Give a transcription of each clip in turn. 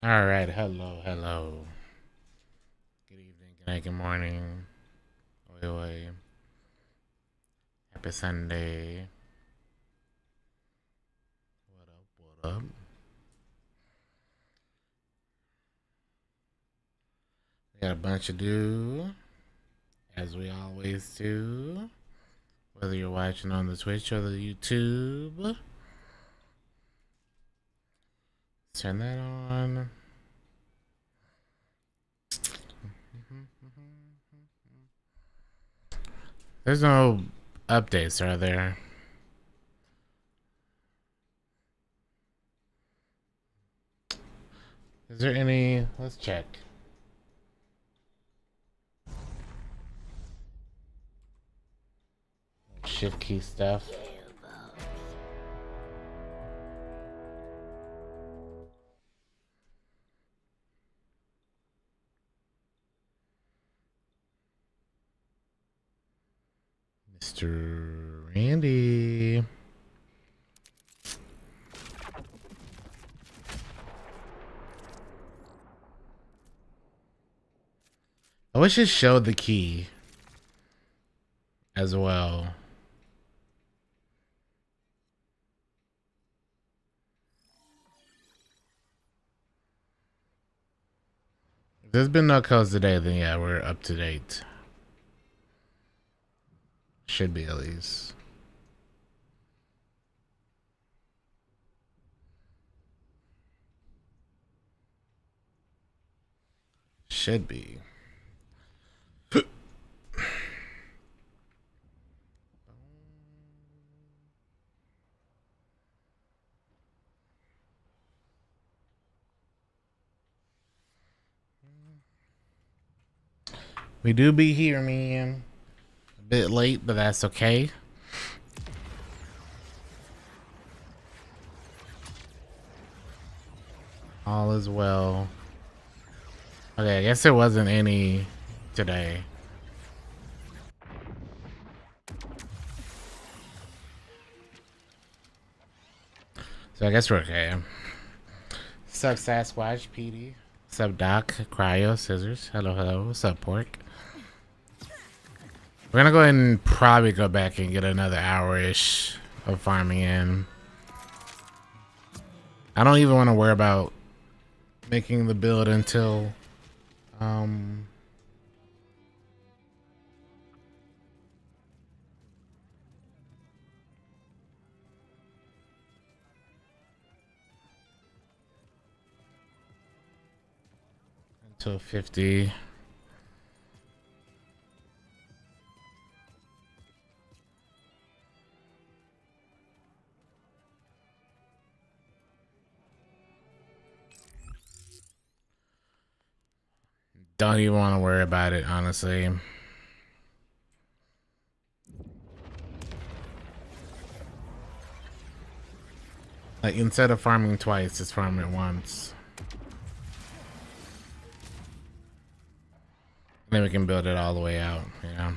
All right, hello, hello. Good evening, good night, good morning. Oi, oi. Happy Sunday. What up, what up? We got a bunch to do, as we always do. Whether you're watching on the Twitch or the YouTube. Turn that on. There's no updates, are there? Is there any? Let's check. Shift key stuff. Mr. Randy. I wish it showed the key as well. If there's been no codes today, then yeah, we're up to date. Should be at least. Should be. We do be here, man. A bit late, but that's okay. All is well. Okay, I guess there wasn't any today. So I guess we're okay. Sup, Sasquatch, PD. Sup, Doc, Cryo, Scissors. Hello, hello. What's up, Pork? We're gonna go ahead and probably go back and get another hour-ish of farming in. I don't even want to worry about making the build until until 50. Don't even want to worry about it, honestly. Like, instead of farming twice, just farm it once. Then we can build it all the way out, yeah.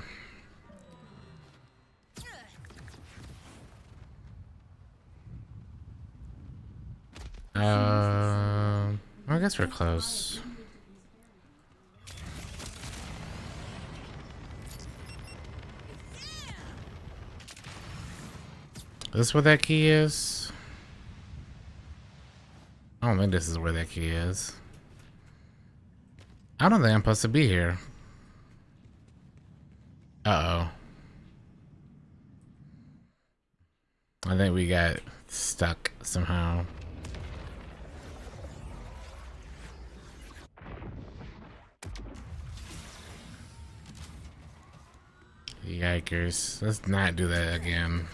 I guess we're close. Is this where that key is? I don't think this is where that key is. I don't think I'm supposed to be here. Uh-oh. I think we got stuck somehow. Yikers. Let's not do that again.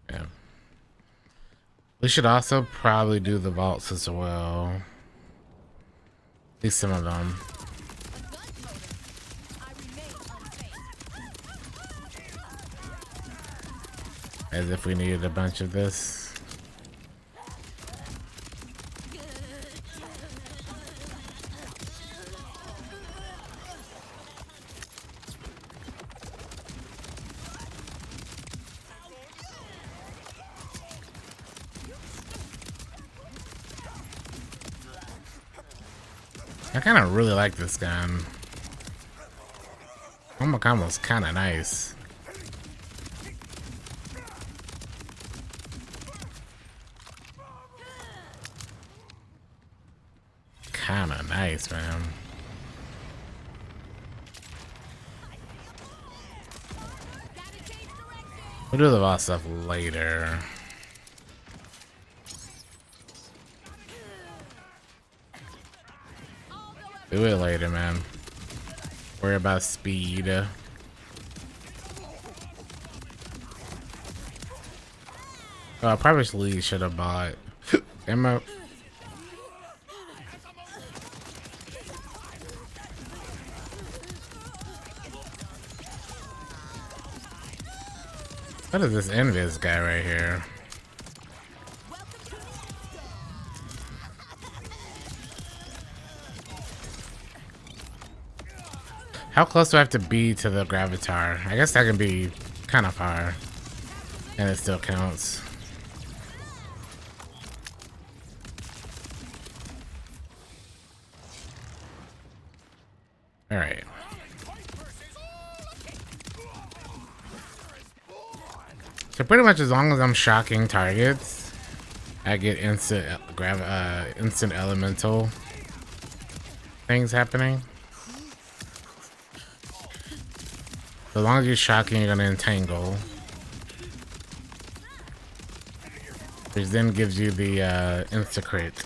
Yeah. We should also probably do the vaults as well. At least some of them. As if we needed a bunch of this. I kind of really like this gun. Combo combo's kind of nice. Kind of nice, man. We'll do the boss stuff later. Do it later, man. Worry about speed. Oh, I probably should have bought ammo. What is this Invis guy right here? How close do I have to be to the Gravitar? I guess that can be kind of far. And it still counts. Alright. So pretty much as long as I'm shocking targets, I get instant elemental things happening. So as long as you're shocking, you're gonna entangle. Which then gives you the insta crit.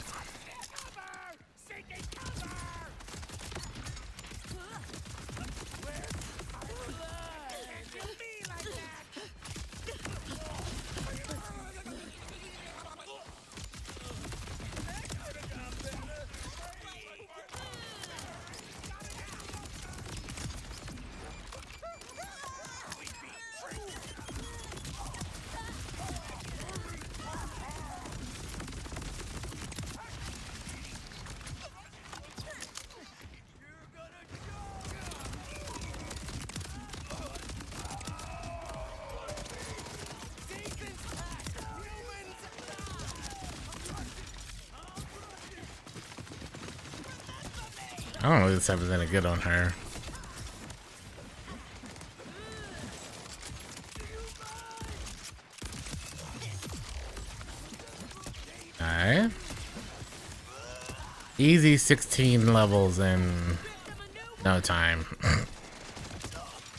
I don't know if this happens any good on her. Alright. Easy 16 levels in no time.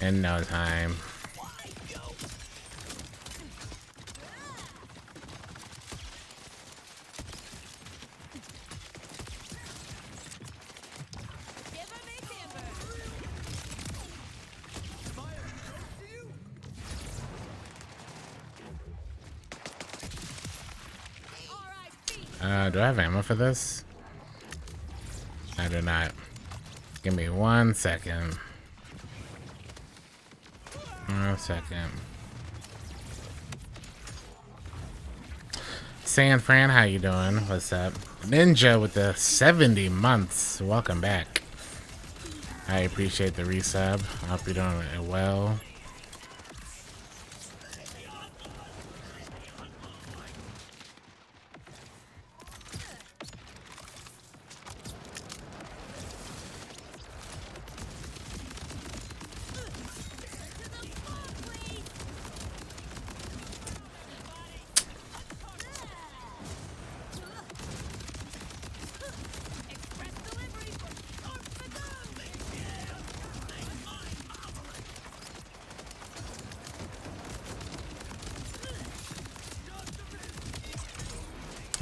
In no time. Do I have ammo for this? I do not. Give me 1 second. 1 second. San Fran, how you doing? What's up? Ninja with the 70 months. Welcome back. I appreciate the resub. I hope you're doing it well.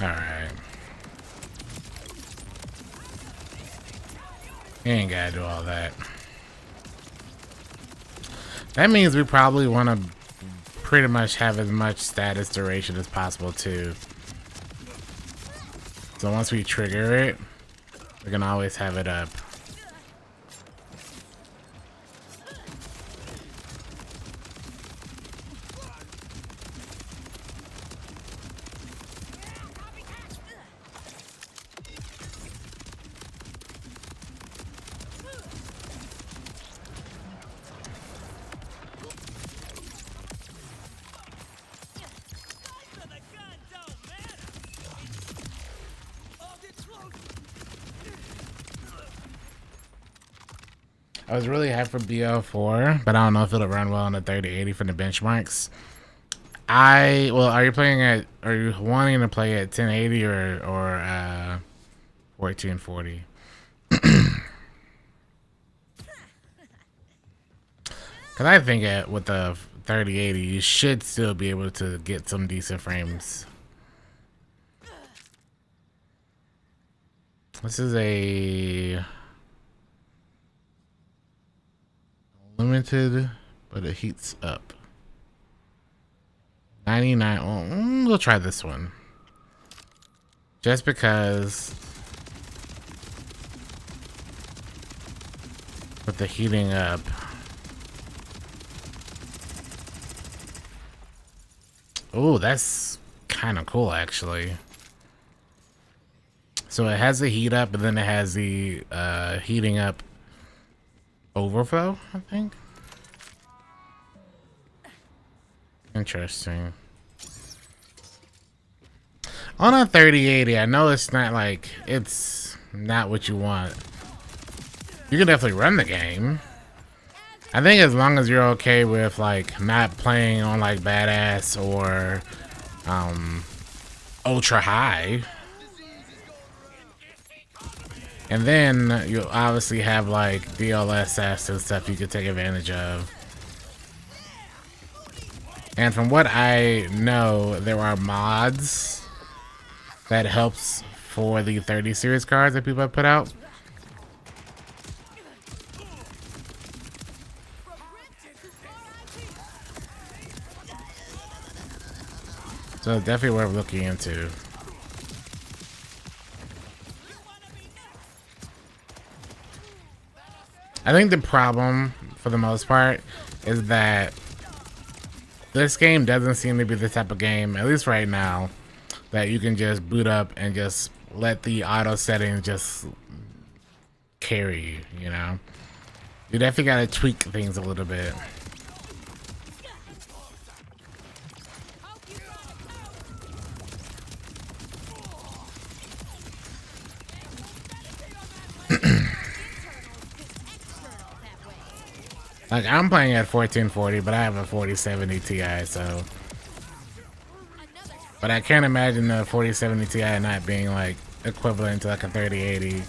Alright. You ain't gotta do all that. That means we probably want to pretty much have as much status duration as possible too. So once we trigger it, we can always have it up. I was really hyped for BL4, but I don't know if it'll run well on the 3080 for the benchmarks. Are you playing at? Are you wanting to play at 1080 or 1440? Because I think with the 3080, you should still be able to get some decent frames. This is a limited, but it heats up. 99. Oh, we'll try this one. Just because with the heating up. Oh, that's kind of cool, actually. So it has the heat up, and then it has the heating up overflow, I think. Interesting. On a 3080, I know it's not like, it's not what you want. You can definitely run the game. I think as long as you're okay with like not playing on like badass or ultra high. And then you'll obviously have like DLSS and stuff you could take advantage of. And from what I know, there are mods that helps for the 30 series cards that people have put out. So it's definitely worth looking into. I think the problem, for the most part, is that this game doesn't seem to be the type of game, at least right now, that you can just boot up and just let the auto settings just carry you, you know? You definitely gotta tweak things a little bit. Like, I'm playing at 1440, but I have a 4070 Ti, so. But I can't imagine the 4070 Ti not being, like, equivalent to, like, a 3080.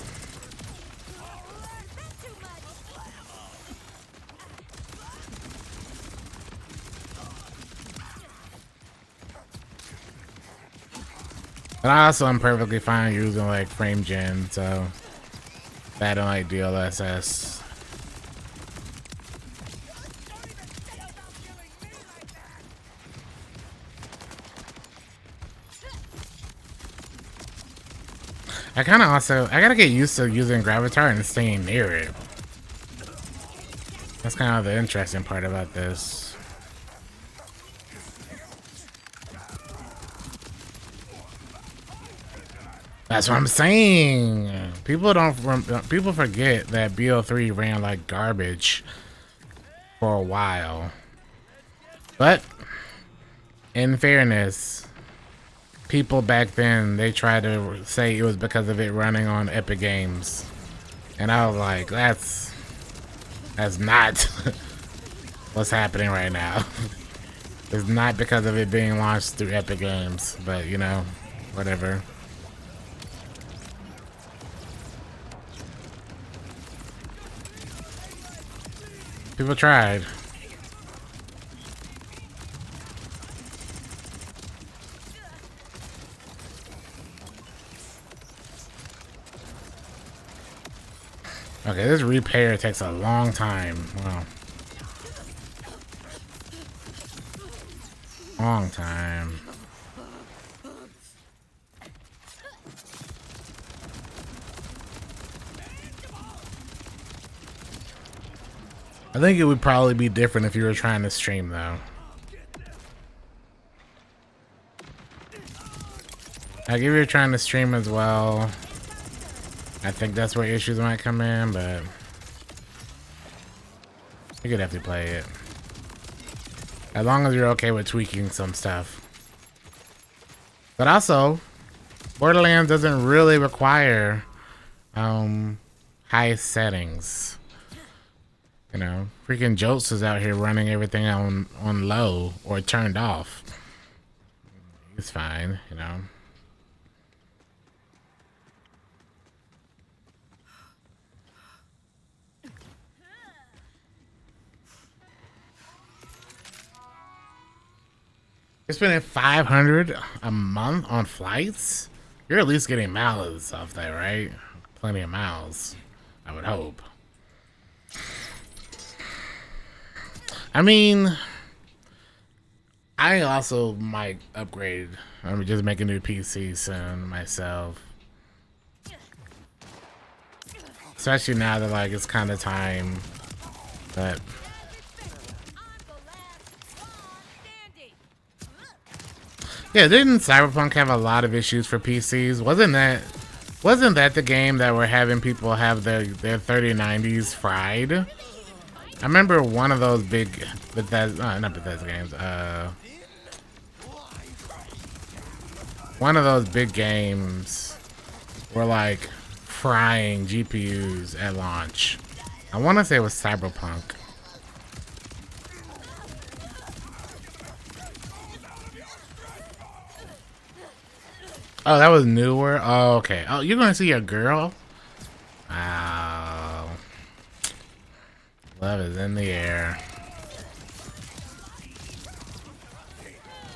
But I also am perfectly fine using, like, frame gen, so. I don't like DLSS. I gotta get used to using Gravatar and staying near it. That's kind of the interesting part about this. That's what I'm saying. People forget that BO3 ran like garbage for a while. But in fairness, people back then, they tried to say it was because of it running on Epic Games. And I was like, that's not what's happening right now. It's not because of it being launched through Epic Games, but you know, whatever. People tried. Okay, this repair takes a long time. Wow. Long time. I think it would probably be different if you were trying to stream, though. Like, if you were trying to stream as well, I think that's where issues might come in, but you could definitely play it. As long as you're okay with tweaking some stuff. But also, Borderlands doesn't really require high settings. You know, freaking Jolts is out here running everything on low or turned off. He's fine, you know. You're spending 500 a month on flights? You're at least getting miles off that, right? Plenty of miles, I would hope. I mean, I also might upgrade. I'm just make a new PC soon myself. Especially now that like it's kind of time. But yeah, didn't Cyberpunk have a lot of issues for PCs? Wasn't that the game that were having people have their 3090s fried? I remember one of those big Bethesda, not Bethesda games. One of those big games were like frying GPUs at launch. I want to say it was Cyberpunk. Oh, that was newer? Oh, okay. Oh, you're gonna see a girl? Wow. Love is in the air.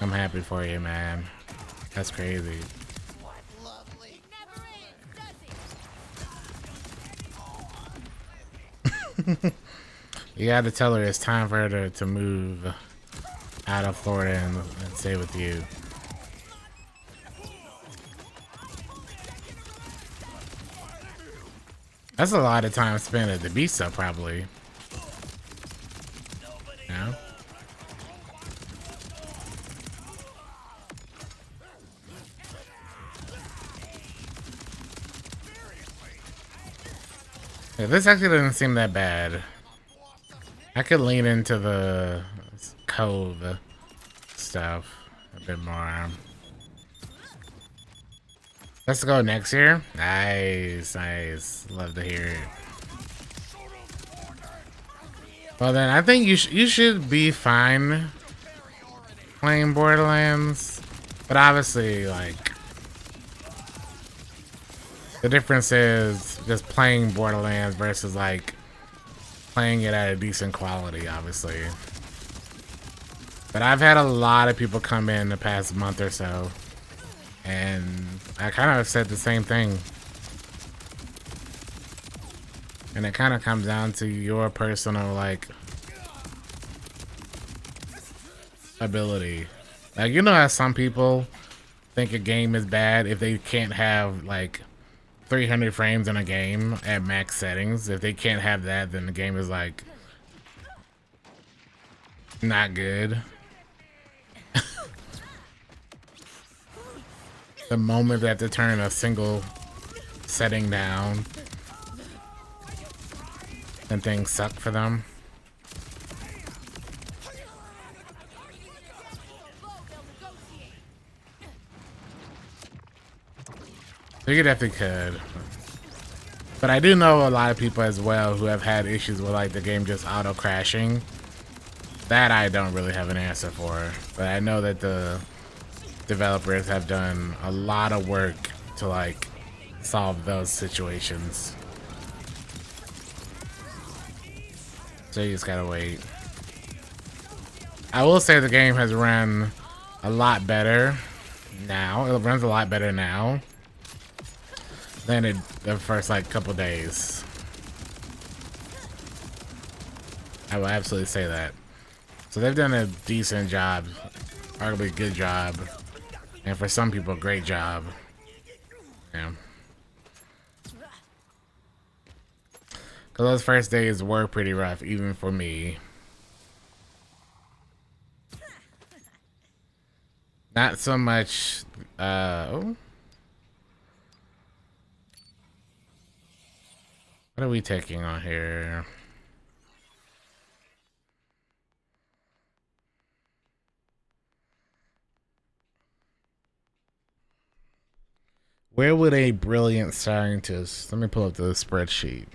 I'm happy for you, man. That's crazy. You gotta tell her it's time for her to move out of Florida and stay with you. That's a lot of time spent at the beach, though, probably. Yeah. Yeah, this actually doesn't seem that bad. I could lean into the cove stuff a bit more. Let's go next year. Nice, nice. Love to hear it. Well then, I think you should be fine playing Borderlands, but obviously, like, the difference is just playing Borderlands versus like playing it at a decent quality, obviously. But I've had a lot of people come in the past month or so, and I kind of said the same thing. And it kind of comes down to your personal, like, ability. Like, you know how some people think a game is bad if they can't have, like, 300 frames in a game at max settings. If they can't have that, then the game is, like, not good. The moment they have to turn a single setting down, then things suck for them. You definitely could. But I do know a lot of people as well who have had issues with like the game just auto crashing. That I don't really have an answer for. But I know that the developers have done a lot of work to like solve those situations. So you just gotta wait. I will say the game has run a lot better now. It runs a lot better now than it the first like couple days. I will absolutely say that. So they've done a decent job, arguably a good job, and for some people, a great job. Yeah. Cause those first days were pretty rough, even for me. Not so much. Oh. What are we taking on here? Where would a brilliant scientist? Let me pull up the spreadsheet.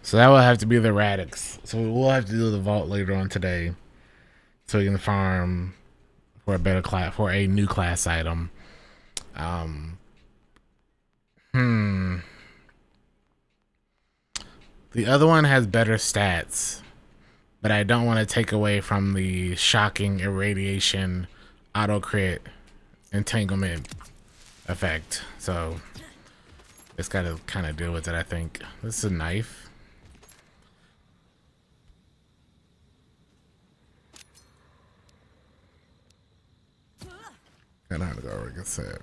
So that will have to be the Radix. So we'll have to do the vault later on today, so we can farm for a better class, for a new class item. The other one has better stats, but I don't want to take away from the shocking irradiation, auto crit, entanglement effect. So just gotta kind of deal with it. I think this is a knife. And I had to go, like I said.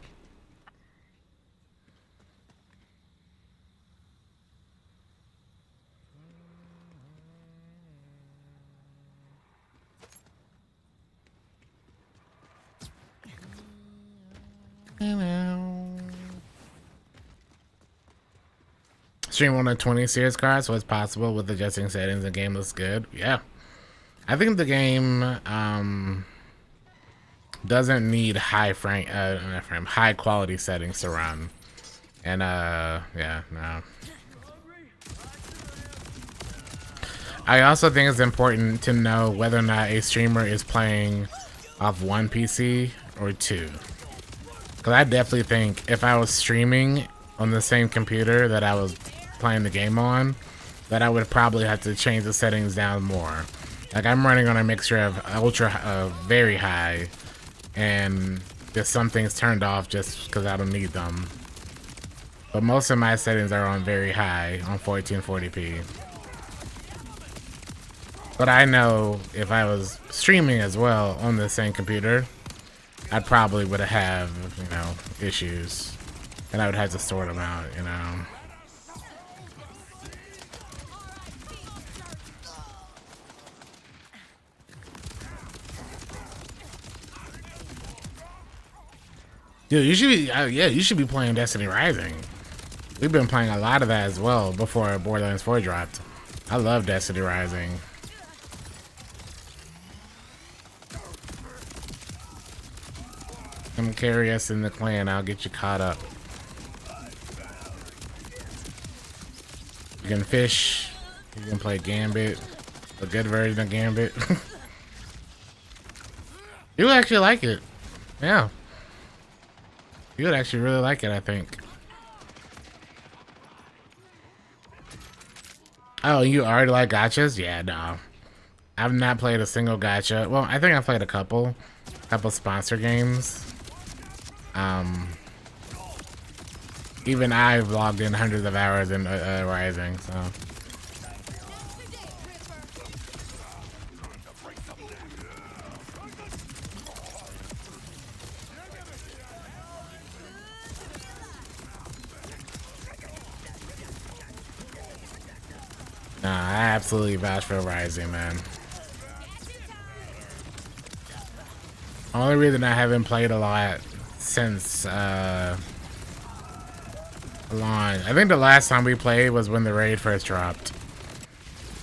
Stream 120 series cards, so it's possible with adjusting settings. The game looks good. Yeah, I think the game doesn't need high high quality settings to run. And yeah, no. I also think it's important to know whether or not a streamer is playing off one PC or two. Because I definitely think if I was streaming on the same computer that I was playing the game on, that I would probably have to change the settings down more. Like I'm running on a mixture of ultra, very high, and just some things turned off just because I don't need them. But most of my settings are on very high, on 1440p. But I know if I was streaming as well on the same computer, I probably would have, you know, issues. And I would have to sort them out, you know. Dude, you should be, yeah, you should be playing Destiny Rising. We've been playing a lot of that as well before Borderlands 4 dropped. I love Destiny Rising. Come carry us in the clan, I'll get you caught up. You can fish, you can play Gambit, a good version of Gambit. You would actually like it. Yeah. You would actually really like it, I think. Oh, you already like gachas? Yeah, no. I've not played a single gacha. Well, I think I've played a couple sponsor games. Even I've logged in hundreds of hours in Rising, so. Nah, I absolutely vouch for Rising, man. Only reason I haven't played a lot since I think the last time we played was when the raid first dropped,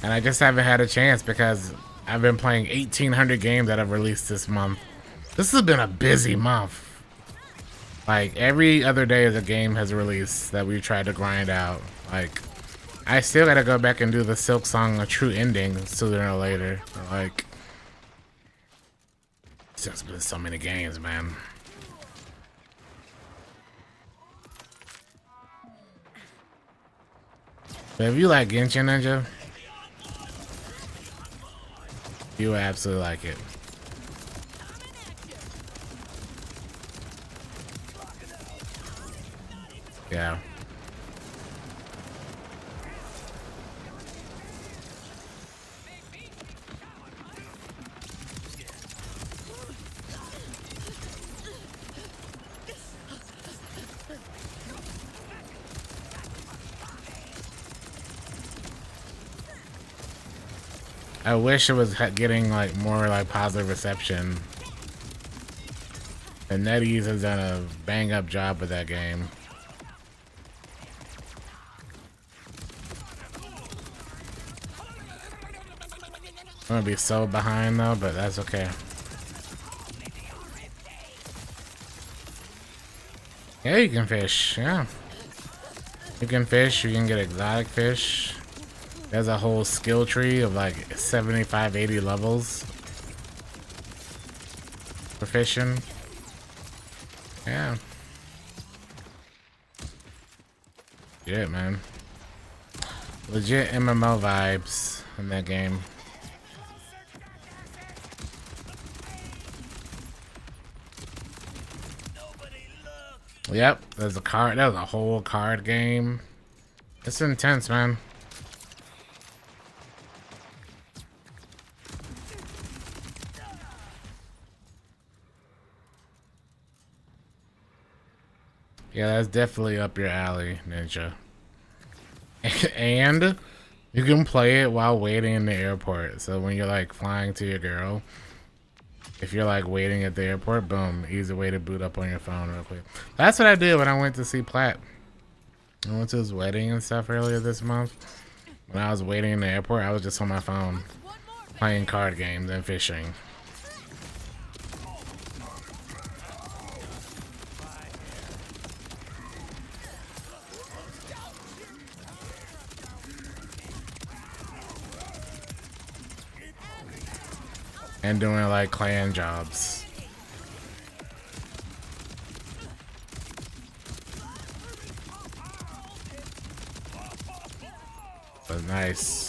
and I just haven't had a chance because I've been playing 1,800 games that have released this month. This has been a busy month. Like every other day a game has released that we've tried to grind out. Like I still gotta go back and do the Silk Song A True Ending sooner or later. Like it's just been so many games, man. But if you like Genshin Ninja, you will absolutely like it. Yeah. I wish it was getting like more like positive reception. And NetEase has done a bang up job with that game. I'm gonna be so behind though, but that's okay. Yeah, you can fish. Yeah, you can fish. You can get exotic fish. There's a whole skill tree of like 75, 80 levels for fishing. Yeah. Yeah, man. Legit MMO vibes in that game. Yep, there's a card. That was a whole card game. It's intense, man. Yeah, that's definitely up your alley, Ninja. And you can play it while waiting in the airport. So when you're like flying to your girl, if you're like waiting at the airport, boom, easy way to boot up on your phone real quick. That's what I did when I went to see Platt. I went to his wedding and stuff earlier this month. When I was waiting in the airport, I was just on my phone playing card games and fishing. And doing like clan jobs. But nice.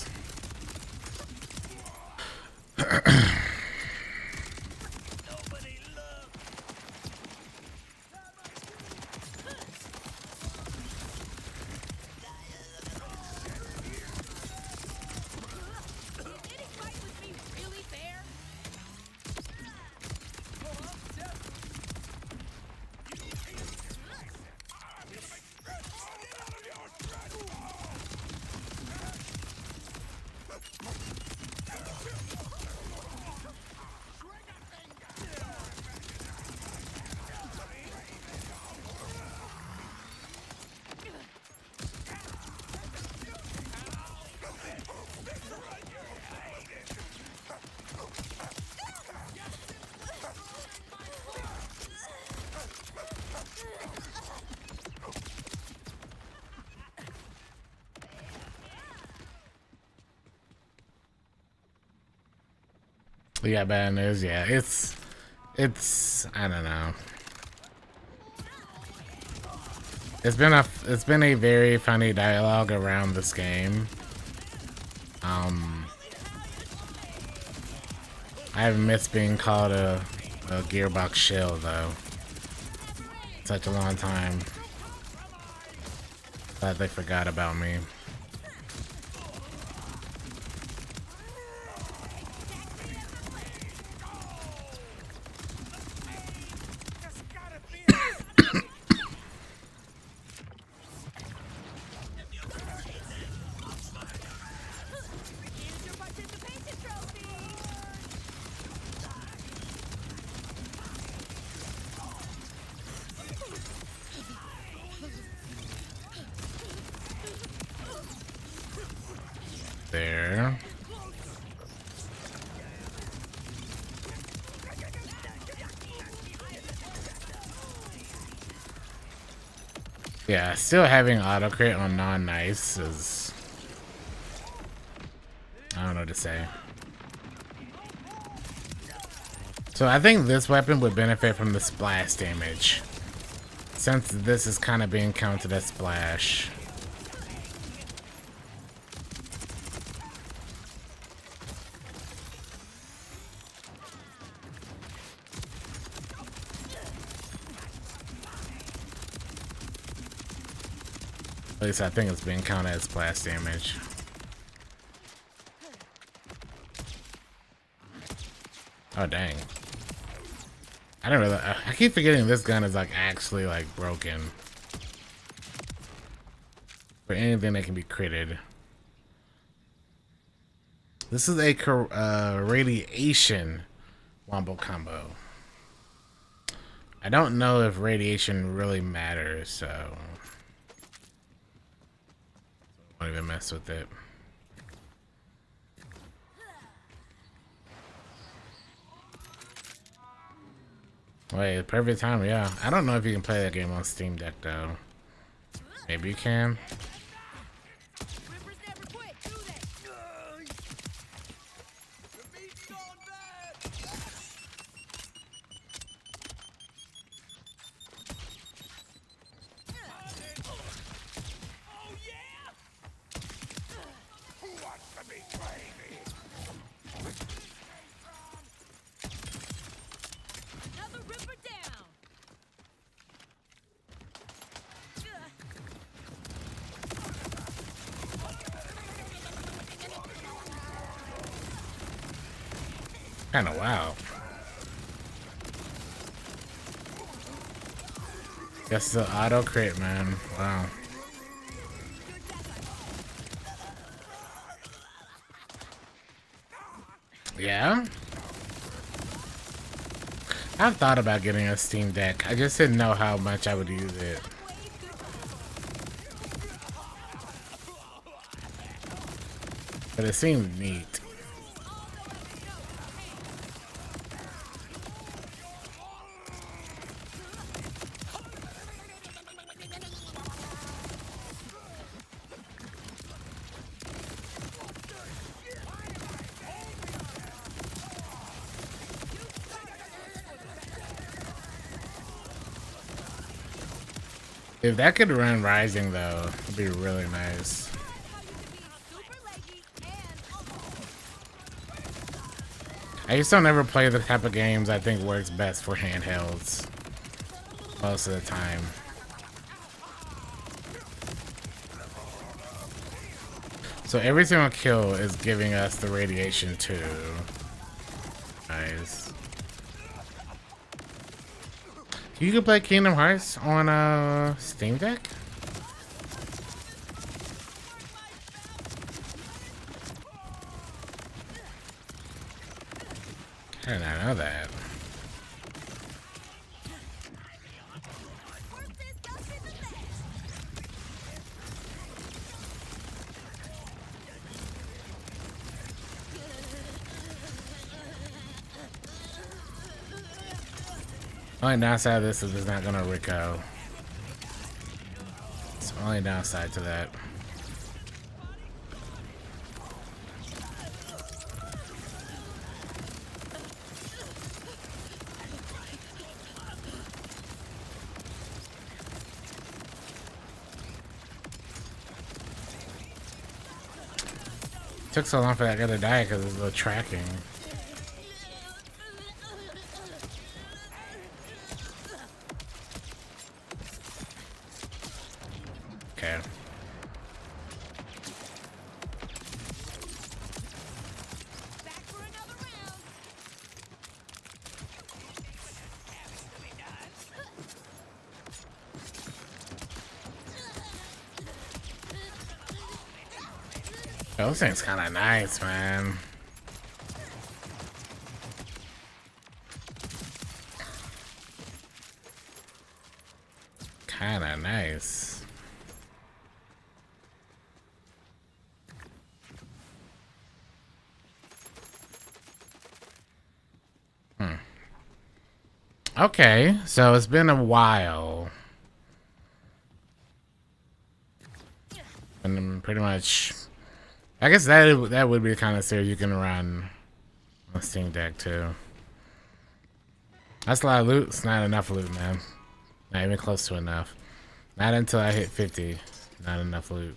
Yeah, bad news. Yeah, it's I don't know. It's been a very funny dialogue around this game. I've missed being called a gearbox shell though. Such a long time. Glad they forgot about me. There. Yeah, still having auto crit on non-nice is, I don't know what to say. So I think this weapon would benefit from the splash damage, since this is kind of being counted as splash. At least I think it's being counted as splash damage. Oh dang. I don't really, I keep forgetting this gun is like actually like broken. For anything that can be critted. This is a radiation wombo combo. I don't know if radiation really matters, so I won't even mess with it. Wait, perfect time, yeah. I don't know if you can play that game on Steam Deck though. Maybe you can. Kinda wow. Guess the auto crit, man. Wow. Yeah? I've thought about getting a Steam Deck. I just didn't know how much I would use it. But it seemed neat. If that could run Rising though, it'd be really nice. I just don't ever play the type of games I think works best for handhelds most of the time. So every single kill is giving us the radiation too. Nice. You can play Kingdom Hearts on Steam Deck? I did not know that. Only downside of this is it's not gonna Rico. It's the only downside to that. Took so long for that guy to die because of the tracking. Okay. Those things kind of nice, man. Kind of nice. Okay, so it's been a while. And pretty much, I guess that would be the kind of series you can run on Steam Deck too. That's a lot of loot. It's not enough loot, man. Not even close to enough. Not until I hit 50. Not enough loot.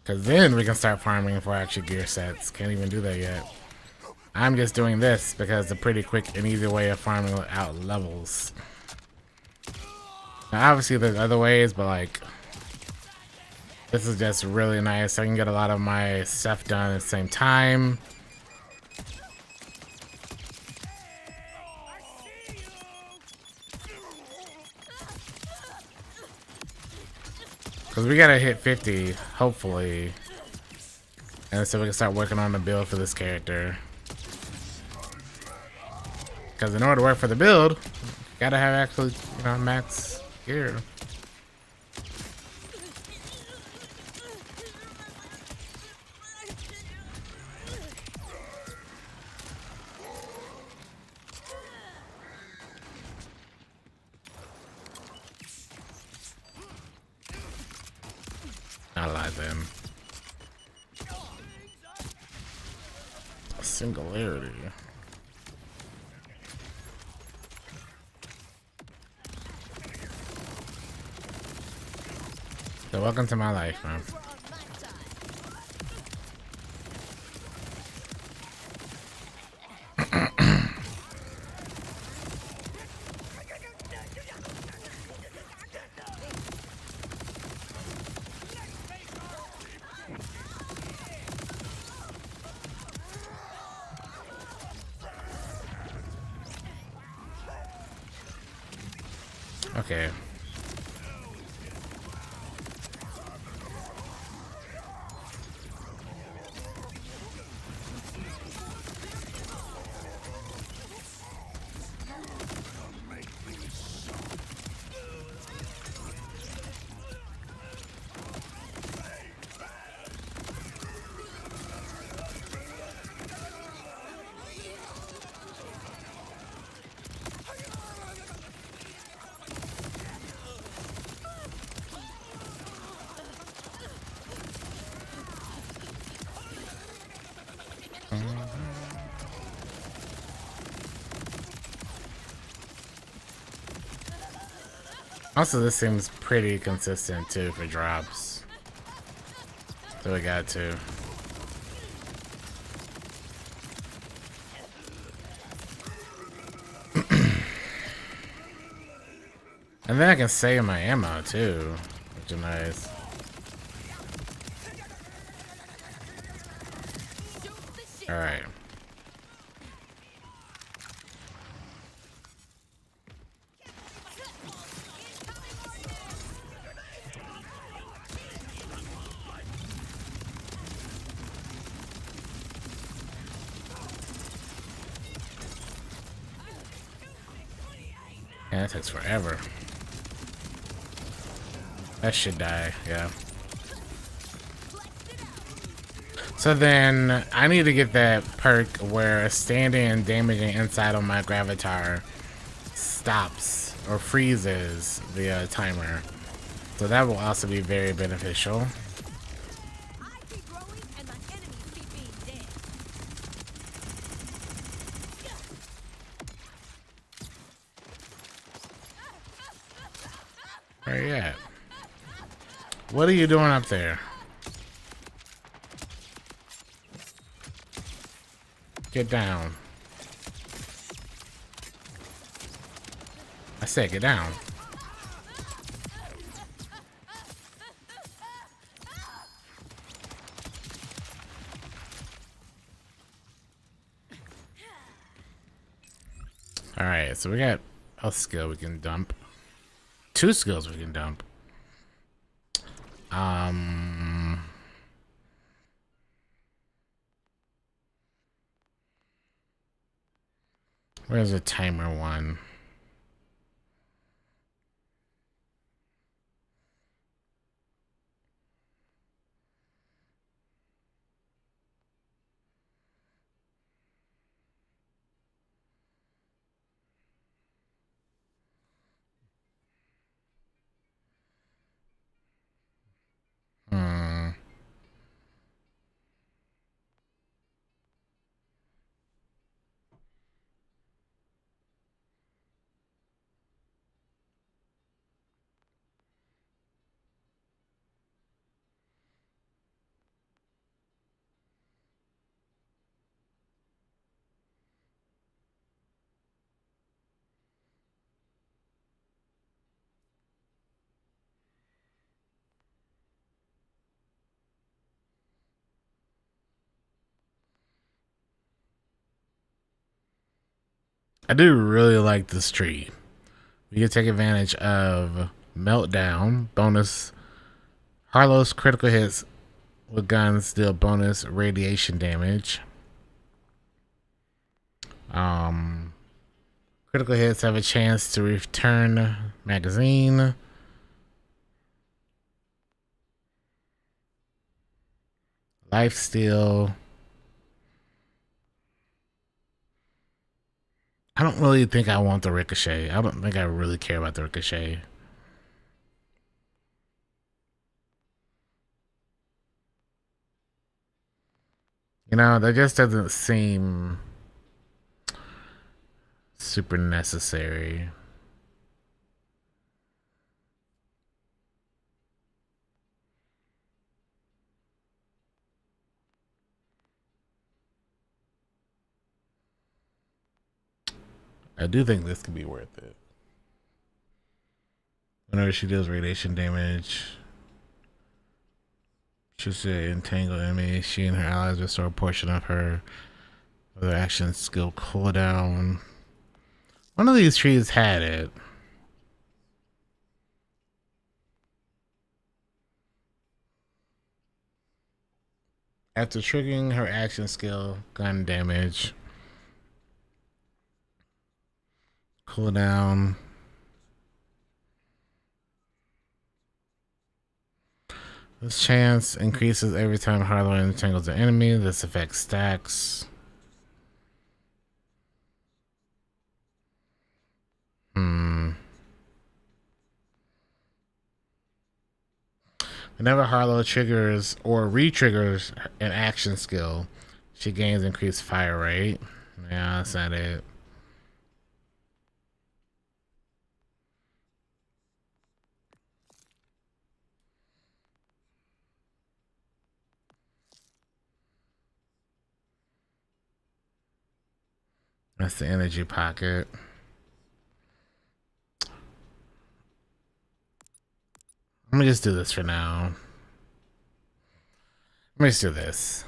Because then we can start farming for actual gear sets. Can't even do that yet. I'm just doing this because it's a pretty quick and easy way of farming out levels. Now, obviously, there's other ways, but like, this is just really nice. I can get a lot of my stuff done at the same time. Because we gotta hit 50, hopefully. And so we can start working on the build for this character. Because in order to work for the build, you gotta have actually, you know, max gear. Not like them. Singularity. So welcome to my life, man. Okay. Also, this seems pretty consistent too for drops. So we got to. And then I can save my ammo too, which is nice. Alright. Yeah, that takes forever. That should die, yeah. So then I need to get that perk where standing and damaging inside of my Gravatar stops or freezes the timer. So that will also be very beneficial. Where you at? What are you doing up there? Get down. I said get down. Alright, so we got a skill we can dump. 2 skills we can dump. Where's the timer one? I do really like this tree. We can take advantage of Meltdown, bonus Harlow's critical hits with guns deal bonus radiation damage. Critical hits have a chance to return magazine. Life steal. I don't really think I want the ricochet. I don't think I really care about the ricochet. You know, that just doesn't seem super necessary. I do think this could be worth it. Whenever she deals radiation damage, she should entangle enemy. She and her allies restore a portion of her other action skill cooldown. One of these trees had it. After triggering her action skill, gun damage, cooldown. This chance increases every time Harlow entangles an enemy. This effect stacks. Whenever Harlow triggers or re-triggers an action skill, she gains increased fire rate. Yeah, that's not it. That's the energy pocket. Let me just do this for now. Let me just do this.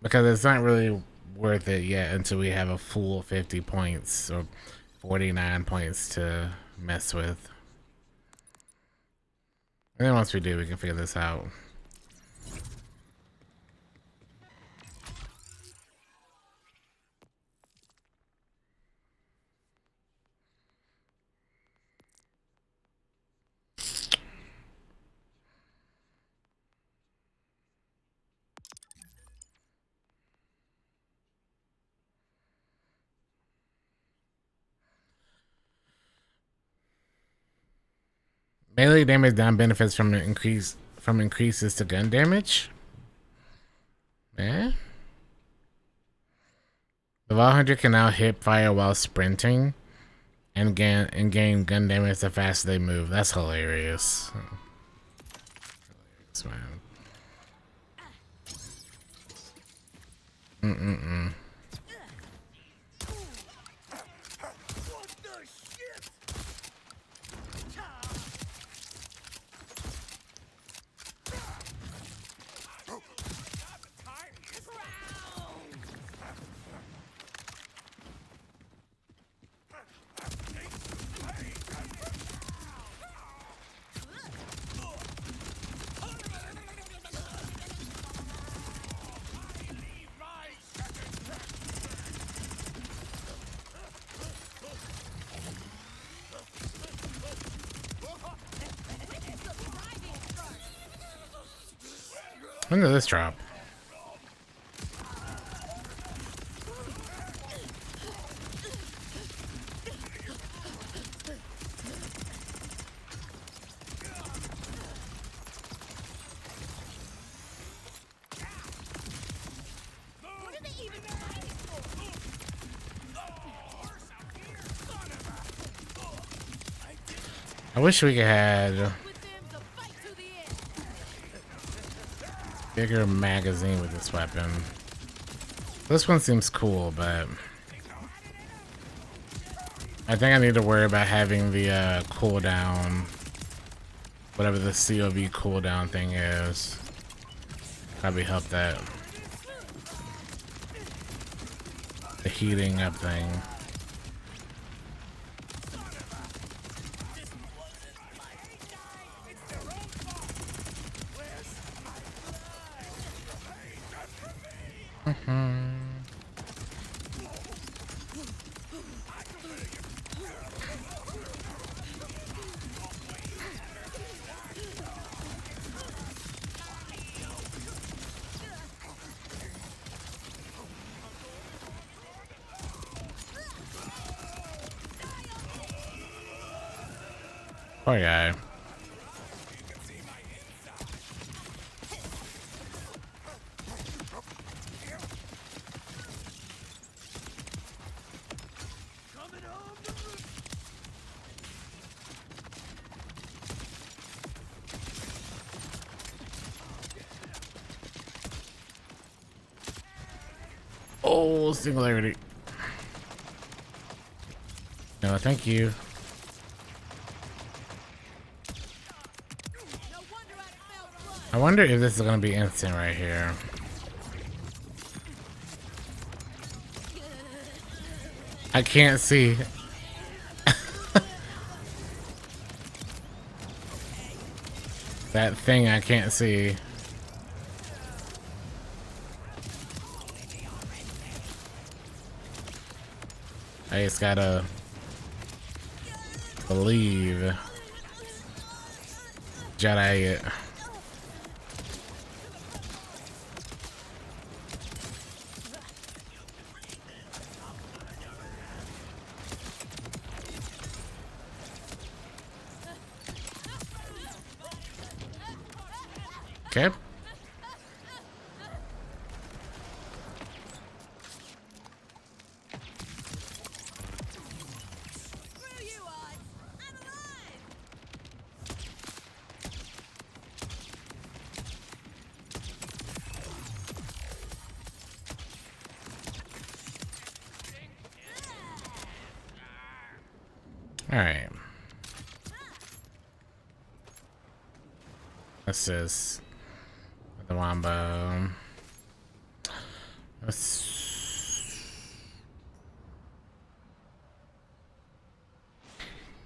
Because it's not really worth it yet until we have a full 50 points or 49 points to mess with. And then once we do, we can figure this out. Melee damage down benefits from increases to gun damage. Eh? The Vault Hunter can now hip fire while sprinting and gain gun damage the faster they move. That's hilarious. Hilarious, man. When did this drop? I wish we had bigger magazine with this weapon. This one seems cool, but I think I need to worry about having the cooldown, whatever the COV cooldown thing is. Probably help that. The heating up thing. Poor guy. Oh, singularity. No, thank you. I wonder if this is gonna be instant right here. I can't see. That thing I can't see. I just gotta believe. Jedi it. Okay. All right. This is the wombo.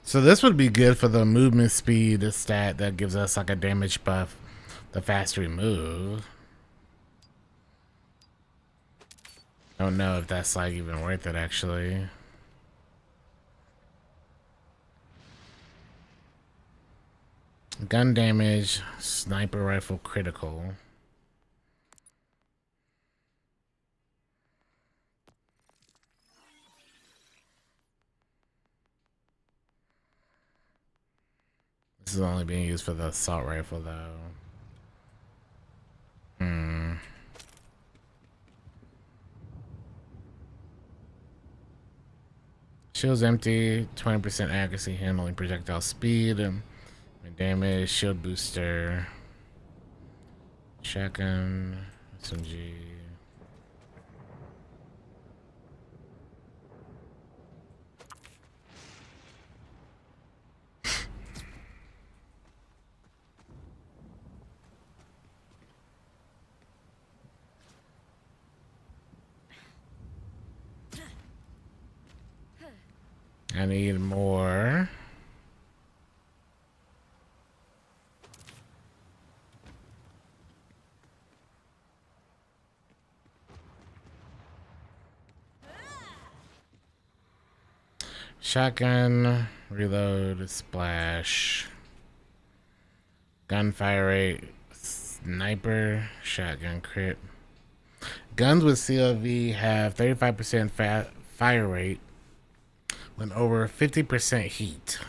So this would be good for the movement speed stat that gives us like a damage buff the faster we move. Don't know if that's like even worth it actually. Gun damage, sniper rifle critical. This is only being used for the assault rifle though. Shield's empty, 20% accuracy, handling projectile speed, damage, shield booster, shotgun, SMG. I need more. Shotgun, reload, splash, gunfire rate, sniper, shotgun crit. Guns with CLV have 35% fire rate when over 50% heat.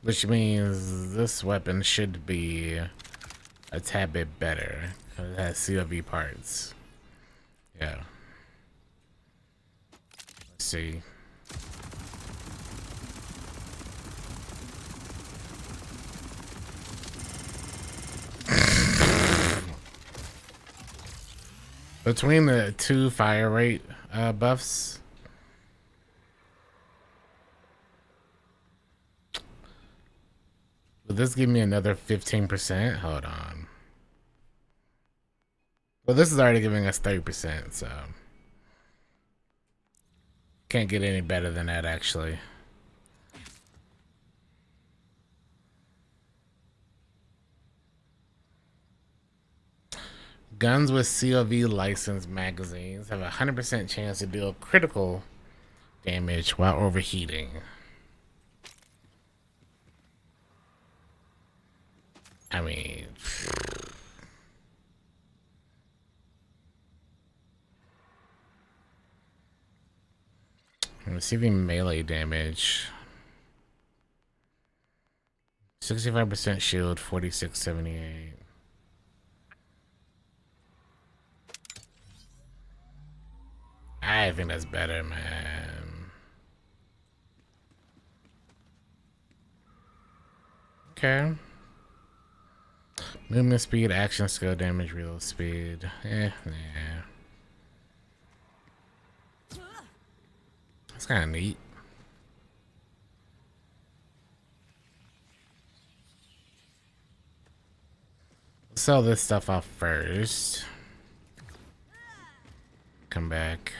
Which means this weapon should be a tad bit better because it has CLV parts. Yeah. Let's see. Between the two fire rate buffs, will this give me another 15%? Hold on. Well, this is already giving us 30%, so can't get any better than that, actually. Guns with COV licensed magazines have a 100% chance to deal critical damage while overheating. I mean, receiving melee damage. 65% shield, 4678. I think that's better, man. Okay. Movement speed, action skill, damage, reload speed. Yeah. That's kind of neat. Let's sell this stuff off first. Come back.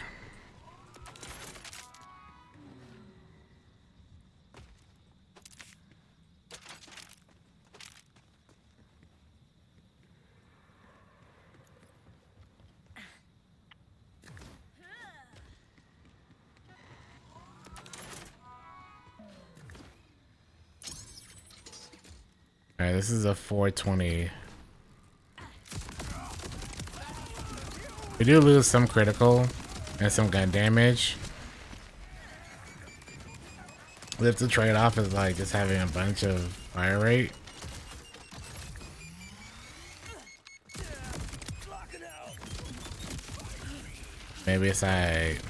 Alright, this is a 420. We do lose some critical and some gun damage. But if the trade-off is like just having a bunch of fire rate. Maybe it's like...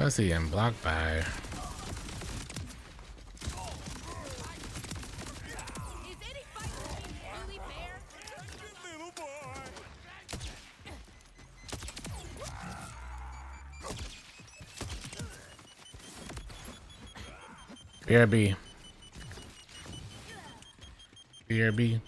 Let's see, I'm blocked by... BRB. BRB.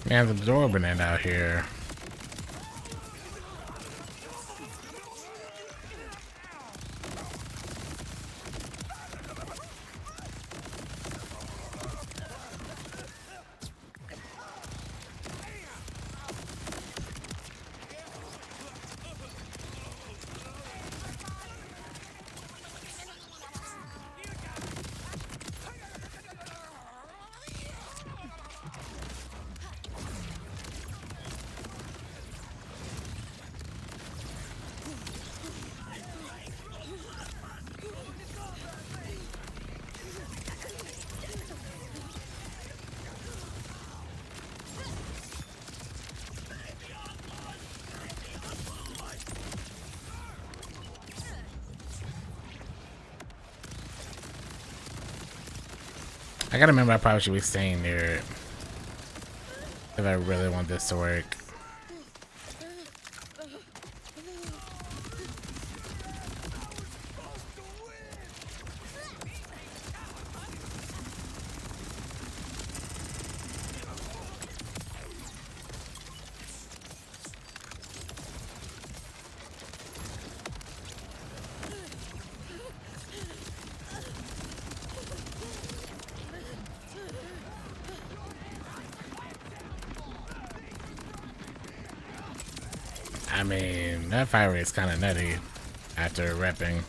Man, the absorbing it out here. I gotta remember I probably should be staying near it if I really want this to work. mean, that fire rate's kind of nutty after repping.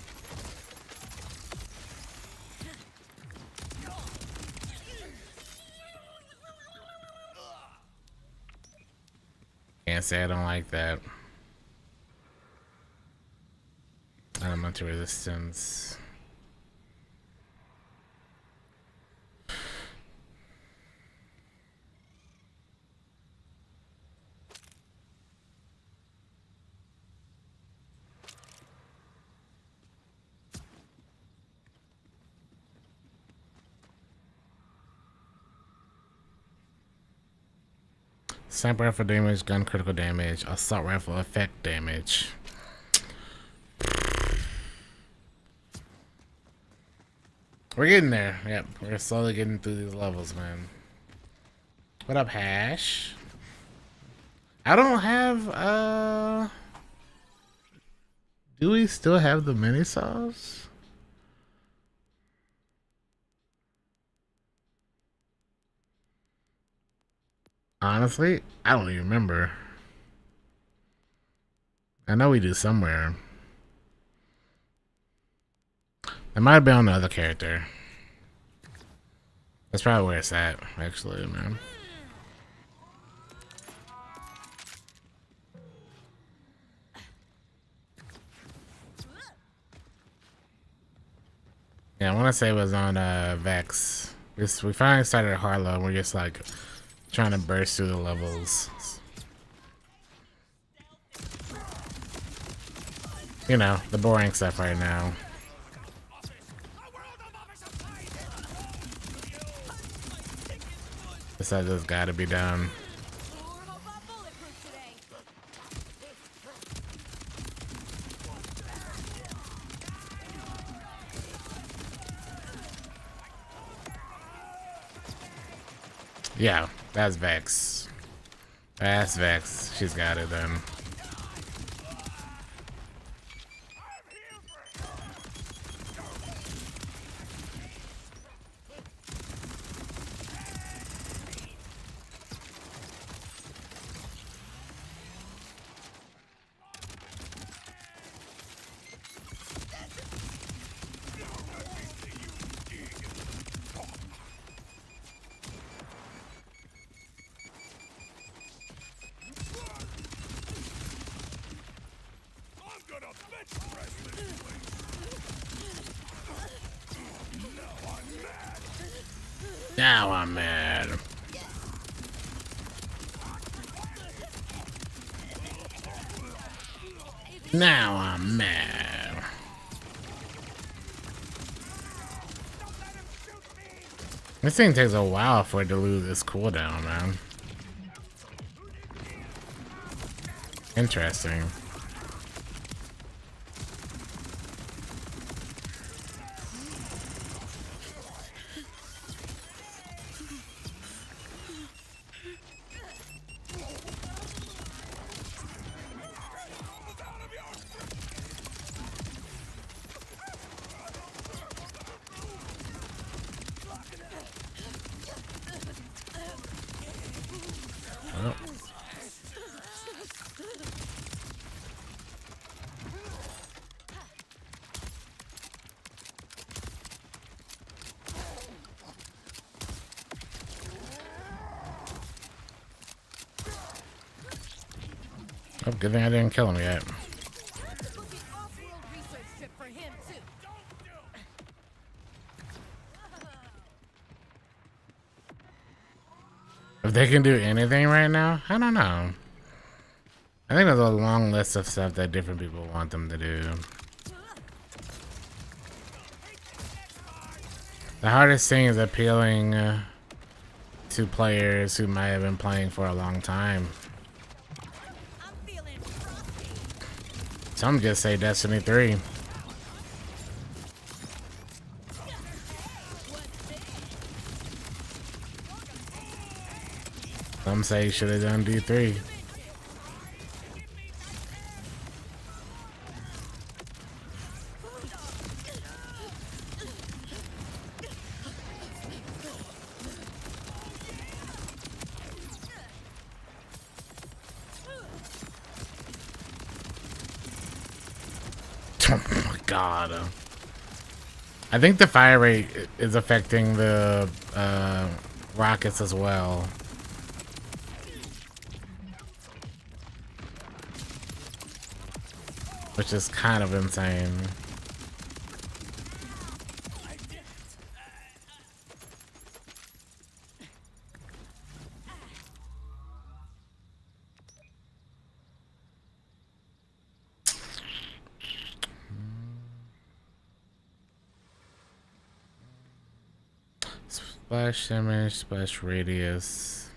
Can't say I don't like that. Elemental resistance. Sniper rifle damage, gun critical damage, assault rifle effect damage. We're getting there. Yep, we're slowly getting through these levels, man. What up, Hash? I don't have, do we still have the mini saws? Honestly, I don't even remember. I know we do somewhere. It might have been on the other character. That's probably where it's at, actually, man. Yeah, I want to say it was on Vex. We finally started at Harlow, and we're just like trying to burst through the levels. You know, the boring stuff right now. This has got to be done. Yeah, that's Vex. That's Vex. She's got it then. Now I'm mad. Now I'm mad. This thing takes a while for it to lose its cooldown, man. Interesting. Oh, good thing I didn't kill him yet. If they can do anything right now, I don't know. I think there's a long list of stuff that different people want them to do. The hardest thing is appealing to players who might have been playing for a long time. Some just say Destiny 3. Some say you should have done D3. Oh my god. I think the fire rate is affecting the rockets as well. Which is kind of insane. Splash damage, splash radius.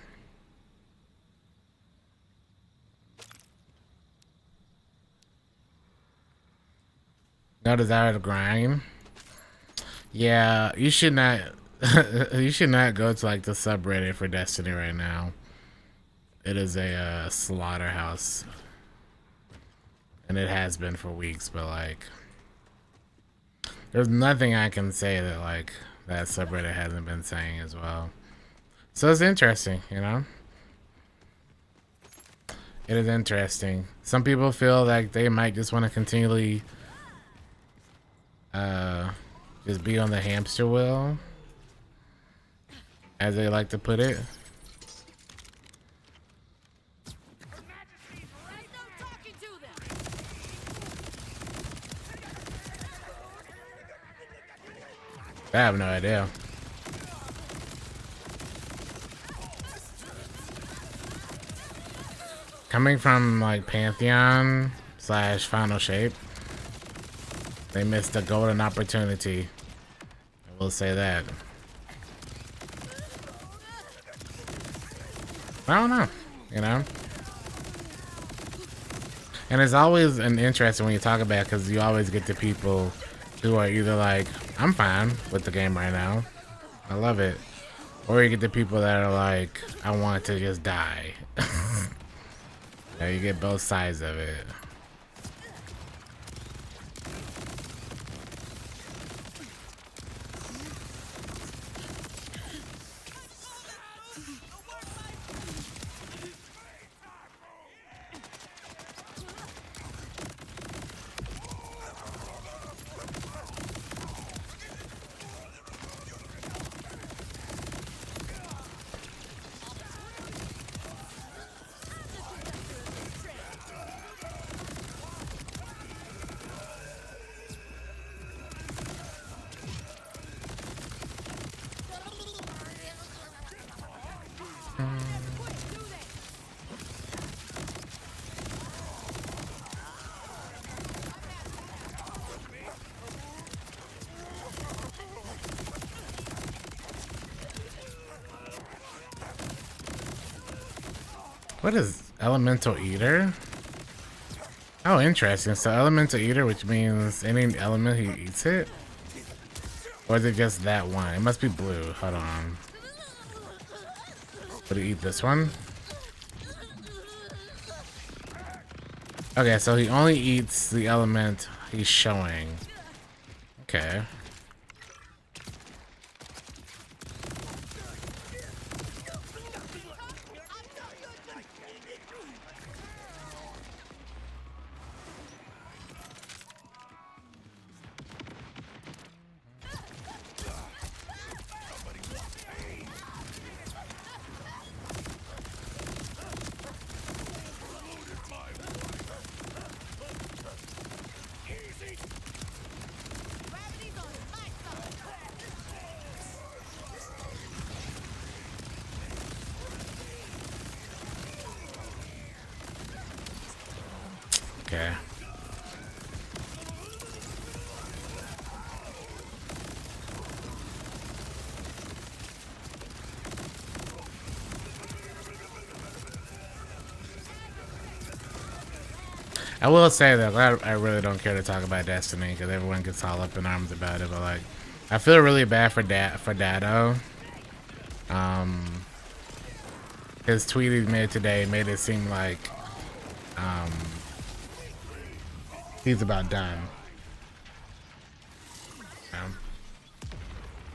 No desire to grind. Yeah, you should not. You should not go to like the subreddit for Destiny right now. It is a slaughterhouse, and it has been for weeks. But like, there's nothing I can say that like that subreddit hasn't been saying as well. So it's interesting, you know. It is interesting. Some people feel like they might just want to continually just be on the hamster wheel, as they like to put it. I have no idea. Coming from like Pantheon / Final Shape, they missed a golden opportunity. I will say that. I don't know, you know? And it's always an interesting when you talk about it, because you always get the people who are either like, I'm fine with the game right now, I love it, or you get the people that are like, I want to just die. Yeah, you get both sides of it. What is Elemental Eater? Oh, interesting. So Elemental Eater, which means any element he eats it? Or is it just that one? It must be blue. Hold on. Would he eat this one? Okay, so he only eats the element he's showing. Okay. Okay. I will say that I really don't care to talk about Destiny because everyone gets all up in arms about it, but like, I feel really bad for Dado. His tweet he made today made it seem like he's about done.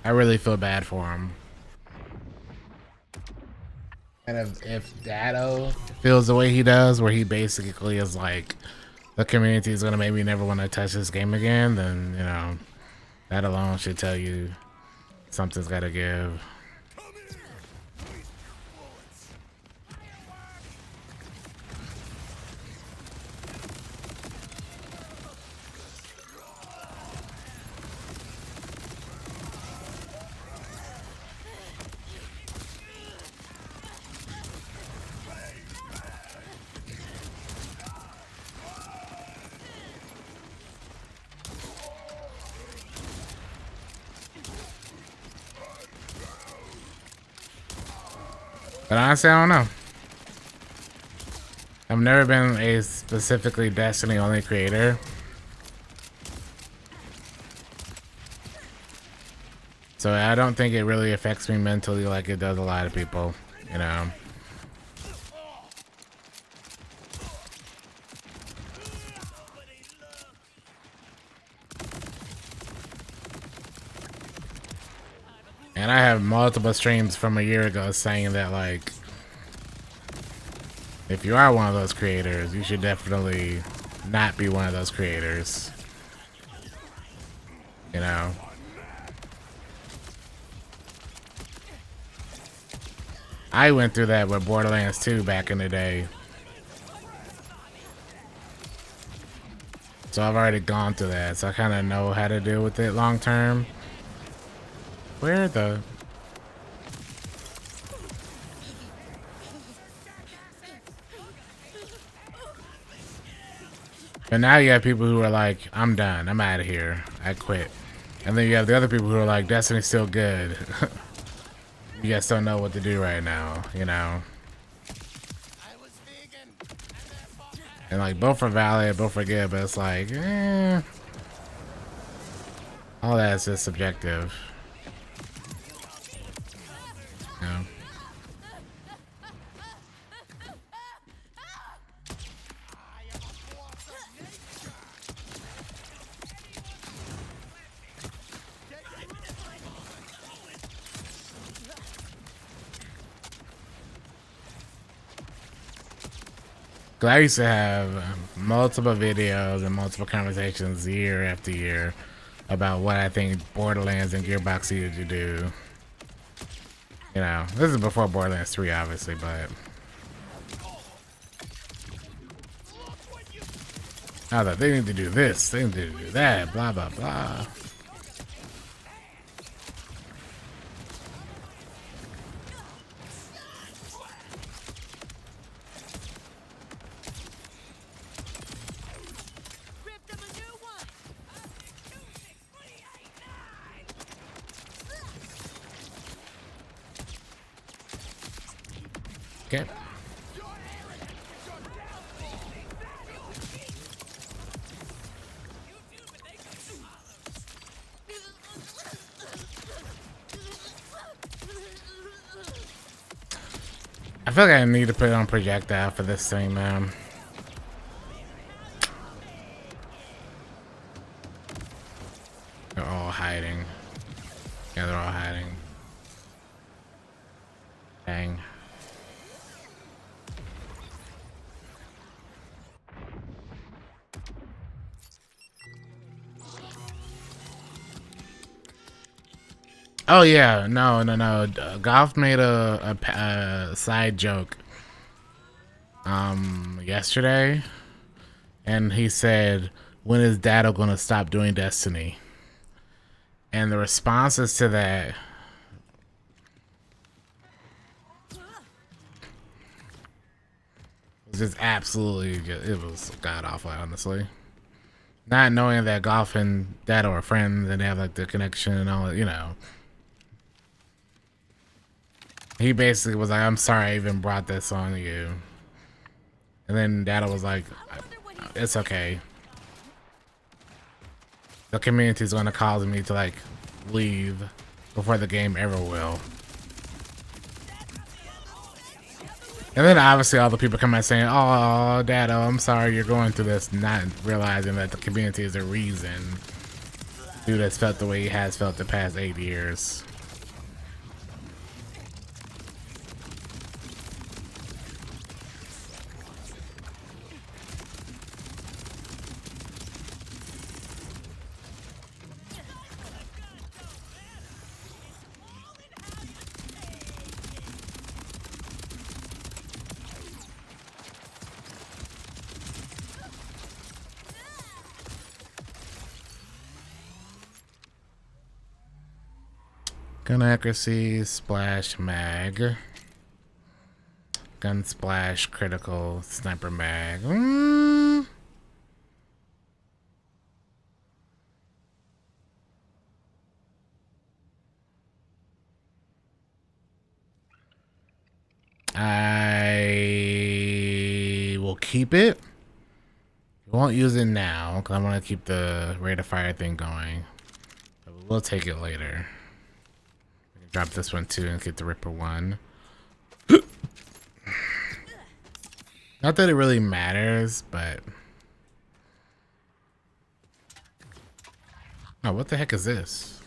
I really feel bad for him. And if Dado feels the way he does, where he basically is like the community is gonna make me never want to touch this game again, then you know that alone should tell you something's gotta give. But honestly, I don't know. I've never been a specifically Destiny only creator. So I don't think it really affects me mentally like it does a lot of people, you know. And I have multiple streams from a year ago saying that, like, if you are one of those creators, you should definitely not be one of those creators. You know? I went through that with Borderlands 2 back in the day. So I've already gone through that, so I kind of know how to deal with it long term. Where the... But now you have people who are like, I'm done, I'm out of here, I quit. And then you have the other people who are like, Destiny's still good. You guys don't know what to do right now, you know? And like, both are valid, both are good, but it's like, all that is just subjective. You know? I used to have multiple videos and multiple conversations year after year about what I think Borderlands and Gearbox needed to do. You know, this is before Borderlands 3, obviously, but I thought they need to do this, they need to do that, blah, blah, blah. Okay. I feel like I need to put it on projectile for this thing, man. They're all hiding. Yeah, they're all hiding. Dang. Oh yeah, no. Golf made a side joke yesterday, and he said, "When is Dado gonna stop doing Destiny?" And the responses to that was just absolutely, it was god awful, honestly. Not knowing that Golf and Dado are friends and they have like the connection and all, you know. He basically was like, I'm sorry I even brought this on you. And then Dado was like, it's okay. The community's gonna cause me to like leave before the game ever will. And then obviously all the people come out saying, oh, Dado, I'm sorry you're going through this, not realizing that the community is the reason dude has felt the way he has felt the past 8 years. Gun accuracy, splash mag. Gun splash, critical, sniper mag. I will keep it. We won't use it now because I want to keep the rate of fire thing going. But we'll take it later. We can drop this one too and get the Ripper one. Not that it really matters, but... Oh, what the heck is this?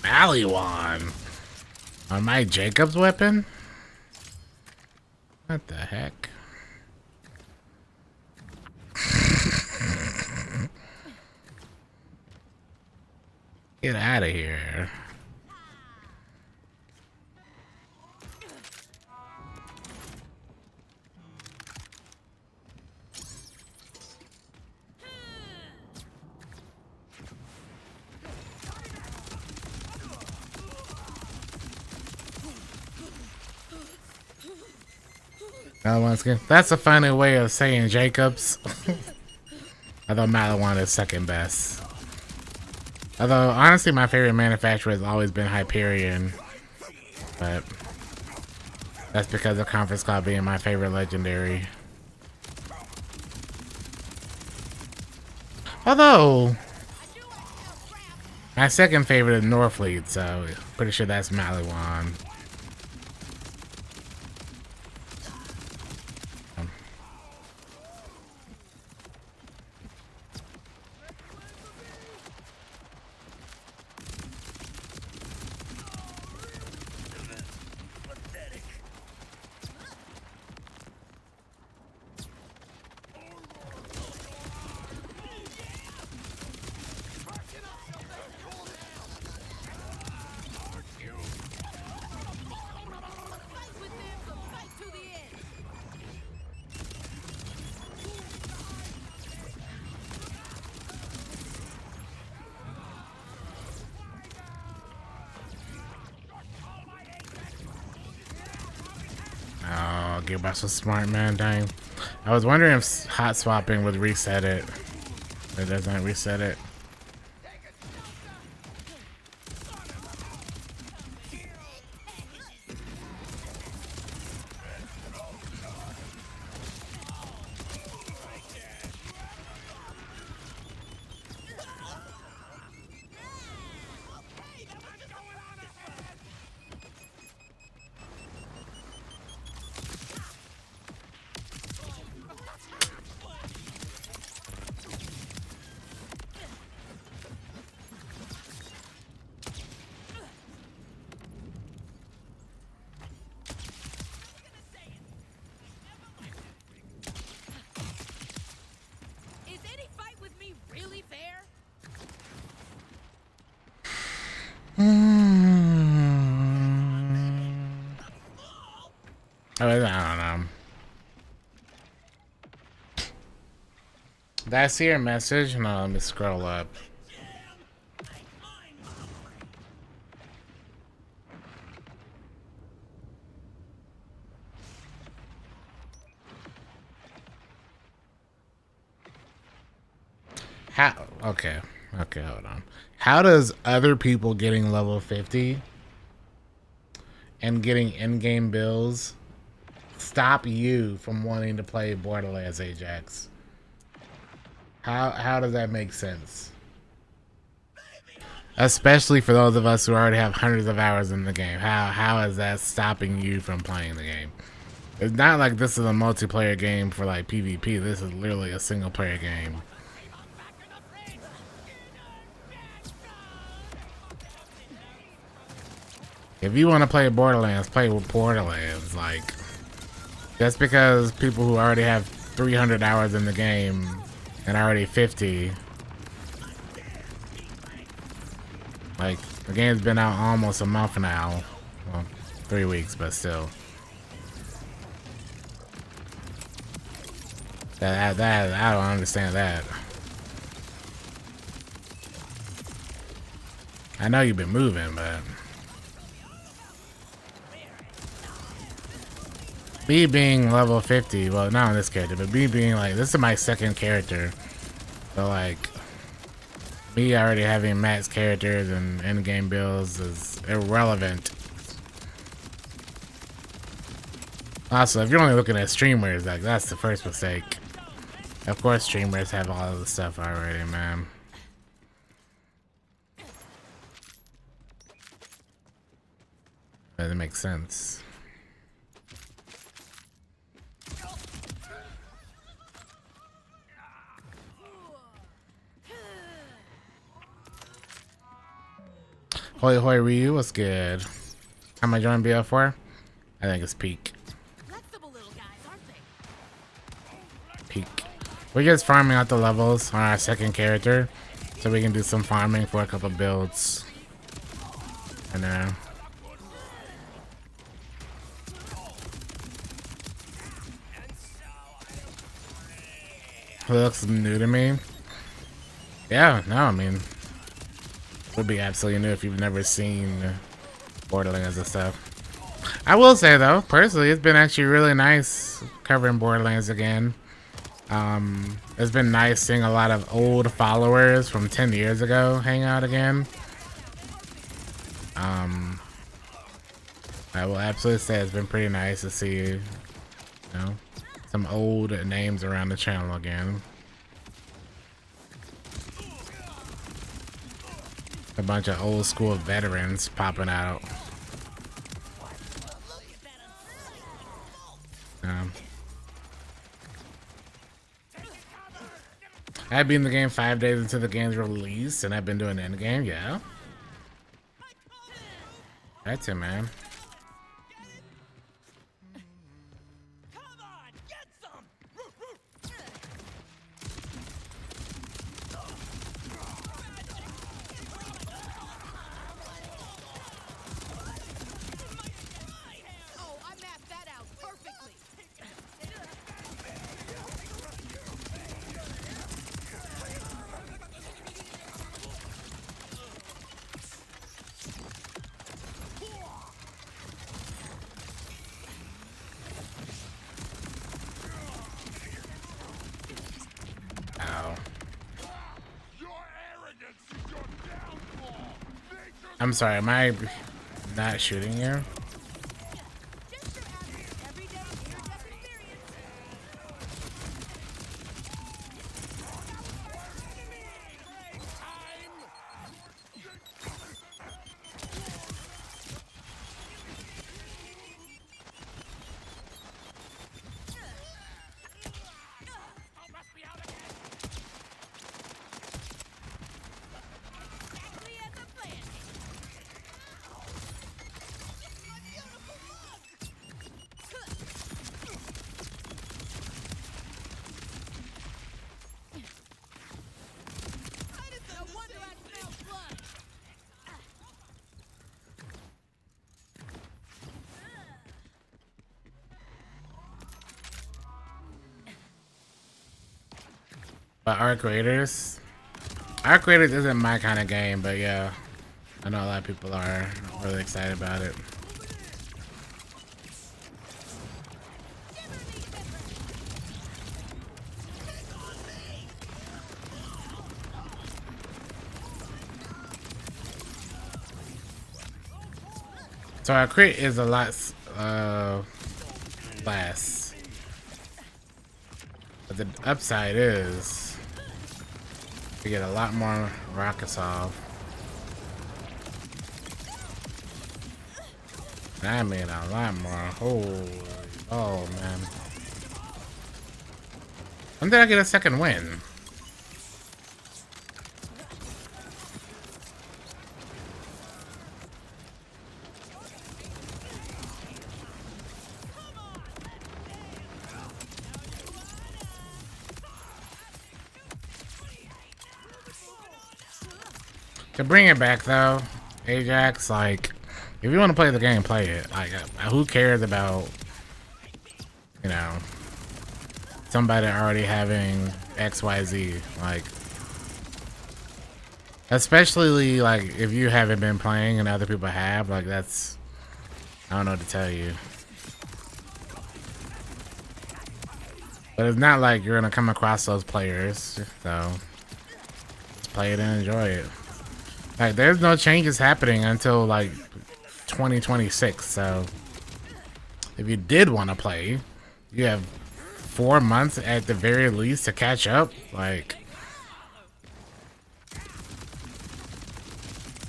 Maliwan! On my Jacob's weapon? What the heck? Get out of here. That's a funny way of saying Jacobs. Although Maliwan is second best. Although, honestly, my favorite manufacturer has always been Hyperion. But that's because of Conference Cloud being my favorite legendary. Although, my second favorite is Norfleet, so pretty sure that's Maliwan. Gearbox was smart, man. Dang. I was wondering if hot swapping would reset it. It doesn't reset it. I don't know. Did I see your message? No, let me scroll up. How? Okay, hold on. How does other people getting level 50 and getting in-game bills stop you from wanting to play Borderlands, Ajax? How does that make sense? Especially for those of us who already have hundreds of hours in the game. How is that stopping you from playing the game? It's not like this is a multiplayer game for like PvP. This is literally a single player game. If you want to play Borderlands, play with Borderlands. Like, just because people who already have 300 hours in the game and already 50, like, the game's been out almost a month now. Well, 3 weeks, but still. That I don't understand that. I know you've been moving, but me being level 50, well, not on this character, but me being like, this is my second character. So like, me already having max characters and in-game builds is irrelevant. Also, if you're only looking at streamers, like, that's the first mistake. Of course streamers have all of the stuff already, man. Doesn't make sense. Holy Hoy Ryu, what's good? How am I joining BL4? I think it's peak. Peak. We're just farming out the levels on our second character, so we can do some farming for a couple builds. And looks new to me. Yeah, no, I mean, it would be absolutely new if you've never seen Borderlands and stuff. I will say though, personally, it's been actually really nice covering Borderlands again. It's been nice seeing a lot of old followers from 10 years ago hang out again. I will absolutely say it's been pretty nice to see, you know, some old names around the channel again. A bunch of old school veterans popping out. I've been in the game 5 days into the game's release, and I've been doing it in the game, yeah. That's it, man. I'm sorry, am I not shooting you? But Arc Raiders isn't my kind of game, but yeah, I know a lot of people are really excited about it. So our crit is a lot less, but the upside is we get a lot more rockets off. I mean a lot more. Oh man. When did I get a second win? To bring it back though, Ajax, like, if you want to play the game, play it. Like, who cares about, you know, somebody already having XYZ? Like, Especially like if you haven't been playing and other people have, like that's, I don't know what to tell you. But it's not like you're gonna come across those players, so just play it and enjoy it. Like there's no changes happening until like 2026, so if you did want to play, you have 4 months at the very least to catch up, like,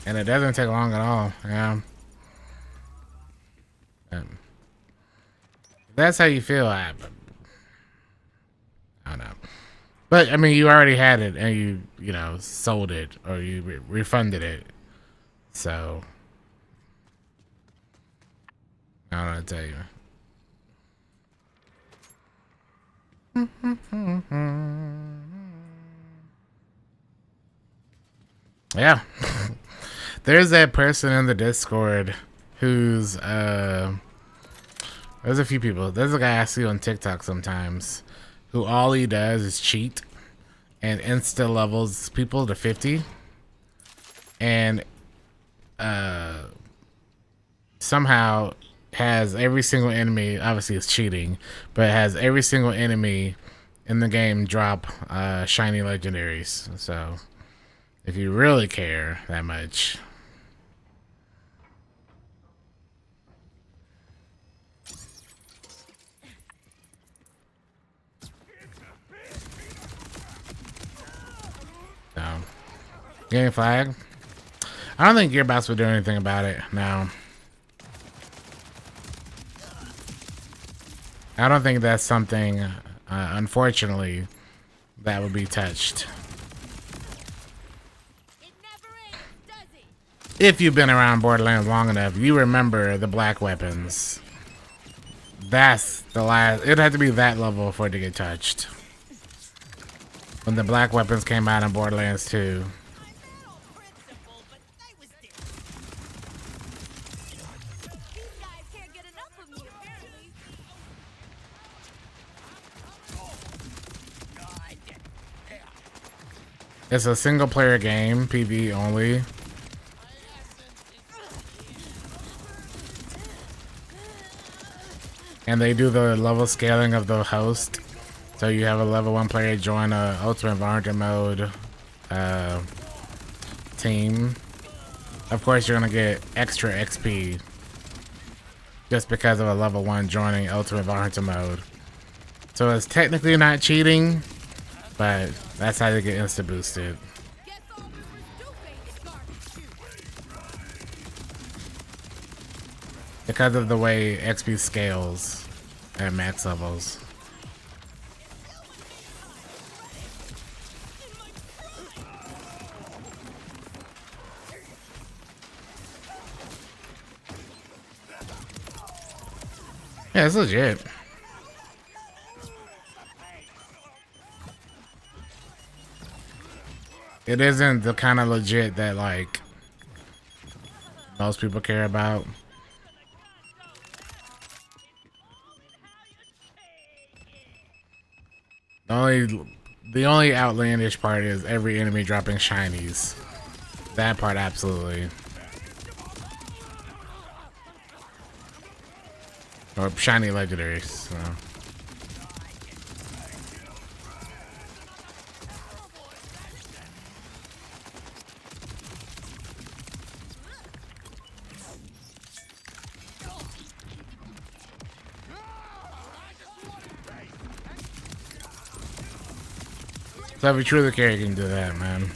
and it doesn't take long at all. Yeah. That's how you feel. I don't know. But I mean, you already had it, and you know sold it or you refunded it. So I don't know what to tell you. Yeah, there's that person in the Discord who's there's a few people. There's a guy I see on TikTok sometimes who all he does is cheat and insta levels people to 50 and somehow has every single enemy, obviously it's cheating, but has every single enemy in the game drop shiny legendaries. So if you really care that much. So, game flag. I don't think Gearbox would do anything about it now. I don't think that's something, unfortunately, that would be touched. If you've been around Borderlands long enough, you remember the black weapons. That's the last. It'd have to be that level for it to get touched. When the black weapons came out in Borderlands 2. It's a single player game, PvE only. And they do the level scaling of the host. So you have a level 1 player join a Ultimate Varnter mode team. Of course you're gonna get extra XP just because of a level 1 joining Ultimate Varnter mode. So it's technically not cheating, but that's how they get insta boosted. Because of the way XP scales at max levels. Yeah, it's legit. It isn't the kind of legit that like most people care about. The only outlandish part is every enemy dropping shinies. That part absolutely. Or shiny legendaries. So. So if you truly care, you can do that, man.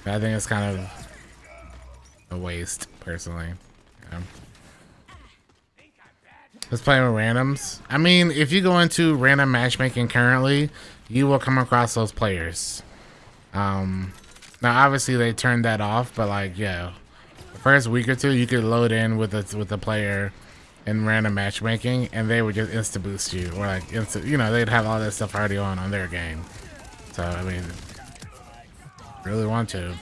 But I think it's kind of a waste, personally. Yeah. Let's play with randoms. I mean, if you go into random matchmaking currently, you will come across those players. Now, obviously, they turned that off, but like, yeah, the first week or two, you could load in with a player in random matchmaking, and they would just insta boost you, or like you know, they'd have all that stuff already on their game. So I mean, really want to.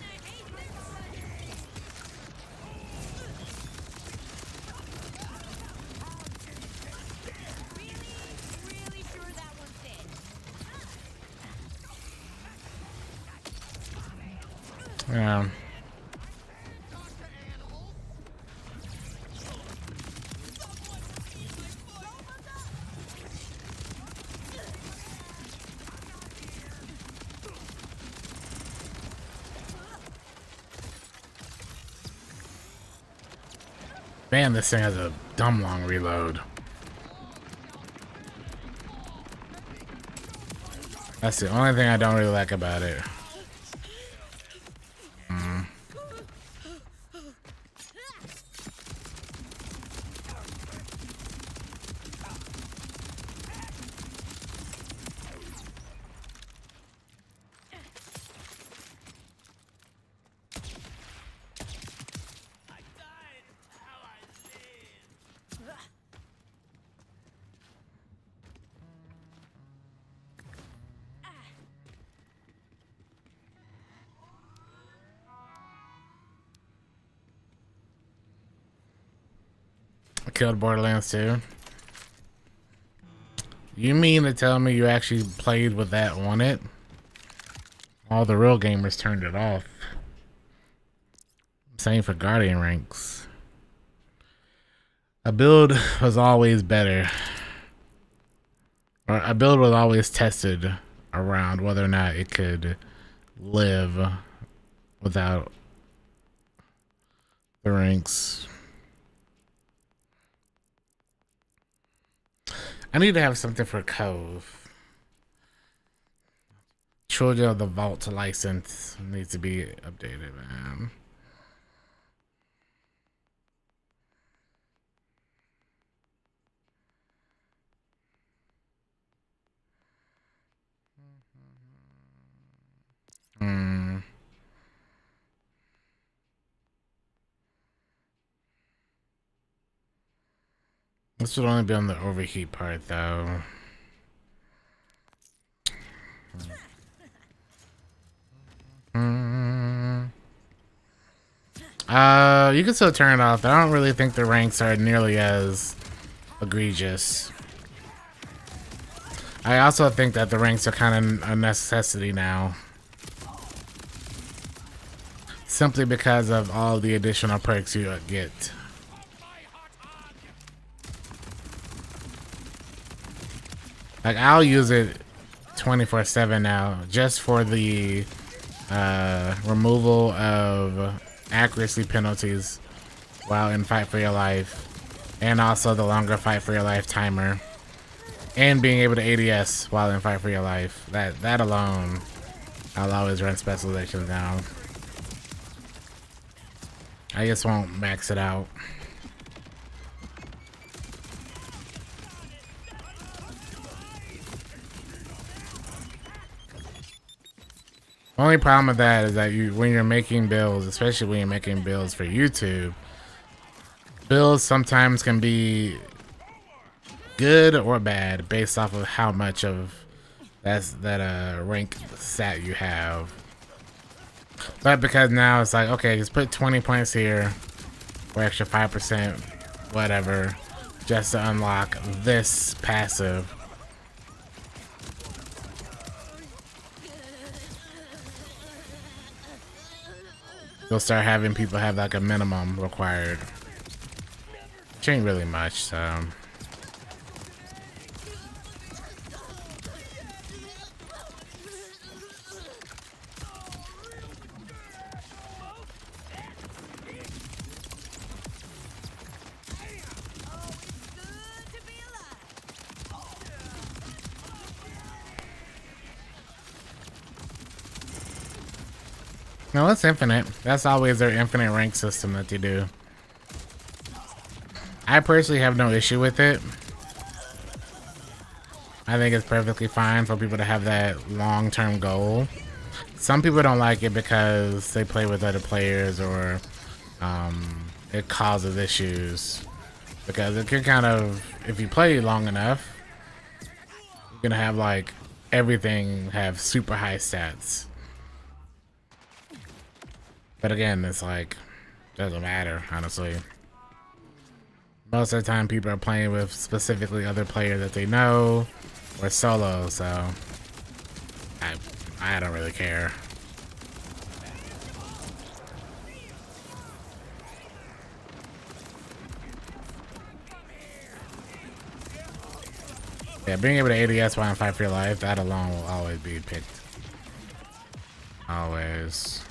Yeah. Man, this thing has a dumb long reload. That's the only thing I don't really like about it. I killed Borderlands 2. You mean to tell me you actually played with that on it? All the real gamers turned it off. Same for Guardian ranks. A build was always better. Or a build was always tested around whether or not it could live without the ranks. I need to have something for Cove. Children of the Vault license needs to be updated, man. This would only be on the overheat part, though. You can still turn it off. I don't really think the ranks are nearly as egregious. I also think that the ranks are kind of a necessity now. Simply because of all the additional perks you get. Like, I'll use it 24/7 now, just for the removal of accuracy penalties while in Fight for Your Life, and also the longer Fight for Your Life timer, and being able to ADS while in Fight for Your Life. That alone, I'll always run specializations now. I just won't max it out. Only problem with that is that when you're making builds, especially when you're making builds for YouTube, builds sometimes can be good or bad based off of how much of that rank stat you have. But because now it's like, okay, just put 20 points here, or extra 5%, whatever, just to unlock this passive. You'll start having people have like a minimum required. Which ain't really much, so. No, it's infinite. That's always their infinite rank system that they do. I personally have no issue with it. I think it's perfectly fine for people to have that long-term goal. Some people don't like it because they play with other players, or it causes issues. Because it can kind of, if you play long enough, you're gonna have like everything have super high stats. But again, it's like, doesn't matter, honestly. Most of the time, people are playing with specifically other players that they know, or solo, so I don't really care. Yeah, being able to ADS while in fight for your life, that alone will always be picked. Always.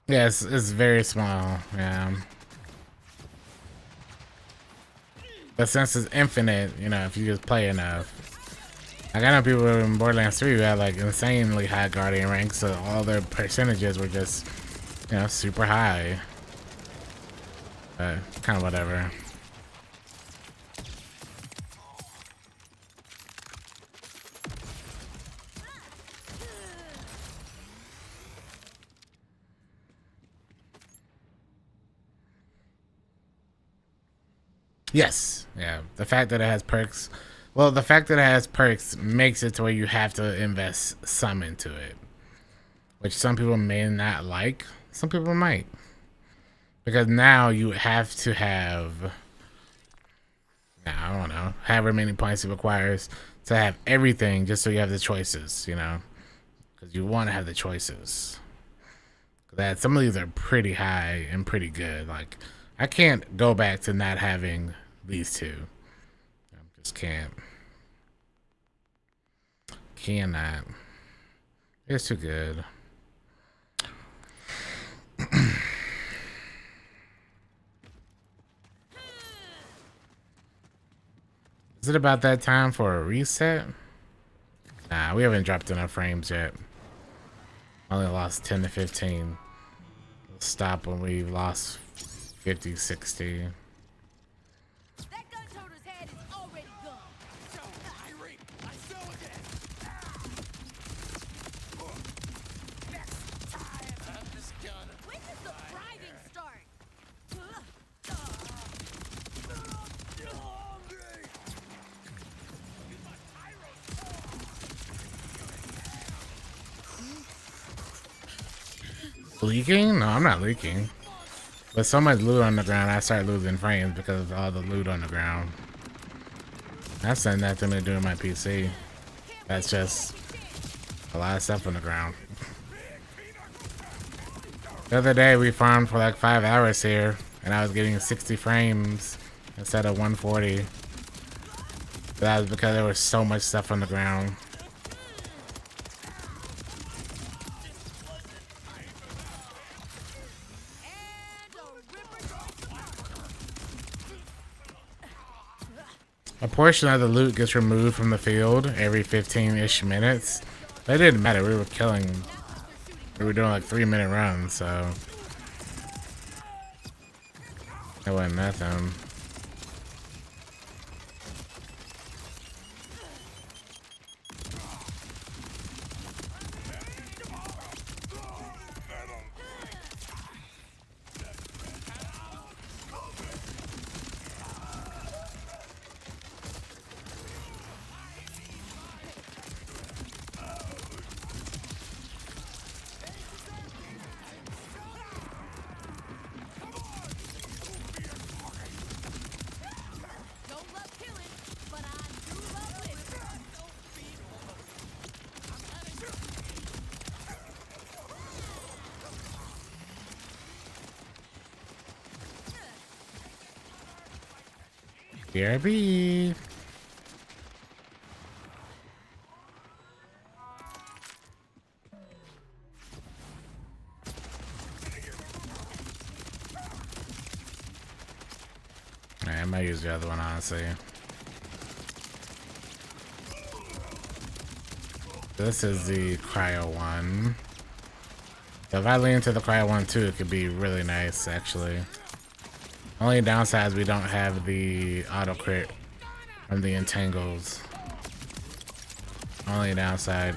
Yes, it's very small, yeah. But since it's infinite, you know, if you just play enough. Like, I know people in Borderlands 3 who had like insanely high Guardian ranks, so all their percentages were just, you know, super high. But kind of whatever. Yes, yeah. The fact that it has perks, well, the fact that it has perks makes it to where you have to invest some into it, which some people may not like. Some people might, because now you have to have, I don't know, however many points it requires to have everything, just so you have the choices, you know, because you want to have the choices. That some of these are pretty high and pretty good. Like, I can't go back to not having these two. I just can't. Cannot. It's too good. Is it about that time for a reset? Nah, we haven't dropped enough frames yet. Only lost 10 to 15. We'll stop when we lost 50, 60. Leaking? No, I'm not leaking. With so much loot on the ground, I start losing frames because of all the loot on the ground. That's nothing to do with my PC. That's just a lot of stuff on the ground. The other day we farmed for like 5 hours here, and I was getting 60 frames instead of 140. That was because there was so much stuff on the ground. A portion of the loot gets removed from the field every 15-ish minutes. That didn't matter. We were killing. We were doing like 3-minute runs, so that wasn't nothing. BRB. Alright, I might use the other one, honestly. This is the cryo one. If I lean into the cryo one too, it could be really nice, actually. Only downside is we don't have the auto crit from the entangles. Only downside.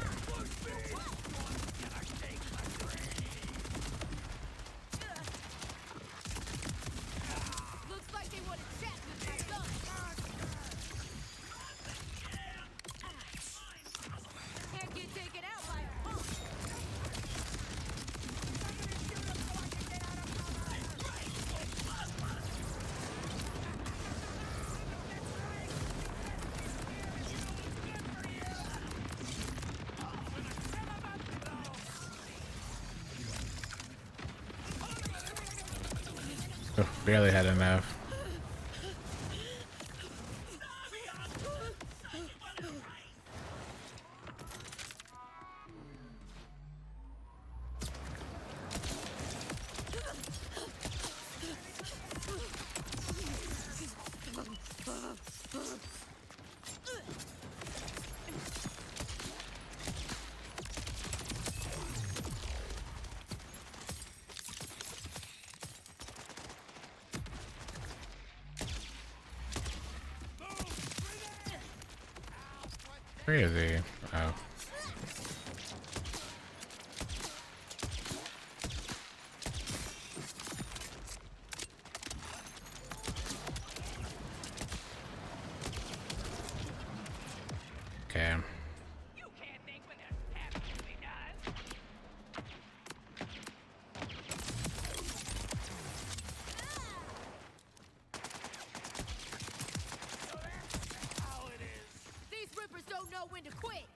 Oh, barely had enough. Where is he? Oh. Okay. You can't think when there's absolutely none. So that's how it is. These rippers don't know when to quit.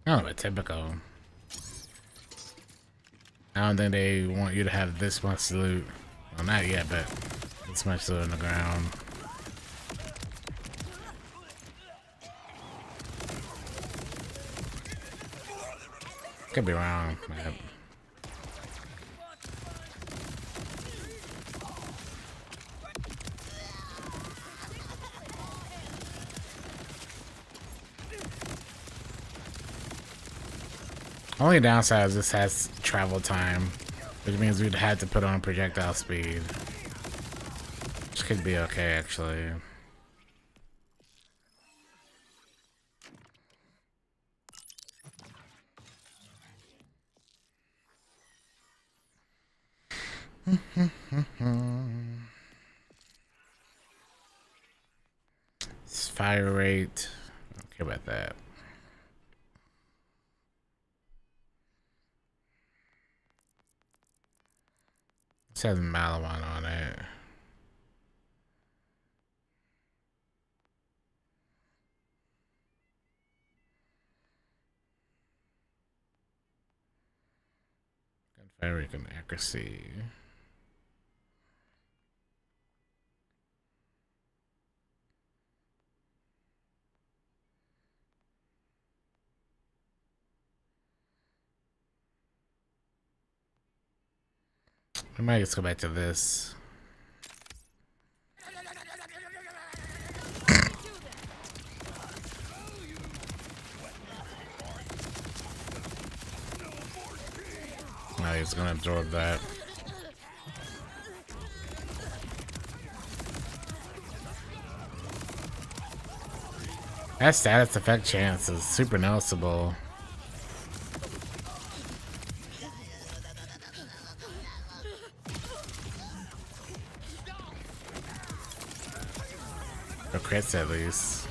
Oh, but typical. I don't think they want you to have this much loot. Well, not yet, but this much loot on the ground. Could be wrong. But only downside is this has travel time, which means we'd have to put on projectile speed. Which could be okay, actually. Fire rate. I don't care about that. This has Malawan on it. Fire rate and accuracy. We might just go back to this. Oh, he's gonna absorb that. That status effect chance is super noticeable. For crits at least.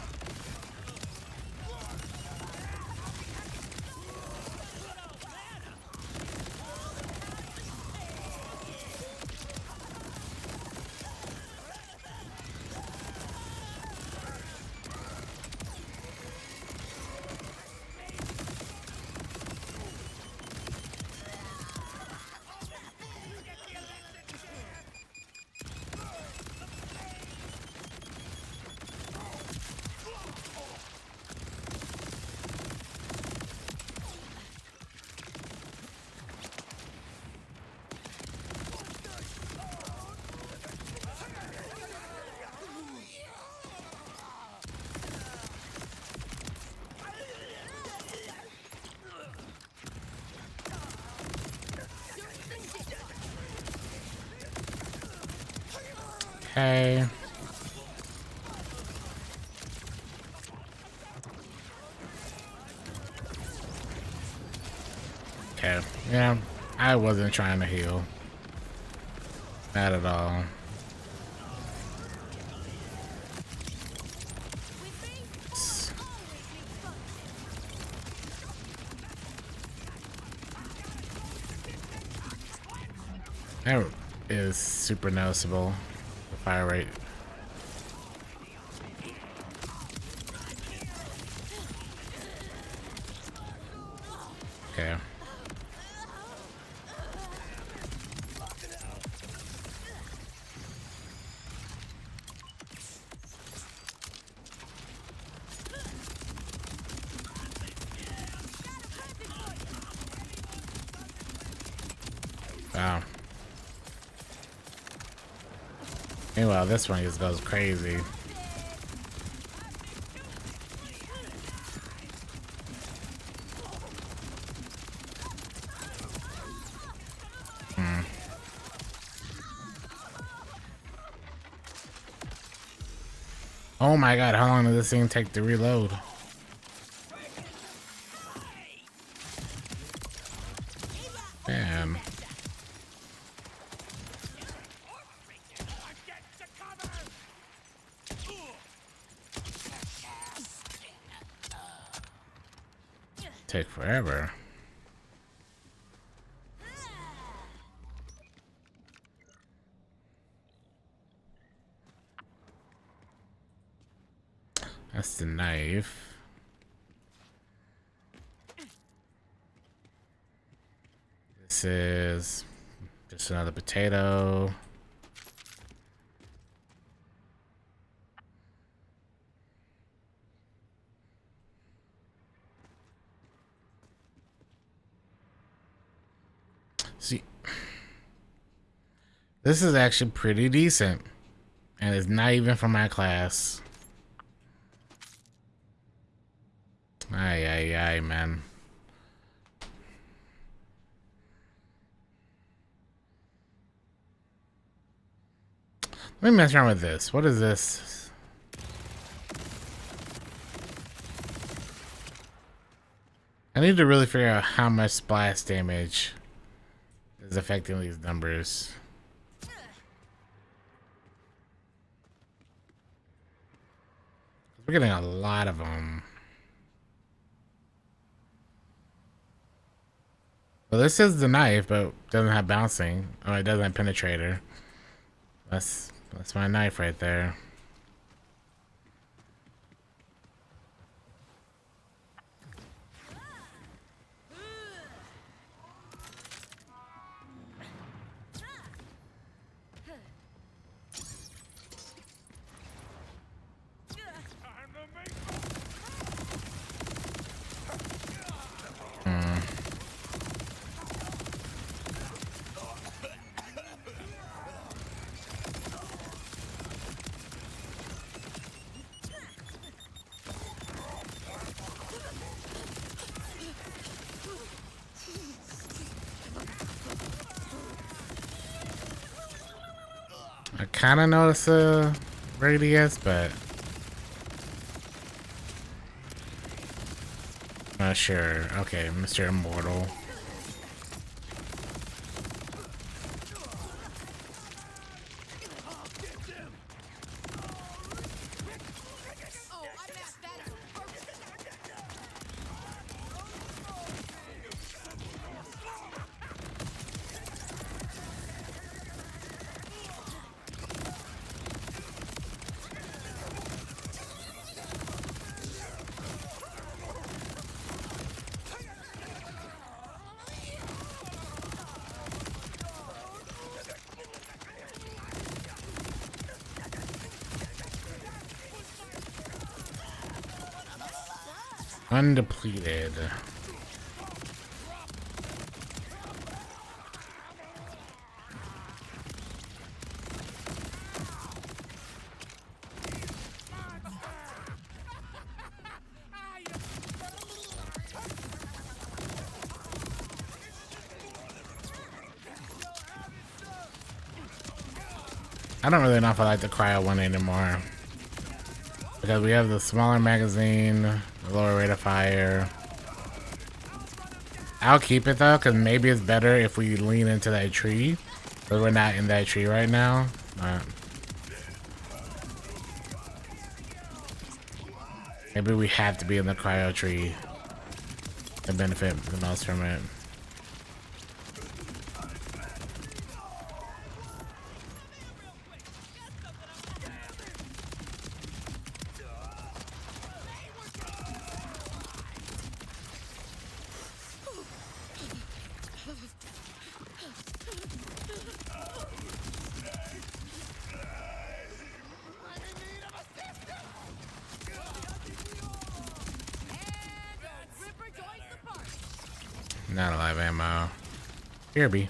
Okay. Okay. Yeah, I wasn't trying to heal. Not at all. That is super noticeable. The fire rate. Okay. Wow. Meanwhile, this one just goes crazy. Oh my god, how long does this thing take to reload? Man. Take forever. That's the knife. This is just another potato. See, this is actually pretty decent. And it's not even from my class. Ay, ay, ay, man. Let me mess around with this. What is this? I need to really figure out how much splash damage is affecting these numbers. We're getting a lot of them. Well, this is the knife, but doesn't have bouncing. Oh, it doesn't have penetrator. That's my knife right there. I kind of notice a radius, but not sure. Okay, Mr. Immortal. Undepleted. I don't really know if I like the cryo one anymore. Because we have the smaller magazine, the lower rate of fire. I'll keep it though, because maybe it's better if we lean into that tree. But we're not in that tree right now. Maybe we have to be in the cryo tree to benefit the most from it. Not a lot of ammo. Here be.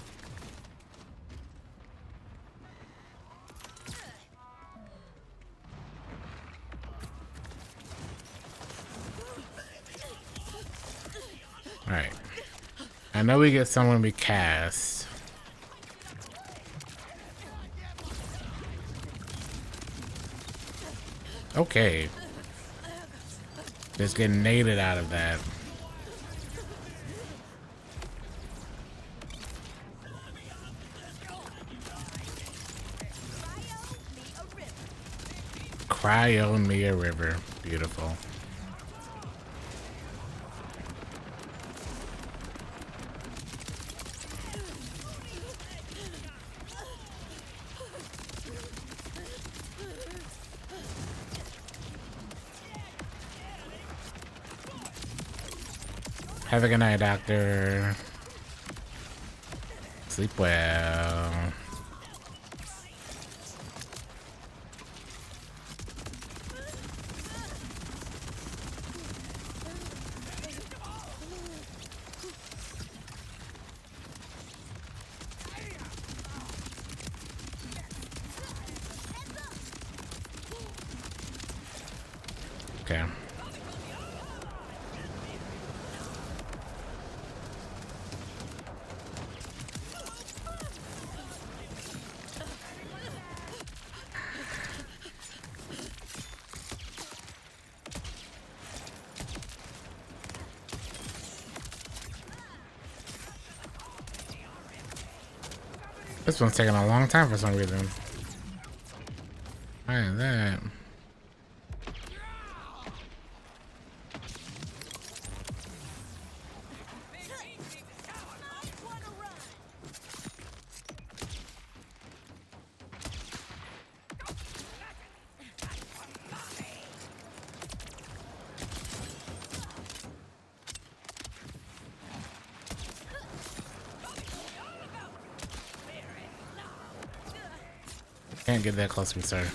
Alright. I know we get someone we cast. Okay. Just getting naded out of that. Cryo me a river. Beautiful. Have a good night, doctor. Sleep well. Okay. This one's taking a long time for some reason. Why is that? Can't get that close to me, sir.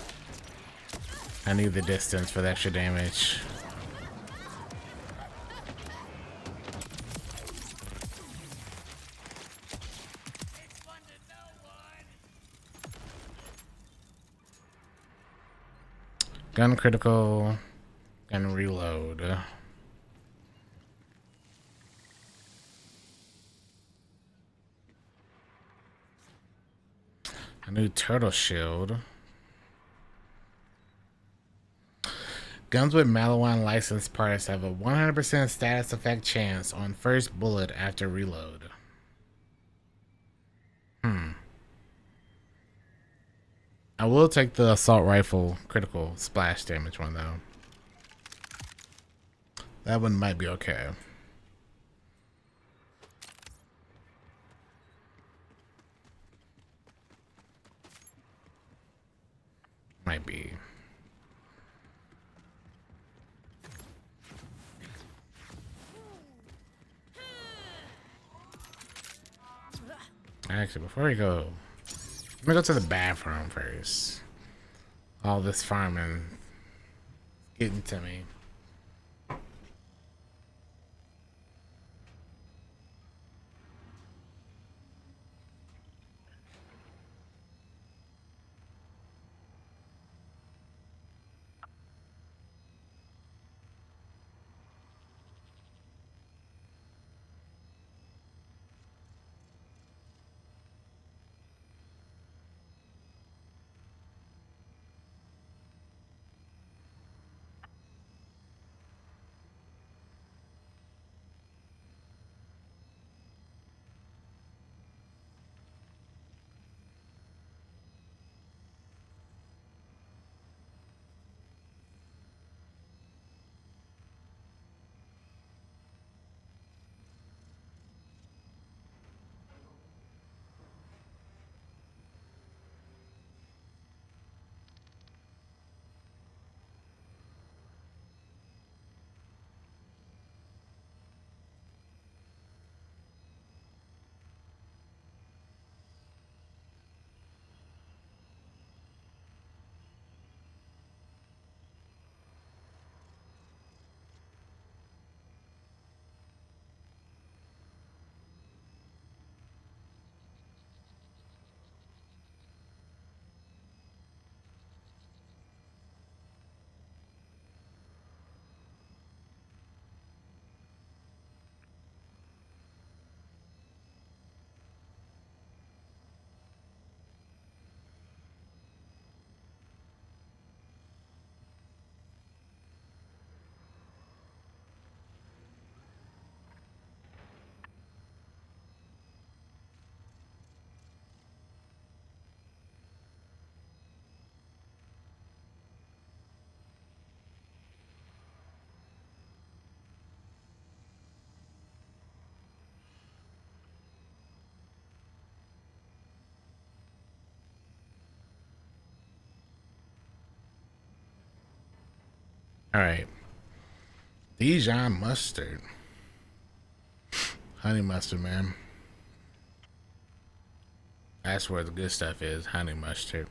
I need the distance for the extra damage. Gun critical. Gun reload. A new turtle shield. Guns with Malawan licensed parts have a 100% status effect chance on first bullet after reload. I will take the assault rifle critical splash damage one though. That one might be okay. Might be. Actually, before we go, let me go to the bathroom first. All this farming getting to me. Alright. Dijon mustard. Honey mustard, man. That's where the good stuff is. Honey mustard.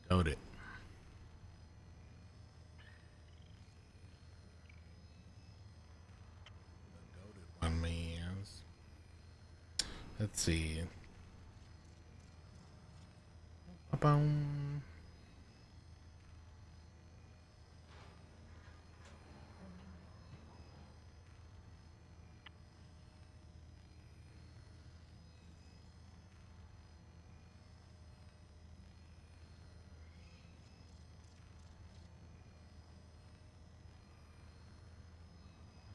Goat it. One man's. Let's see. Ba-boom.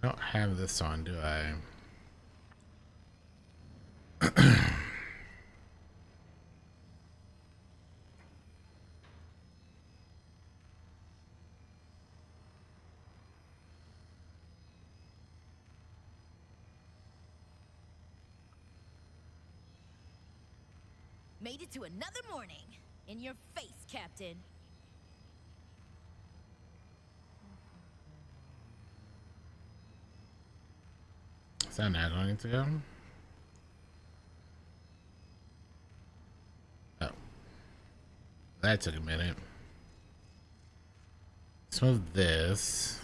I don't have this on, do I? Made it to another morning. In your face, Captain. Is that not going to go? Oh. That took a minute. So this.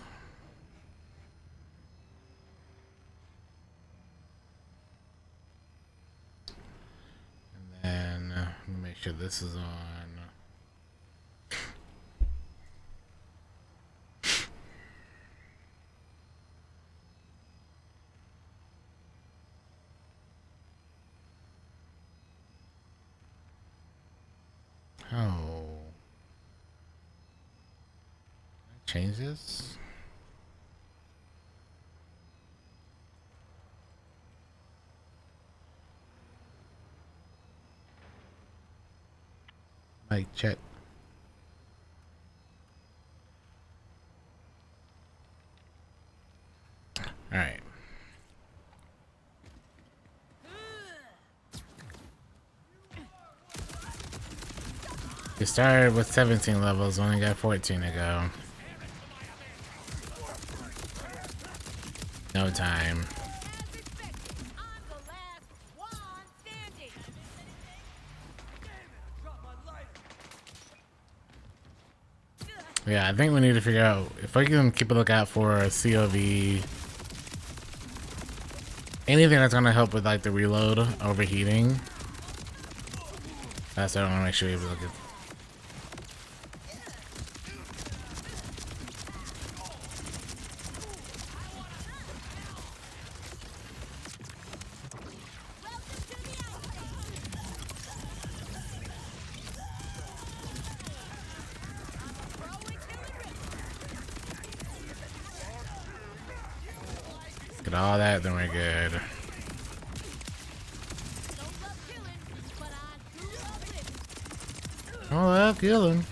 And then let me make sure this is on. Oh. Change this? Mic check. All right. We started with 17 levels, only got 14 to go. No time. As expected, I'm the last one standing. Yeah, I think we need to figure out if we can keep a lookout for a COV. Anything that's gonna help with like the reload overheating. That's what I want to make sure we look at. Get all that, then we're good. Don't love killing, but I do love living. Oh, well, kill him.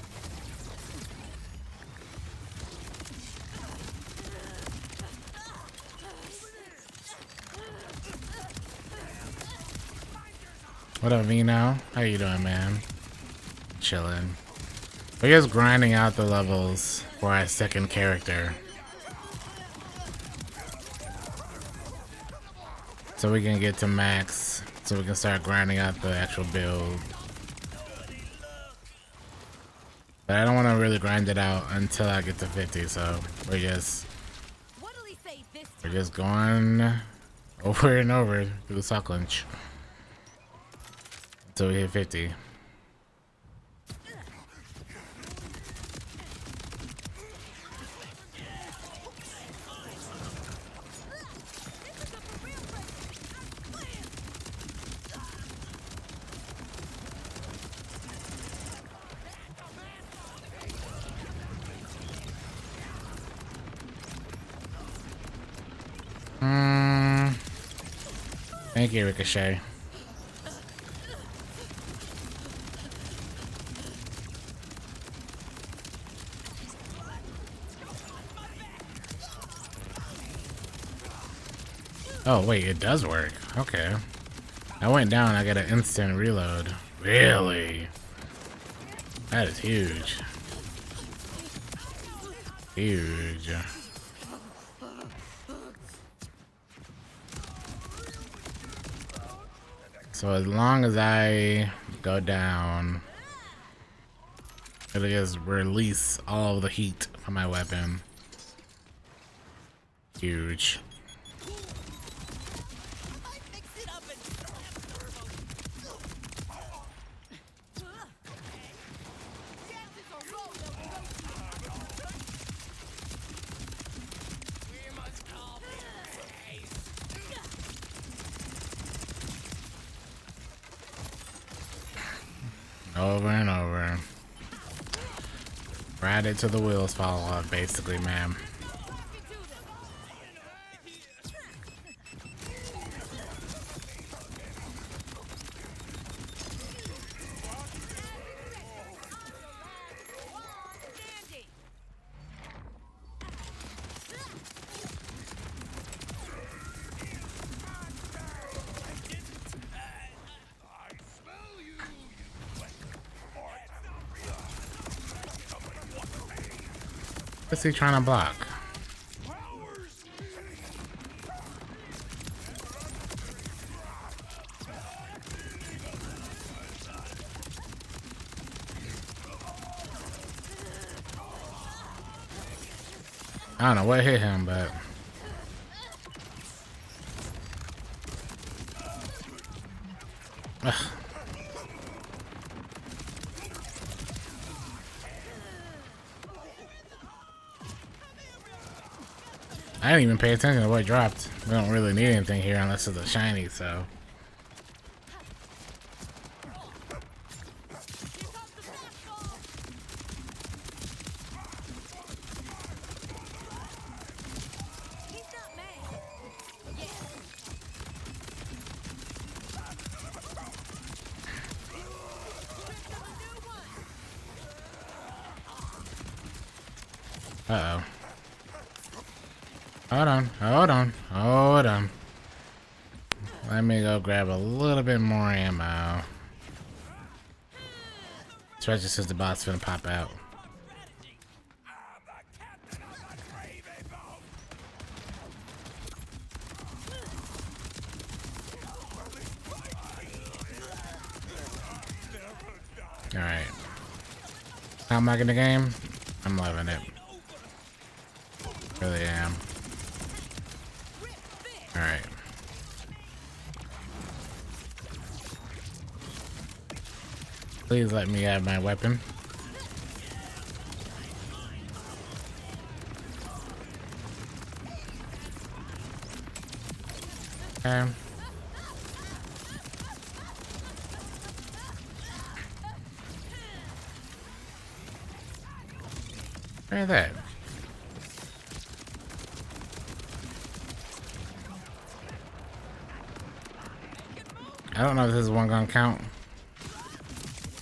What up, Vino? How you doing, man? Chilling. We're just grinding out the levels for our second character, so we can get to max, so we can start grinding out the actual build. But I don't want to really grind it out until I get to 50, so we're just going over and over through the sock lunch until we hit 50. Thank you, Ricochet. Oh, wait, it does work. Okay. I went down, I got an instant reload. Really? That is huge. Huge. So as long as I go down, it'll just release all of the heat from my weapon. Huge. Over and over. Ride it till the wheels fall off, basically, man. What's he trying to block? I don't know what hit him, but ugh. I didn't even pay attention to what dropped. We don't really need anything here unless it's a shiny, so. Uh-oh. Hold on, hold on, hold on. Let me go grab a little bit more ammo. Especially since the boss finna pop out. Alright. How am I in the game? I'm loving it. Really am. Alright. Please let me have my weapon. Okay. Where's that? I don't know if this one gonna count.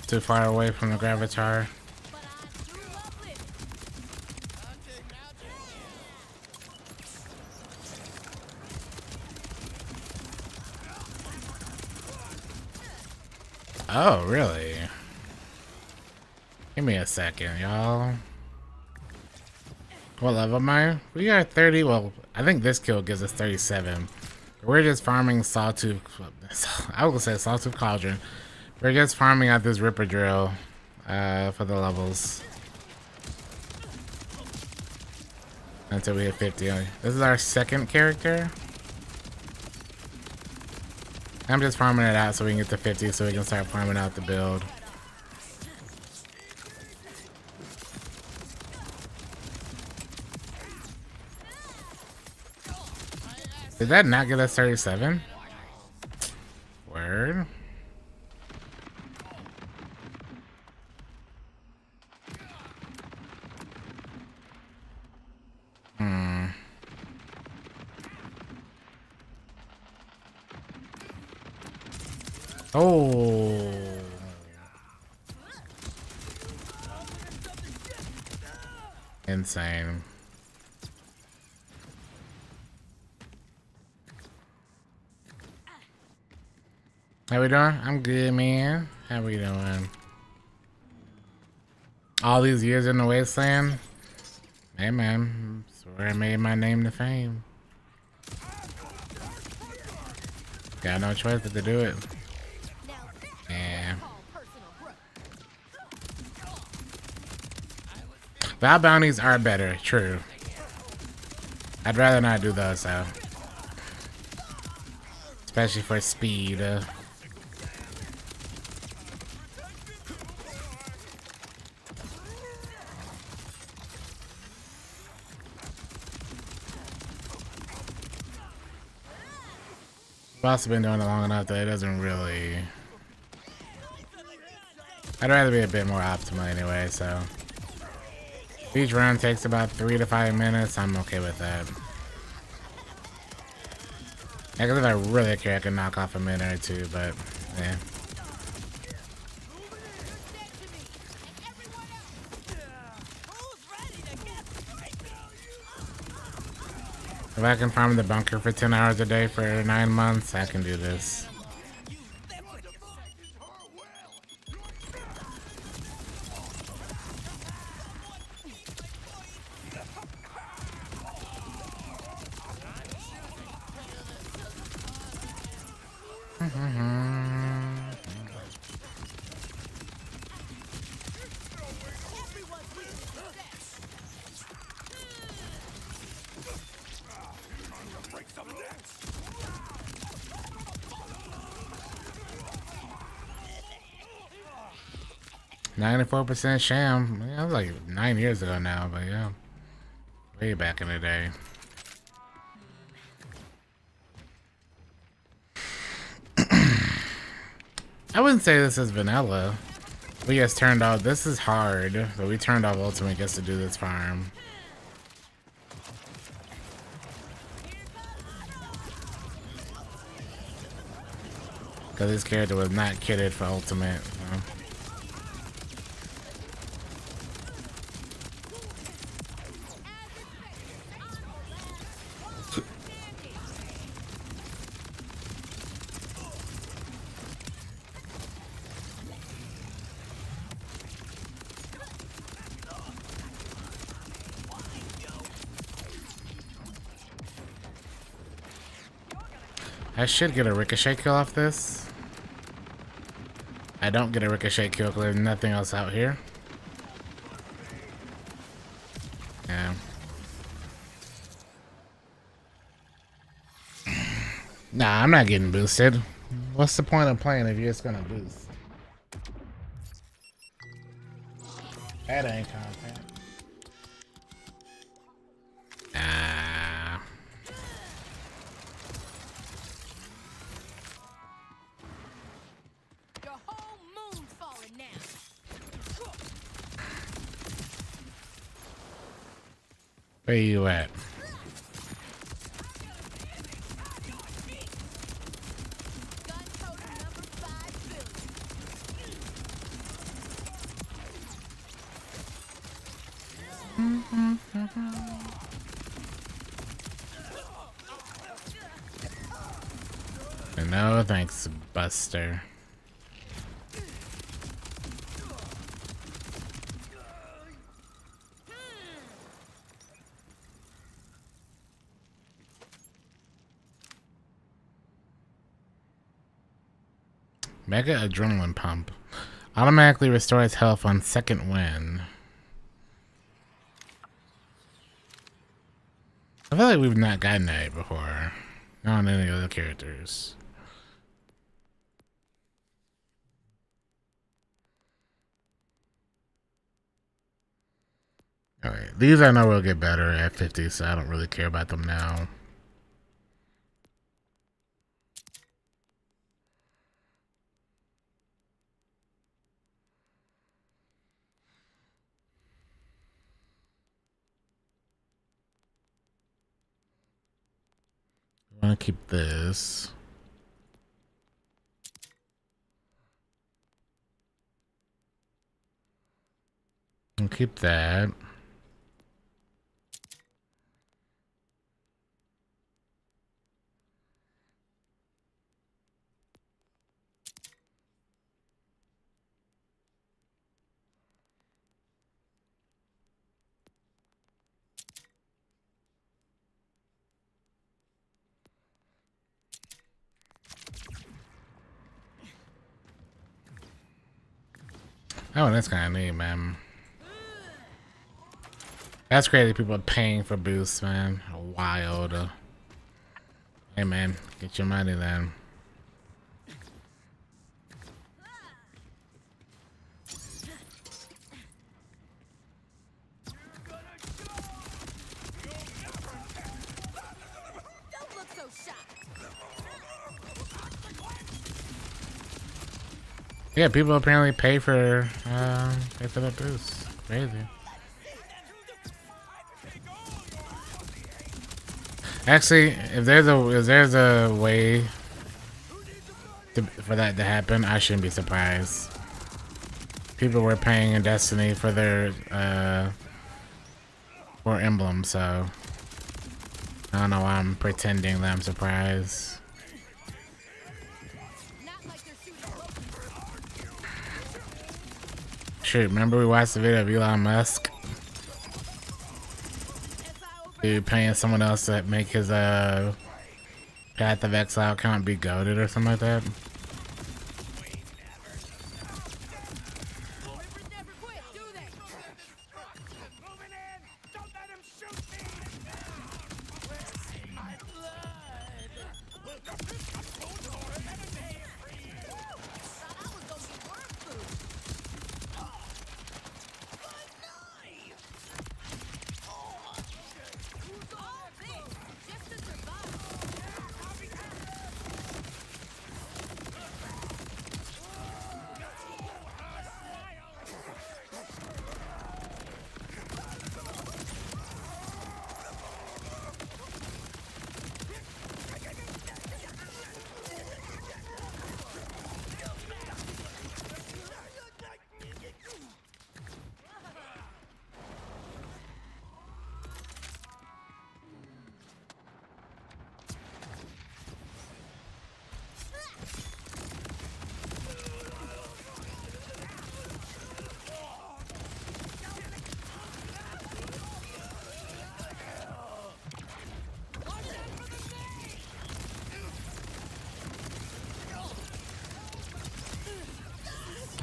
Too far away from the Gravatar. Oh, really? Give me a second, y'all. What level am I? We are 30. Well, I think this kill gives us 37. We're just farming Sawtooth. I would say Sawtooth Cauldron. We're just farming out this Ripper Drill for the levels. Until we hit 50. This is our second character. I'm just farming it out so we can get to 50 so we can start farming out the build. Did that not get us 37? Word. Oh. Insane. How we doing? I'm good, man. How we doing? All these years in the wasteland. Hey man, that's where I made my name to fame. Got no choice but to do it. Yeah. Val bounties are better, true. I'd rather not do those though. Especially for speed. I've also been doing it long enough that it doesn't really... I'd rather be a bit more optimal anyway, so... Each round takes about 3 to 5 minutes, I'm okay with that. I guess if I really care, I can knock off a minute or two, but... yeah. If I can farm the bunker for 10 hours a day for 9 months, I can do this. %, sham. Yeah, that was like 9 years ago now, but yeah. Way back in the day. I wouldn't say this is vanilla. We just turned off, this is hard, but we turned off ultimate just to do this farm. Because this character was not kitted for ultimate. So. I should get a ricochet kill off this. I don't get a ricochet kill because there's nothing else out here. Yeah. Nah, I'm not getting boosted. What's the point of playing if you're just gonna boost? That ain't content. Where you at? No, thanks, Buster. Mega adrenaline pump. Automatically restores health on second win. I feel like we've not gotten that before. Not on any other characters. Alright, these I know will get better at 50, so I don't really care about them now. I want to keep this. I'll keep that. Oh, that's kind of neat, man. That's crazy. People are paying for boosts, man. Wild. Hey, man, get your money then. Don't look so shocked. Yeah, people apparently pay for the boosts. Crazy. Actually, if there's a way for that to happen, I shouldn't be surprised. People were paying in Destiny for their for emblems, so I don't know why I'm pretending that I'm surprised. Not like they're shooting low. Shoot, remember we watched the video of Elon Musk? Dude paying someone else to make his Path of Exile account be goated or something like that. Rippers never quit, do they? Moving in! Don't let him shoot me! Where's my blood? Thought I was gonna be worm food. All this just to survive.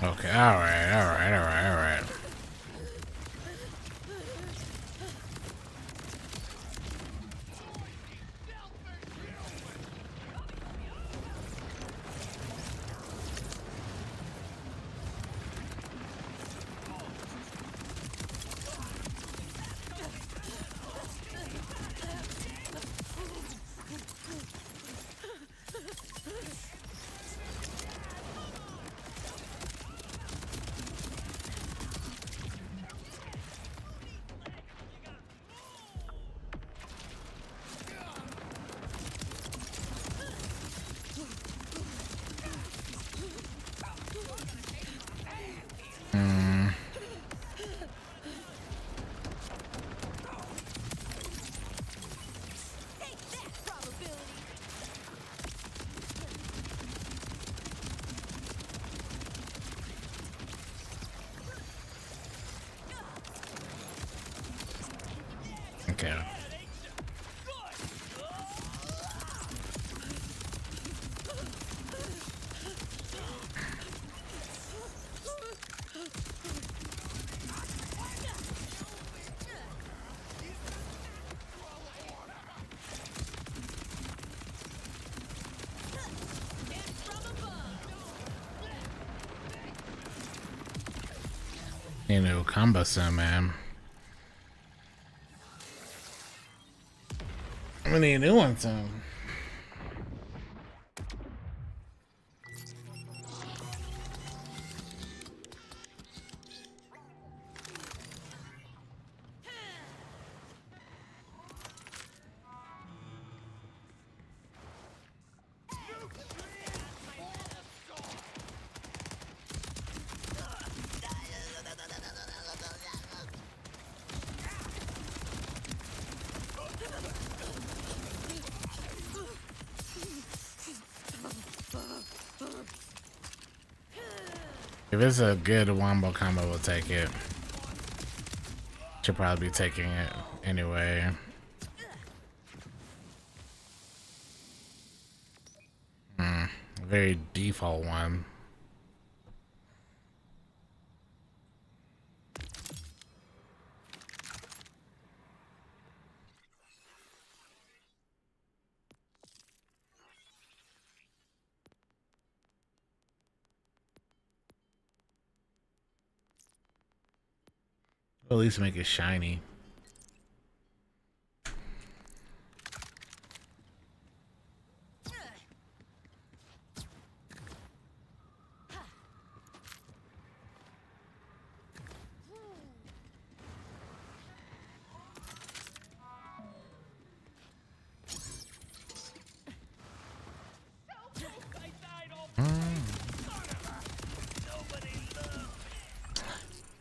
Okay, alright. Take that probability. Okay. You know, combo sim, man. I'm gonna need a new one soon. If it's a good wombo combo, we'll take it. Should probably be taking it anyway. Very default one. At least make it shiny.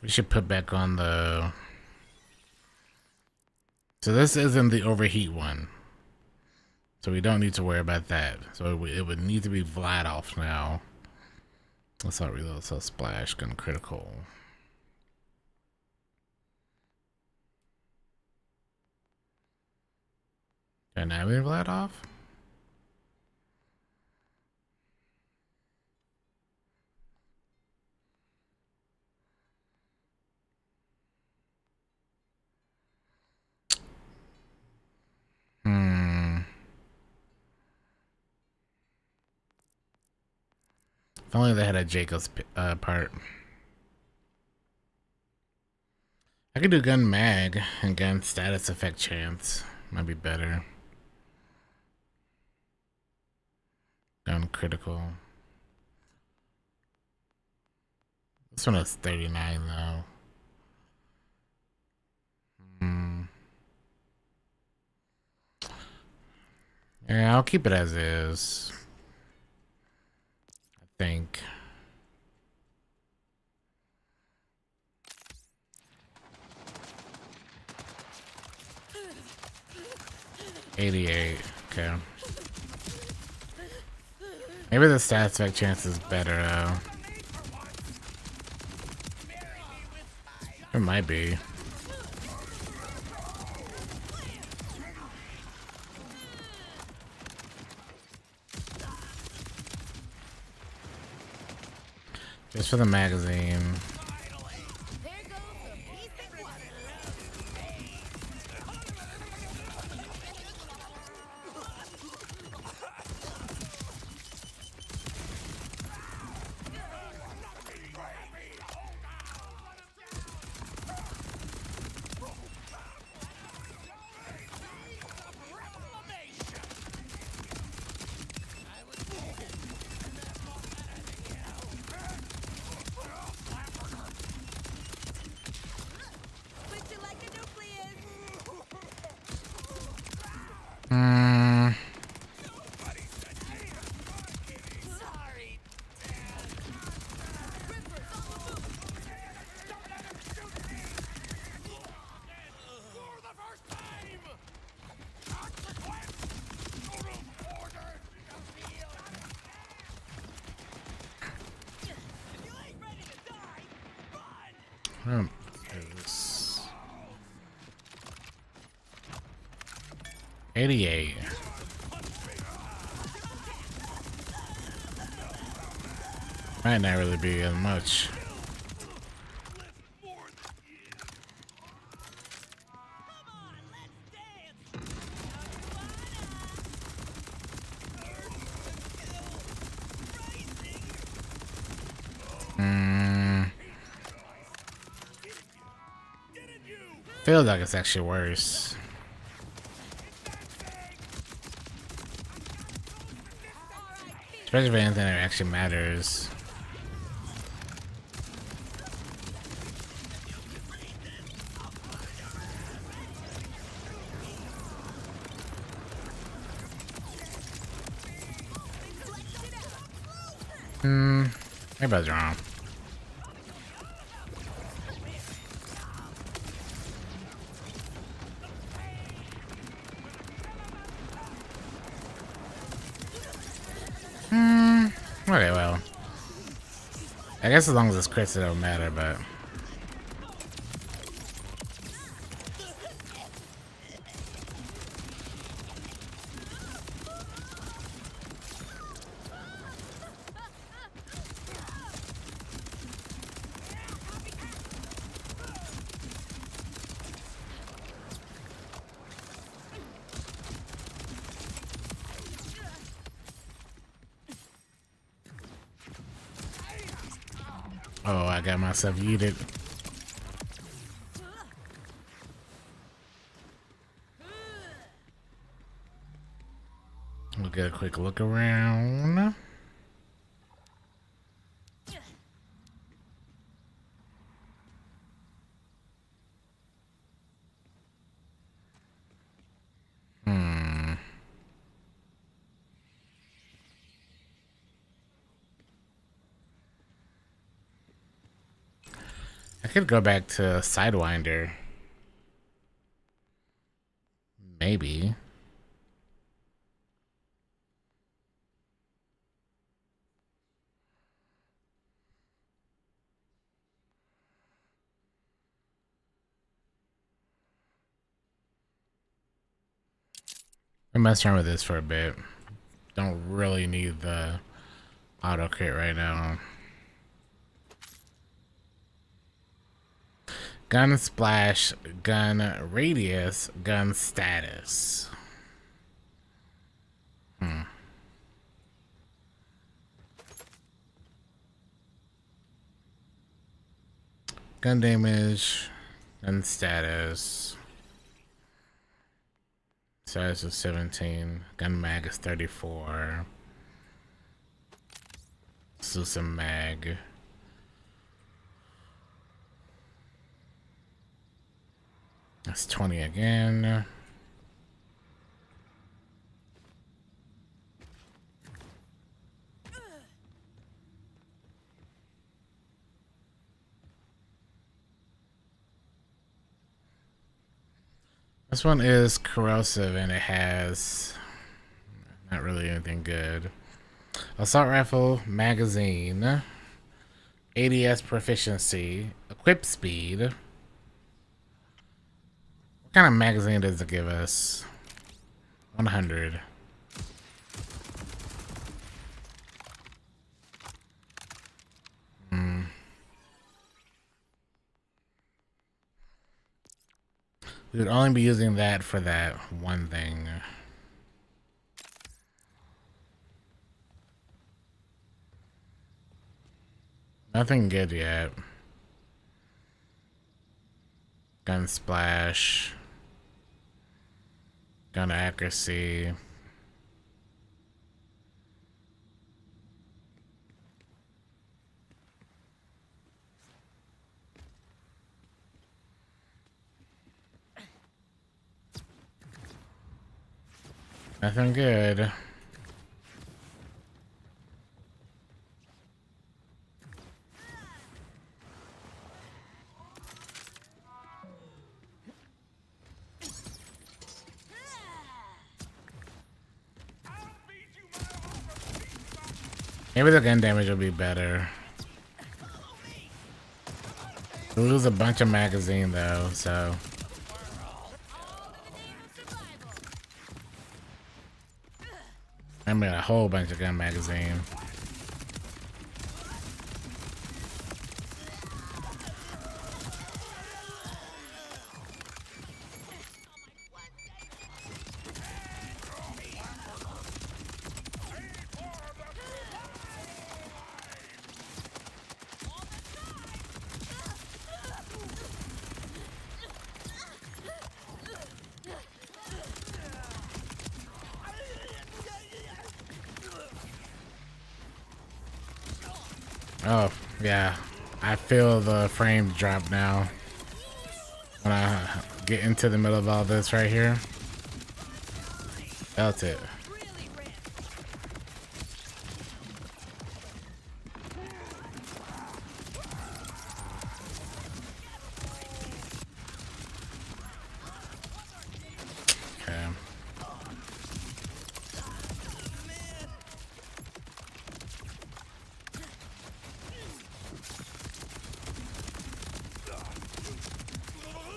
We should put back on the... So this isn't the overheat one. So we don't need to worry about that. So it would need to be Vlad off now. Let's not reload. So splash, gun critical. And now we Vlad off? If only they had a Jacob's part. I could do gun mag and gun status effect chance. Might be better. Gun critical. This one is 39 though. Yeah, I'll keep it as is. I think. $88. Okay. Maybe the stats effect chance is better though. It might be. Just for the magazine. Is 88. Might not really be as much. Feels like it's actually worse. Especially for anything that actually matters. Maybe I was wrong. Okay, well. I guess as long as it's crits, it don't matter, but... Oh, I got myself yeeted. get a quick look around. I could go back to Sidewinder. Maybe. I'm messing around with this for a bit. Don't really need the auto crit right now. Gun splash, gun radius, gun status. Gun damage, gun status. Status is 17. Gun mag is 34. Susum mag. That's 20 again. This one is corrosive and it has not really anything good. Assault rifle magazine, ADS proficiency, equip speed. What kind of magazine does it give us? 100. We would only be using that for that one thing. Nothing good yet. Gun splash. Gun accuracy. Nothing good. Maybe the gun damage will be better. We lose a bunch of magazine though, so. I made a whole bunch of gun magazine. Oh, yeah. I feel the frame drop now. When I get into the middle of all this right here. Felt it. Okay.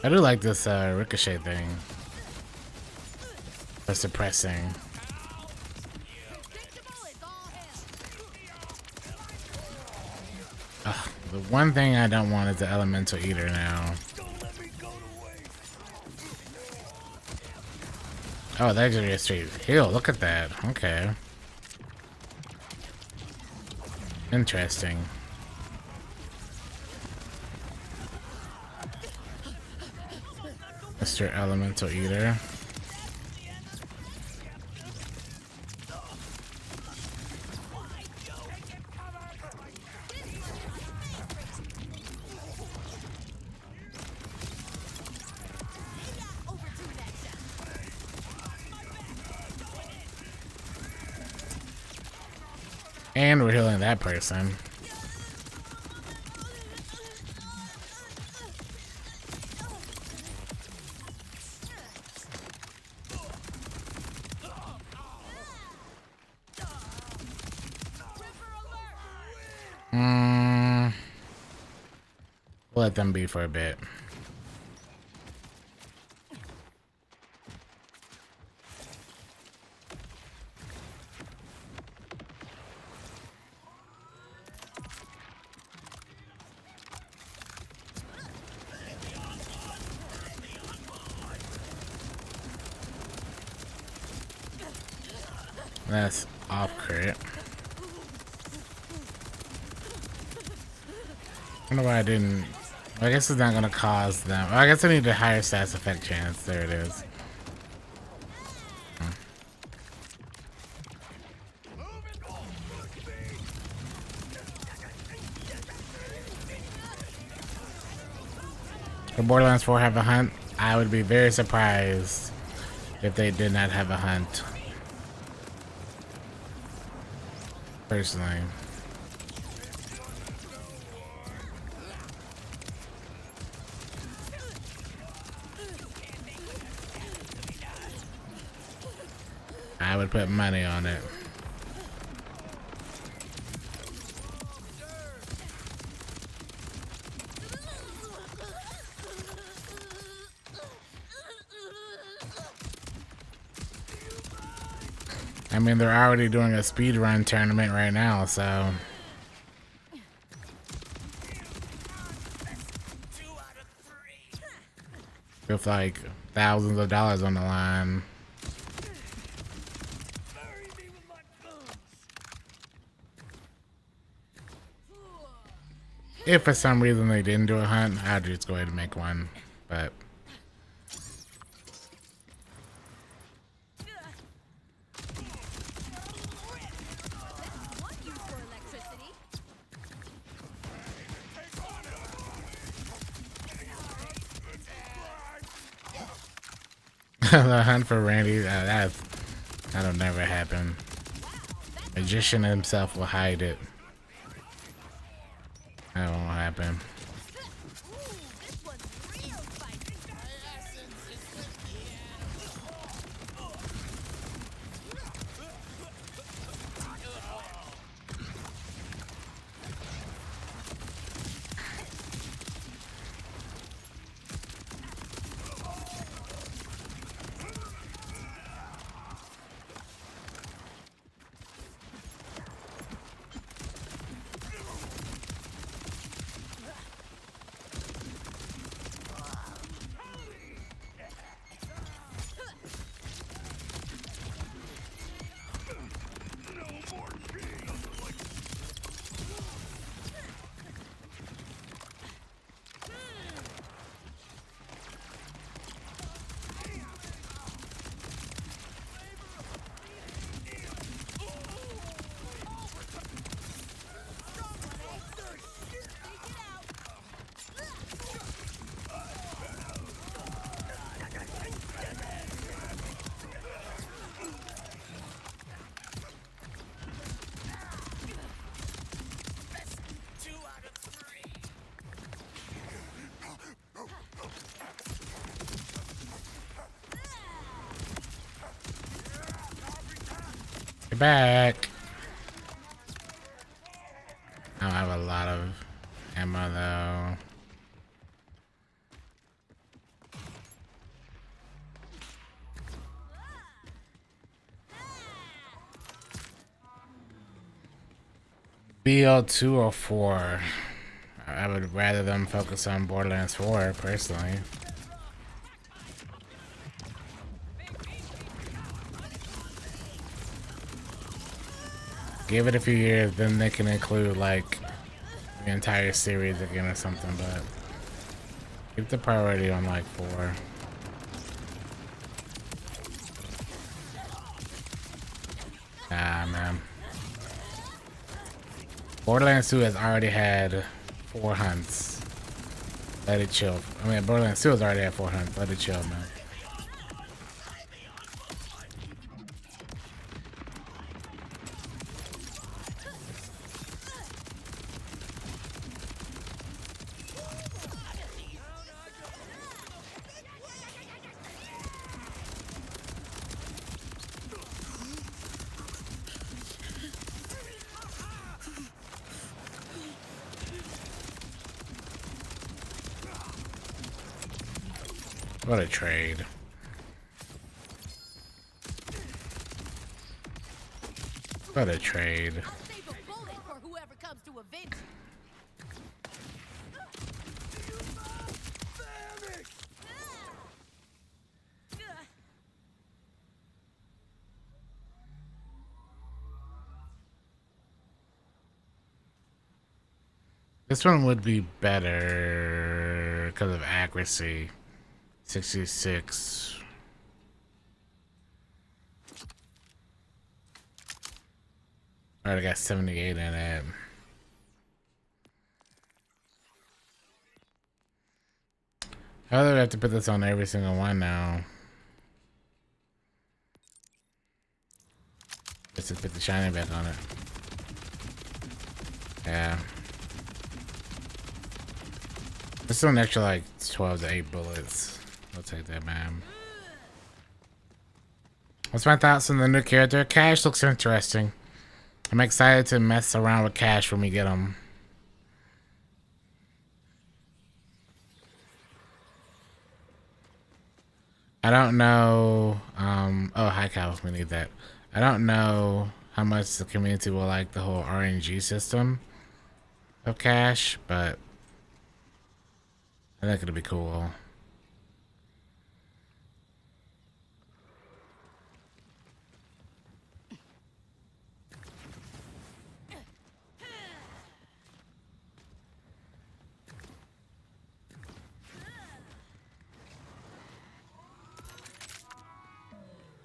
I do like this ricochet thing for suppressing. Ugh, the one thing I don't want is the elemental eater now. Oh, that's just a straight heal. Look at that. Okay. Interesting. Mr. Elemental Eater. And we're healing that person. We'll let them be for a bit. That's off crit. I wonder why I didn't. I guess it's not gonna cause them. I guess I need a higher stats effect chance. There it is. Could Borderlands 4 have a hunt? I would be very surprised if they did not have a hunt. Personally. I would put money on it. I mean, they're already doing a speedrun tournament right now, so. With like thousands of dollars on the line. If for some reason they didn't do a hunt, I'd just go ahead and make one. But the hunt for Randy, that'll never happen. Magician himself will hide it. That won't happen. Get back. I don't have a lot of ammo though. BL2 or 4. I would rather them focus on Borderlands 4 personally. Give it a few years, then they can include like the entire series again or something, but keep the priority on like 4. Ah, man. Borderlands 2 has already had 4 hunts. Let it chill. I mean, Borderlands 2 has already had 4 hunts. Let it chill, man. What a trade. What a trade. I'll save a bullet for whoever comes to avenge you. This one would be better because of accuracy. 66. Alright, I got 78 in it. How do I have to put this on every single one now? Just to put the shiny back on it. Yeah. There's still an extra like 12 to 8 bullets. I'll take that, man. What's my thoughts on the new character? Cash looks interesting. I'm excited to mess around with Cash when we get him. I don't know. Oh, hi, Cal. We need that. I don't know how much the community will like the whole RNG system of Cash, but I think it'll be cool.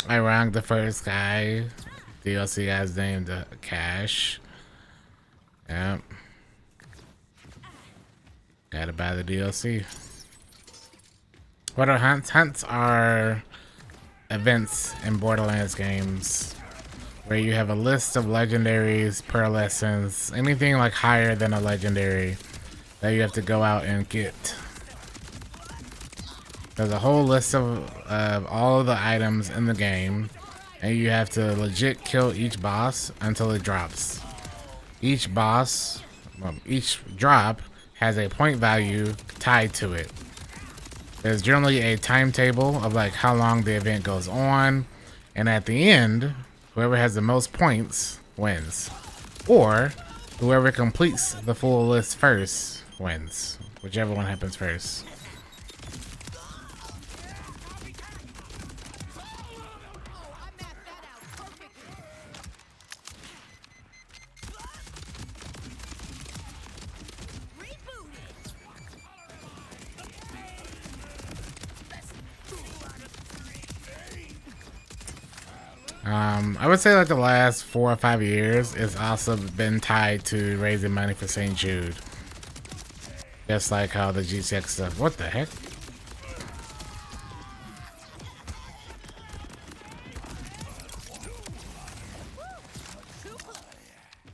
I ranked the first guy. DLC guy's named Cash. Yep. Gotta buy the DLC. What are hunts? Hunts are events in Borderlands games where you have a list of legendaries, pearlescents, anything like higher than a legendary that you have to go out and get. There's a whole list of all of the items in the game, and you have to legit kill each boss until it drops. Each boss, well, each drop has a point value tied to it. There's generally a timetable of like how long the event goes on, and at the end, whoever has the most points wins. Or whoever completes the full list first wins, whichever one happens first. I would say like the last 4 or 5 years it's also been tied to raising money for St. Jude. Just like how the GCX stuff. What the heck?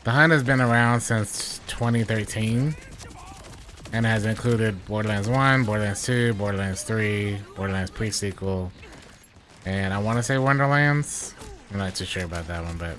The hunt has been around since 2013 and has included Borderlands 1, Borderlands 2, Borderlands 3, Borderlands pre-sequel, and I want to say Wonderlands. I'm not too sure about that one, but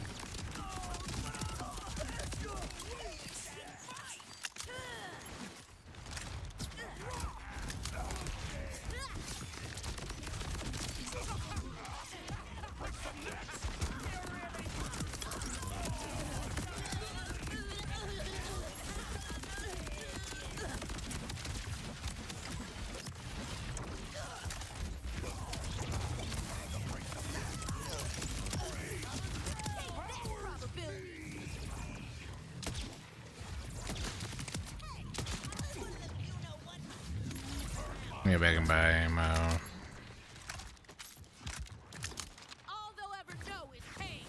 get back and buy ammo. All they'll ever know is pain.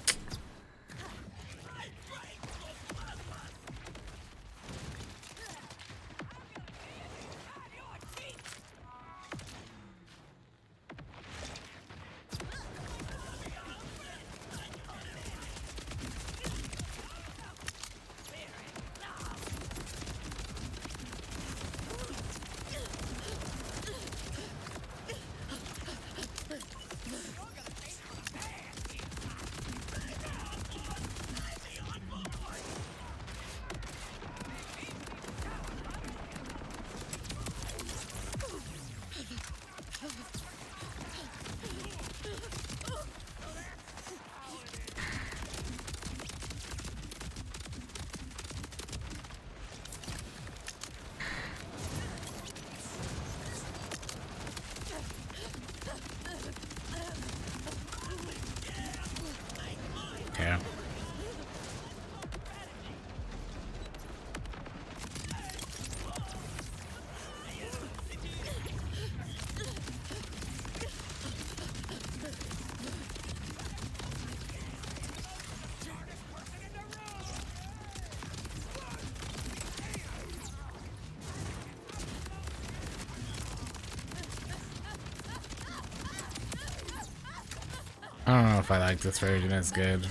I don't know if I like this version as good.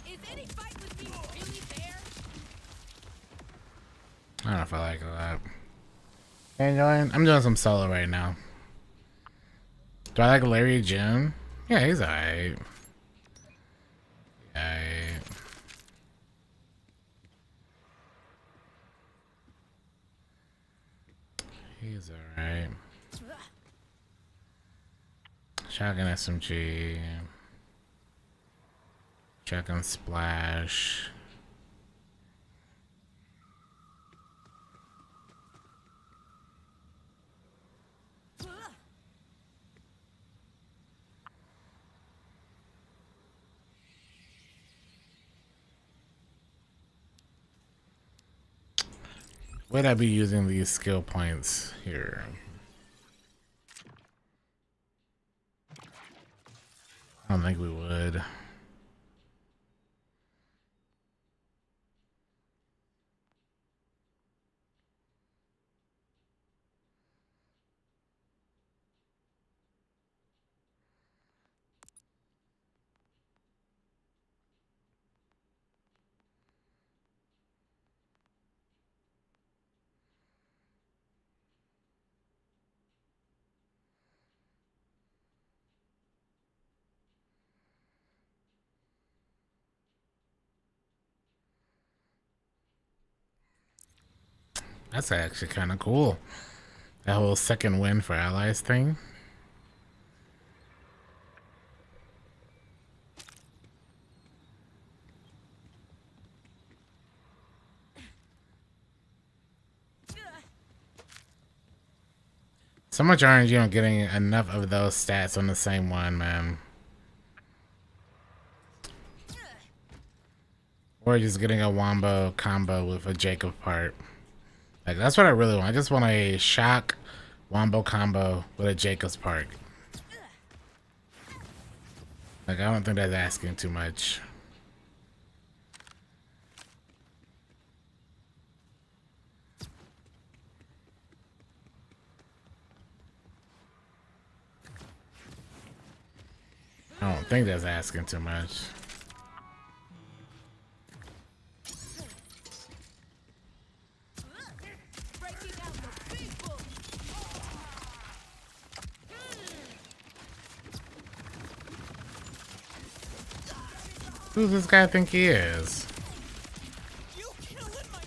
Is any fight with me really fair? I don't know if I like it a lot. Hey, I'm doing some solo right now. Do I like Larry June? Yeah, he's alright. Alright. He's alright. Shotgun SMG. Shotgun Splash. Would I be using these skill points here? I don't think we would. That's actually kind of cool. That whole second win for allies thing. So much RNG on getting enough of those stats on the same one, man. Or just getting a wombo combo with a Jacob part. Like, that's what I really want. I just want a shock wombo combo with a Jacob's part. Like, I don't think that's asking too much. I don't think that's asking too much. Breaking out the big book. Who does this guy think he is? You killing my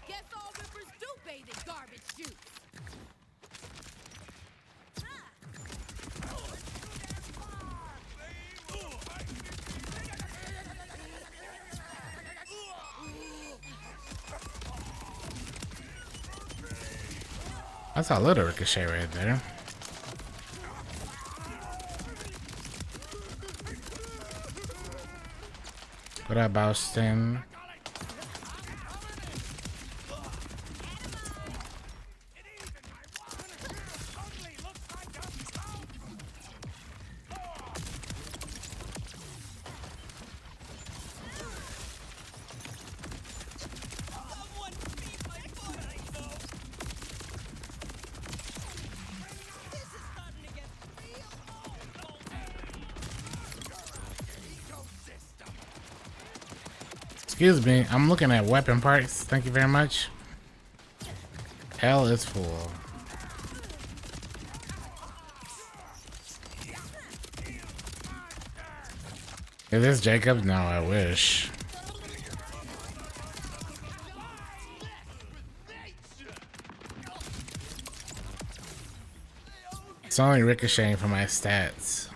Guess all rippers do bathe in garbage juice. That's a little ricochet right there. What up, Boston? Excuse me, I'm looking at weapon parts. Thank you very much. Hell is full. Is this Jacob? No, I wish. It's only ricocheting for my stats.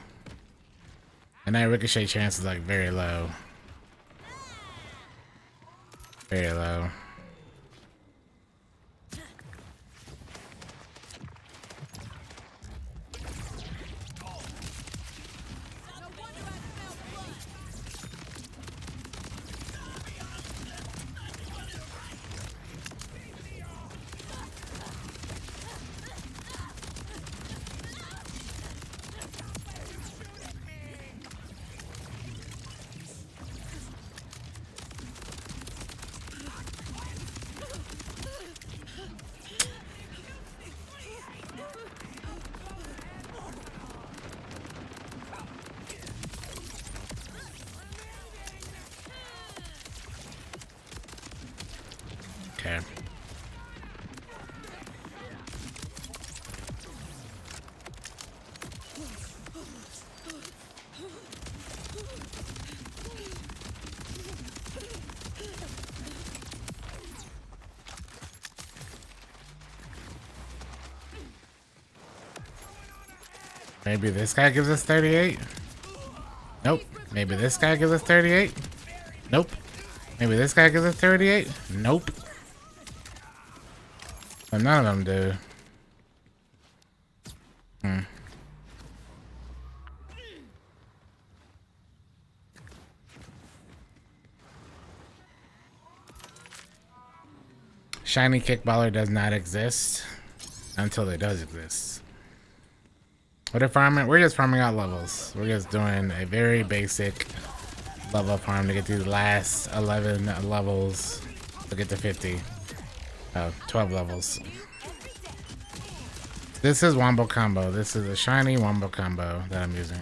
And that ricochet chance is like very low. Very low. Okay. Maybe this guy gives us 38? Nope. Maybe this guy gives us 38? Nope. Maybe this guy gives us 38? Nope. But none of them do. Shiny Kickballer does not exist until it does exist. What are farming? We're just farming out levels. We're just doing a very basic level farm to get these last 11 levels to get to 50. 12 levels. This is Wombo Combo. This is a shiny Wombo Combo that I'm using.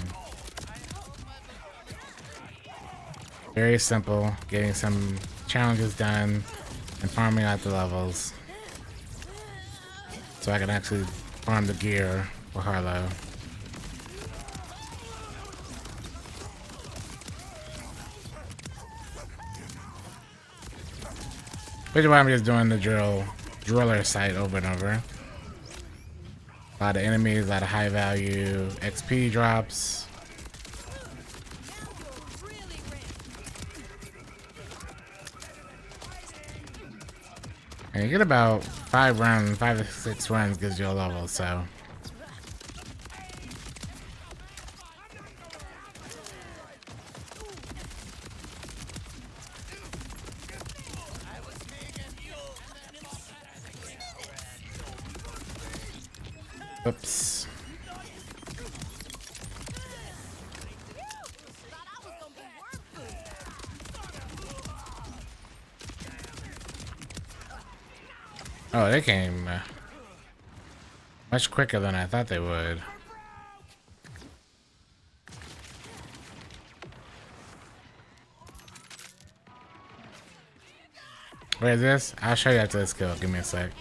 Very simple. Getting some challenges done and farming out the levels. So I can actually farm the gear for Harlow. Which is why I'm just doing the driller site over and over. A lot of enemies, a lot of high value XP drops. And you get about 5 to 6 runs gives you a level, so. Oops. Oh, they came much quicker than I thought they would. Where is this? I'll show you after this kill. Give me a sec.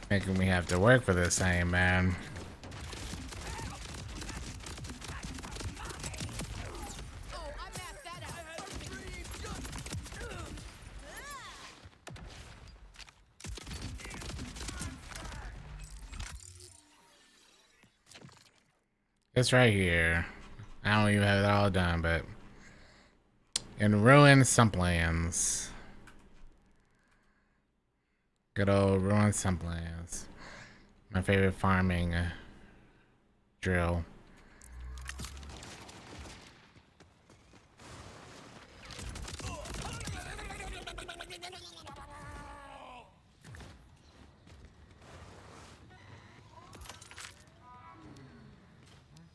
Making me have to work for this thing, man. It's right here. I don't even have it all done, but in ruined Sumplands. Good old ruined Sumplands. My favorite farming drill.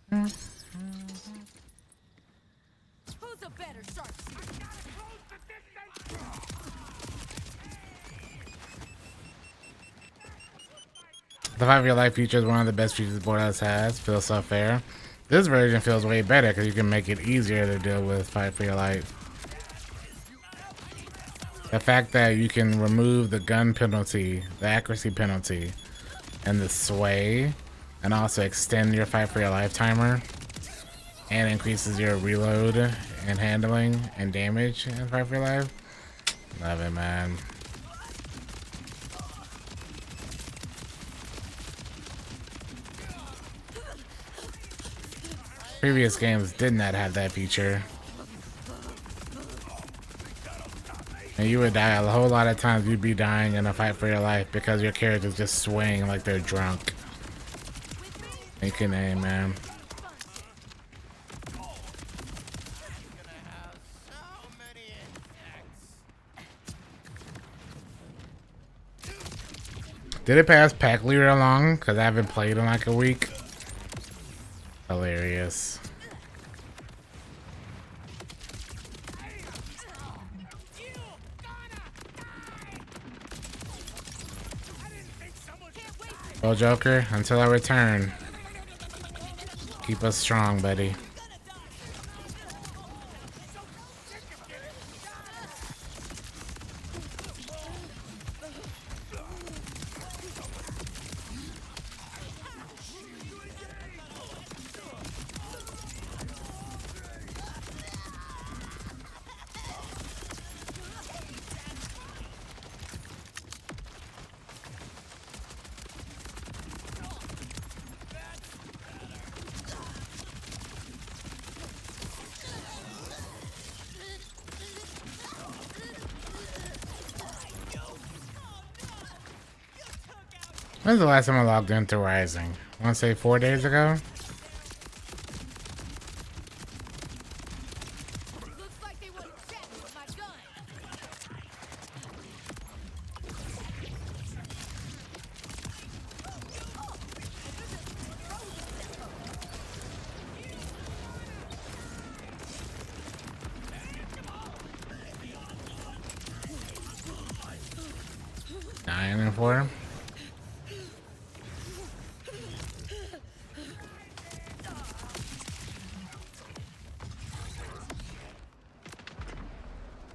Who's a better sharpshooter? The 5-year life feature is one of the best features Borderlands has. Feels so fair. This version feels way better because you can make it easier to deal with Fight for Your Life. The fact that you can remove the gun penalty, the accuracy penalty, and the sway, and also extend your Fight for Your Life timer, and increases your reload and handling and damage in Fight for Your Life. Love it, man. Previous games did not have that feature. And you would die a whole lot of times. You'd be dying in a fight for your life because your character's just swaying like they're drunk. You can aim, man. Did it pass pack leader along? Because I haven't played in like a week. Hilarious. Well, Joker, until I return, keep us strong, buddy. When's the last time I logged into Rising? I want to say 4 days ago. Looks like they want to check with my gun. Nine and 4.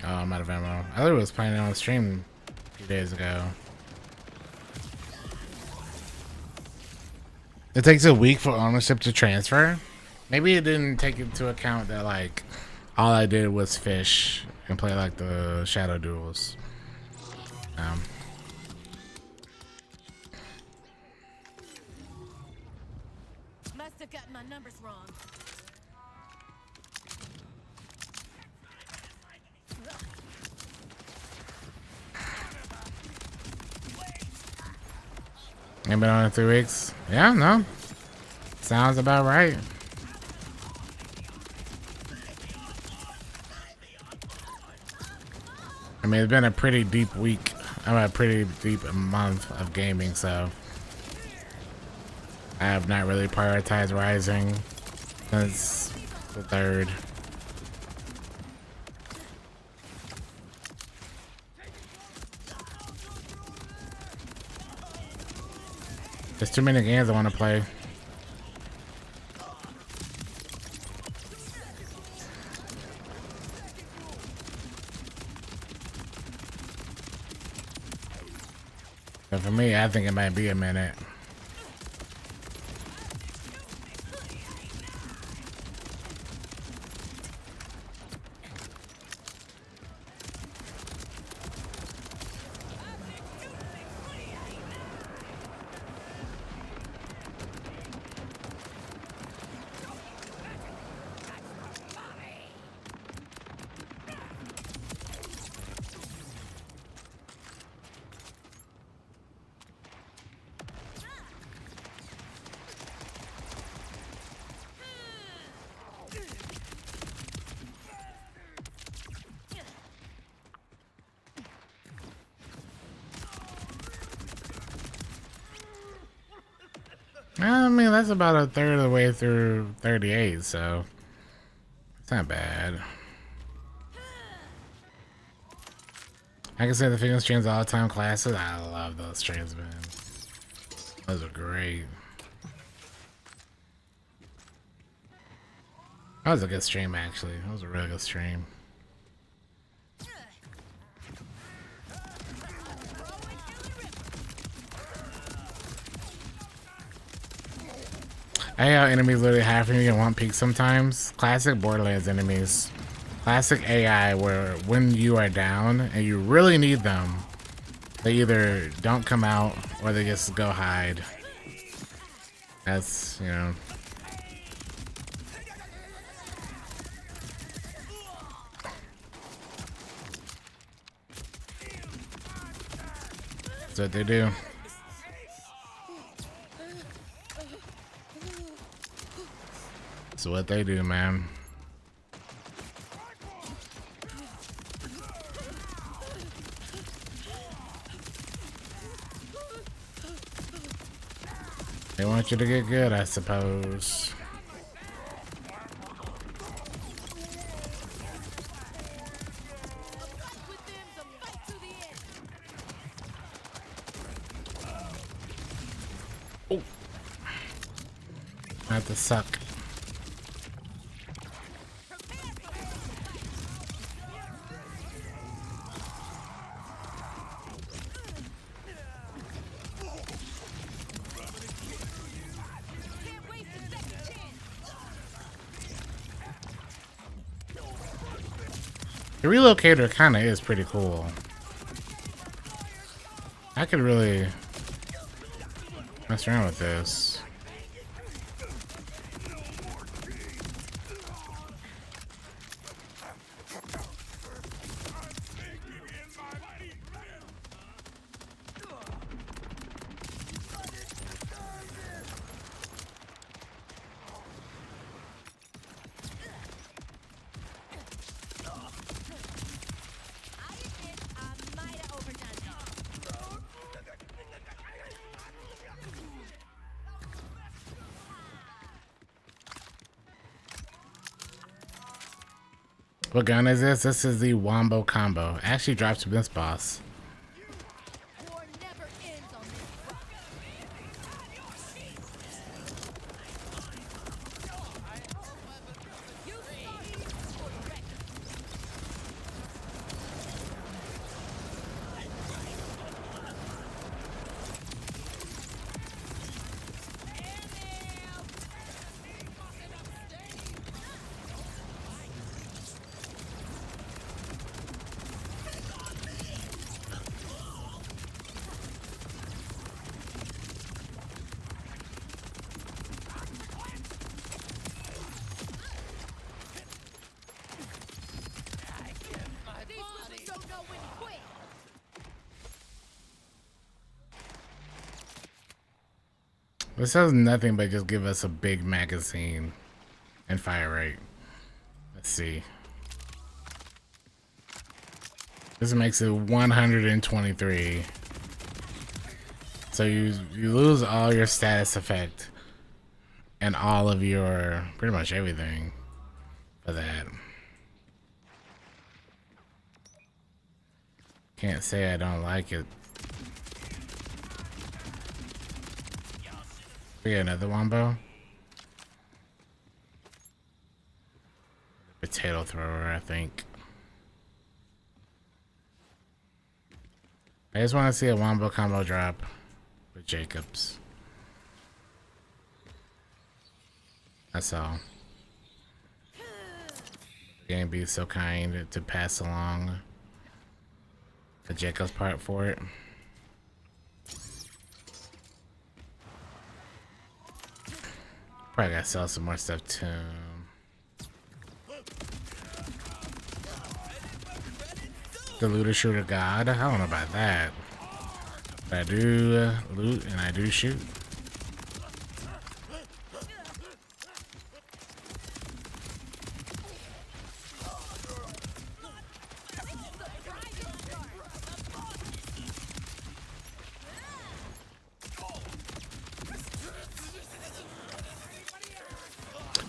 Oh, I'm out of ammo. I literally was playing it on stream a few days ago. It takes a week for ownership to transfer. Maybe it didn't take into account that like all I did was fish and play like the shadow duels. Must have gotten my numbers wrong. Ain't been on in 3 weeks. Yeah, no. Sounds about right. I mean, it's been a pretty deep week. A pretty deep month of gaming, so I have not really prioritized Rising since the 3rd. There's too many games I want to play. But for me, I think it might be a minute. I mean, that's about a third of the way through 38, so it's not bad. I can say the fitness streams all the time classes. I love those streams, man. Those are great. That was a good stream, actually. That was a really good stream. I hate how enemies literally have me and want peaks sometimes. Classic Borderlands enemies. Classic AI where when you are down and you really need them, they either don't come out or they just go hide. That's, you know. That's what they do. That's what they do, man. They want you to get good, I suppose. Oh. Not to suck. The relocator kind of is pretty cool. I could really mess around with this. What gun is this? This is the Wombo Combo. It actually drops from this boss. War never ends on this front. You suck for the record. These Reapers don't know when to quit. This does nothing but just give us a big magazine and fire rate. Let's see. This makes it 123. So you lose all your status effect and all of your pretty much everything for that. Can't say I don't like it. We got another wombo. Potato thrower, I think. I just want to see a wombo combo drop with Jacobs. That's all. The game be so kind to pass along the Jacobs part for it. Probably gotta sell some more stuff too. The looter shooter god. I don't know about that. But I do loot and I do shoot.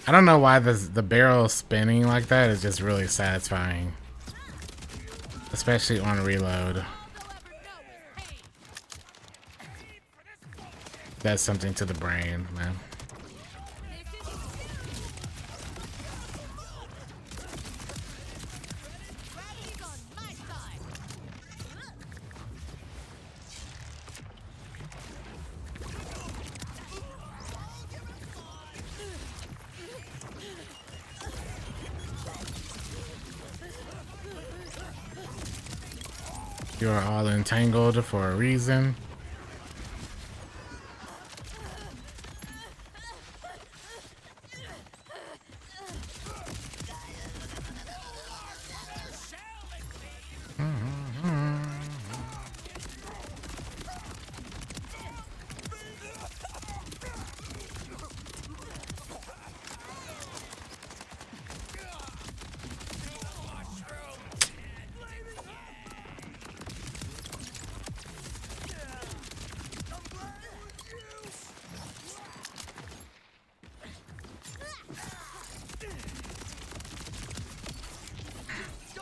I don't know why the barrel spinning like that is just really satisfying. Especially on reload. That's something to the brain, man. Gravity's on my side. You are all entangled for a reason.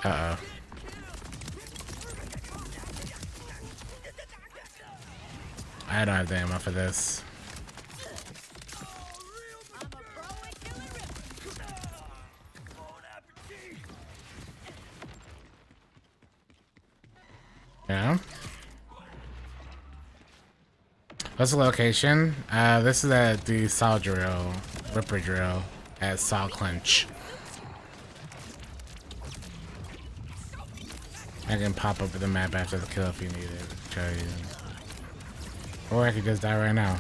Uh-oh. I don't have the ammo for this. I'm a pro at killing rippers. Yeah. What's the location? This is at the saw drill, ripper drill at Saw Clinch. I can pop up the map after the kill if you need it. Show you. Or I could just die right now.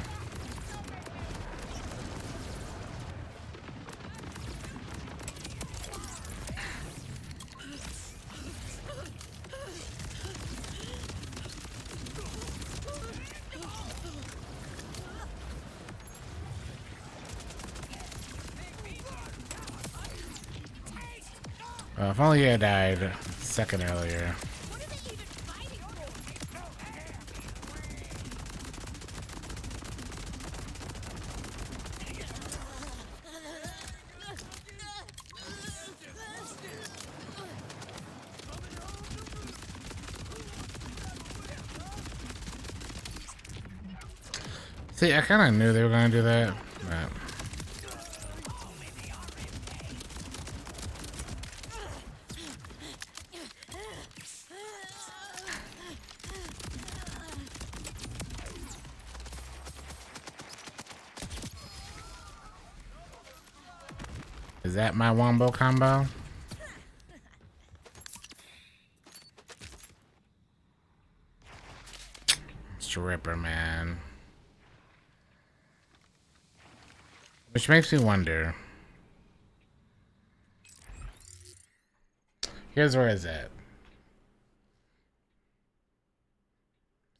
If only I died a second earlier. What are they even fighting for? See, I kind of knew they were going to do that. But is that my wombo combo? Stripper, man. Which makes me wonder. Here's where it's at.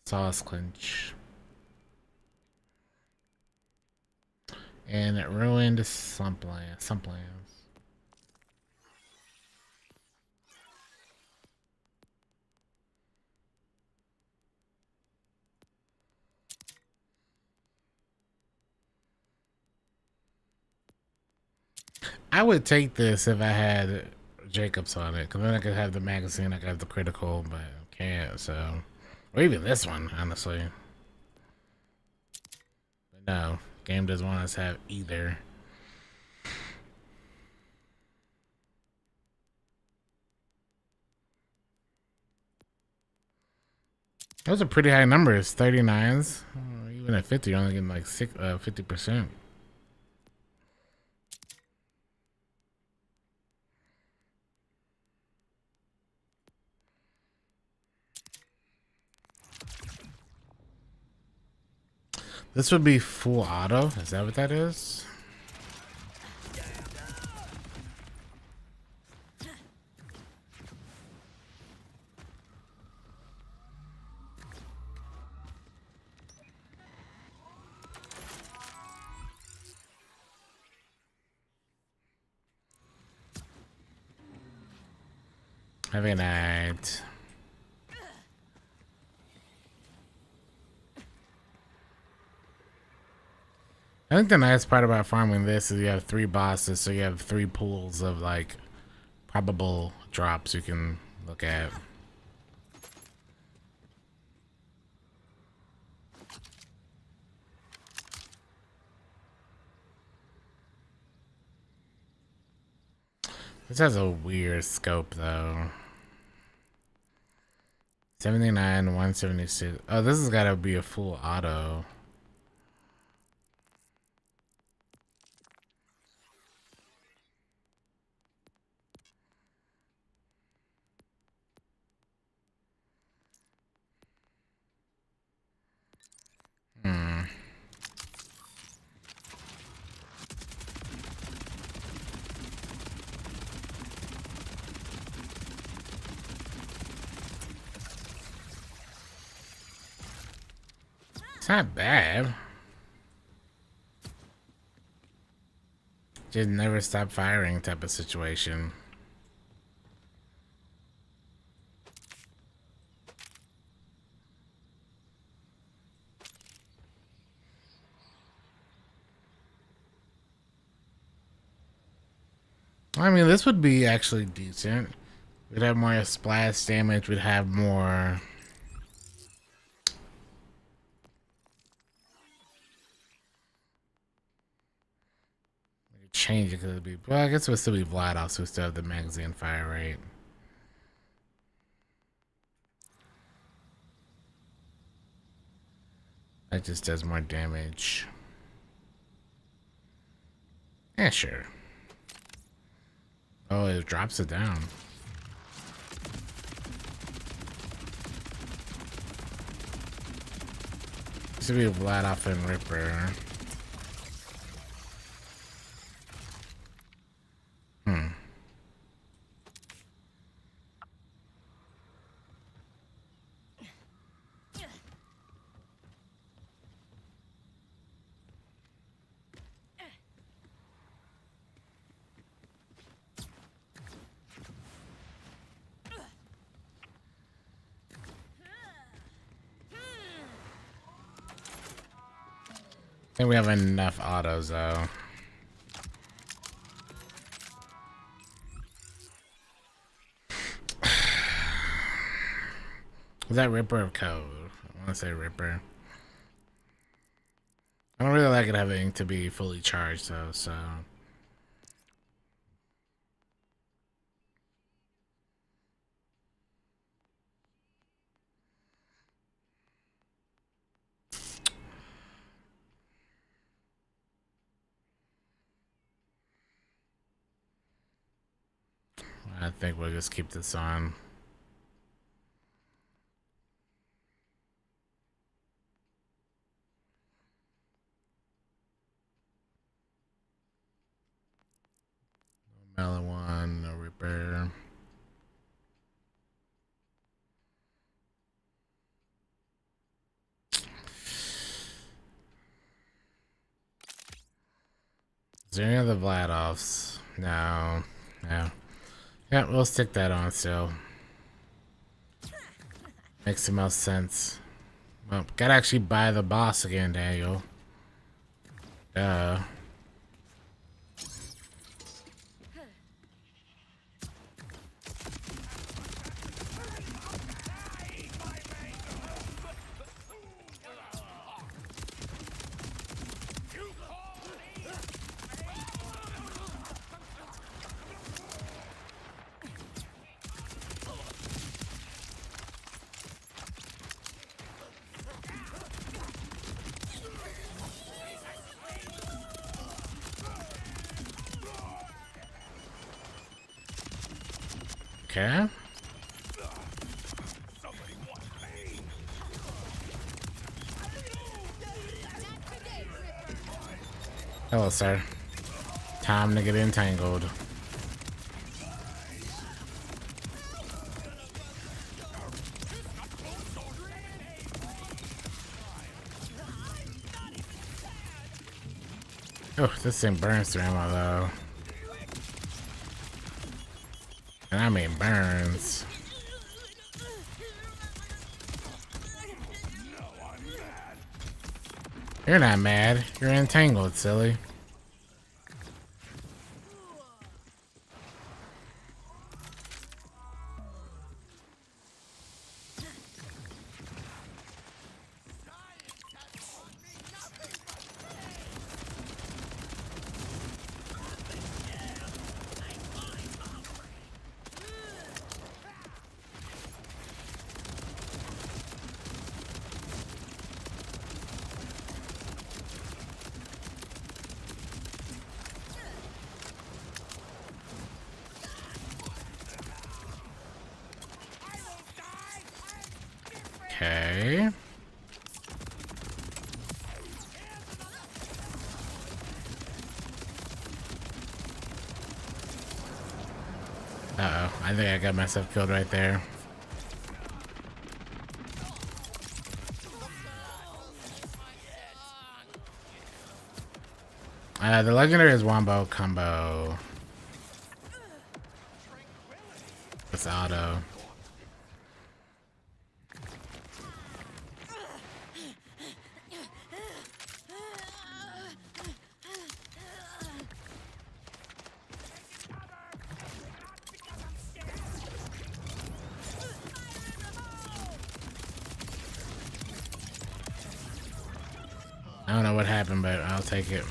Sauce Clinch. And it ruined some plans. I would take this if I had Jacobs on it, because then I could have the magazine, I could have the critical, but I can't, so. Or even this one, honestly. But no, game doesn't want us to have either. Those are pretty high numbers, 39s. Even at 50, you're only getting like 50%. This would be full auto. Is that what that is? Have a good night. I think the nice part about farming this is you have 3 bosses, so you have 3 pools of like probable drops you can look at. This has a weird scope though. 79, 176. Oh, this has got to be a full auto. It's not bad. Just never stop firing type of situation. I mean, this would be actually decent. We'd have more splash damage. We'd have more. We could change it because it'd be. Well, I guess it would still be Vlad, so we still have the magazine fire rate. That just does more damage. Yeah, sure. Oh, it drops it down. This should be Vlad off and Ripper. I think we have enough autos though. Was that Ripper or Code? I want to say Ripper. I don't really like it having to be fully charged though, so. I think we'll just keep this on. No Melon one, no Ripper. Is there any other Vladoffs? No. No. Yeah, we'll stick that on still. Makes the most sense. Well, gotta actually buy the boss again, Daniel. Duh. Okay. Hello, sir. Time to get entangled. Oh, this thing burns through ammo though. And I mean burns. You're not mad. You're entangled, silly. Okay. Uh-oh. I think I got myself killed right there. The legendary is Wombo combo. It's auto. don't know what happened, but I'll take it.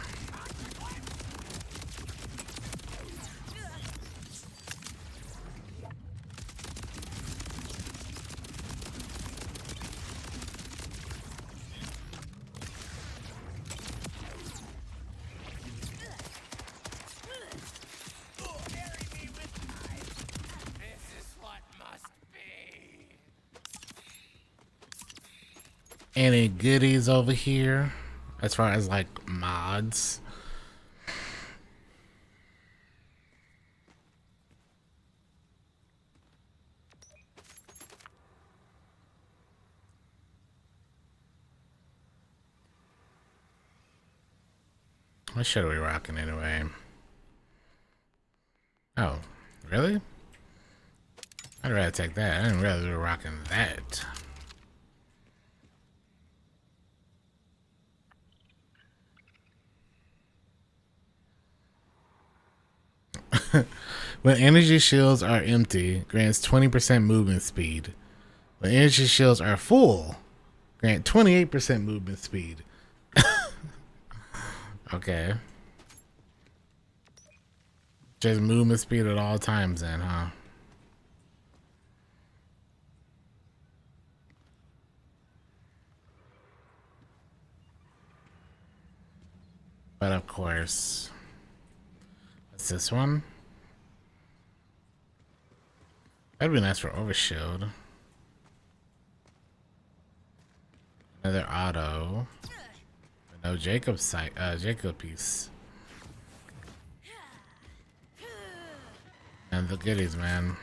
Any goodies over here as far as like mods? What shit are we rocking anyway? Oh, really? I'd rather take that. I didn't realize we were rocking that. When energy shields are empty, grants 20% movement speed. When energy shields are full, grant 28% movement speed. Okay. Just movement speed at all times then, huh? But of course, what's this one? That'd be nice for overshield. Another auto. No Jacob site. Jacob piece. And the goodies, man.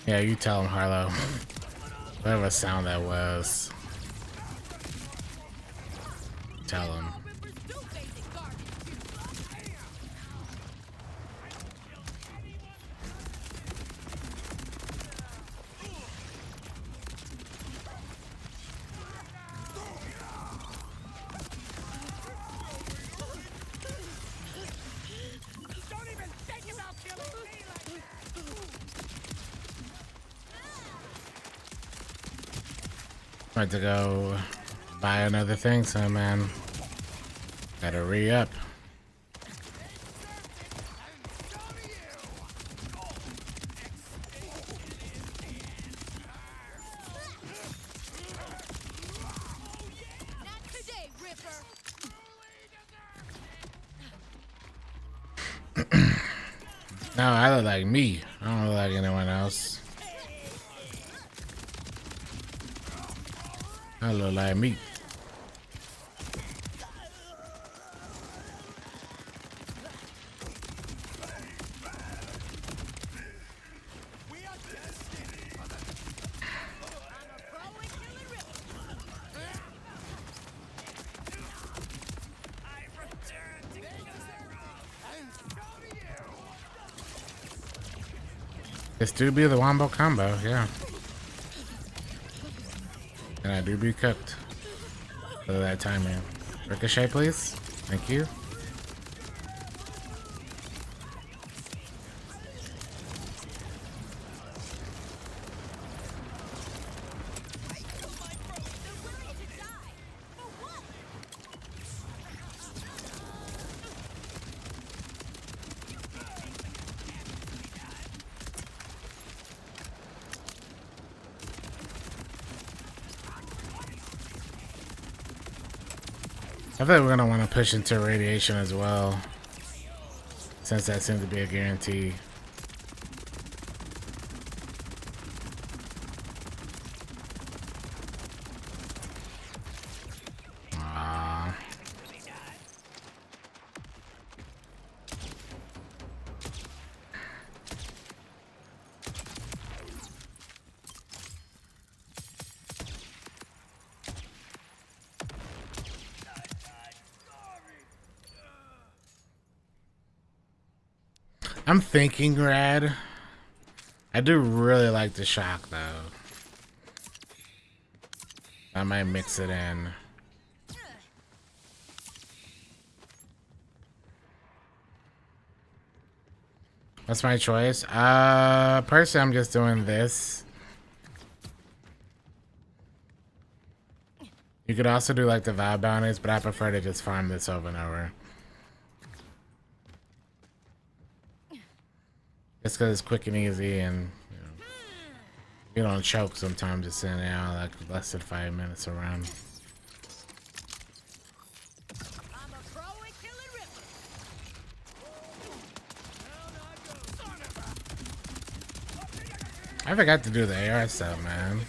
Yeah, you tell him, Harlow. Whatever sound that was. Tell him. About to go buy another thing, so man. Gotta re-up. No, I look like me. I don't look like anyone else. I look like me. This do be the wombo combo, yeah. And I do be cooked. For that timer. Ricochet, please. Thank you. I think we're gonna want to push into radiation as well, since that seems to be a guarantee. I'm thinking red. I do really like the shock though. I might mix it in. That's my choice. Personally, I'm just doing this. You could also do like the vibe bounties, but I prefer to just farm this over and over. Just because it's quick and easy, and you don't choke sometimes just sitting out like less than 5 minutes around. I'm a pro at killing rippers. I forgot to do the AR stuff, man.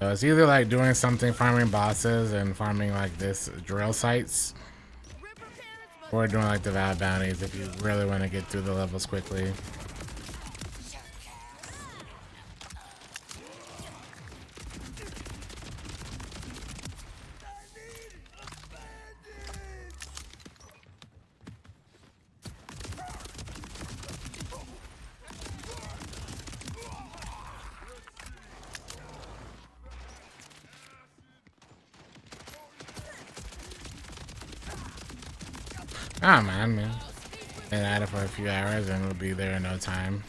So it's either like doing something farming bosses and farming like this drill sites, or doing like the vibe bounties if you really want to get through the levels quickly. Oh man. And at it for a few hours and it'll be there in no time.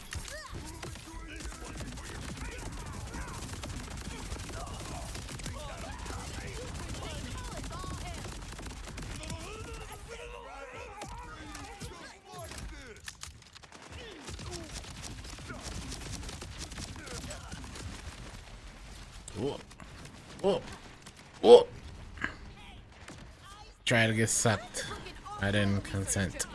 Whoa. Whoa. Whoa. Try to get sucked. I didn't consent.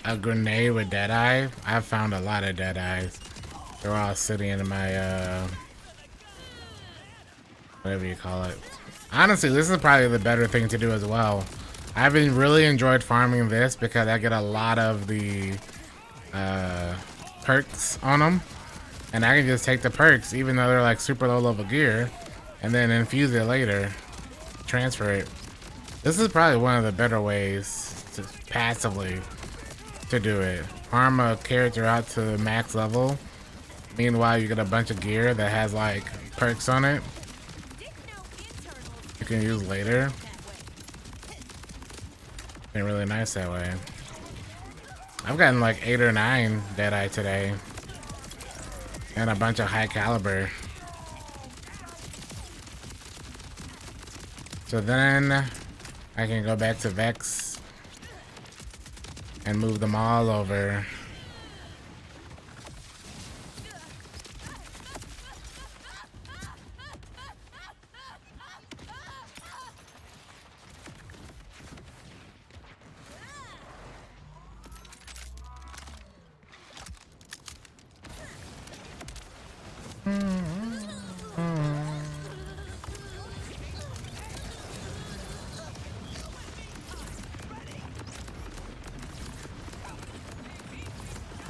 A grenade with Deadeye? I've found a lot of Deadeyes. They're all sitting in my, whatever you call it. Honestly, this is probably the better thing to do as well. I've been really enjoyed farming this because I get a lot of the, perks on them. And I can just take the perks, even though they're like super low level gear, and then infuse it later. Transfer it. This is probably one of the better ways to passively to do it. Farm a character out to the max level. Meanwhile, you get a bunch of gear that has like perks on it. You can use later. Been really nice that way. I've gotten like 8 or 9 Deadeye today. And a bunch of high caliber. So then I can go back to Vex and move them all over.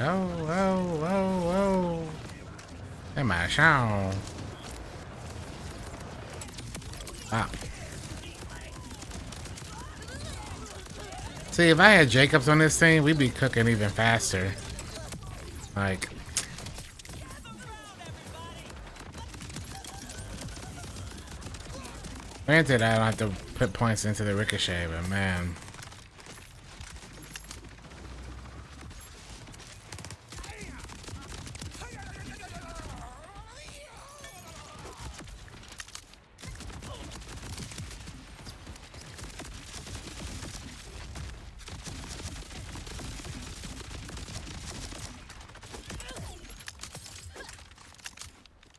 Oh. Hey, my show. Wow. See, if I had Jacobs on this thing, we'd be cooking even faster. Like. Granted, I don't have to put points into the ricochet, but man.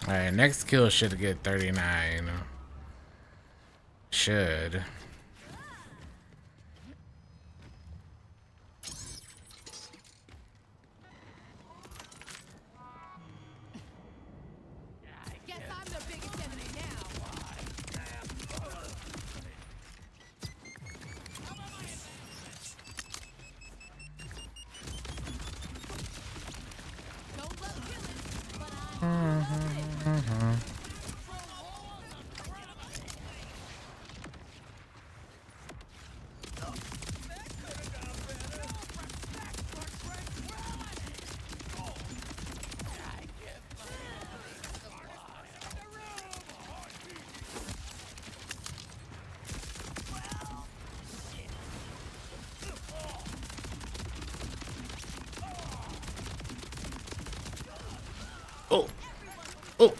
Alright, next kill should get 39. Should. Guess I'm the biggest enemy now. Oh. Oh. Has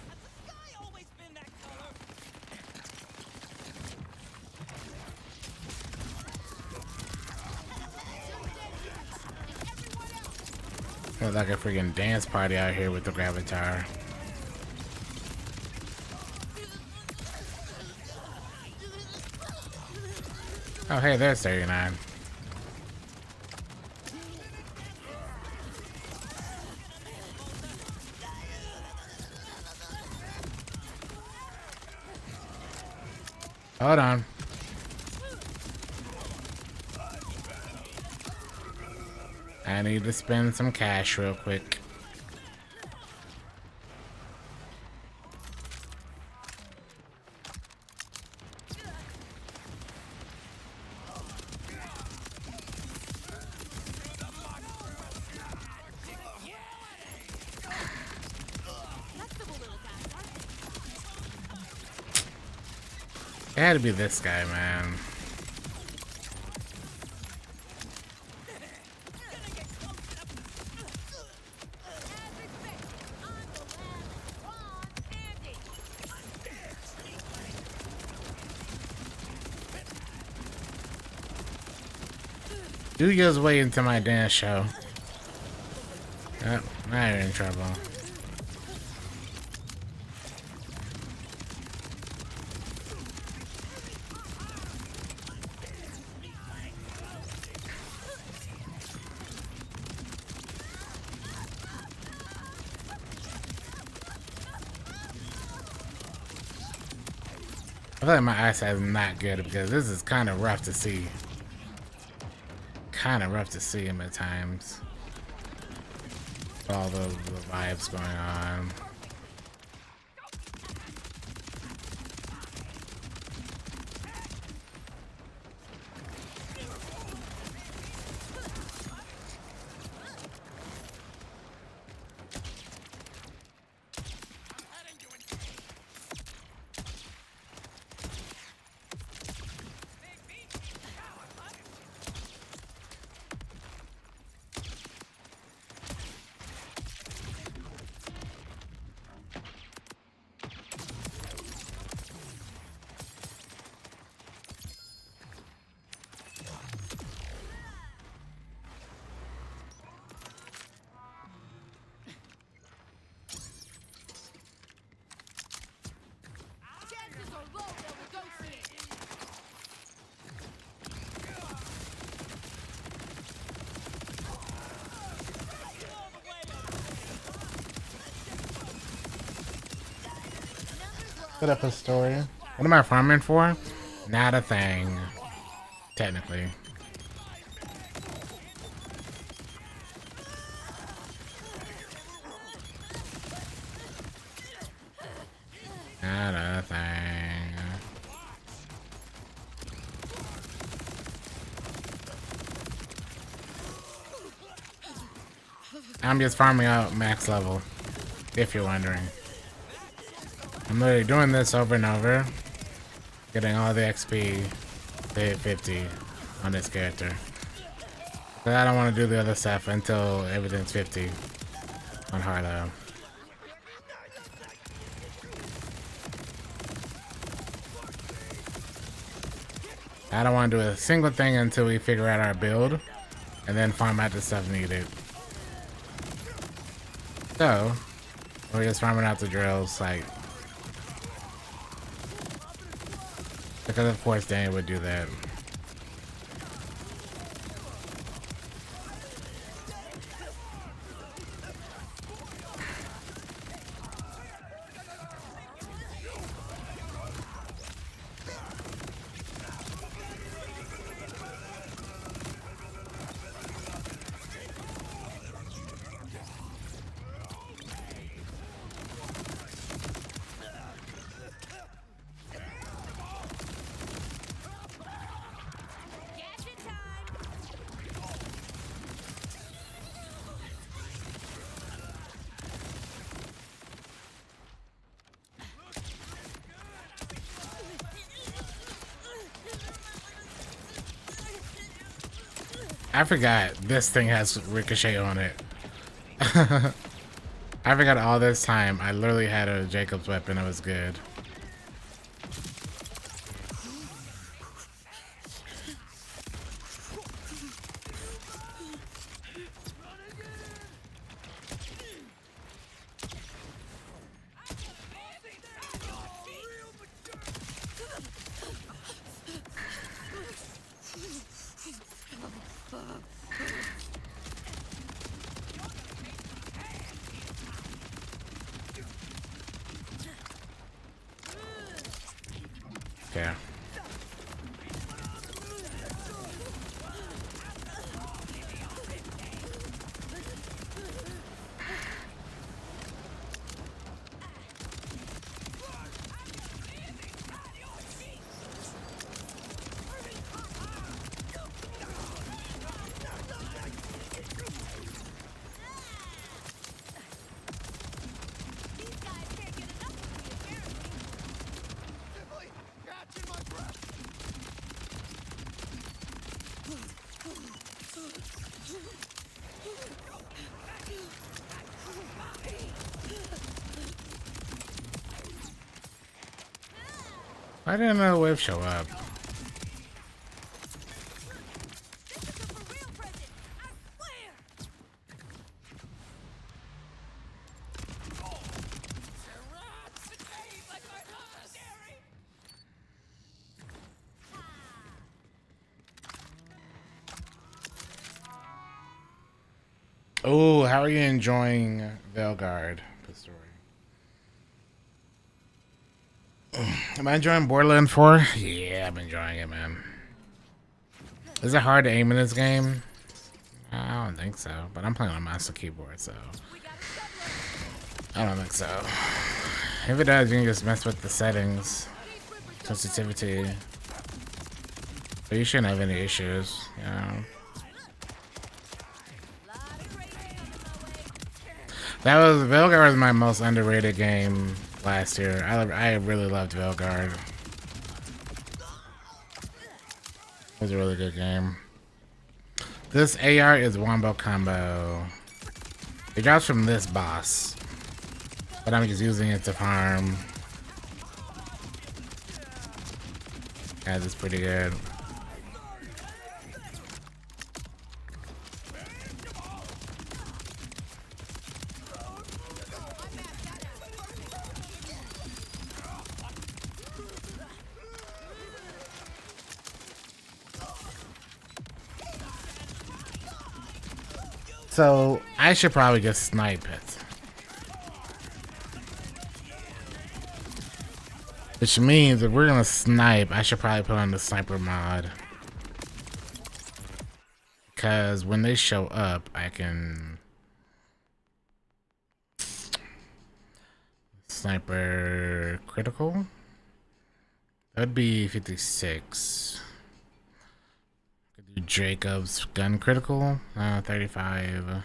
the sky always been that color? Looks like a freaking dance party out here with the Gravatar. Oh, hey, there's 39. Hold on. I need to spend some cash real quick. It had to be this guy, man. Do goes way into my dance show. Yep, now you're in trouble. I feel like my eyesight is not good because this is kind of rough to see. Kind of rough to see him at times. All the vibes going on. Chances are low they'll negotiate. Set up a story. What am I farming for? Not a thing. Technically. Not a thing. I'm just farming out max level, if you're wondering. I'm literally doing this over and over, getting all the XP to hit 50 on this character. But I don't want to do the other stuff until everything's 50 on Harlow. I don't want to do a single thing until we figure out our build and then farm out the stuff needed. So, we're just farming out the drills, like, because of course Danny would do that. I forgot this thing has ricochet on it. I forgot all this time. I literally had a Jacob's weapon. It was good. Okay. Why didn't the whip show up? Oh, how are you enjoying Veilguard, the story? Am I enjoying Borderlands 4? Yeah, I'm enjoying it, man. Is it hard to aim in this game? I don't think so, but I'm playing on a mouse and keyboard, so I don't think so. If it does, you can just mess with the settings, sensitivity, but you shouldn't have any issues, you know. That was Veilguard was my most underrated game last year. I really loved Veilguard. It was a really good game. This AR is Wombo Combo. It drops from this boss, but I'm just using it to farm. Guys, it's pretty good. So I should probably just snipe it. Which means if we're gonna snipe, I should probably put on the sniper mod. Because when they show up, I can... Sniper critical? That'd be 56. Could do Jacob's gun critical, 35.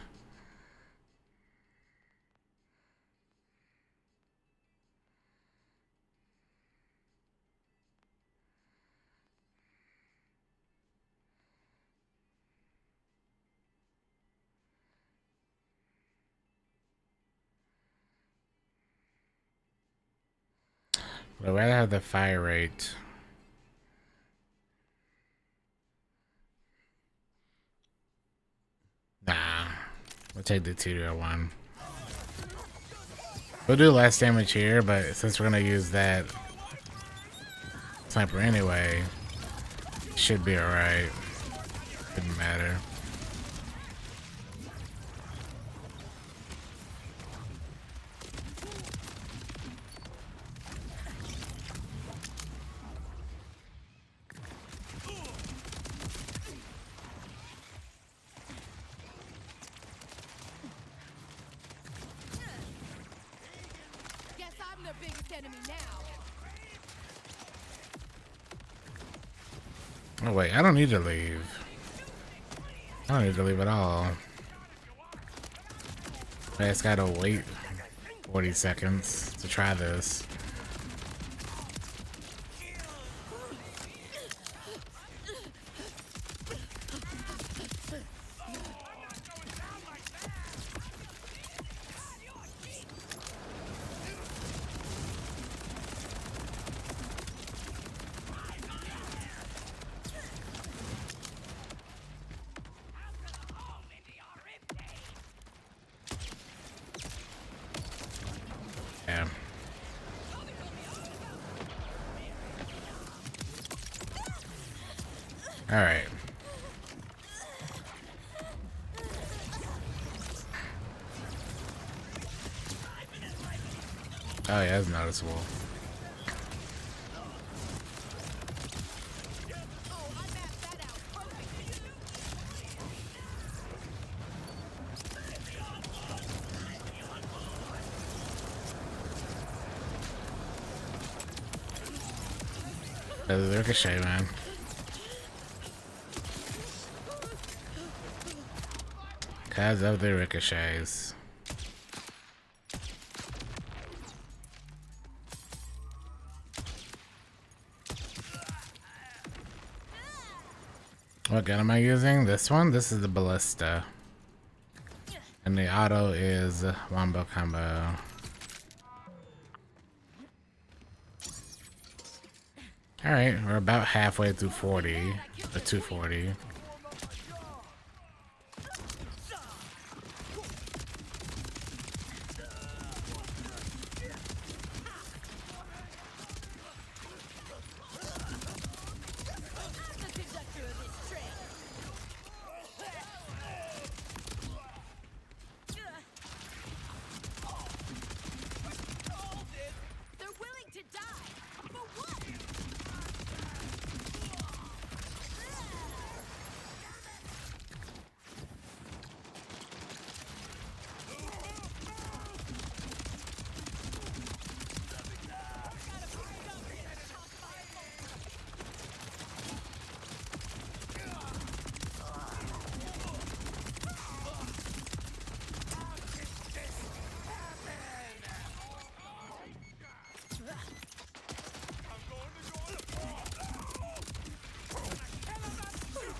But I'd rather have the fire rate. Nah, we'll take the 2-1. We'll do less damage here, but since we're gonna use that sniper anyway, should be alright. Didn't matter. Guess I'm the biggest enemy now. Oh wait, I don't need to leave. I don't need to leave at all. I just gotta wait 40 seconds to try this. All right. Oh yeah, that's noticeable. Oh, I mapped that out perfectly. That's a ricochet, man. Cause of the ricochets. What gun am I using? This one? This is the ballista. And the auto is wombo combo. Alright, we're about halfway through 40. Or 240. I'm the conductor of this train. They're willing to die. For what?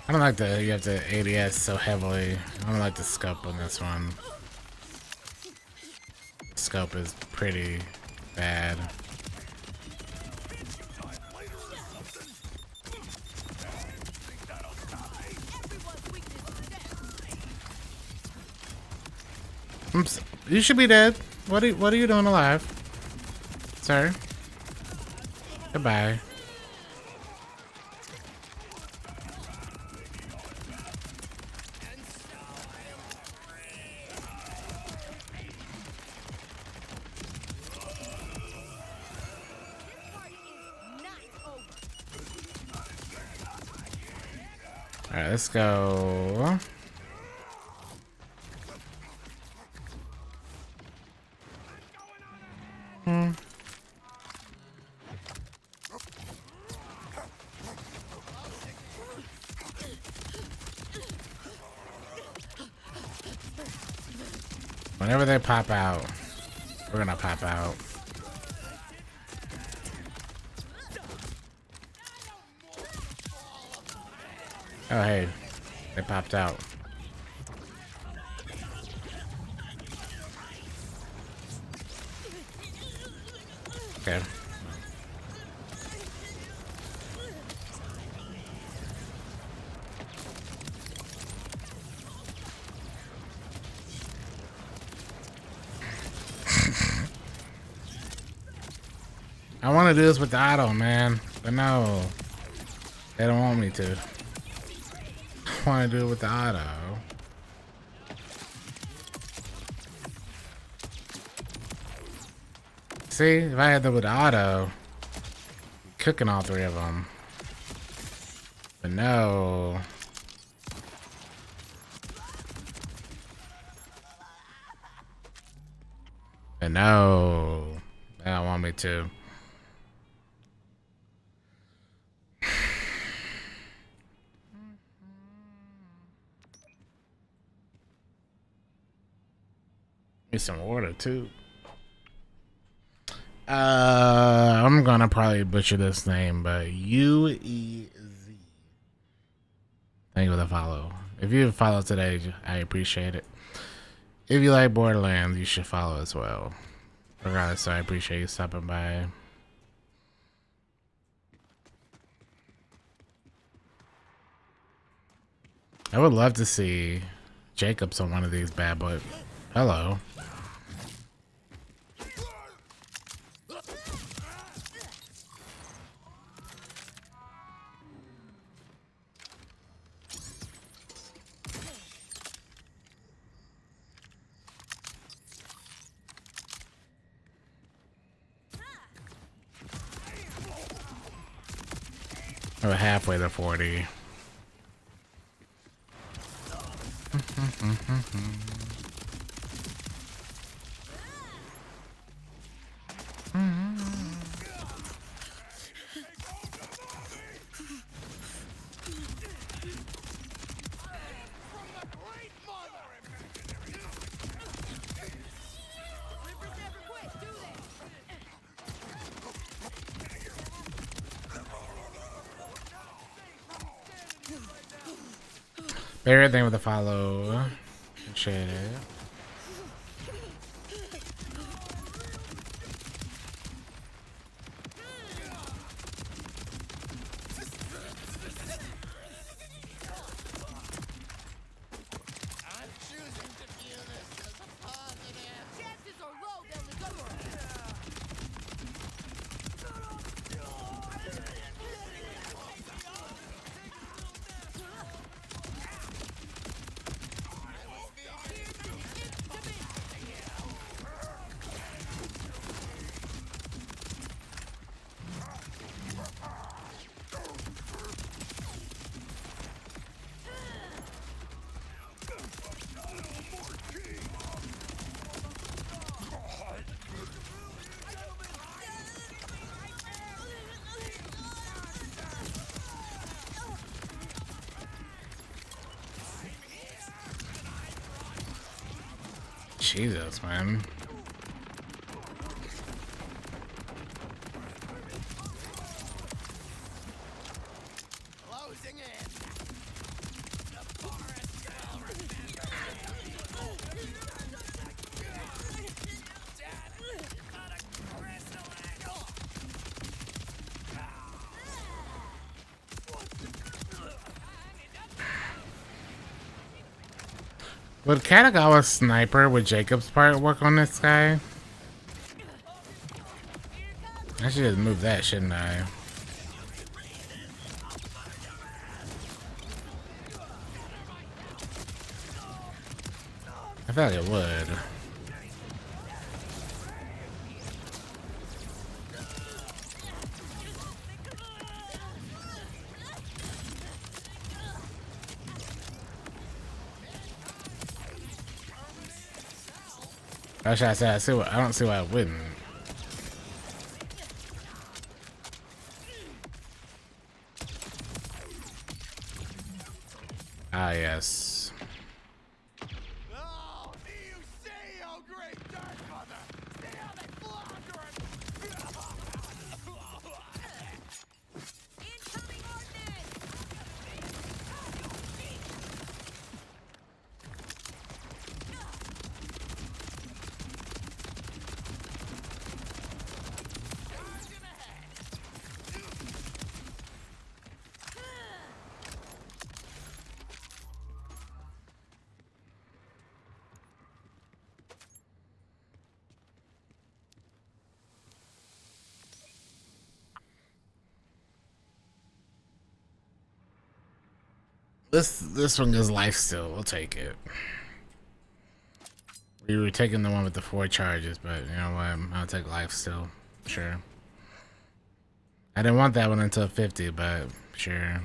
I don't like the you have to ADS so heavily. I don't like the scope on this one. Scope is pretty bad. Everyone's weakness is death. Oops. You should be dead. What are you doing alive? Sir? Goodbye. Alright, let's go. Whenever they pop out, we're gonna pop out. Oh, hey, they popped out. Okay. I want to do this with the auto, man, but no, they don't want me to. I want to do it with the auto. See, if I had that with the auto, cooking all three of them. But no. But no. They don't want me to. Need some water too. I'm gonna probably butcher this name, but UEZ. Thank you for the follow. If you follow today, I appreciate it. If you like Borderlands, you should follow as well. Regardless, so I appreciate you stopping by. I would love to see Jacobs on one of these bad boys. Hello. We're halfway to 40. Reapers never quit, do they? Favorite thing with the follow. Appreciate it. I'm choosing to view this as a positive. Chances are low they'll recover. Jesus, man. Closing in. The forest will remember. Dad, not a crystal angle. Would Katagawa's sniper with Jacob's part work on this guy? I should just move that, shouldn't I? I feel like it would. That's what I said. I don't see why it wouldn't. Ah, yes. Oh, do you see, oh great Dark Mother? See how they flounder Incoming ordnance! This one gives life still. We'll take it. We were taking the one with the 4 charges, but you know what? I'll take life still. Sure. I didn't want that one until 50, but sure.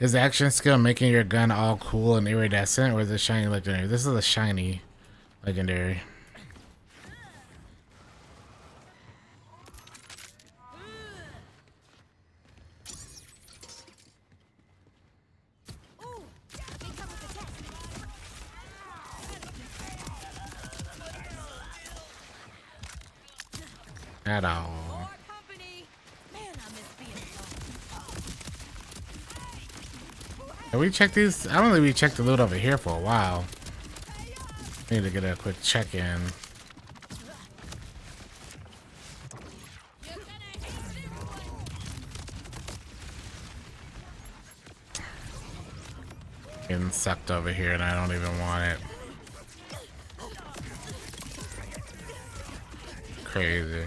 Is the action skill making your gun all cool and iridescent, or is it shiny legendary? This is a shiny legendary. Ooh, they come with the test. At all. More company. Man, I miss being alone. Have we checked these? I don't think we checked the loot over here for a while. Need to get a quick check-in. Getting sucked over here and I don't even want it. Crazy.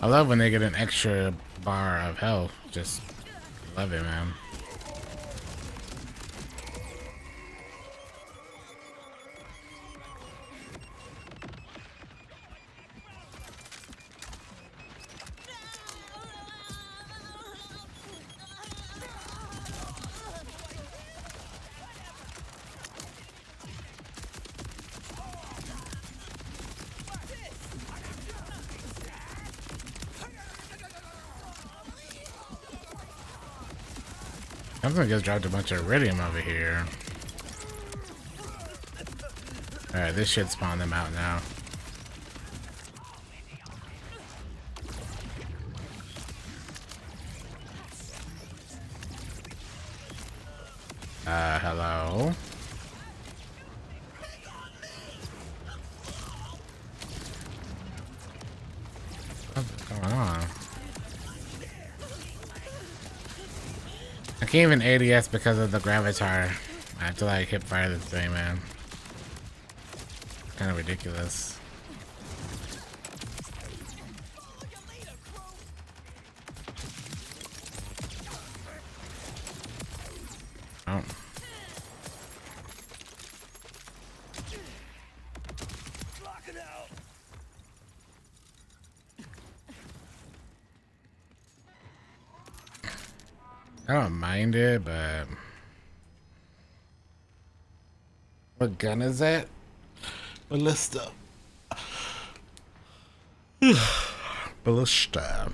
I love when they get an extra bar of health. Just love it, man. I'm gonna just dropped a bunch of iridium over here. Alright, this should spawn them out now. Hello? What's going on? I can't even ADS because of the Gravatar. I have to like hip fire this thing, man. Kind of ridiculous. Oh. I don't mind it, but what gun is that? Ballista. Ballista.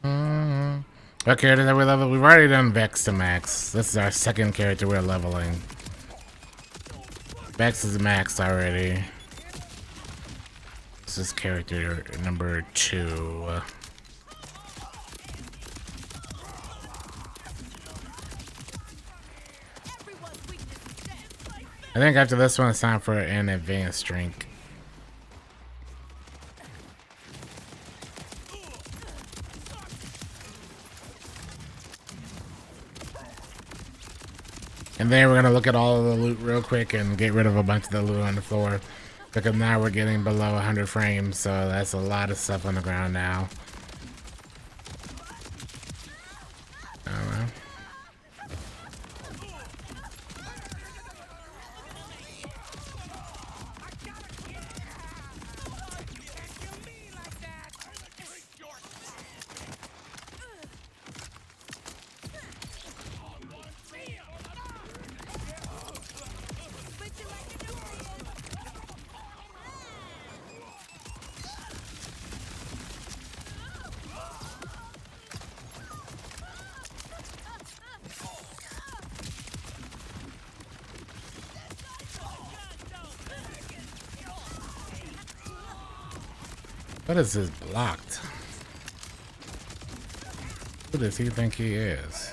What character that we level? We've already done Vex to max. This is our second character we're leveling. Vex is maxed already. This is character number 2. I think after this one, it's time for an advanced drink. And then we're gonna look at all of the loot real quick and get rid of a bunch of the loot on the floor. Because now we're getting below 100 frames, so that's a lot of stuff on the ground now. I don't know. What is this blocked? Who does he think he is?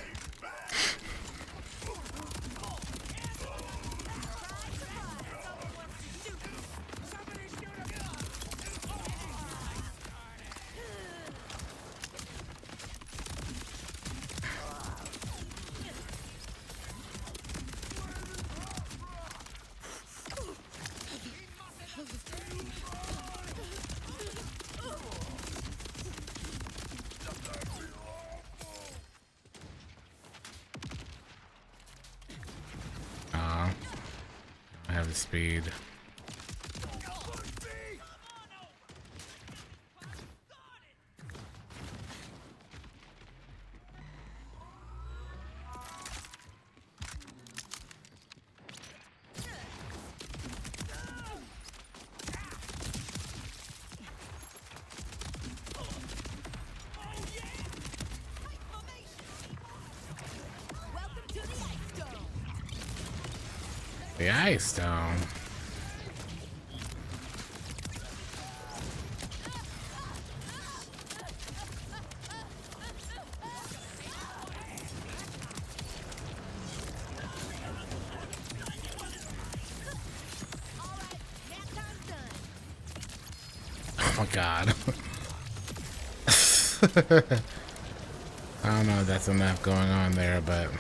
I have the speed. The ice stone. Oh my god. I don't know if that's enough going on there, but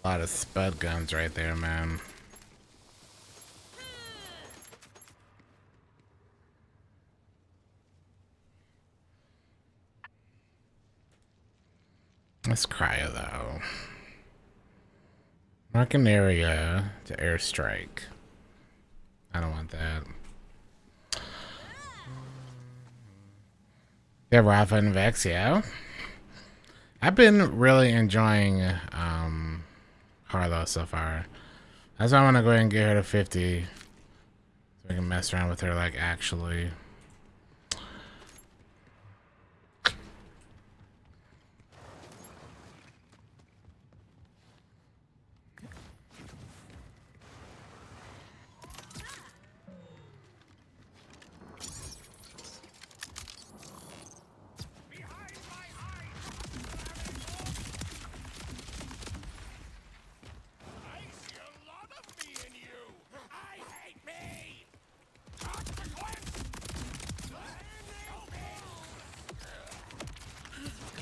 A lot of spud guns right there, man. Let's cryo though. Mark an area to airstrike. I don't want that. Yeah, Rafa and Vex, yeah. I've been really enjoying Harlow so far. That's why I want to go ahead and get her to 50. So we can mess around with her like actually.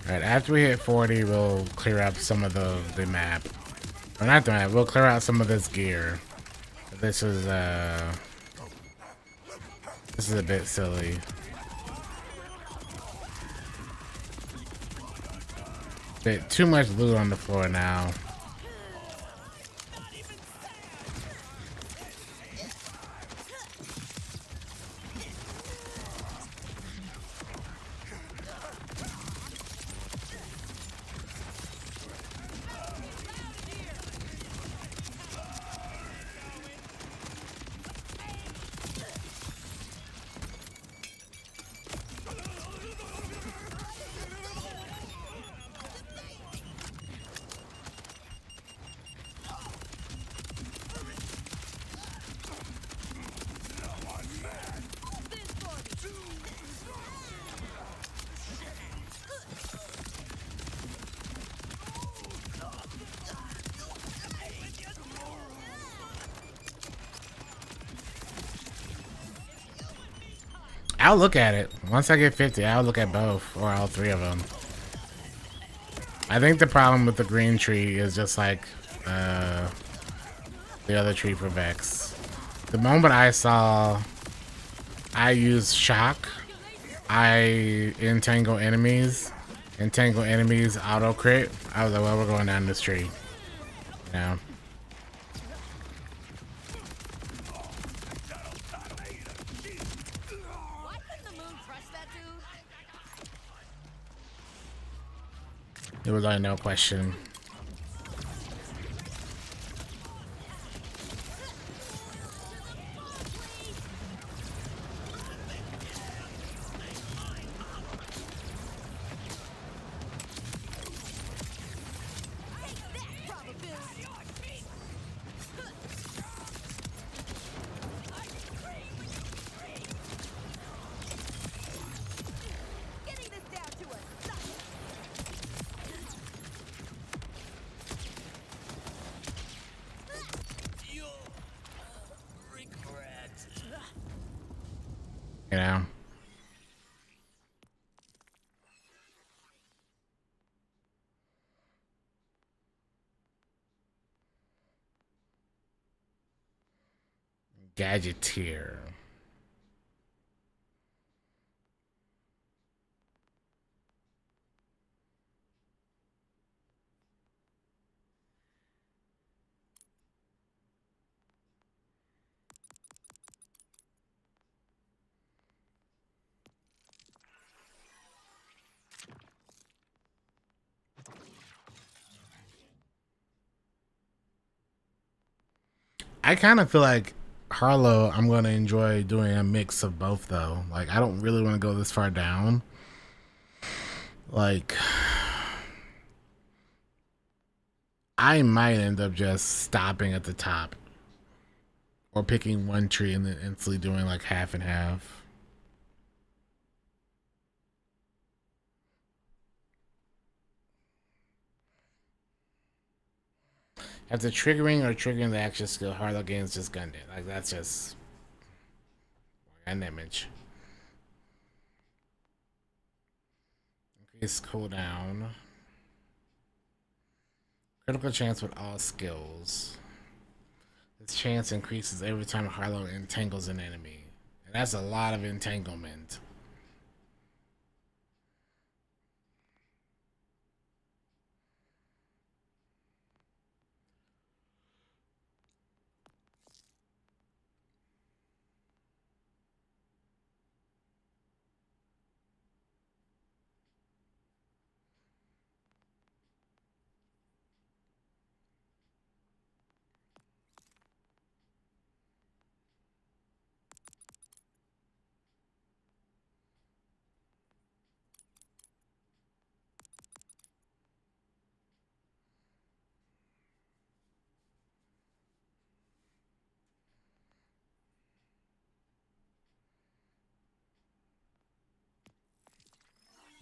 Alright, after we hit 40, we'll clear up some of the map. Or not the map, we'll clear out some of this gear. This is a bit silly. Bit too much loot on the floor now. I'll look at it. Once I get 50, I'll look at both or all three of them. I think the problem with the green tree is just like the other tree for Vex. The moment I saw I use shock, I entangle enemies auto crit, I was like, well, we're going down this tree. You know? There was like no question. You know? Gadgeteer. I kind of feel like Harlow, I'm going to enjoy doing a mix of both, though. Like, I don't really want to go this far down. Like, I might end up just stopping at the top. Or picking one tree and then instantly doing like half and half. After triggering or triggering the action skill, Harlow gains just gunned it. Like, that's just an image. Increase cooldown. Critical chance with all skills. This chance increases every time Harlow entangles an enemy. And that's a lot of entanglement.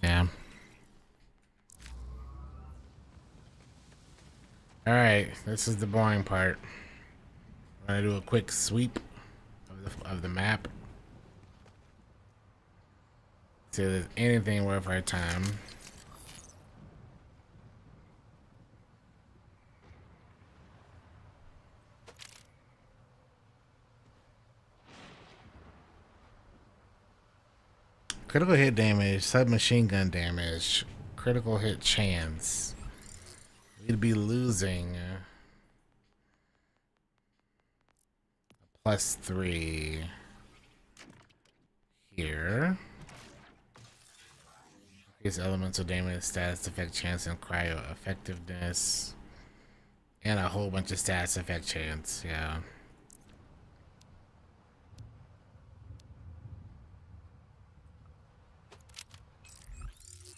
Yeah. Alright, this is the boring part. I'm gonna do a quick sweep of the map. See if there's anything worth our time. Critical hit damage, submachine gun damage, critical hit chance. We'd be losing +3 here. Increase elemental damage, status effect chance, and cryo effectiveness. And a whole bunch of status effect chance, yeah.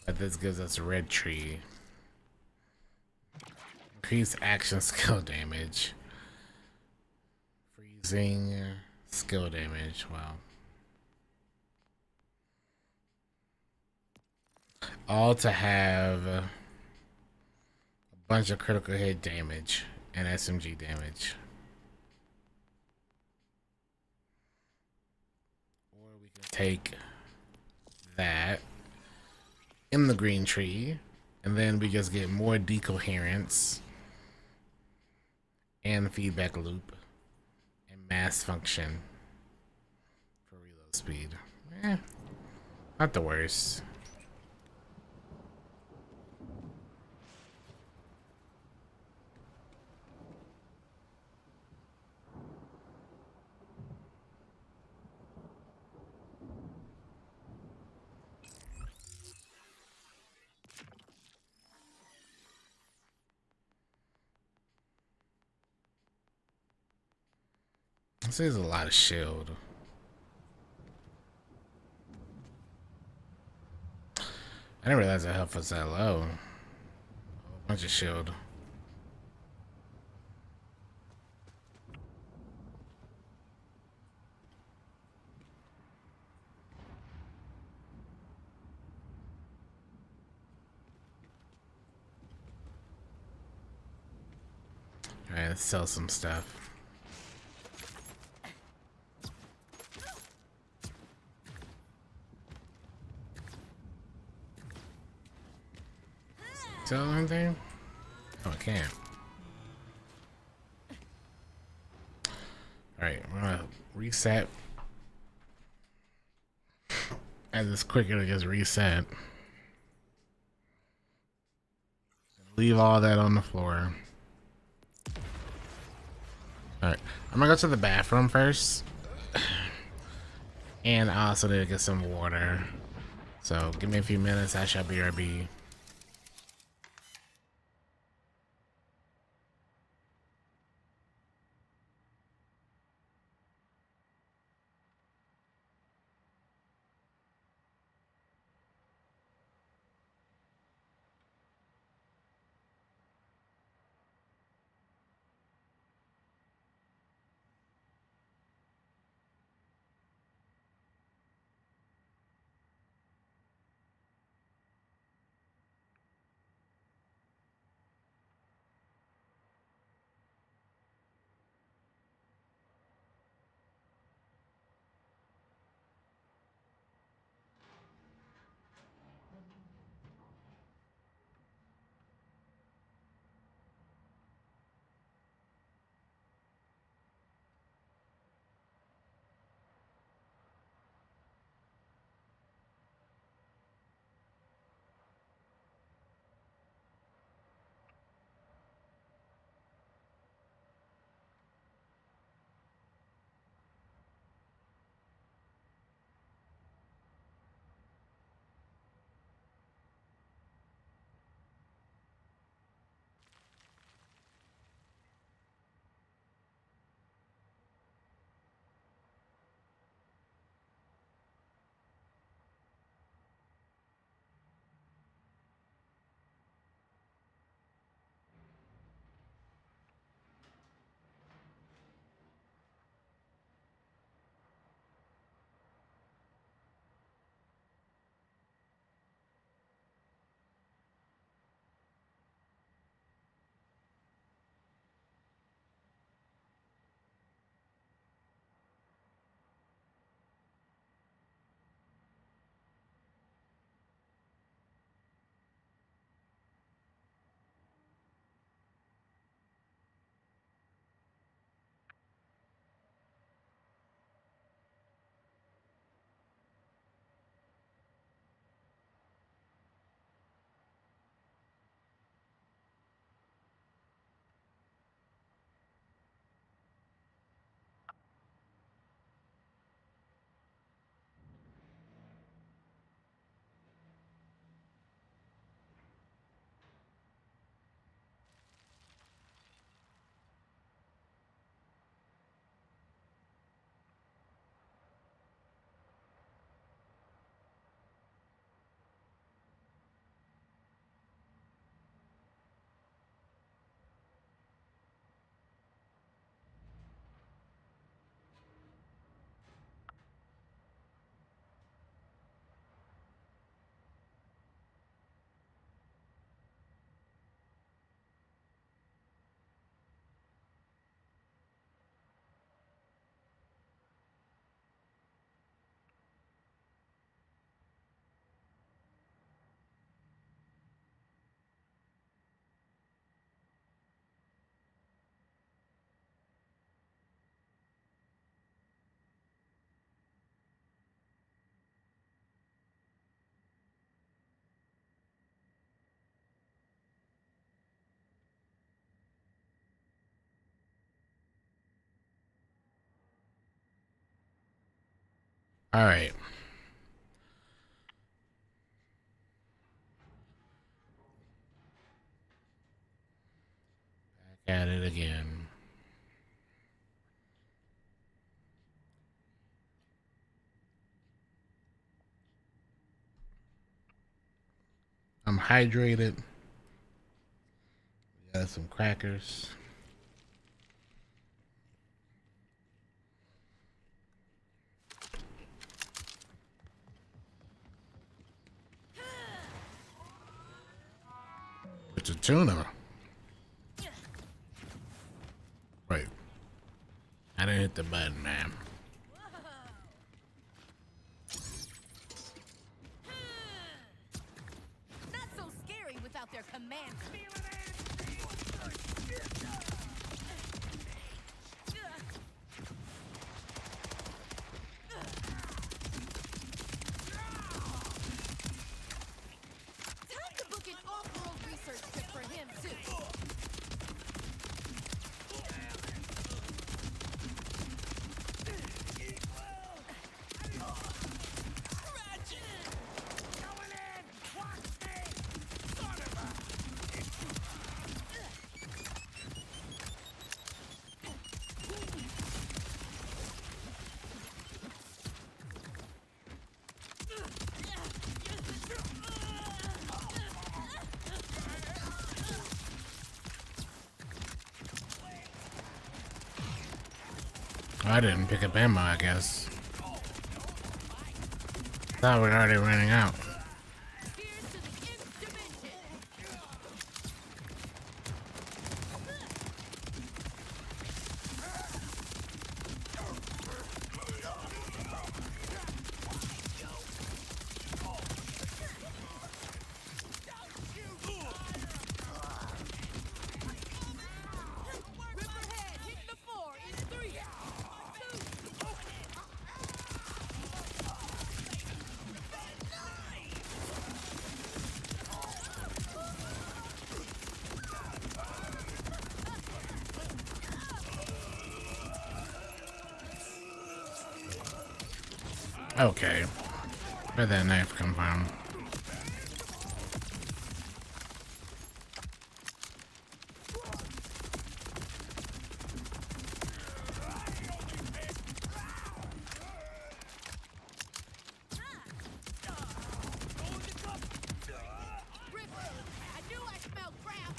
But this gives us a red tree. Increase action skill damage. Freezing skill damage, wow. All to have a bunch of critical hit damage and SMG damage. Or we can take that in the green tree, and then we just get more decoherence and feedback loop and mass function for reload speed. Not the worst. This is a lot of shield. I didn't realize the health was that low. A bunch of shield. Alright, let's sell some stuff. Sell anything? Oh, I can't. Alright, we're gonna reset. As it's quicker to just reset. Leave all that on the floor. Alright, I'm gonna go to the bathroom first. And I also need to get some water. So give me a few minutes, I shall BRB. All right. Back at it again. I'm hydrated. Got some crackers. It's a tuna. Right. I didn't hit the button, man. Not so scary without their command. Time to book an off-world research trip for him too. I didn't pick up ammo, I guess. Thought we're already running out. Here's to the nth dimension. Ripperhead, hit the 4 in 3, 2. Okay. Where'd that knife come from? Ripper, I knew I smelled crap.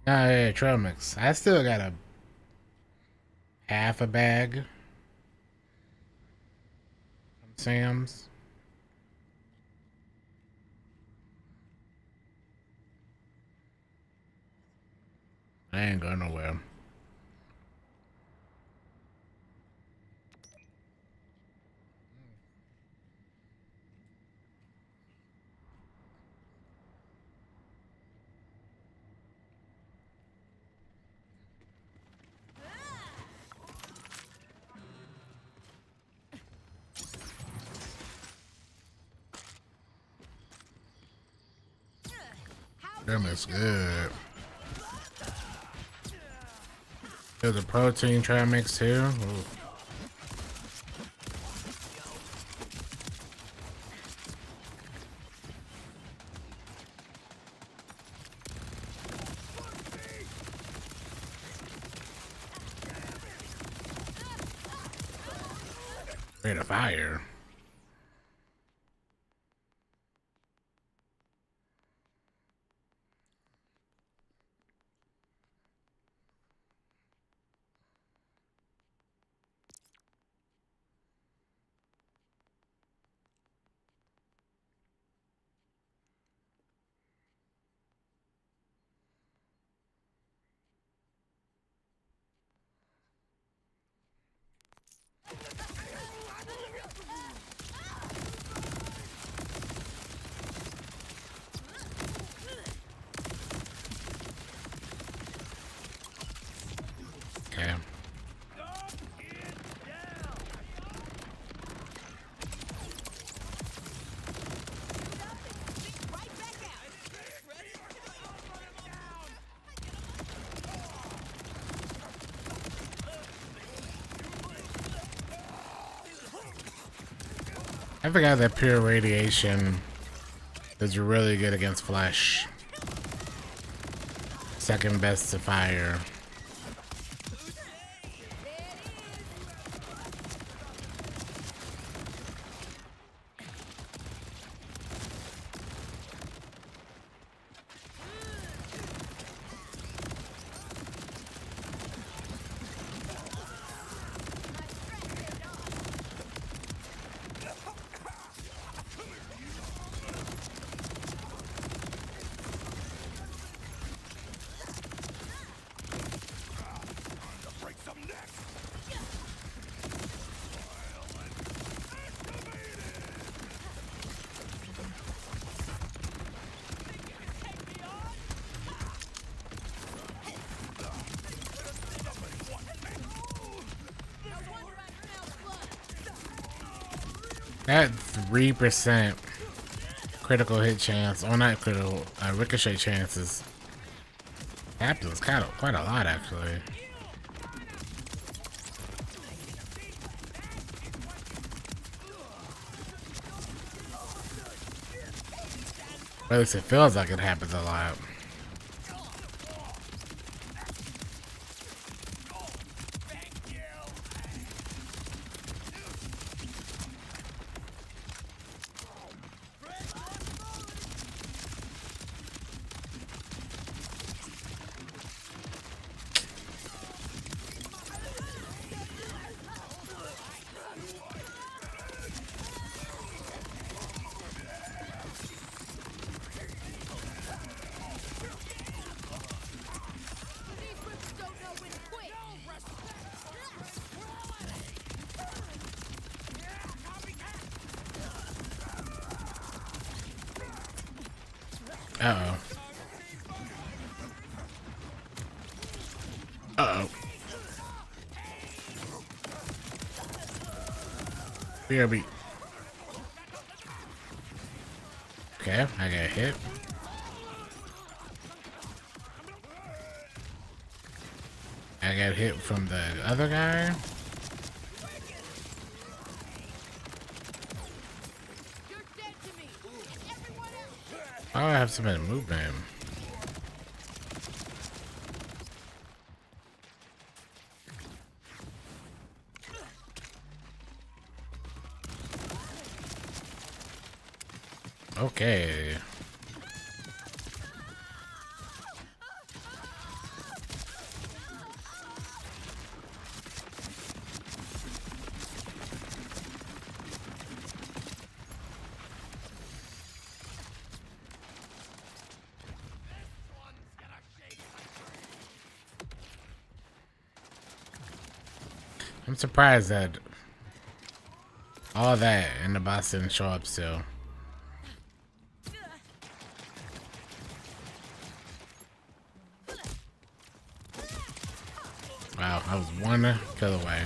Oh, yeah, trail mix. I still got a half a bag from Sam's. I ain't going nowhere. That looks good. There's a protein try mix too. Ooh. Rate of fire. Okay. I forgot that pure radiation is really good against flesh. Second best to fire. That 3% critical hit chance, or not critical, ricochet chances happens quite a lot actually. Or at least it feels like it happens a lot. Uh-oh. Uh-oh. BRB. Okay, I got hit. I got hit from the other guy. Oh, I have some movement. Okay. I'm surprised that all that and the boss didn't show up still. Wow, I was one kill away.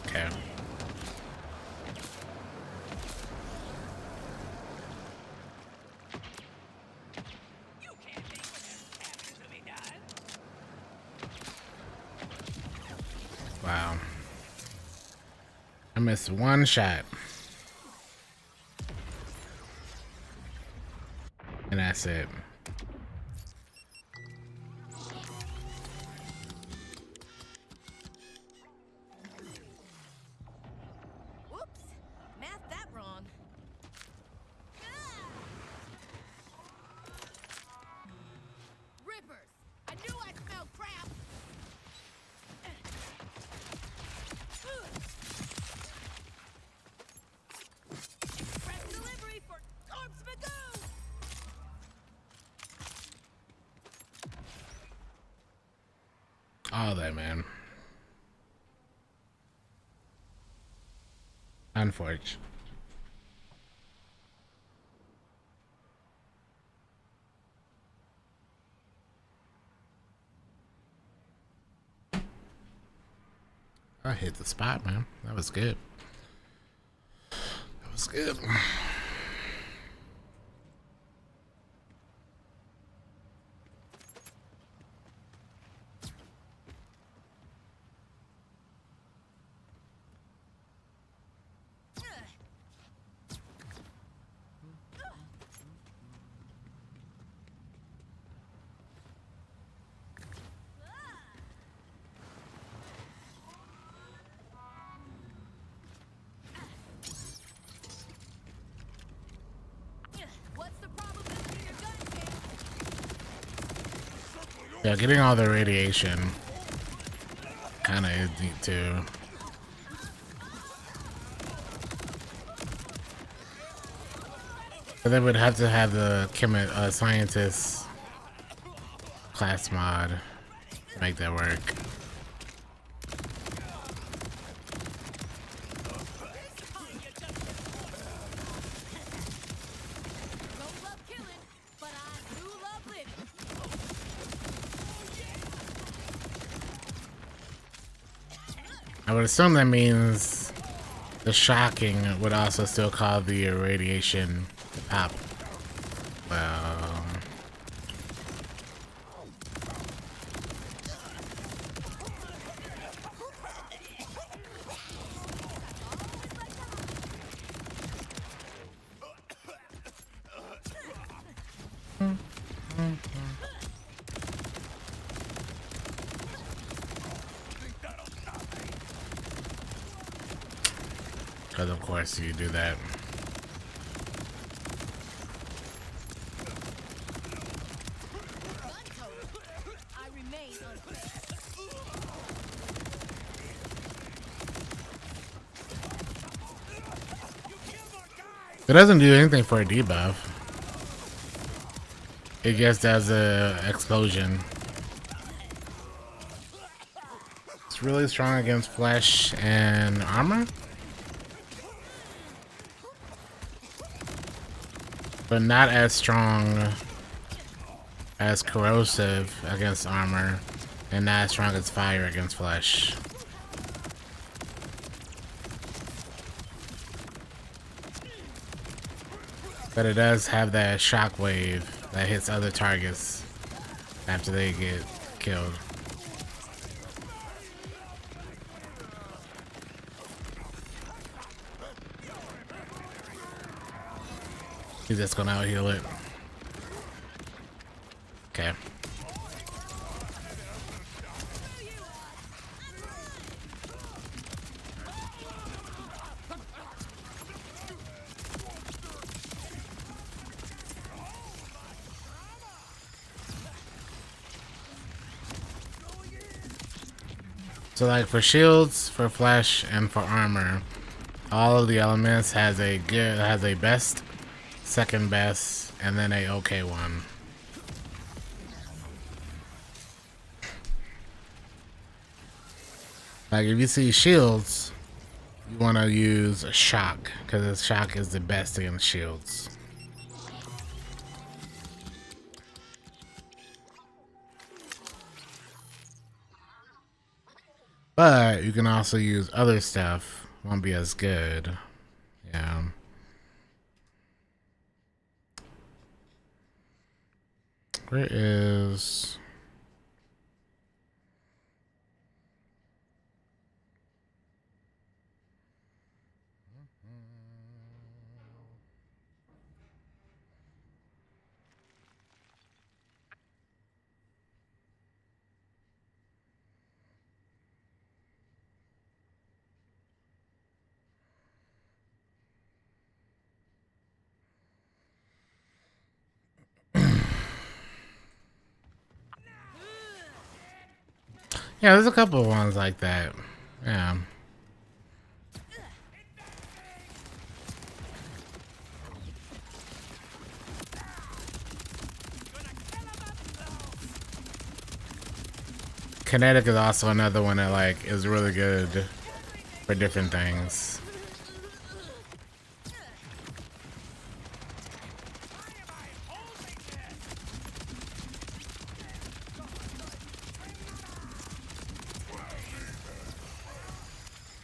Okay. I missed one shot. And that's it. Whoops. Math that wrong. Rippers. I knew I smelled crap. Press delivery for Corpse Magoo. All that, man. Unfortunate. I hit the spot, man. That was good. That was good. What's the problem with your gun, kid? Yeah, getting all the radiation kind of is neat too. But they would have to have the scientist class mod to make that work. Don't love killing, but I do love living. I would assume that means the shocking would also still cause the irradiation to pop. Well, because of course you do that. Gun total. I remain unfazed. It doesn't do anything for a debuff. It just does a explosion. It's really strong against flesh and armor, but not as strong as corrosive against armor, and not as strong as fire against flesh. But it does have that shockwave that hits other targets after they get killed. He's just gonna out heal it. Okay. So like for shields, for flesh, and for armor, all of the elements has a best, second best, and then a okay one. Like if you see shields, you want to use a shock because the shock is the best against shields. But you can also use other stuff. Won't be as good. Yeah. Where is... Yeah, there's a couple of ones like that. Yeah. Kinetic is also another one that like is really good for different things.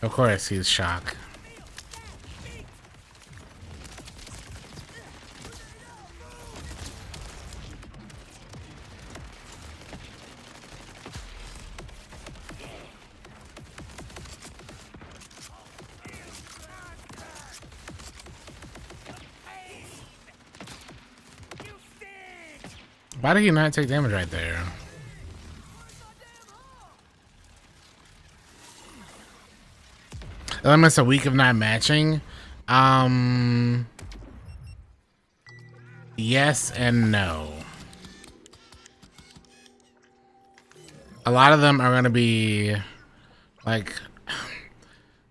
Of course, he's shock. Why did he not take damage right there? Elements are weak of not matching. Yes and no. A lot of them are going to be like,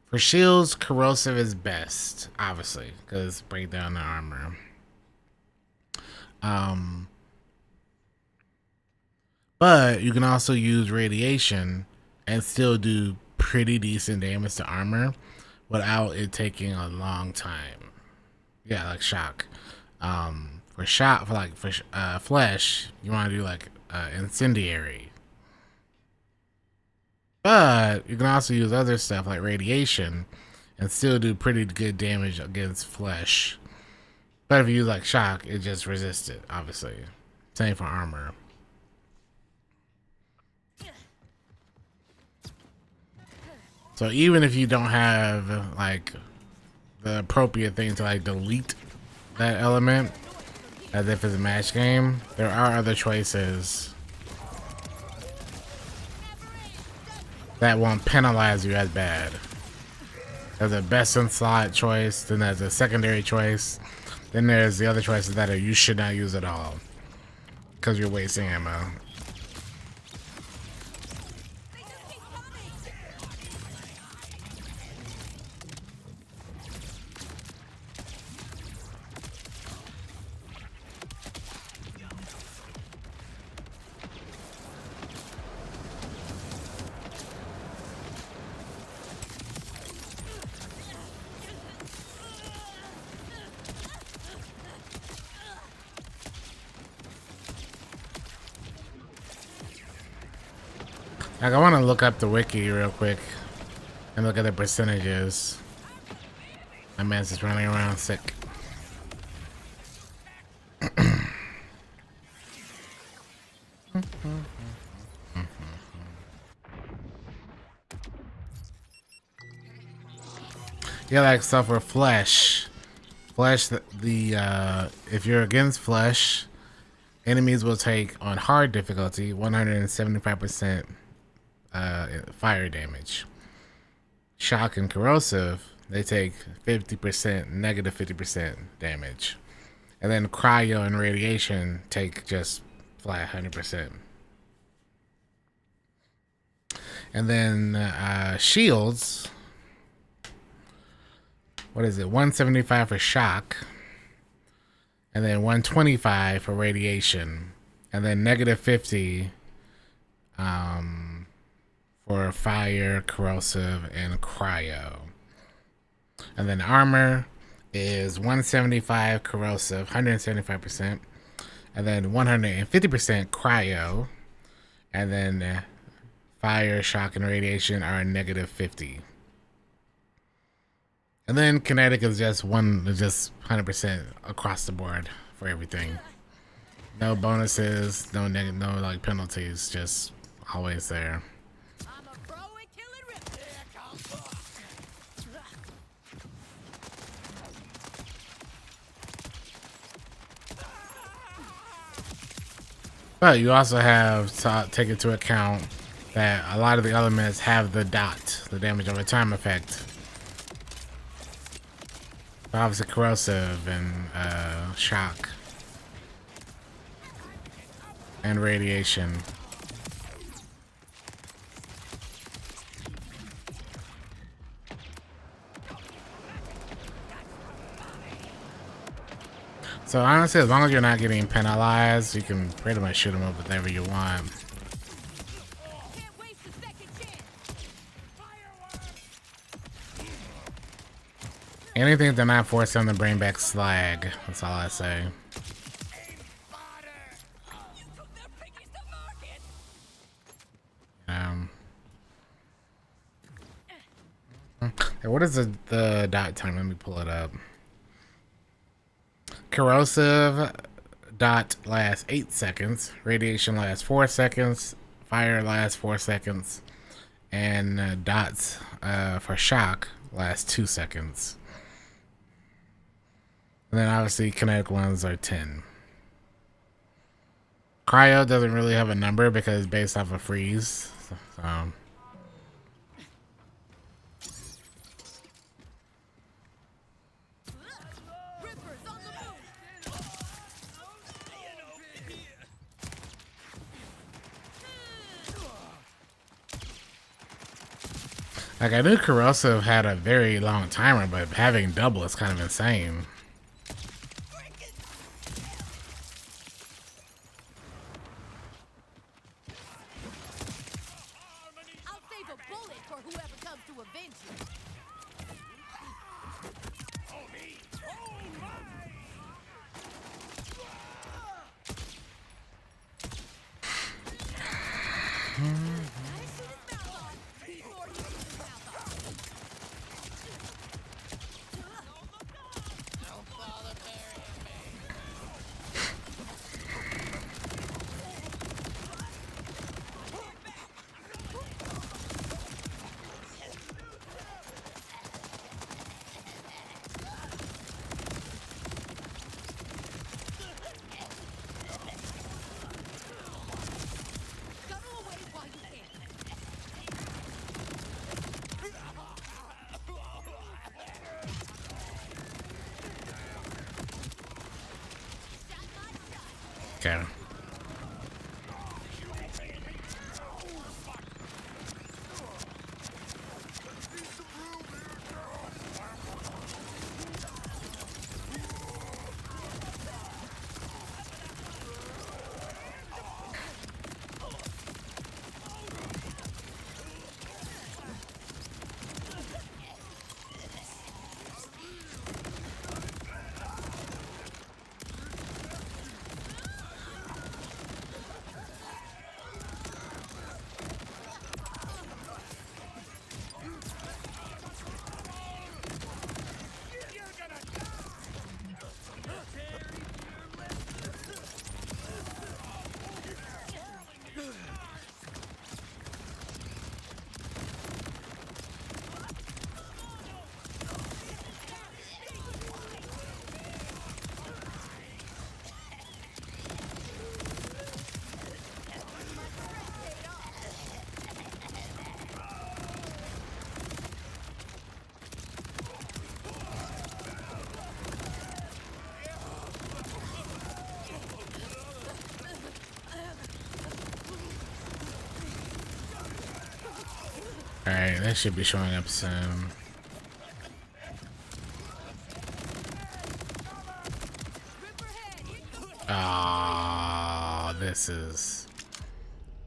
for shields, corrosive is best, obviously, because break down the armor. But you can also use radiation and still do pretty decent damage to armor without it taking a long time. Yeah, like shock. For shot, for flesh, you want to do like incendiary. But you can also use other stuff like radiation and still do pretty good damage against flesh. But if you use like shock, it just resists it, obviously. Same for armor. So even if you don't have like the appropriate thing to like delete that element, as if it's a match game, there are other choices that won't penalize you as bad. There's a best in slot choice, then there's a secondary choice, then there's the other choices that are you should not use at all because you're wasting ammo. Like, I want to look up the wiki real quick and look at the percentages. My man's just running around sick. Yeah, like stuff for flesh. Flesh, if you're against flesh, enemies will take on hard difficulty 175% fire damage. Shock and corrosive, they take 50%, negative 50% damage. And then cryo and radiation take just flat 100%. And then shields, what is it? 175 for shock, and then 125 for radiation, and then negative 50 for fire, corrosive, and cryo. And then armor is 175 corrosive, 175%, and then 150% cryo, and then fire, shock, and radiation are negative 50. And then kinetic is just 100% across the board for everything. No bonuses, no like penalties, just always there. I'm a pro at killing rippers. But you also have to take into account that a lot of the elements have the dot, the damage over time effect. Obviously corrosive and shock and radiation. So honestly, as long as you're not getting penalized, you can pretty much shoot them up with whatever you want. Can't waste a second chance. Anything to not force them to bring back slag. That's all I say. You took their piggies to market. Hey, what is the dot time? Let me pull it up. Corrosive dot lasts 8 seconds. Radiation lasts 4 seconds. Fire lasts 4 seconds. And dots for shock last 2 seconds. And then obviously kinetic ones are 10. Cryo doesn't really have a number because it's based off of freeze. So. Rippers on the move. Like, I knew corrosive had a very long timer, but having double is kind of insane. I'll save a bullet for whoever comes to avenge you. Don't bother burying me. Scuttle away while you can. Okay. Alright, that should be showing up soon. Ah, this is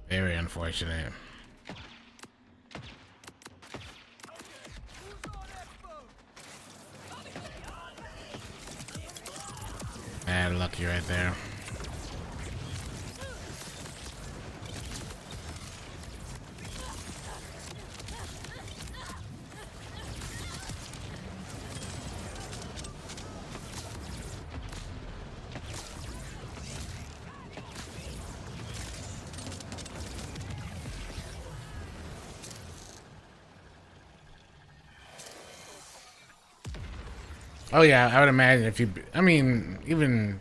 very unfortunate. Bad lucky right there. Oh yeah, I would imagine if you, I mean, even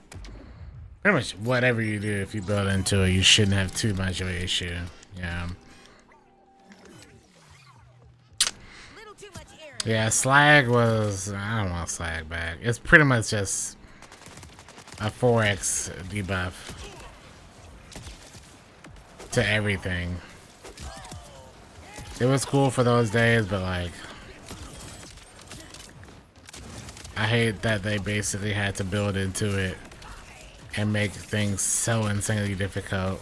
Pretty much whatever you do, if you build into it, you shouldn't have too much of an issue. Yeah. Little too much air. Yeah, slag was... I don't want slag back. It's pretty much just a 4x debuff to everything. It was cool for those days, but like... I hate that they basically had to build into it and make things so insanely difficult.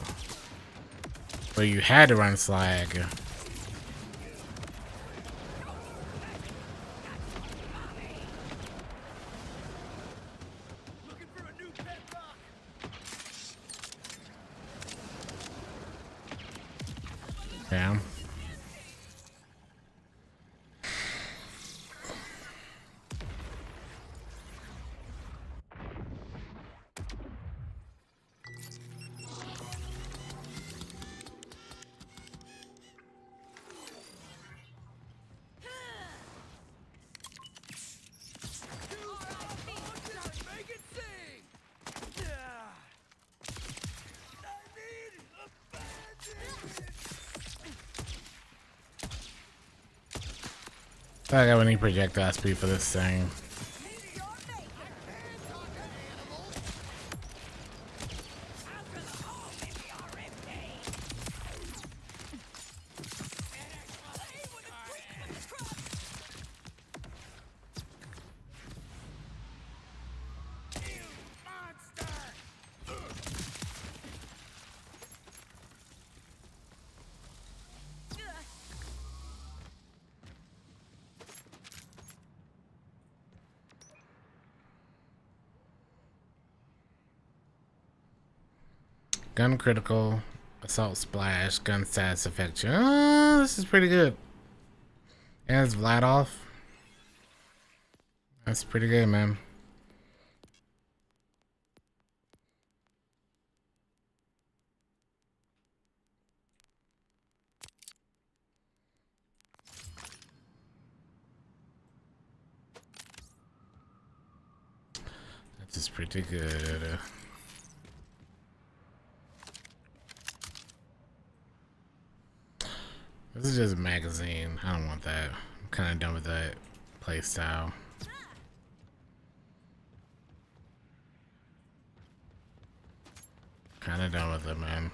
But you had to run slag. Yeah. I got any projectile speed for this thing. Gun critical, assault splash, gun stats affect you. Oh, this is pretty good. And it's Vlad off. That's pretty good, man. This is pretty good. This is just a magazine. I don't want that. I'm kind of done with that playstyle. Kind of done with it, man.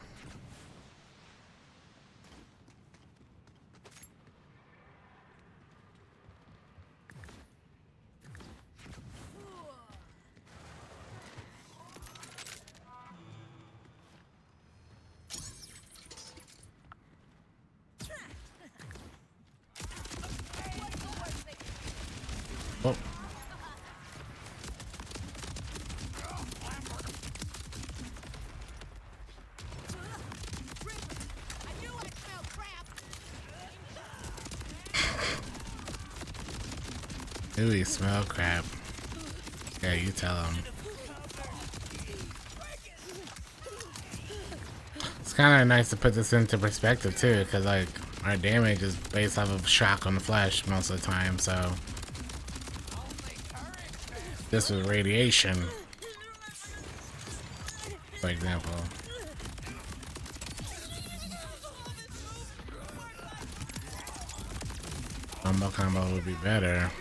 Oh. Ooh, you smell crap. Yeah, you tell him. It's kind of nice to put this into perspective too, because like our damage is based off of shock on the flesh most of the time. So this was radiation, for example. Combo would be better.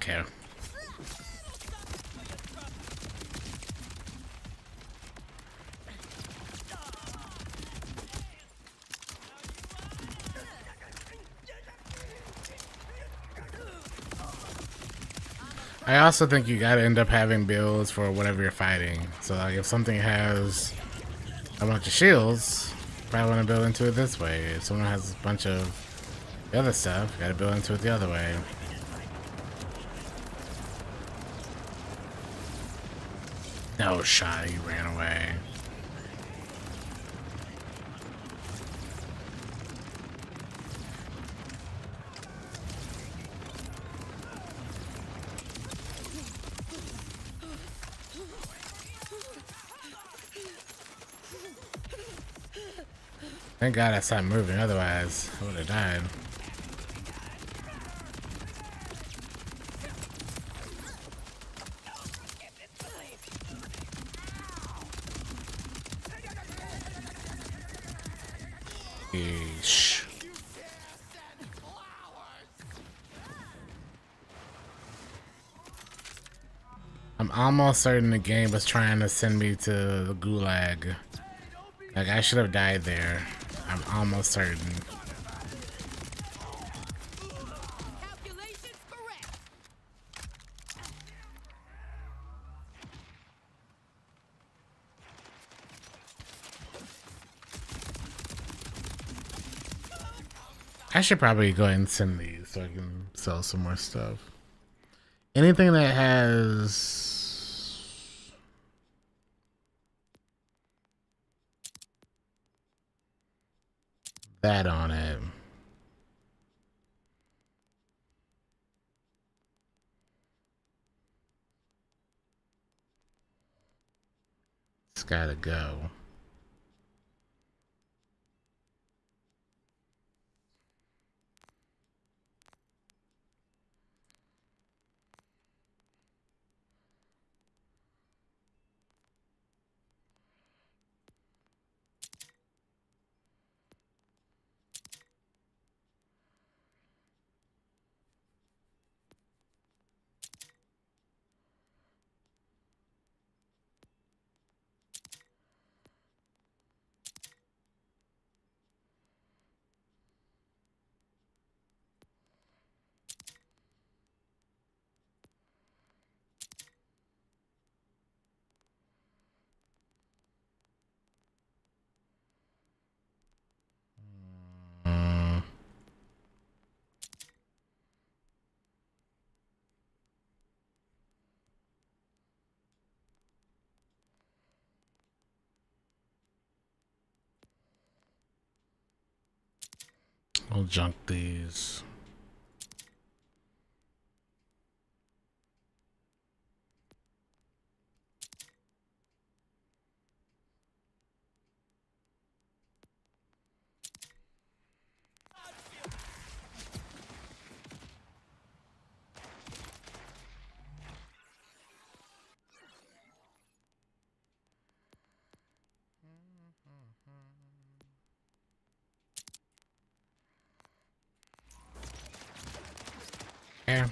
Okay. I also think you gotta end up having builds for whatever you're fighting. So like if something has a bunch of shields, you probably want to build into it this way. If someone has a bunch of the other stuff, you gotta build into it the other way. No shot, he ran away. Thank God I stopped moving, otherwise I would have died. Yeesh. I'm almost certain the game was trying to send me to the gulag. Like I should have died there. I'm almost certain. Calculations correct. I should probably go ahead and send these so I can sell some more stuff. Anything that has that on it. It's gotta go. Mm. I'll junk these. Yeah.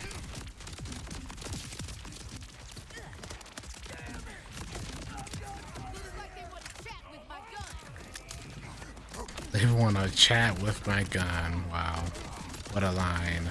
They want to chat with my gun. Wow. What a line.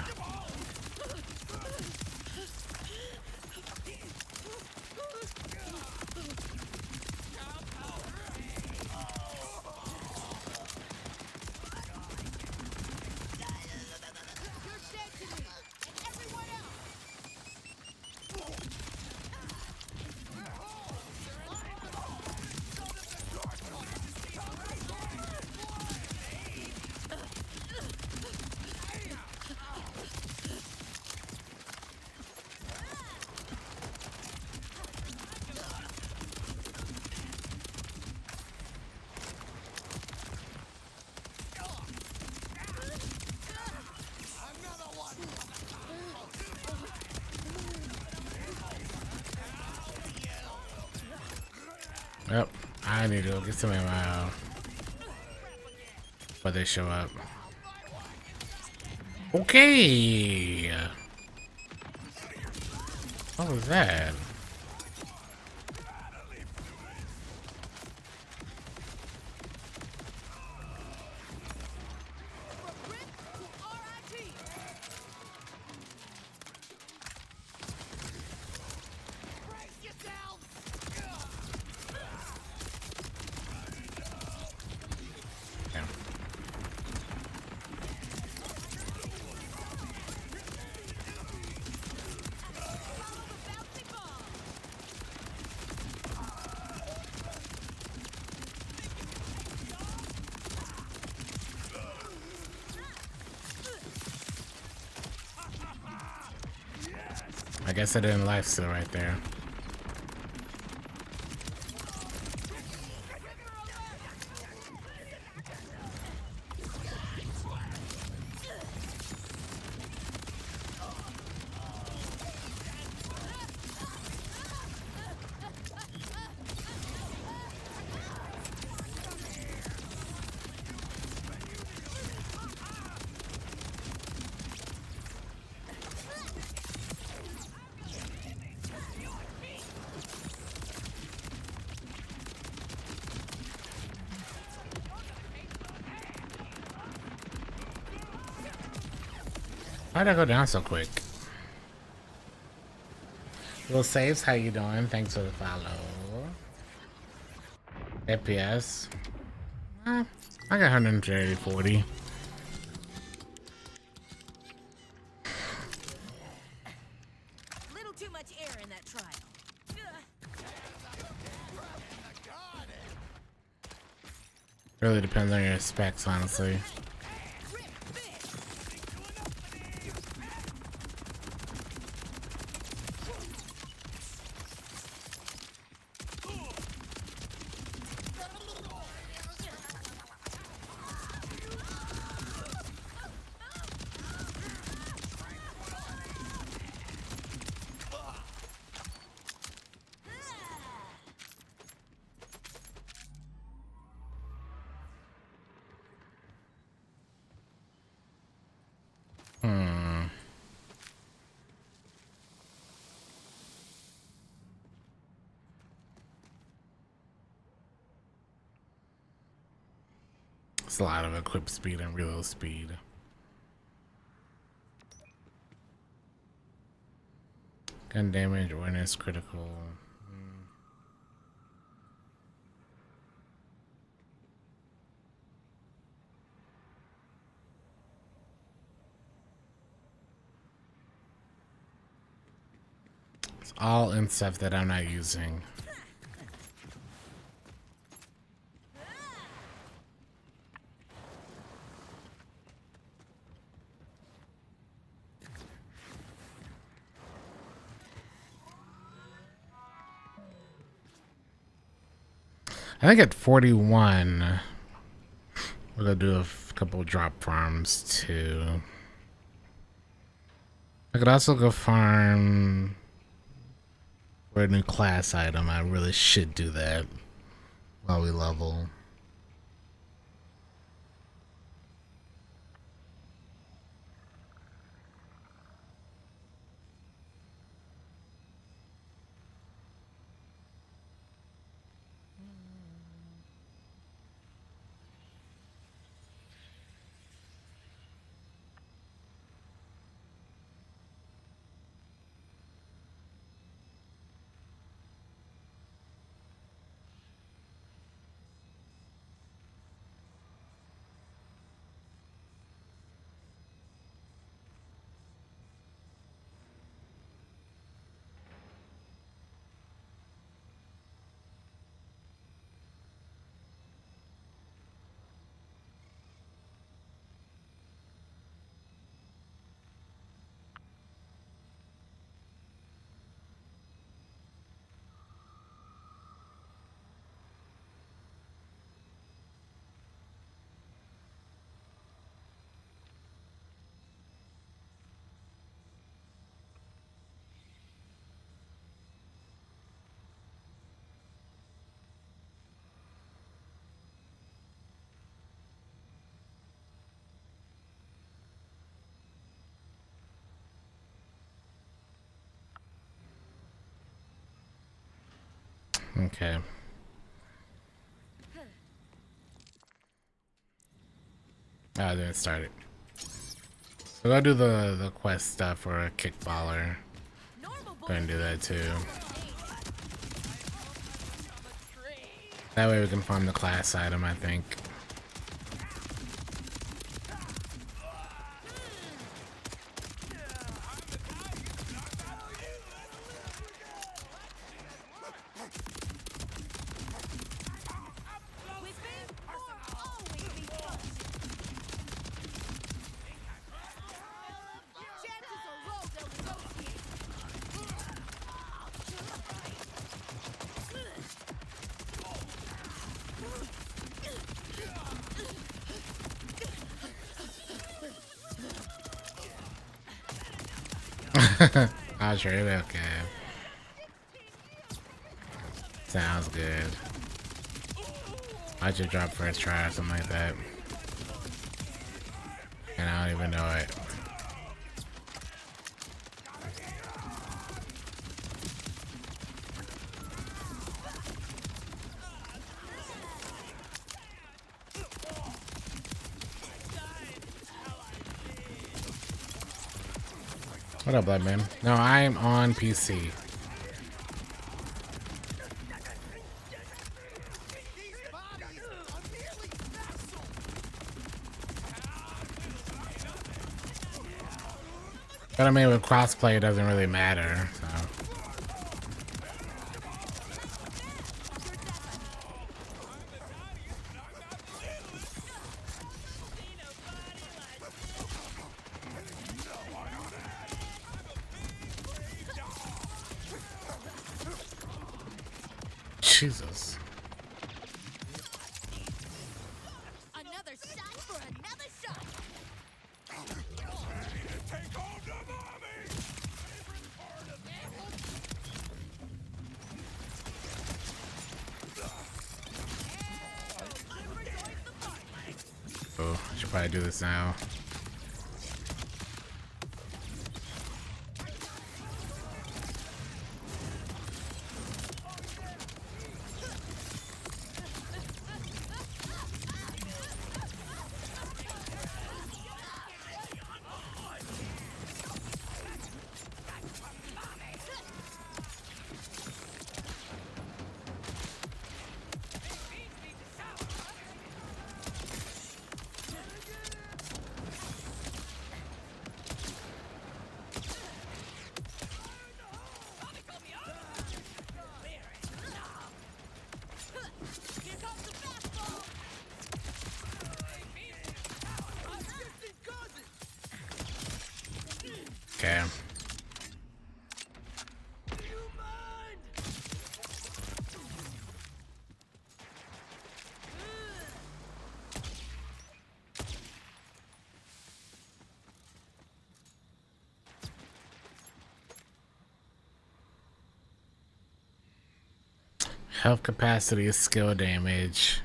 Yep, I need to go get some ammo. But they show up. Okay. What was that? From RIP to RIP. Brace yourselves. Yeah. Follow the bouncing ball. I guess I didn't life steal right there. Why'd I go down so quick? Will Saves, how you doing? Thanks for the follow. FPS. I got 140. Little too much air in that trial. Really depends on your specs, honestly. Rip big. It's a lot of equip speed and reload speed. Gun damage, awareness, critical. It's all in stuff that I'm not using. I think at 41, we're gonna do a couple drop farms too. I could also go farm for a new class item. I really should do that while we level. Okay. Oh, then it started. So go do the quest stuff for a kickballer. Go and do that too. That way we can farm the class item, I think. I'll trade it. Okay. Sounds good. I should drop first try or something like that. And I don't even know it. What up, Bloodman? No, I'm on PC. But I mean, with crossplay, it doesn't really matter. So. Jesus. Another shot for another shot. Oh, I should probably do this now. Okay. Health capacity, skill damage,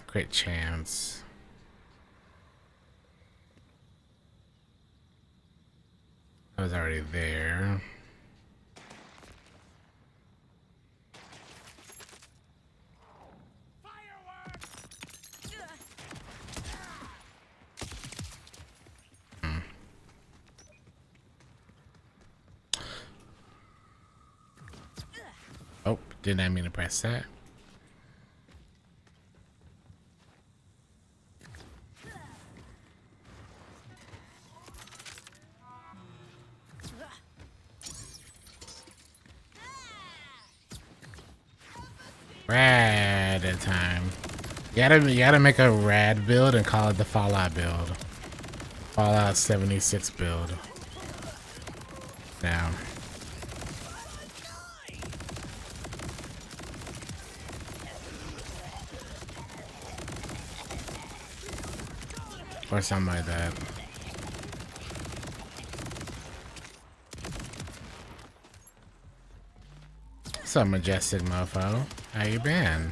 crit chance. I was already there. Oh, didn't I mean to press that? Rad at time. You gotta make a rad build and call it the Fallout build. Fallout 76 build. Now. Or something like that. What's up, majestic mofo? How you been?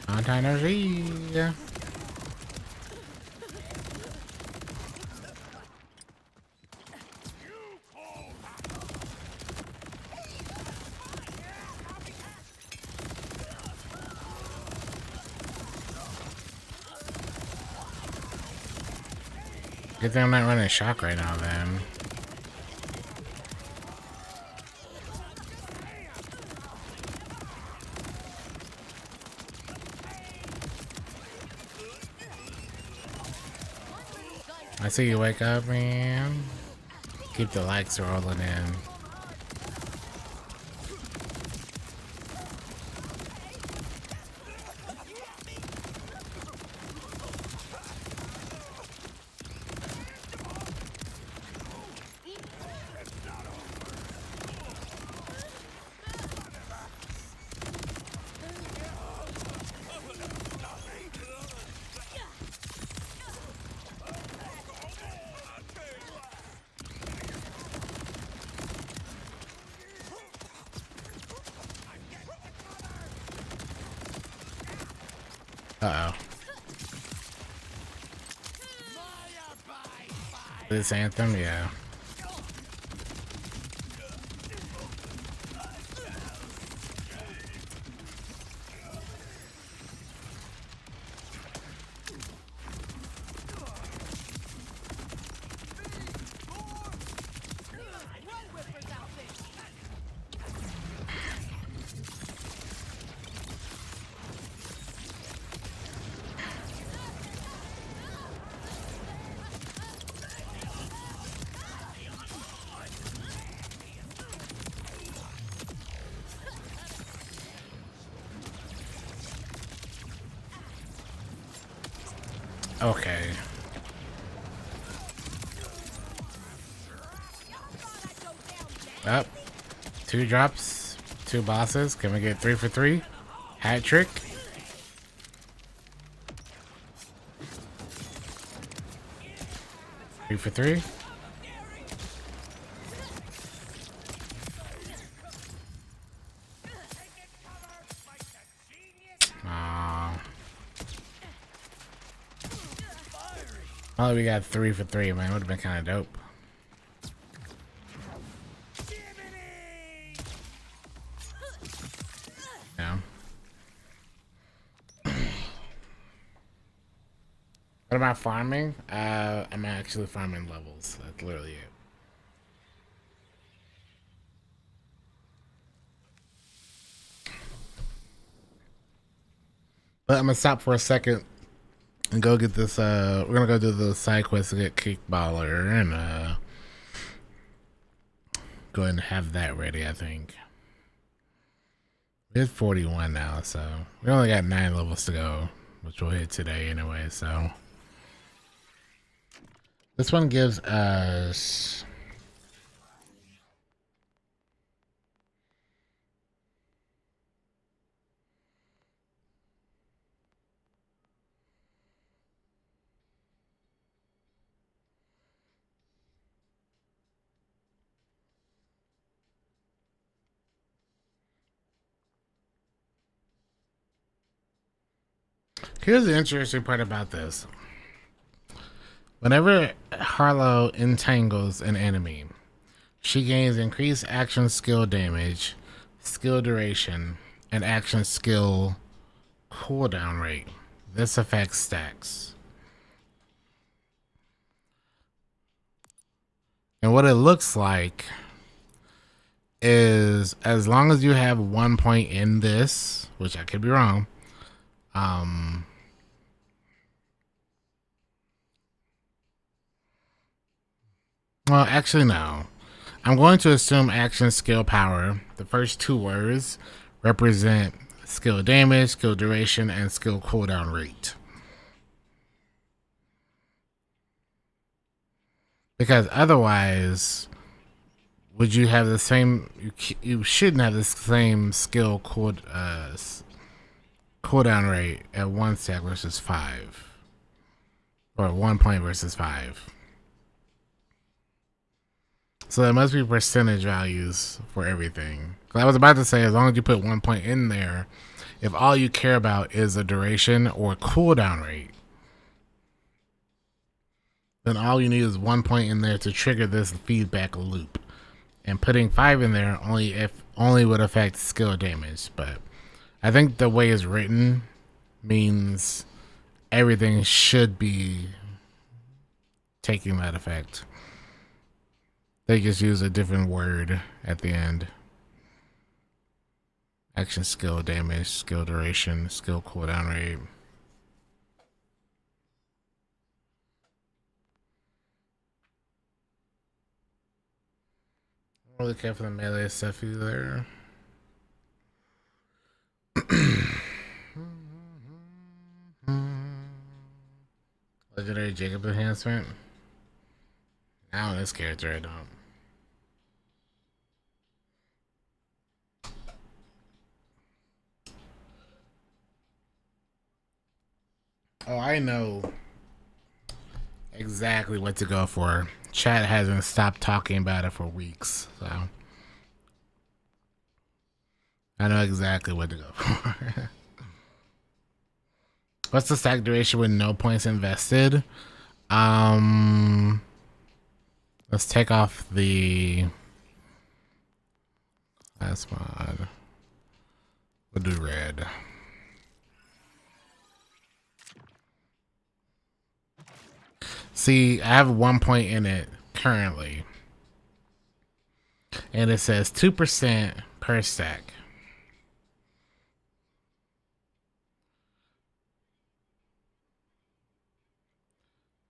Long time no see. Good thing I'm not running shock right now, then. I see you wake up, man. Keep the likes rolling in. Uh-oh. This anthem, yeah. Okay. Up. 2 drops, 2 bosses. Can we get 3 for 3? Hat trick. Three for 3. Oh, we got 3 for 3, man. Would have been kind of dope. Yeah. What about farming? I'm actually farming levels. That's literally it. But I'm gonna stop for a second and go get this. We're gonna go do the side quest to get Kickballer and go ahead and have that ready. I think it's 41 now, so we only got 9 levels to go, which we'll hit today anyway. So this one gives us. Here's the interesting part about this. Whenever Harlow entangles an enemy, she gains increased action skill damage, skill duration, and action skill cooldown rate. This affects stacks. And what it looks like is as long as you have 1 point in this, which I could be wrong, well, actually, no. I'm going to assume action skill power. The first 2 words represent skill damage, skill duration, and skill cooldown rate. Because otherwise, would you have the same? You shouldn't have the same skill cooldown rate at 1 stack versus 5, or 1 point versus 5. So there must be percentage values for everything. I was about to say, as long as you put 1 point in there, if all you care about is a duration or cooldown rate, then all you need is 1 point in there to trigger this feedback loop. And putting 5 in there only would affect skill damage. But I think the way it's written means everything should be taking that effect. They just use a different word at the end. Action skill damage, skill duration, skill cooldown rate. I don't really care for the melee stuff either. Legendary Jacob enhancement. Now this character I don't. Oh, I know exactly what to go for. Chat hasn't stopped talking about it for weeks, so I know exactly what to go for. What's the stack duration with no points invested? Let's take off the last mod. We'll do red. See, I have 1 point in it currently. And it says 2% per stack.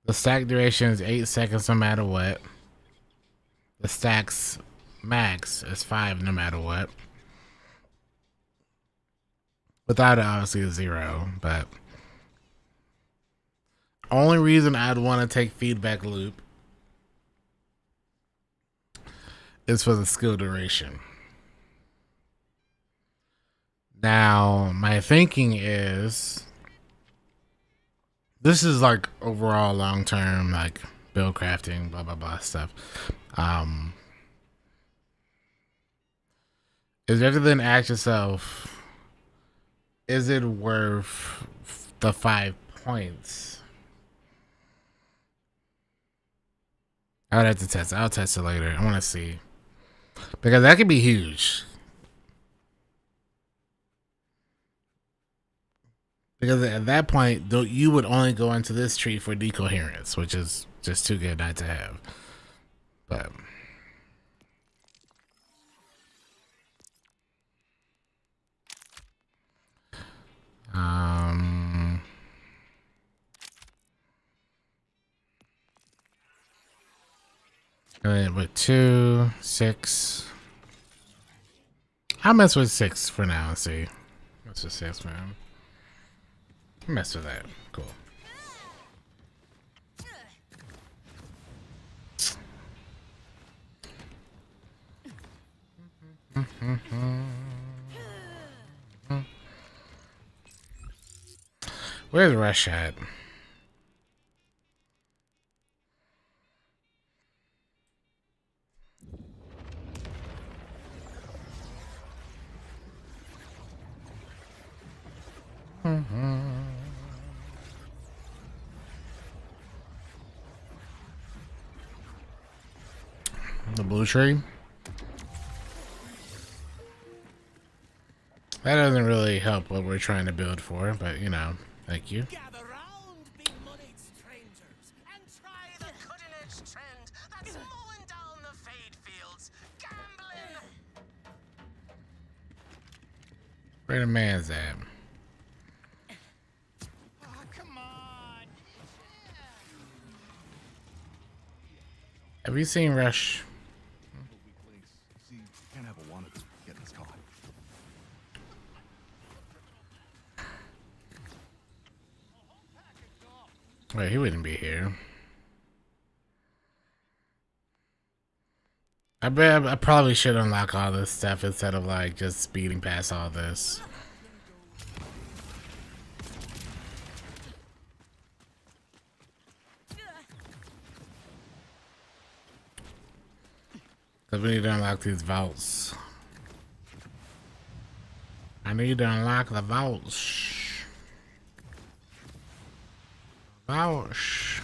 The stack duration is 8 seconds no matter what. The stack's max is 5 no matter what. Without it, obviously, is 0. But only reason I'd want to take feedback loop is for the skill duration. Now, my thinking is this is like overall long term, like build crafting, blah blah blah stuff. Is rather than ask yourself, is it worth the 5 points? I would have to test it. I'll test it later. I want to see. Because that could be huge. Because at that point, you would only go into this tree for decoherence, which is just too good not to have. But with 2, 6. I'll mess with 6 for now and see. Mess with 6, man. Mess with that. Cool. Where's Rush at? The blue tree. That doesn't really help what we're trying to build for, but you know, thank you. Gather round, big-moneyed strangers, and try the cutting-edge trend that's mowing down the fade fields. Gambling! Where the man's at? Oh, come on! Have you seen Rush? See, you can't have a wannabe getting us caught. Wait, he wouldn't be here. I bet I probably should unlock all this stuff instead of like just speeding past all this. Cause we need to unlock these vaults. I need to unlock the vaults. Vaults.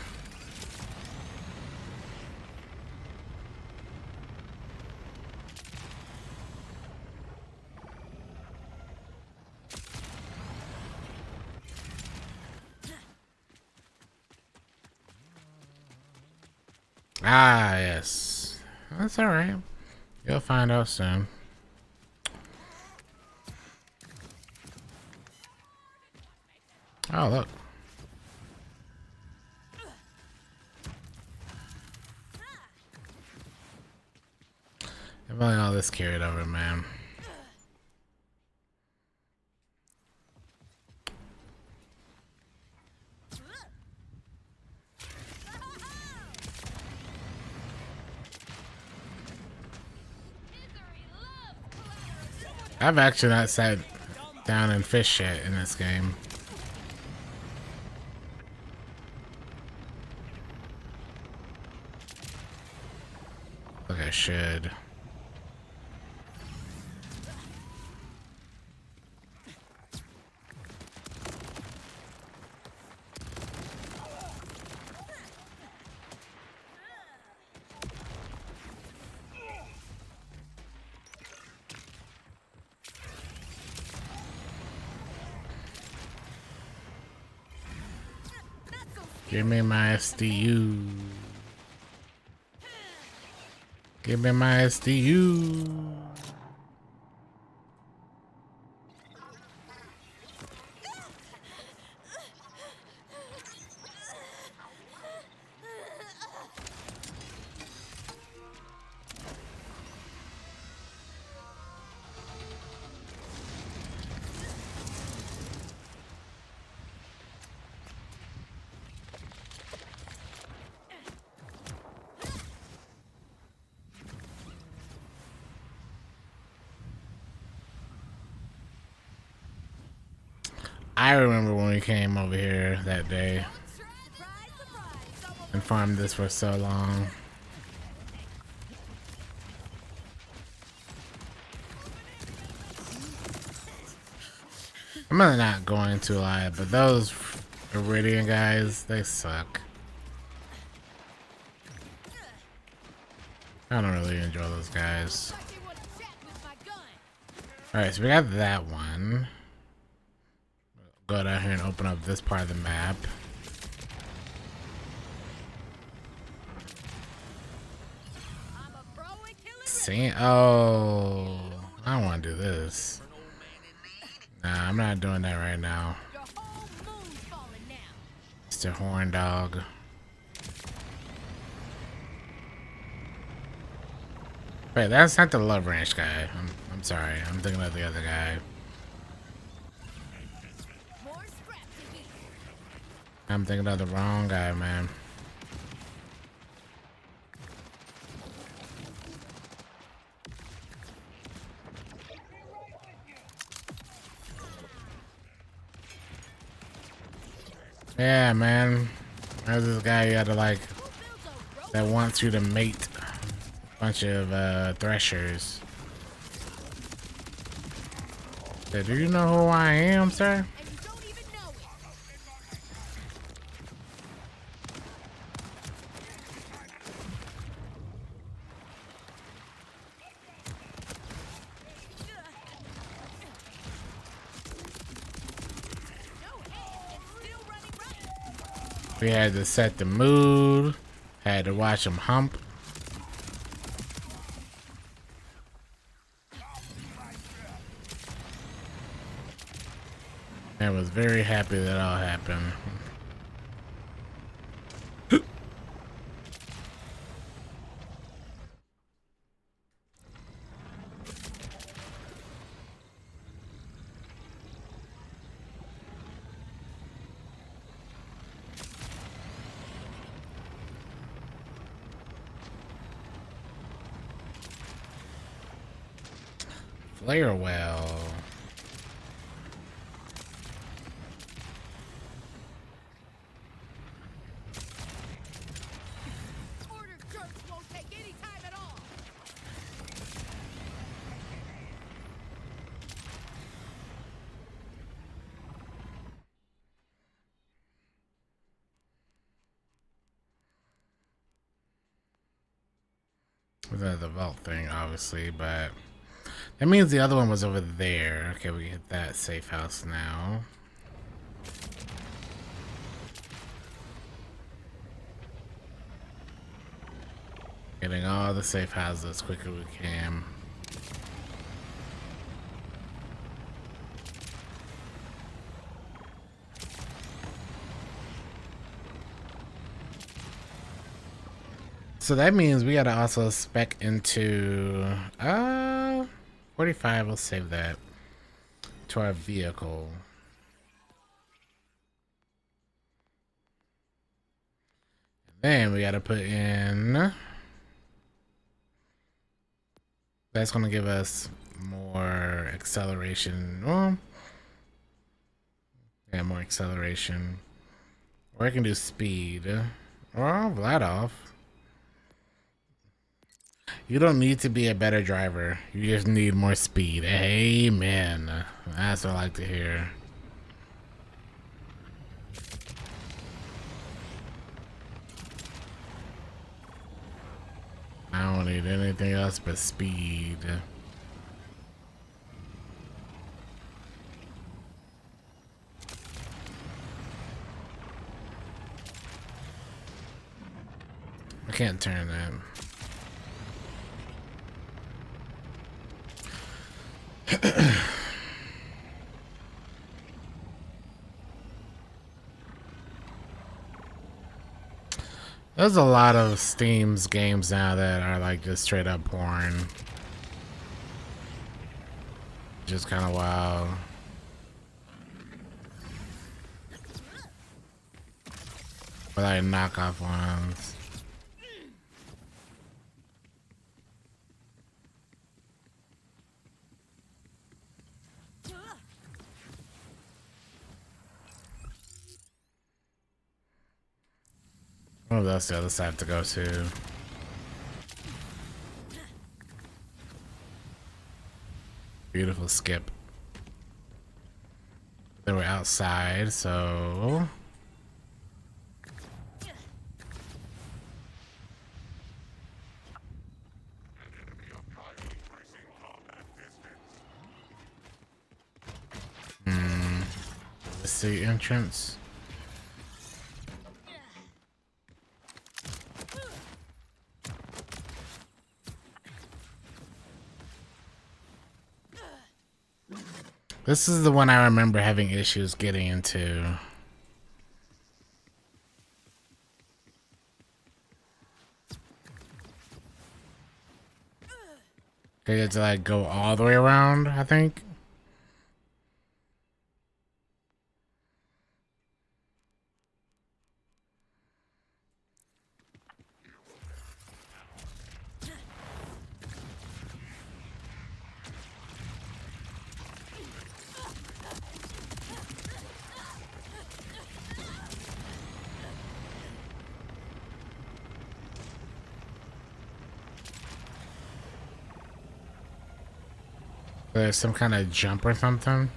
Ah, yes. That's alright. You'll find out soon. Oh, look. If only all this carried over, man. I've actually not sat down and fished yet in this game. Like I should. Give me my SDU. Give me my SDU. I remember when we came over here that day and farmed this for so long. I'm not going to lie, but those Iridian guys, they suck. I don't really enjoy those guys. Alright, so we got that one. Go down here and open up this part of the map. See? Oh, I don't want to do this. Nah, I'm not doing that right now. Mr. Horn Dog. Wait, that's not the Love Ranch guy. I'm sorry. I'm thinking of the other guy. I'm thinking of the wrong guy, man. Yeah, man. There's this guy you had to like that wants you to mate a bunch of threshers. Say, do you know who I am, sir? We had to set the mood, had to watch him hump. I was very happy that all happened. Flare well. Order jerks won't take any time at all. The vault thing, obviously, but that means the other one was over there. Okay, we hit that safe house now. Getting all the safe houses as quick as we can. So that means we gotta also spec into 45. We'll save that to our vehicle. Then we gotta put in. That's gonna give us more acceleration. Well, yeah, more acceleration. Or I can do speed. Or Vladoff. You don't need to be a better driver. You just need more speed. Amen. That's what I like to hear. I don't need anything else but speed. I can't turn that. There's a lot of Steam's games now that are like just straight up porn. Just kind of wild. But like knockoff ones. Oh, that's the other side to go to. Beautiful skip. Then we're outside, so let's see entrance. This is the one I remember having issues getting into. They had to like go all the way around, I think. There's some kind of jump or something.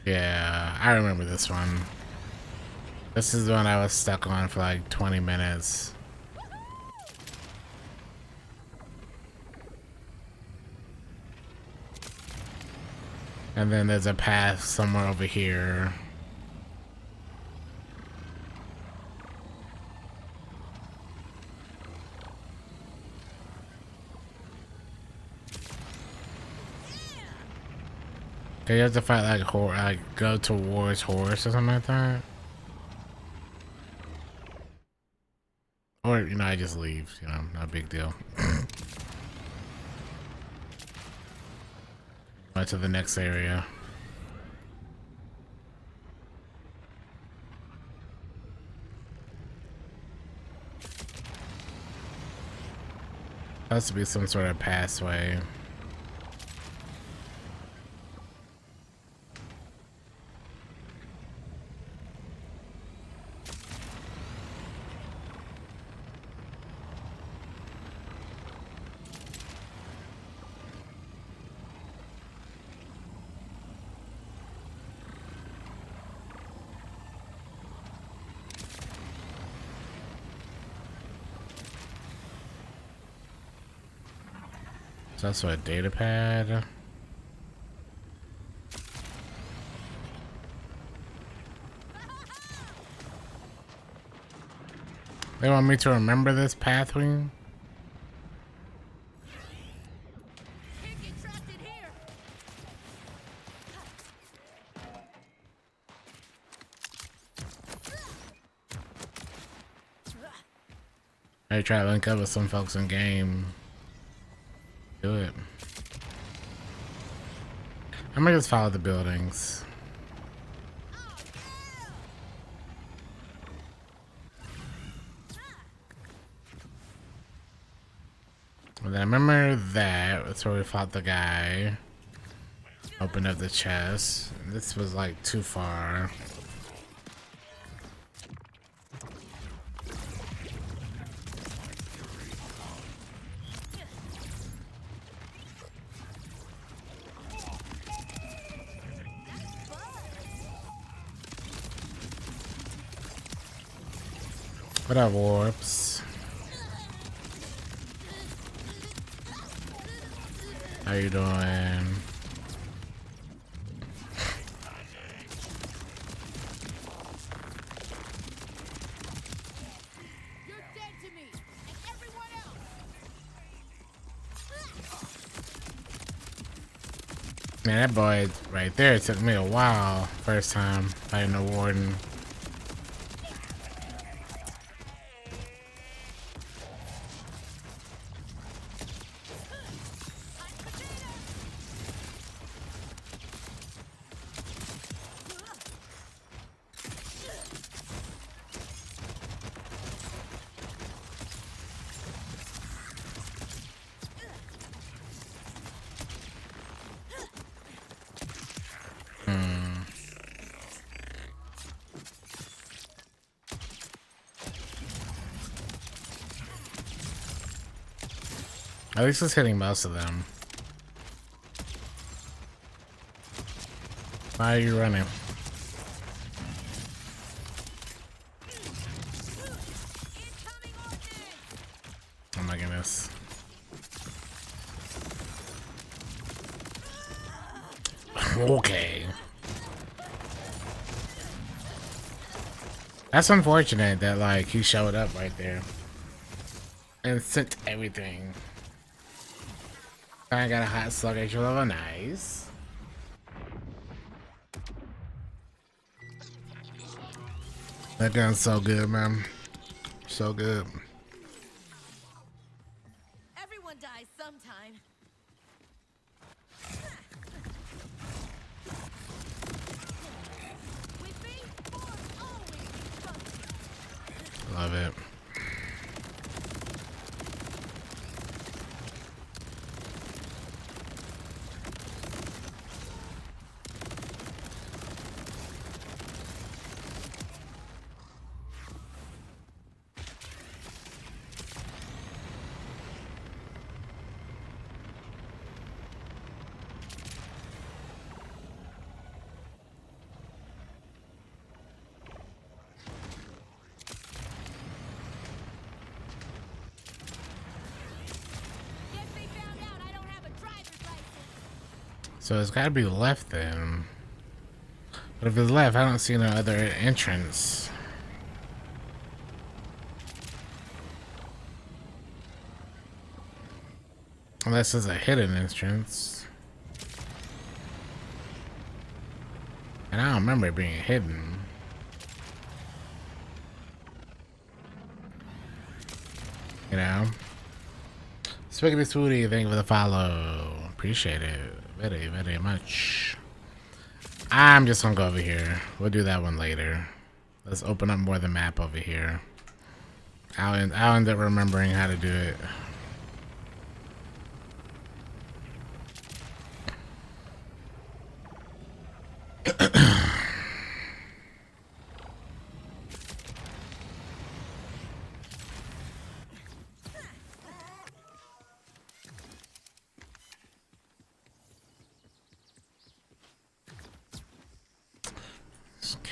Yeah, I remember this one. This is the one I was stuck on for like 20 minutes. And then there's a path somewhere over here. Okay, you have to fight like go towards horse or something like that. Or, you know, I just leave, you know, not a big deal. Go to the next area. Has to be some sort of passway. So that's what, a data pad. They want me to remember this pathway? Can't get trapped in here. I try to link up with some folks in game. Do it. I'm gonna just follow the buildings. And then I remember that's where we fought the guy. Opened up the chest. This was like too far. What up, warps? How you doing? You're dead to me, and everyone else. Man, that boy right there took me a while. First time fighting the warden. At least it's hitting most of them. Why are you running? Oh my goodness. Okay. That's unfortunate that like he showed up right there and sent everything. I got a hot slug extra level, nice. That gun's so good, man. So good. Everyone dies sometime. With me, force always be Love it. Guess they found out I don't have a driver's license. So it's gotta be left then. But if it's left, I don't see no other entrance. Unless it's a hidden entrance. And I don't remember it being hidden. You know? Spiggity Swooty, thank you for the follow. Appreciate it very, very much. I'm just gonna go over here. We'll do that one later. Let's open up more of the map over here. I'll end up remembering how to do it.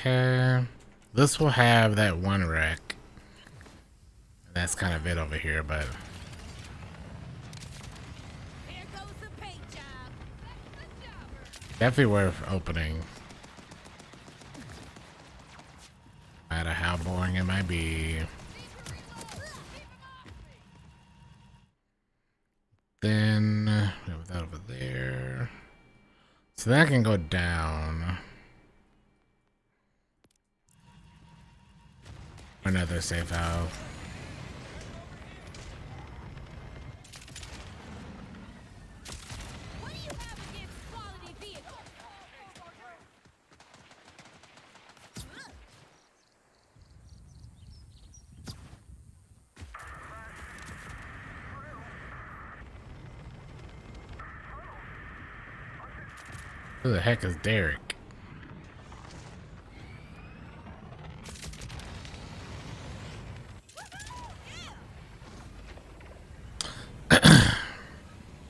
Okay. This will have that one wreck. That's kind of it over here, but Here goes the paint job. That's the jobber. definitely worth opening. No matter how boring it might be. Need to reload. Then we have that over there. So that can go down. Another safe house. What do you have against quality vehicles? Who the heck is Derek?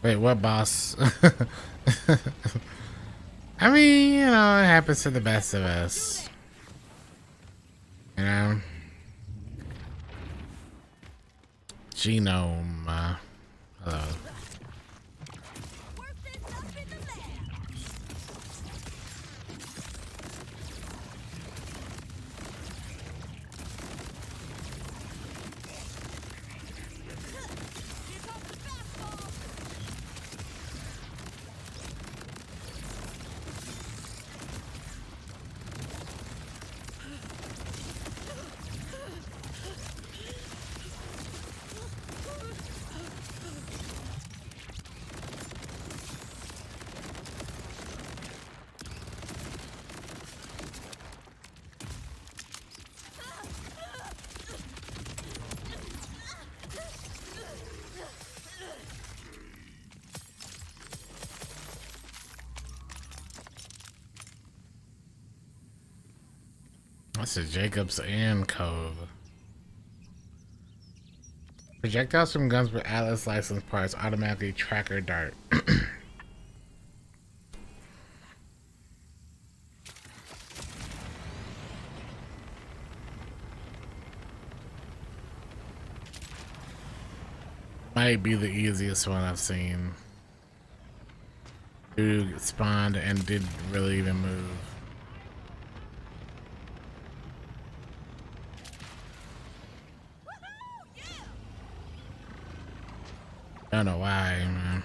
Wait, what boss? I mean, you know, it happens to the best of us. You know? Genome. Hello. Work this up in the lab. Here comes the fastball. That's a Jacobs and Cove. Projectiles from guns with Atlas license parts automatically track or dart. Might be the easiest one I've seen. Dude spawned and didn't really even move. I don't know why, man.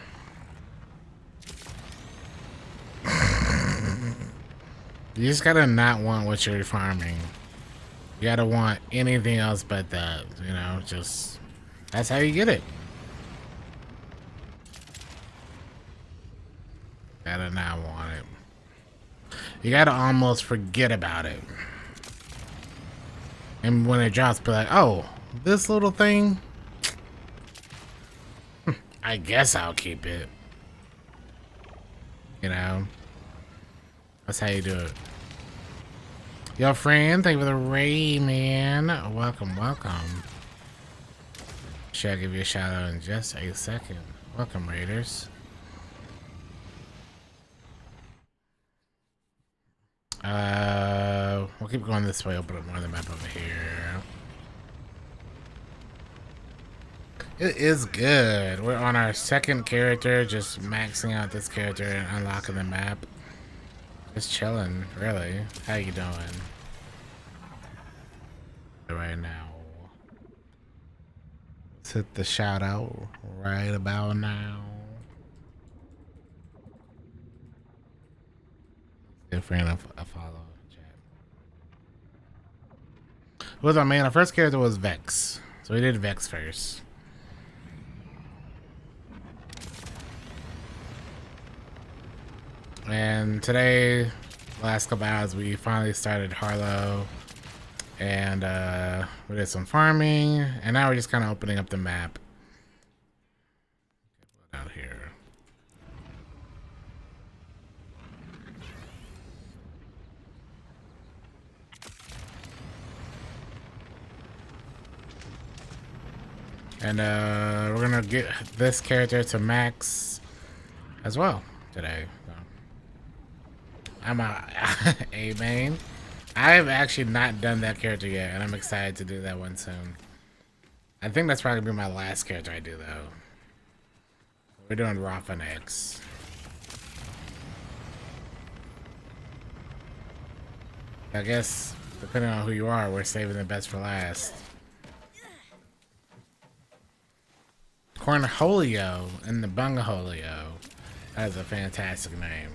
You just gotta not want what you're farming. You gotta want anything else but that, you know, just that's how you get it. Gotta not want it. You gotta almost forget about it. And when it drops, be like, oh, this little thing? I guess I'll keep it. You know? That's how you do it. Yo, friend, thank you for the raid, man. Welcome, welcome. Should I give you a shout out in just a second? Welcome, Raiders. We'll keep going this way, open up more of the map over here. It is good. We're on our second character, just maxing out this character and unlocking the map. Just chilling, really. How you doing? Right now. Let's hit the shout out right about now. Give a friend a follow. Chat. What was our man? Our first character was Vex. So we did Vex first. And today, last couple hours, we finally started Harlow. And we did some farming. And now we're just kind of opening up the map. Out here. And we're gonna get this character to max as well today. So. I'm a main. I've actually not done that character yet, and I'm excited to do that one soon. I think that's probably gonna be my last character I do though. We're doing Rafa next. I guess depending on who you are, we're saving the best for last. Cornholio and the Bungaholio. That is a fantastic name.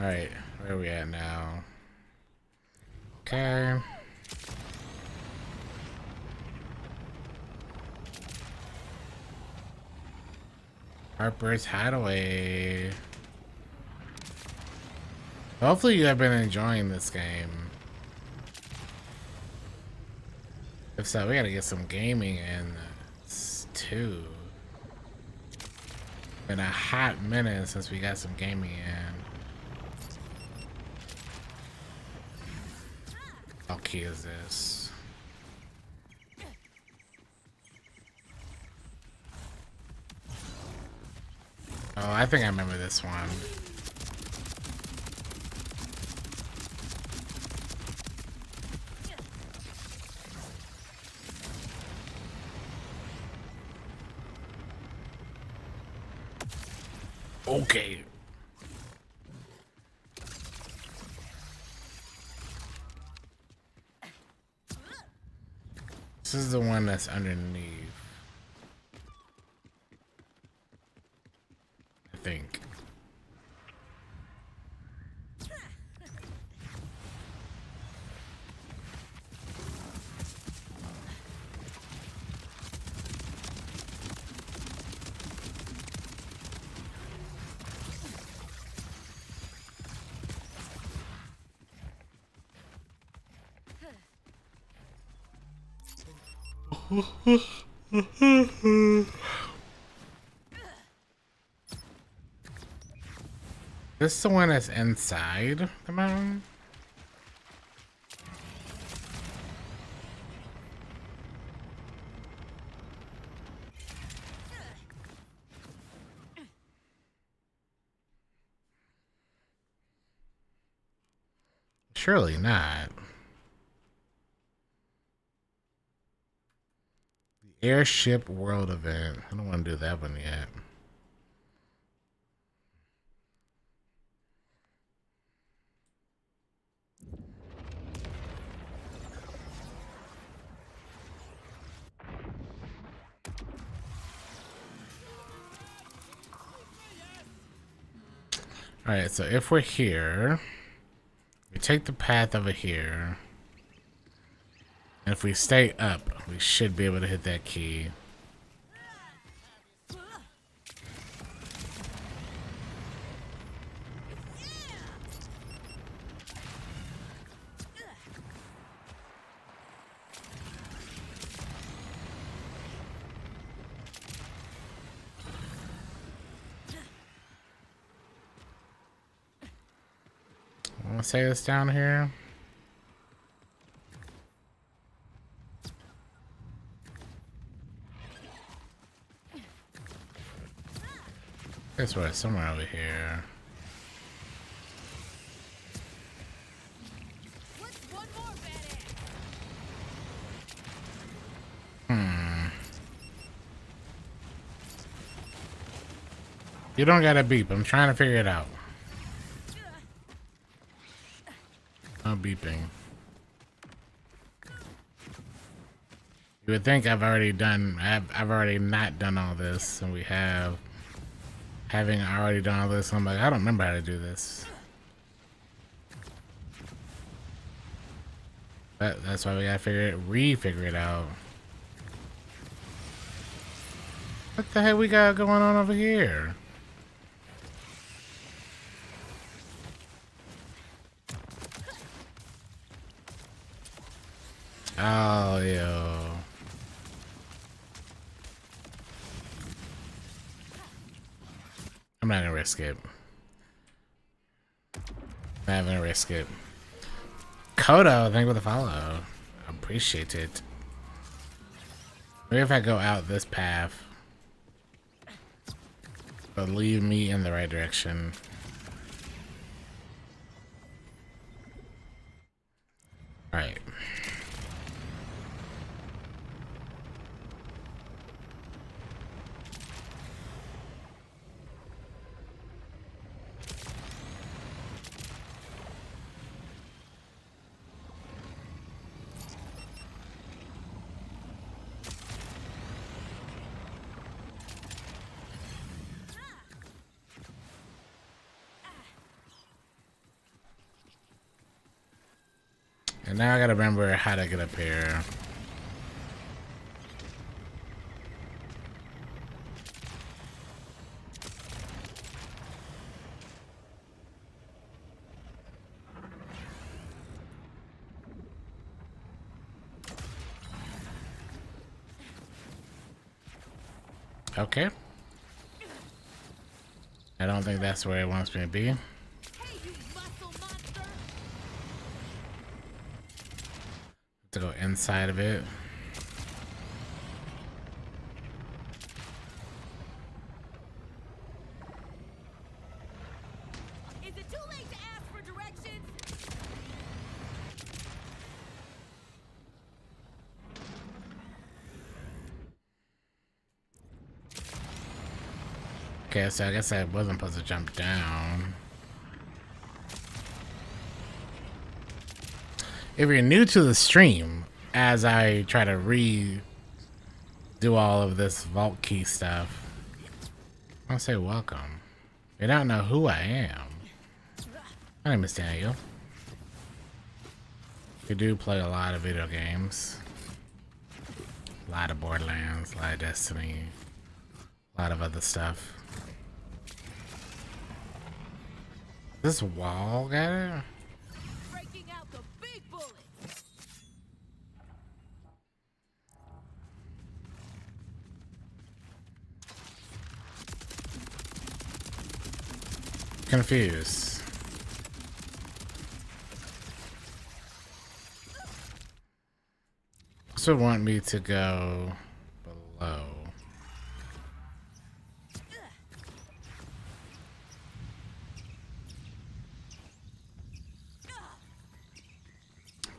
Alright, where are we at now? Okay. Harper's Hideaway. Hopefully you have been enjoying this game. If so, we gotta get some gaming in this too. Been a hot minute since we got some gaming in. How key is this? Oh, I think I remember this one. Okay. This is the one that's underneath. I think. This is the one that's inside the mountain? Surely not. The Airship World event. I don't want to do that one yet. Alright, so if we're here, we take the path over here. And if we stay up, we should be able to hit that key. I want to say this down here. Guess what? Somewhere over here. What's one more badass? You don't gotta beep. I'm trying to figure it out. No beeping. You would think I've already done. I've already not done all this, and we have. Having already done all this, I'm like, I don't remember how to do this. That's why we gotta figure it out. What the heck we got going on over here? Oh, yo. I'm not gonna risk it. I'm not gonna risk it. Kodo, thank you for the follow. I appreciate it. Maybe if I go out this path, it'll lead me in the right direction. Alright. And now I gotta remember how to get up here. Okay. I don't think that's where it wants me to be. Hey, you muscle monster! To go inside of it. Is it too late to ask for directions? Okay, so I guess I wasn't supposed to jump down. If you're new to the stream, as I try to redo all of this vault key stuff, I want to say welcome. You don't know who I am. My name is Daniel. We do play a lot of video games. A lot of Borderlands, a lot of Destiny, a lot of other stuff. This wall got it? Breaking out the big bullets! Confused. This would want me to go below.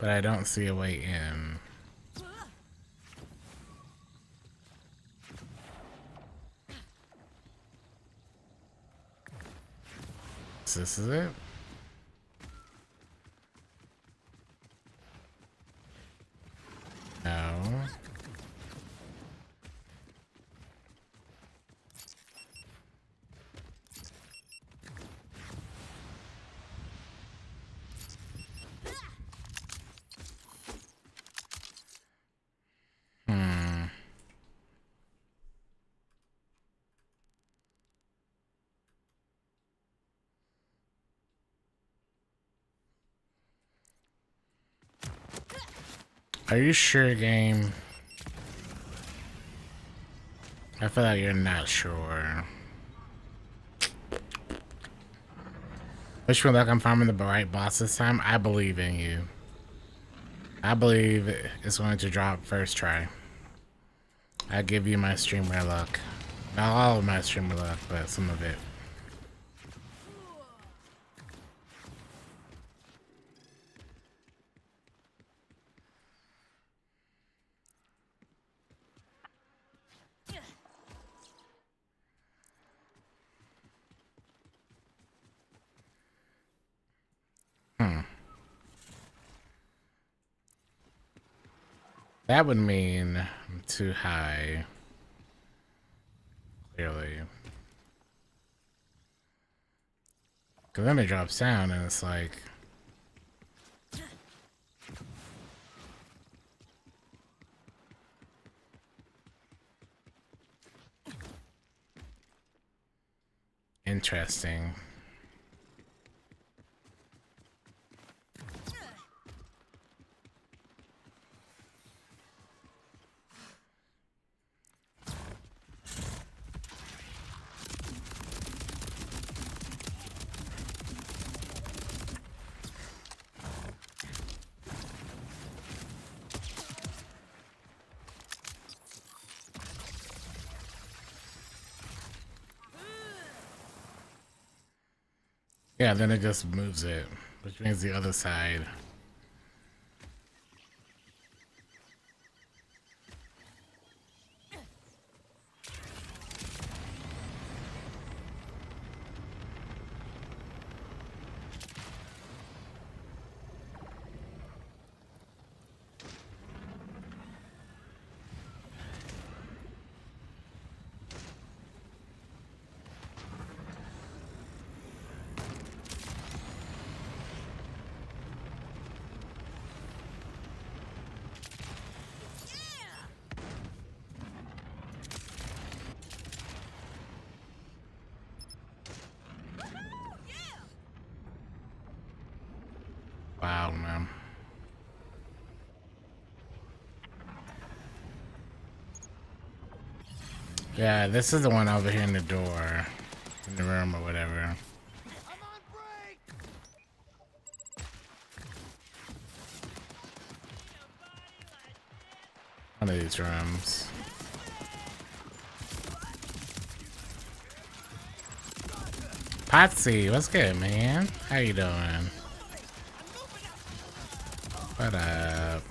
But I don't see a way in. So this is it? No. Are you sure, game? I feel like you're not sure. Wish me luck, I'm farming the right boss this time. I believe in you. I believe it's going to drop first try. I give you my streamer luck. Not all of my streamer luck, but some of it. That would mean I'm too high. Clearly. Because then it drops down and it's like... Interesting. Yeah, then it just moves it, which means the other side. Wow, man. Yeah, this is the one over here in the door. In the room or whatever. I'm on break. One of these rooms. Patsy, what's good, man? How you doing? What up?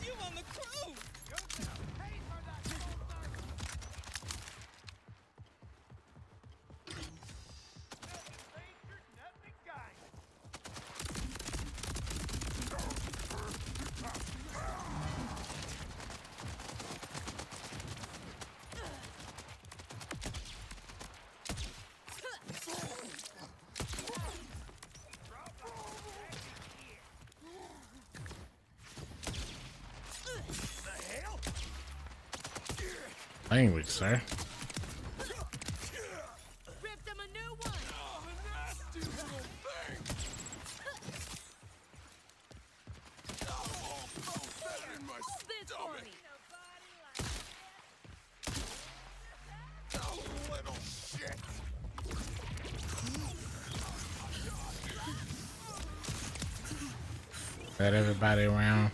Language, sir. Rip them a new one. Hold this for me. Let everybody around.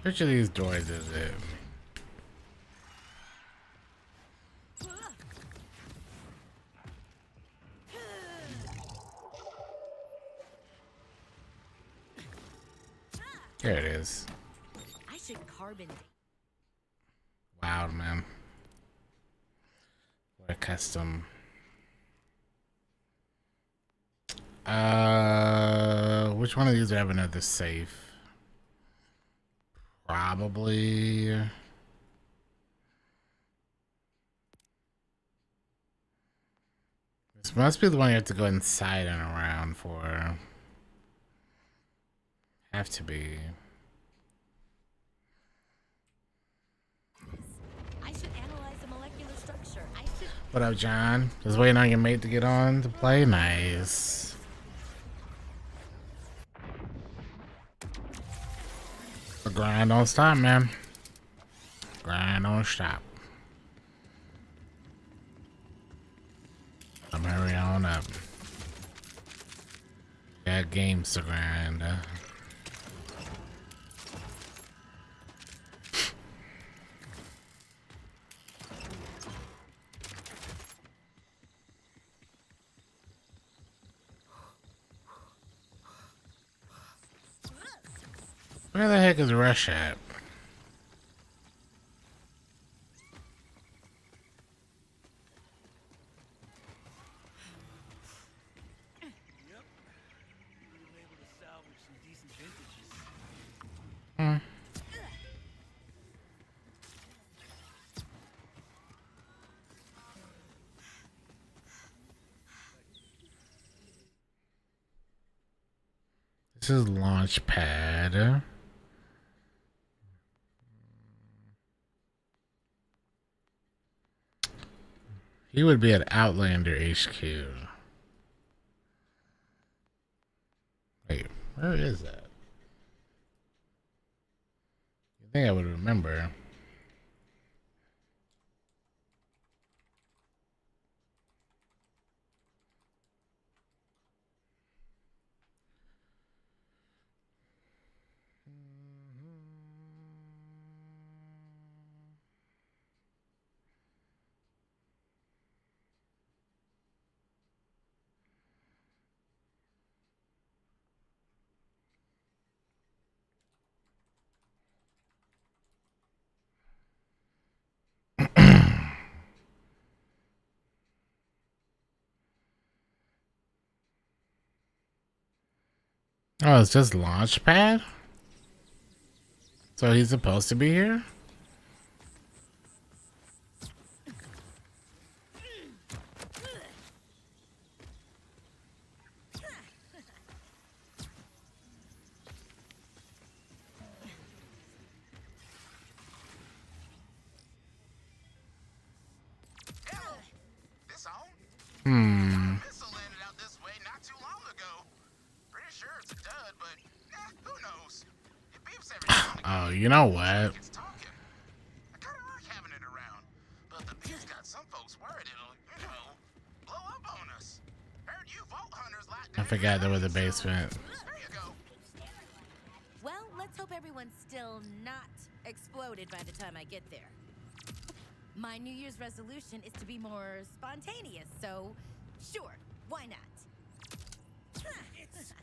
Which of these doors is it? There it is. I should carbon. Wow, man. What a custom. Which one of these would have another safe? Probably. This must be the one you have to go inside and around for. Have to be. I should analyze the molecular structure. I should. What up, John? Just waiting on your mate to get on to play. Nice. The grind don't stop, man. Grind don't stop. I'm hurry on up. Got games to grind. Where the heck is Rush at? Hmm. This is Launchpad. He would be at Outlander HQ. Wait, where is that? You think I would remember? Oh, it's just Launchpad? So he's supposed to be here? you know what? It's talking. I kinda like having it around, but the beer's got some folks worried it'll, blow up on us. Heard you vault hunters like I forgot there was a basement. There you go. Well, let's hope everyone's still not exploded by the time I get there. My New Year's resolution is to be more spontaneous, so sure, why not? It's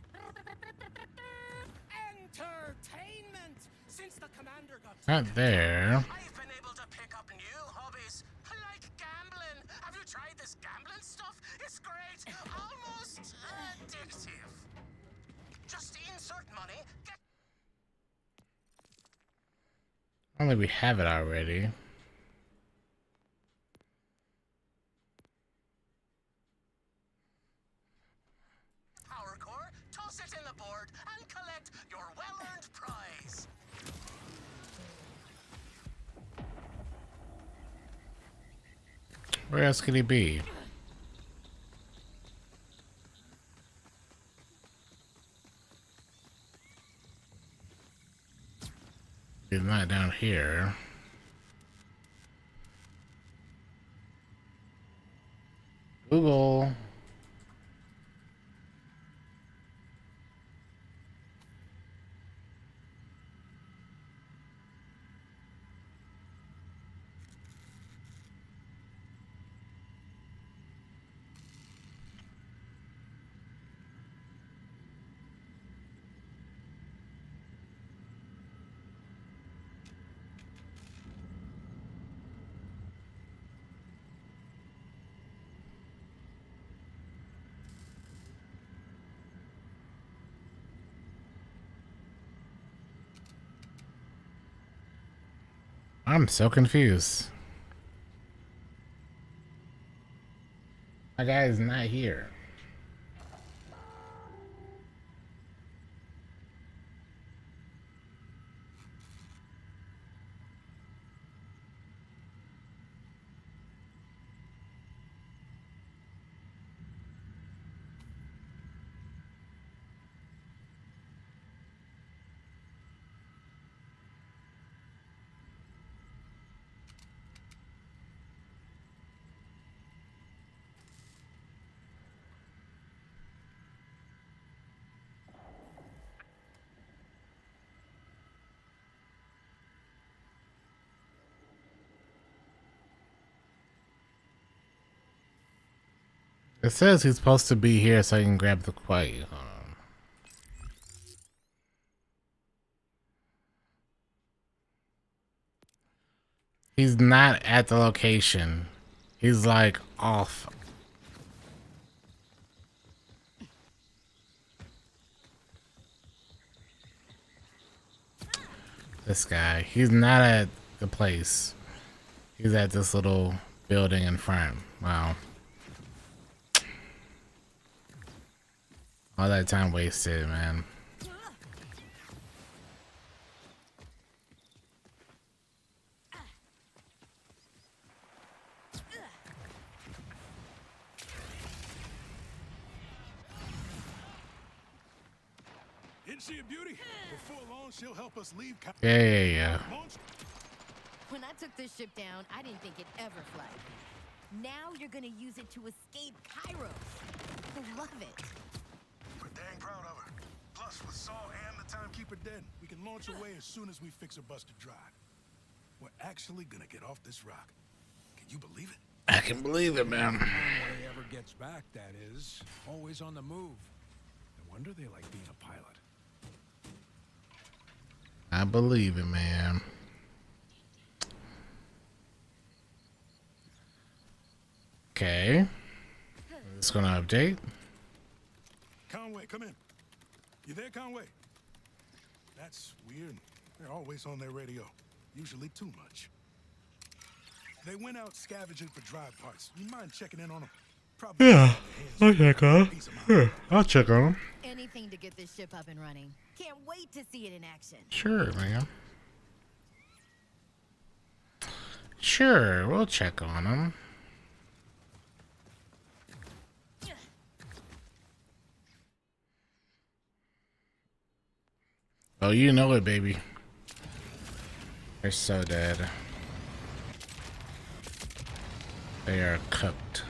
entertainment. Since the commander got Not there. I've been able to pick up new hobbies, like gambling. Have you tried this gambling stuff? It's great, almost addictive. Just insert money, get Only we have it already. power core, toss it in the board, and collect your well-earned prize. Where else could he be? He's not down here. Google. I'm so confused. My guy is not here. It says he's supposed to be here so I can grab the quite. He's not at the location. He's like off. This guy. He's not at the place. He's at this little building in front. Wow. All that time wasted, man. Isn't she a beauty? Before long, she'll help us leave. Yeah. When I took this ship down, I didn't think it'd ever fly. Now you're gonna use it to escape Kairos. I love it. We're dang proud of her. Plus, with Saul and the timekeeper dead, we can launch away as soon as we fix her busted drive. We're actually gonna get off this rock. Can you believe it? I can believe it, man. When he ever gets back, that is. Always on the move. No wonder they like being a pilot. I believe it, man. Okay. It's gonna update. Conway, come in. You there, Conway? That's weird. They're always on their radio. Usually too much. They went out scavenging for drive parts. You mind checking in on them? Probably. Yeah, I'll check on him. Sure, I'll check on him. Anything to get this ship up and running. Can't wait to see it in action. Sure, man. Sure, we'll check on him. Oh, you know it, baby. They're so dead. They are cooked.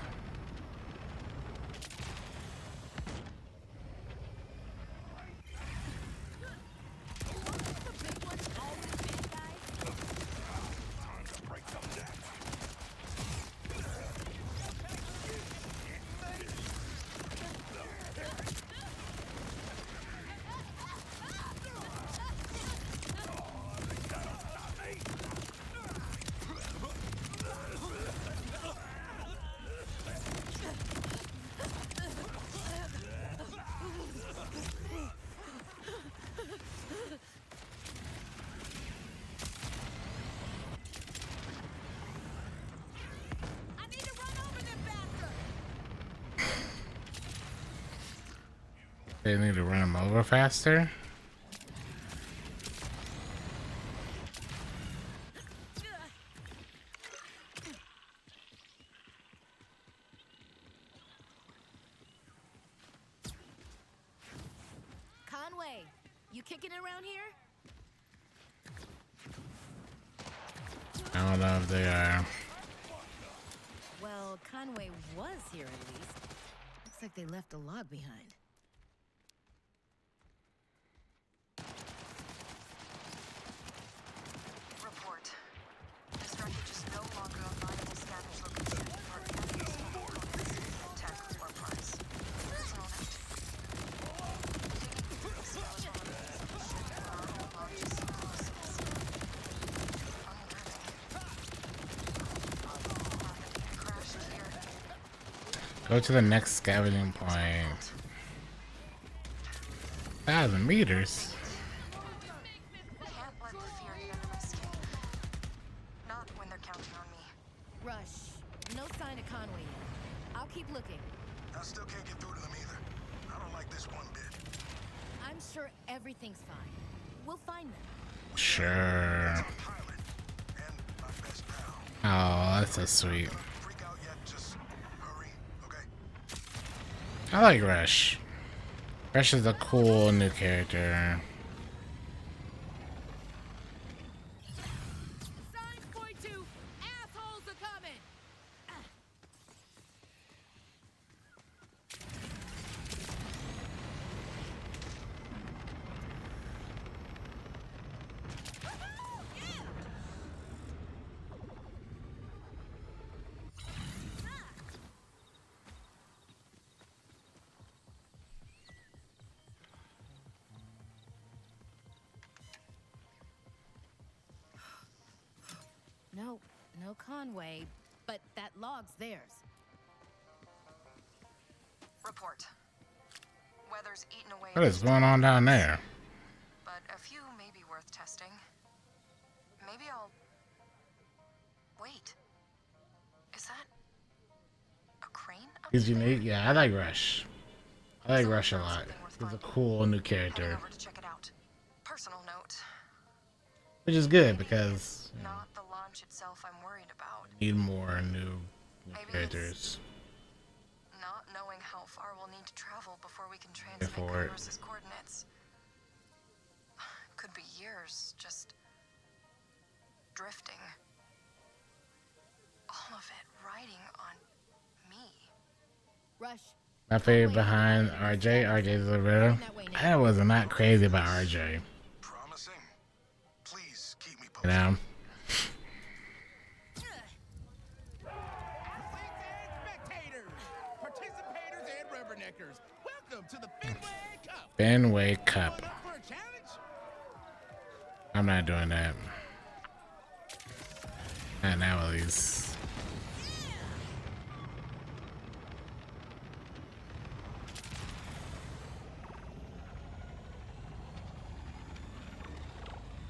They need to run them over faster. Conway, you kicking it around here? I don't know if they are. Well, Conway was here at least. Looks like they left a log behind. Report. This wreckage is no longer a viable scavenge location for any small components, tech, or parts. Personal note. Taking the skeletal remains of the ship for our largest explosives. Unnerving. Crashed here. Go to the next scavenging point. 1,000 meters. Can't let the fear get under my skin. Not when they're counting on me. Rush, no sign of Conway yet. I'll keep looking. I still can't get through to them either. I don't like this one bit. I'm sure everything's fine. We'll find them. Sure. Pilot and my best pal. Oh, that's so sweet. Freak out yet? Just hurry, okay? I like Rush. Rush is a cool new character. Signs point to assholes are coming. No Conway, but that log's theirs. Report. Weather's eaten away. What is going on down there? But a few may be worth testing. Maybe I'll... Wait. Is that... a crane up He's there? unique. Yeah, I like Rush. I like Rush a lot. He's a cool new Heading character. over to check it out. Personal note. Which is good because you know, Not the launch itself I'm worried about. we need more new Maybe characters. Not knowing how far we'll need to travel before we can transmit for it. Kairos' coordinates. Could be years, just drifting. All of it riding on me. Rush. My favorite behind RJ. RJ's a riddle. I was not crazy about RJ. Promising? Please keep me You posted. know? Spectators, participators, and rubberneckers, welcome to the Fenway Cup. Fenway Cup. Up for a challenge? I'm not doing that. Not now, at least.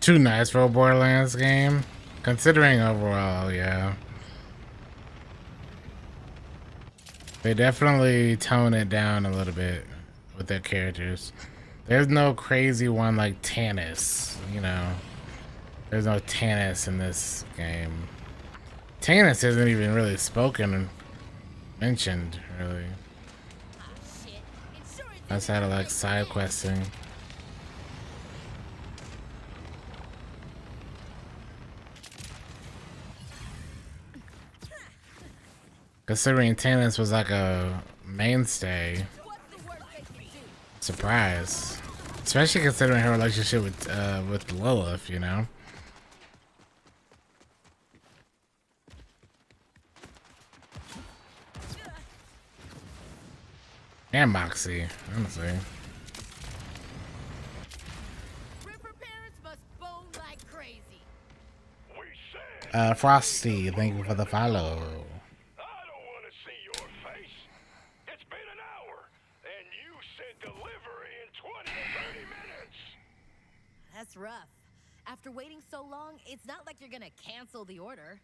Too nice for a Borderlands game. Considering overall, yeah. They definitely tone it down a little bit with their characters. There's no crazy one like Tannis, you know. There's no Tannis in this game. Tannis isn't even really spoken or mentioned, really. Ah, shit. Insurance Outside of like side questing. Considering Tennis was like a mainstay. What's the worst they can do? Surprise. Especially considering her relationship with Lilith, you know? And Moxie, honestly. Ripper parents must bone like crazy. Frosty, thank you for the follow. I don't want to see your face. It's been an hour, and you said delivery in 20 to 30 minutes. That's rough. After waiting so long, it's not like you're gonna cancel the order.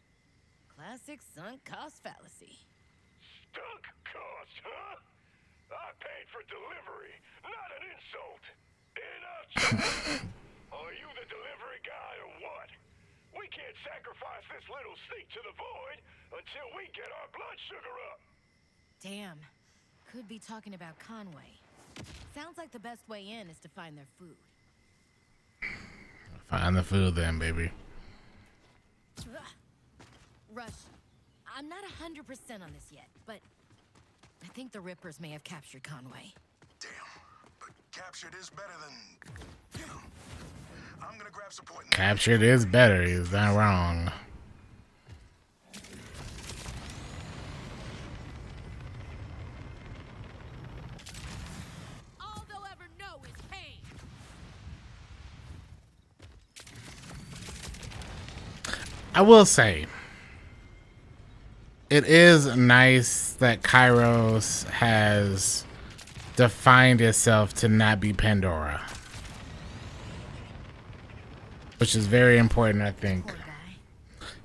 Classic sunk cost fallacy. Stunk cost, huh? I paid for delivery, not an insult. Enough. Are you the delivery guy or what? We can't sacrifice this little sneak to the void until we get our blood sugar up. Damn. Could be talking about Conway. Sounds like the best way in is to find their food. Find the food then, baby. Rush, I'm not 100% on this yet, but I think the Rippers may have captured Conway. Damn, but captured is better than, you know. I'm gonna grab support. Captured is better, is that wrong? All they'll ever know is pain. I will say, it is nice that Kairos has defined itself to not be Pandora. Which is very important, I think. Poor guy.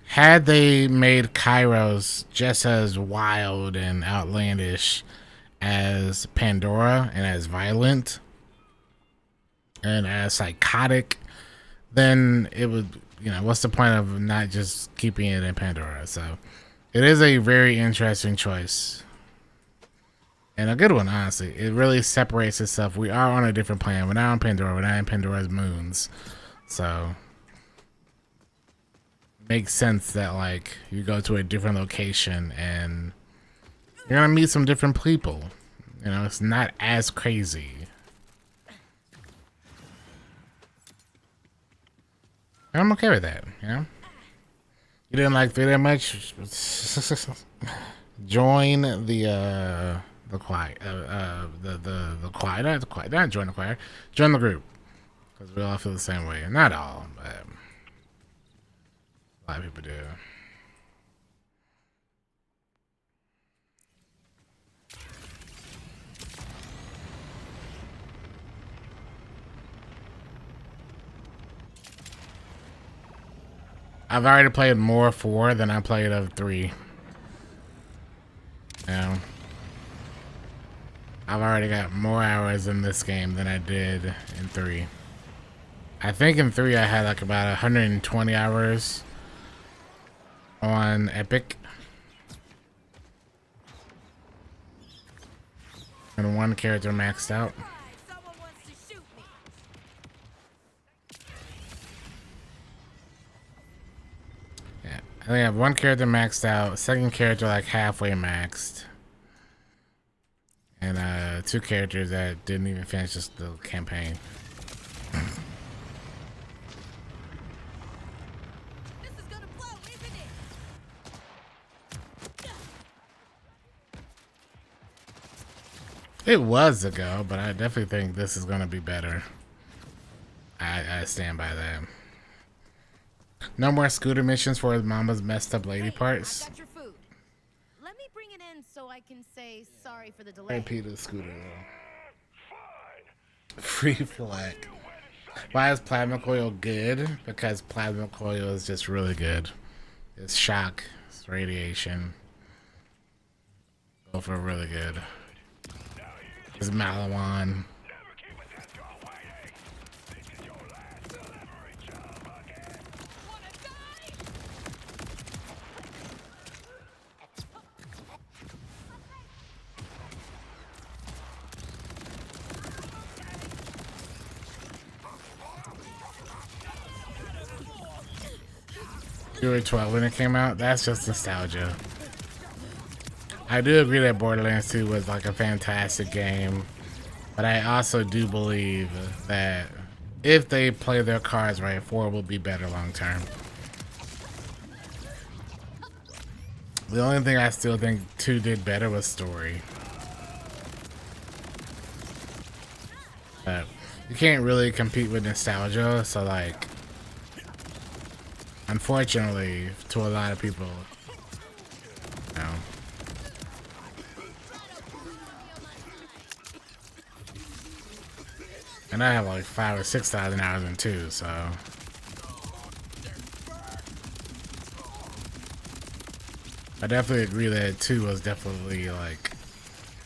Had they made Kairos just as wild and outlandish as Pandora and as violent and as psychotic, then it would, you know, what's the point of not just keeping it in Pandora? So it is a very interesting choice. And a good one, honestly. It really separates itself. We are on a different planet. We're not on Pandora. We're not in Pandora's moons. So makes sense that like you go to a different location and you're gonna meet some different people. You know, it's not as crazy. And I'm okay with that, you know? You didn't like 3 that much? Join the choir. The choir, not the choir, not join the choir. Join the group. Because we all feel the same way. Not all, but a lot of people do. I've already played more 4 than I played of 3. Now, I've already got more hours in this game than I did in 3. I think in 3 I had like about 120 hours on Epic. And 1 character maxed out. Someone wants to shoot me. Yeah, I think I have 1 character maxed out, 2nd character like halfway maxed. And 2 characters that didn't even finish the campaign. This is gonna blow, isn't it? It was a go, but I definitely think this is gonna be better. I stand by that. No more scooter missions for his mama's messed up lady parts. I got your food. Let me bring it in so I can say sorry for the delay. RIP to the scooter though. Free flag. Why is plasma coil good? Because plasma coil is just really good. It's shock, it's radiation. Both are really good. It's Malawan. You were 12 when it came out? That's just nostalgia. I do agree that Borderlands 2 was like a fantastic game, but I also do believe that if they play their cards right, 4 will be better long term. The only thing I still think 2 did better was story. But you can't really compete with nostalgia, so like, unfortunately, to a lot of people, you know. And I have like 5,000 or 6,000 hours in 2, so. I definitely agree that 2 was definitely like,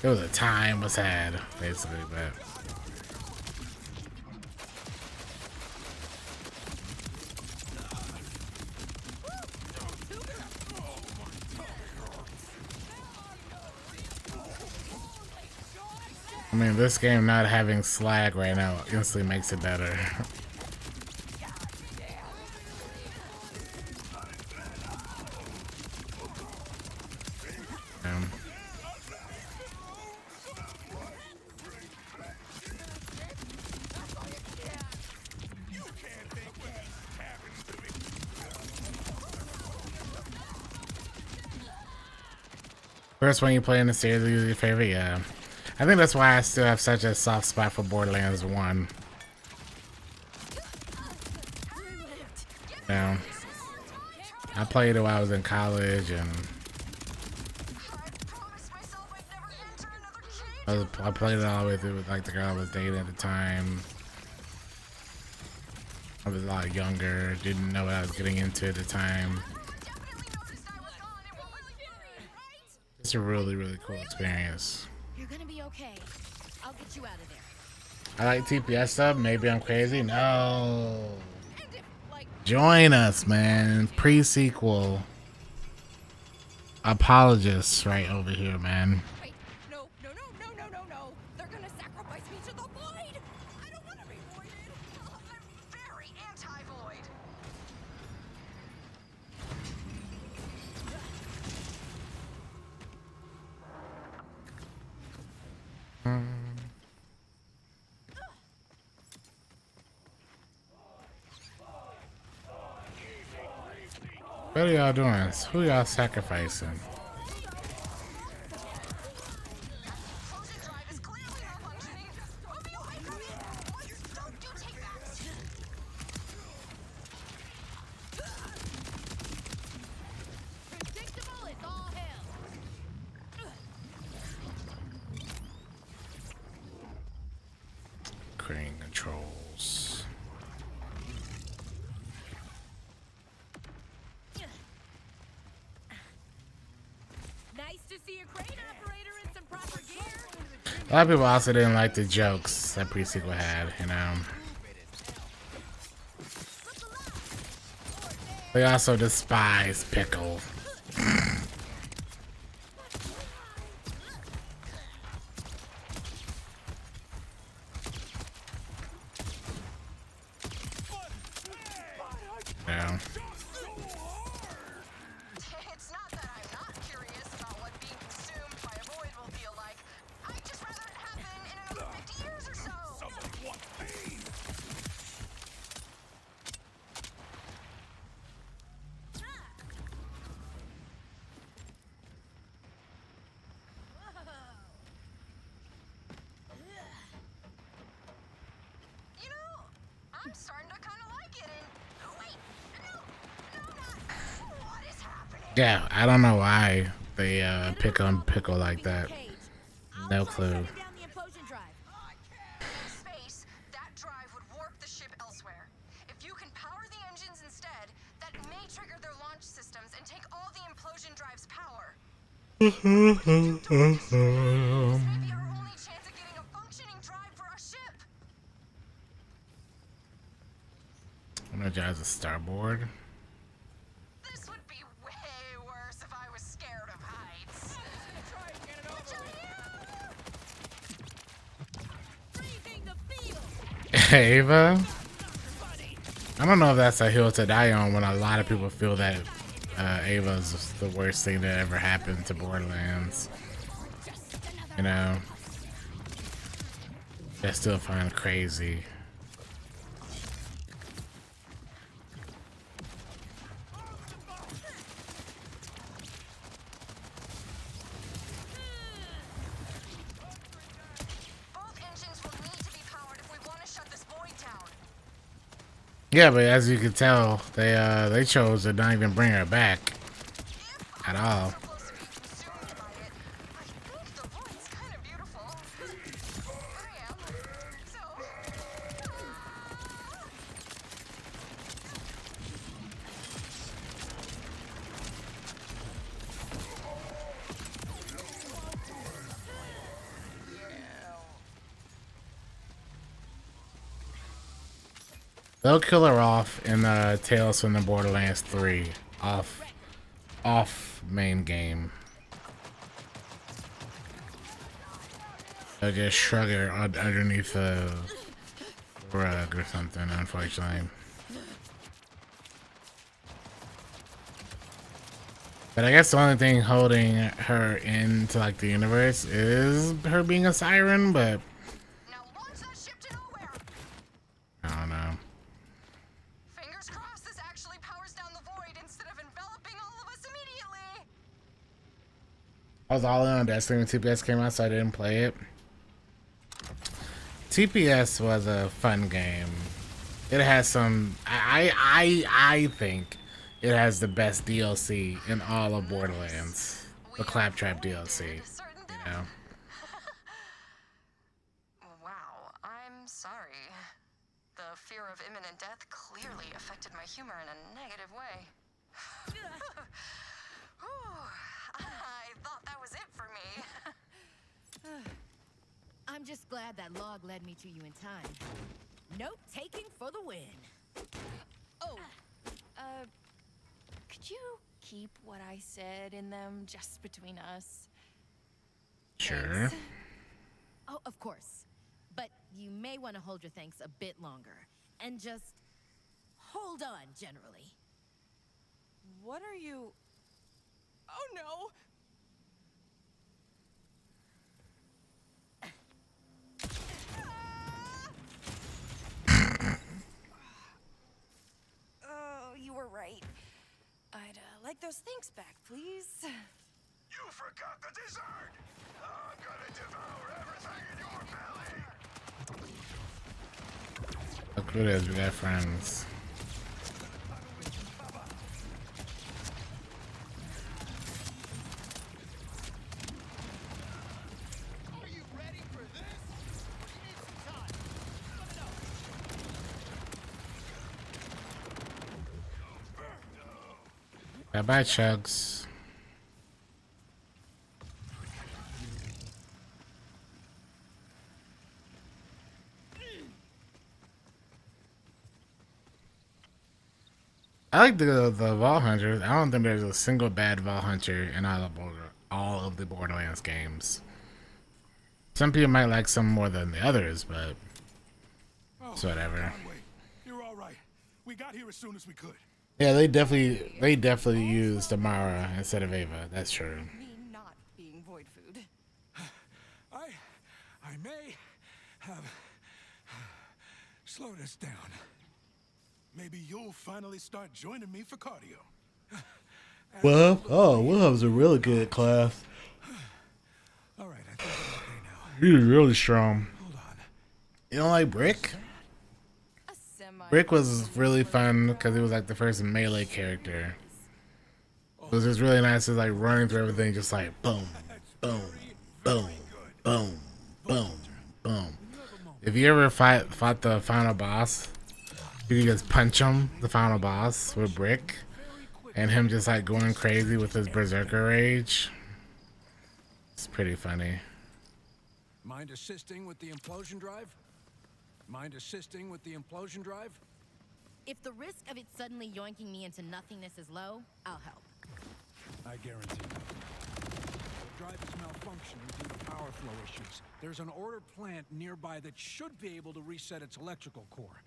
it was a time was had, basically, but. I mean, this game not having slag right now instantly makes it better. First one you play in the series is your favorite, yeah. I think that's why I still have such a soft spot for Borderlands 1. Yeah. I played it while I was in college, and I played it all the way through with like the girl I was dating at the time. I was a lot younger, didn't know what I was getting into at the time. It's a really, really cool experience. You're gonna be okay. I'll get you out of there. I like TPS stuff. Maybe I'm crazy. No. Join us, man. Pre-sequel apologists right over here, man. Wait, no. They're gonna sacrifice me to the void. I don't want to be voided. I'm very anti-void. What are y'all doing? Who y'all sacrificing? Closing drive is clearly malfunctioning. We'll be away from it. Don't you take that. Predictable as all hell. Crane controls. Nice to see a crane operator in some proper gear. A lot of people also didn't like the jokes that pre-sequel had, you know. They also despise Pickle. Yeah. It's not that I'm not curious about what being consumed by a void will feel like. I'd just rather it happen in another 50 years or so. You know, I'm starting to kind of like it. And oh wait, no, not. What is happening? Yeah, I don't know why they pick on Pickle like that. No clue. Down the implosion drive. In space, that drive would warp the ship elsewhere. If you can power the engines instead, that may trigger their launch systems and take all the implosion drive's power. This may be our only chance of getting a functioning drive for our ship. Energize the starboard. This would be way worse if I was scared of heights. Watch out here! Freezing the field. Ava? I don't know if that's a hill to die on when a lot of people feel that Ava's the worst thing that ever happened to Borderlands. You know, I still find crazy. Yeah, but as you can tell, they chose to not even bring her back at all. They'll kill her off in Tales from the Borderlands 3 off main game. They'll just shrug her underneath a rug or something, unfortunately. But I guess the only thing holding her into like the universe is her being a siren, but I don't know. Fingers crossed this actually powers down the void instead of enveloping all of us immediately. I was all in on Destiny when TPS came out, so I didn't play it. TPS was a fun game. It has some. I think it has the best DLC in all of Borderlands. The Claptrap DLC. You know. Wow, I'm sorry. The fear of imminent death clearly affected my humor in a negative way. I thought that was it for me. I'm just glad that log led me to you in time. Note taking for the win. Oh, could you keep what I said in them just between us? Sure. Thanks. Oh, of course. But you may want to hold your thanks a bit longer. And just hold on, generally. What are you... Oh, no! Oh, you were right. I'd like those things back, please. You forgot the dessert! I'm gonna devour everything in your belly! Look who it is, we got friends. Are you ready for this? You need some time. Let me know. Bye bye, Chugs. I like the Vault Hunters. I don't think there's a single bad Vault Hunter in all of the Borderlands games. Some people might like some more than the others, but it's whatever. Conway, you're all right. We got here as soon as we could. Yeah, they definitely used Amara instead of Ava. That's true. Me not being void food. I may have slowed us down. Maybe you'll finally start joining me for cardio. Wilhelm's a really good class. All right, I think I'm okay now. He's really strong. Hold on. You don't like Brick? Brick was really fun because he was like the first melee character. It was just really nice to like running through everything, just like boom, boom, boom, boom, boom, boom. If you ever fought the final boss, you can just punch him, the final boss, with Brick, and him just like going crazy with his berserker rage. It's pretty funny. Mind assisting with the implosion drive? Mind assisting with the implosion drive? If the risk of it suddenly yoinking me into nothingness is low, I'll help. I guarantee you. The drive is malfunctioning due to power flow issues. There's an ordered plant nearby that should be able to reset its electrical core.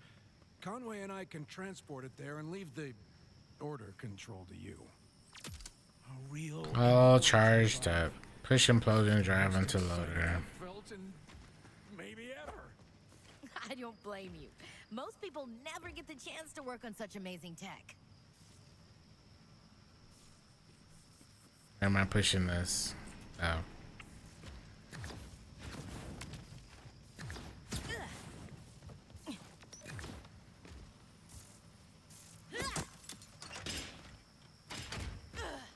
Conway and I can transport it there and leave the order control to you. All charged up. Push implosion drive into loader. Felt in maybe ever. I don't blame you. Most people never get the chance to work on such amazing tech. Where am I pushing this? Oh.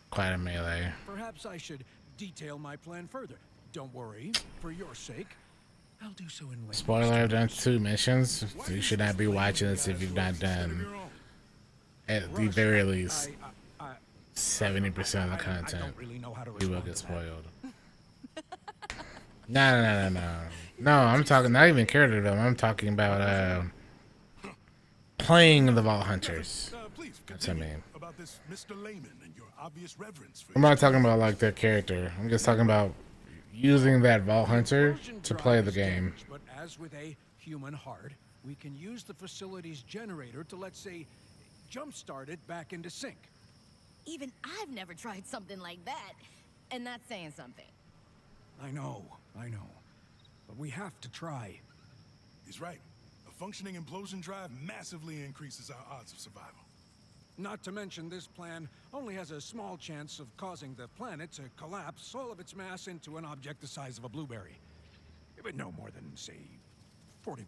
Quite a melee. Perhaps I should detail my plan further. Don't worry, for your sake, I'll do so in later. Spoiler, I've done 2 missions. You should not be watching this if you've not done at the very least 70% of the content. You will get spoiled. No. No, I'm talking not even character though. I'm talking about playing the Vault Hunters. That's what I mean. About this Mr. Layman and your obvious reverence for I'm not talking about like their character. I'm just talking about using that Vault Hunter to play the game. But as with a human heart, we can use the facility's generator to, let's say, jumpstart it back into sync. Even I've never tried something like that, and that's saying something. I know. But we have to try. He's right. A functioning implosion drive massively increases our odds of survival. Not to mention, this plan only has a small chance of causing the planet to collapse all of its mass into an object the size of a blueberry. But no more than, say, 40%.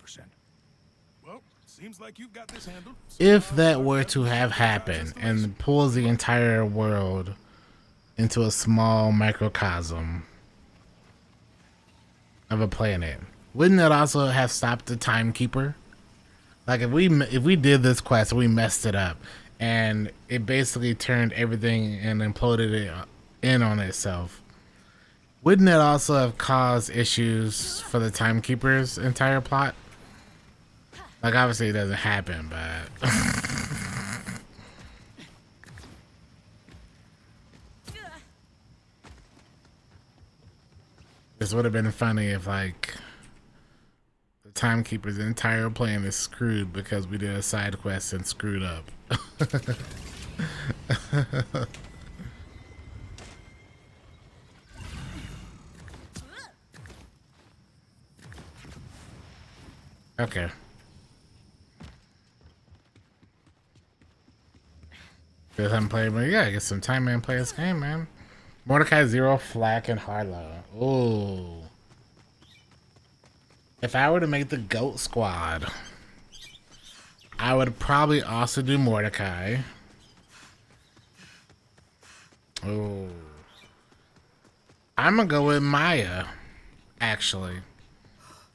Well, seems like you've got this handled. If that were to have happened and pulls the entire world into a small microcosm of a planet, wouldn't that also have stopped the timekeeper? Like if we did this quest and we messed it up and it basically turned everything and imploded it in on itself, wouldn't that also have caused issues for the timekeeper's entire plot? Like obviously it doesn't happen, but this would have been funny if like the timekeeper's entire plan is screwed because we did a side quest and screwed up. Okay. Because I'm playing, but yeah, get some time and play this game, man. Mordecai, Zero, Flack, and Harlow. Ooh. If I were to make the GOAT squad, I would probably also do Mordecai. Ooh. I'm gonna go with Maya, actually,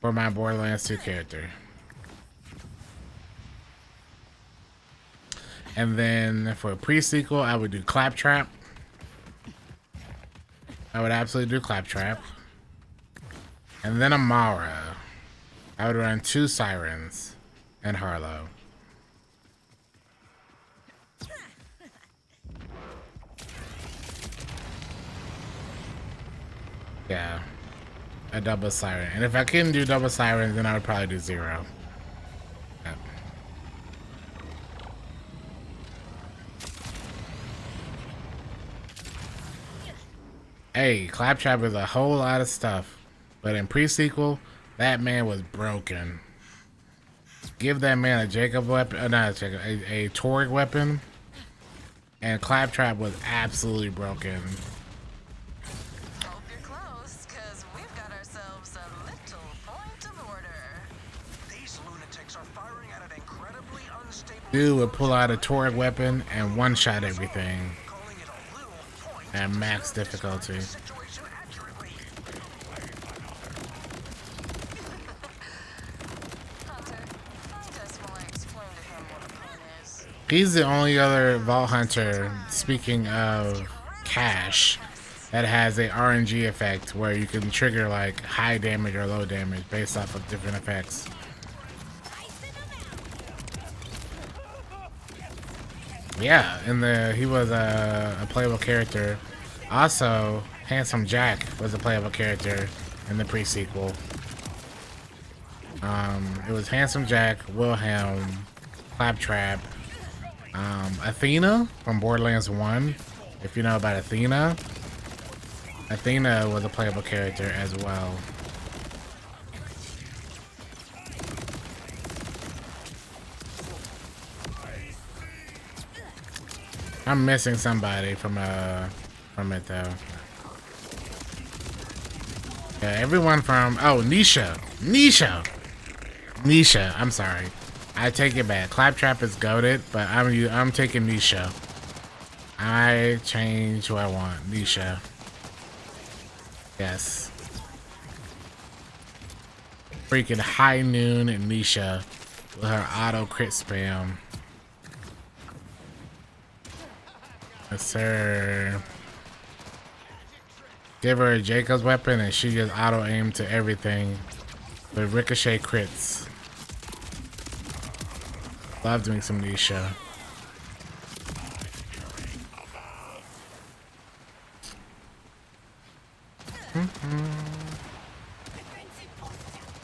for my Borderlands 2 character. And then for a pre-sequel, I would do Claptrap. I would absolutely do Claptrap. And then Amara. I would run 2 Sirens and Harlow. Yeah. A double Siren. And if I couldn't do double Sirens, then I would probably do Zero. Yep. Hey, Claptrap is a whole lot of stuff. But in pre-sequel, that man was broken. Give that man a Jacob weapon, not a Jacob, a Torg weapon. And Claptrap was absolutely broken. Hope you're close, because we've got ourselves a little point of order. These lunatics are firing at an incredibly unstable. Dude would pull out a Torg weapon and one-shot everything Calling it a little point at max difficulty. situation accurately. Hunter, find us while I explain to him what a plan is. He's the only other Vault Hunter, speaking of Cash, that has a RNG effect where you can trigger like high damage or low damage based off of different effects. Yeah, and he was a playable character. Also, Handsome Jack was a playable character in the pre-sequel. It was Handsome Jack, Wilhelm, Claptrap, Athena from Borderlands 1, if you know about Athena, Athena was a playable character as well. I'm missing somebody from it though. Yeah, everyone from Nisha. I'm sorry. I take it back. Claptrap is goated, but I'm taking Nisha. I change who I want. Nisha. Yes. Freaking High Noon and Nisha with her auto crit spam. Yes, sir. Give her a Jacob's weapon and she just auto aim to everything with ricochet crits. Love doing some Nisha.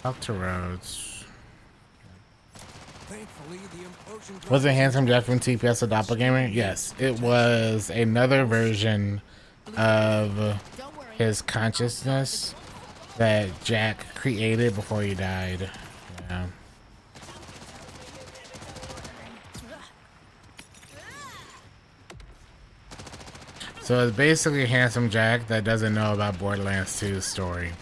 Up to Rhodes. Was it Handsome Jack from TPS a doppelganger? Yes, it was another version of his consciousness that Jack created before he died. Yeah. So it's basically Handsome Jack that doesn't know about Borderlands 2's story.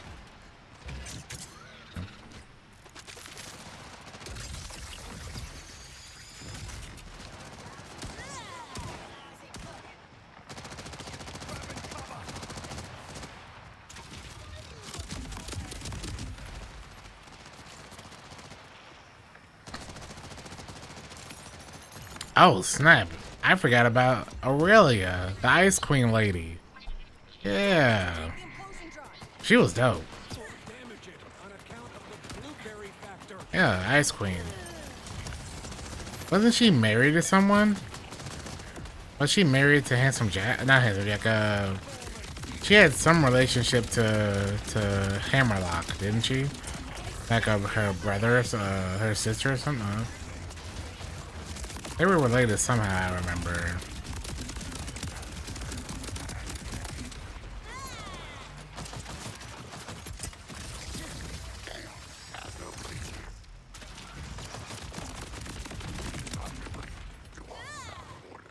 Oh, snap. I forgot about Aurelia, the Ice Queen lady. Yeah. She was dope. Yeah, Ice Queen. Wasn't she married to someone? Was she married to Handsome Jack? Not Handsome Jack, she had some relationship to Hammerlock, didn't she? Like her brother, her sister or something? They were related somehow, I remember.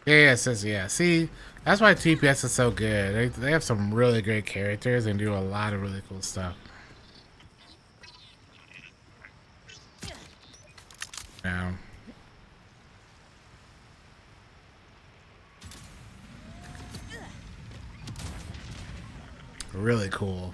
Yeah, yeah. See, that's why TPS is so good. They have some really great characters and do a lot of really cool stuff. Yeah. Really cool.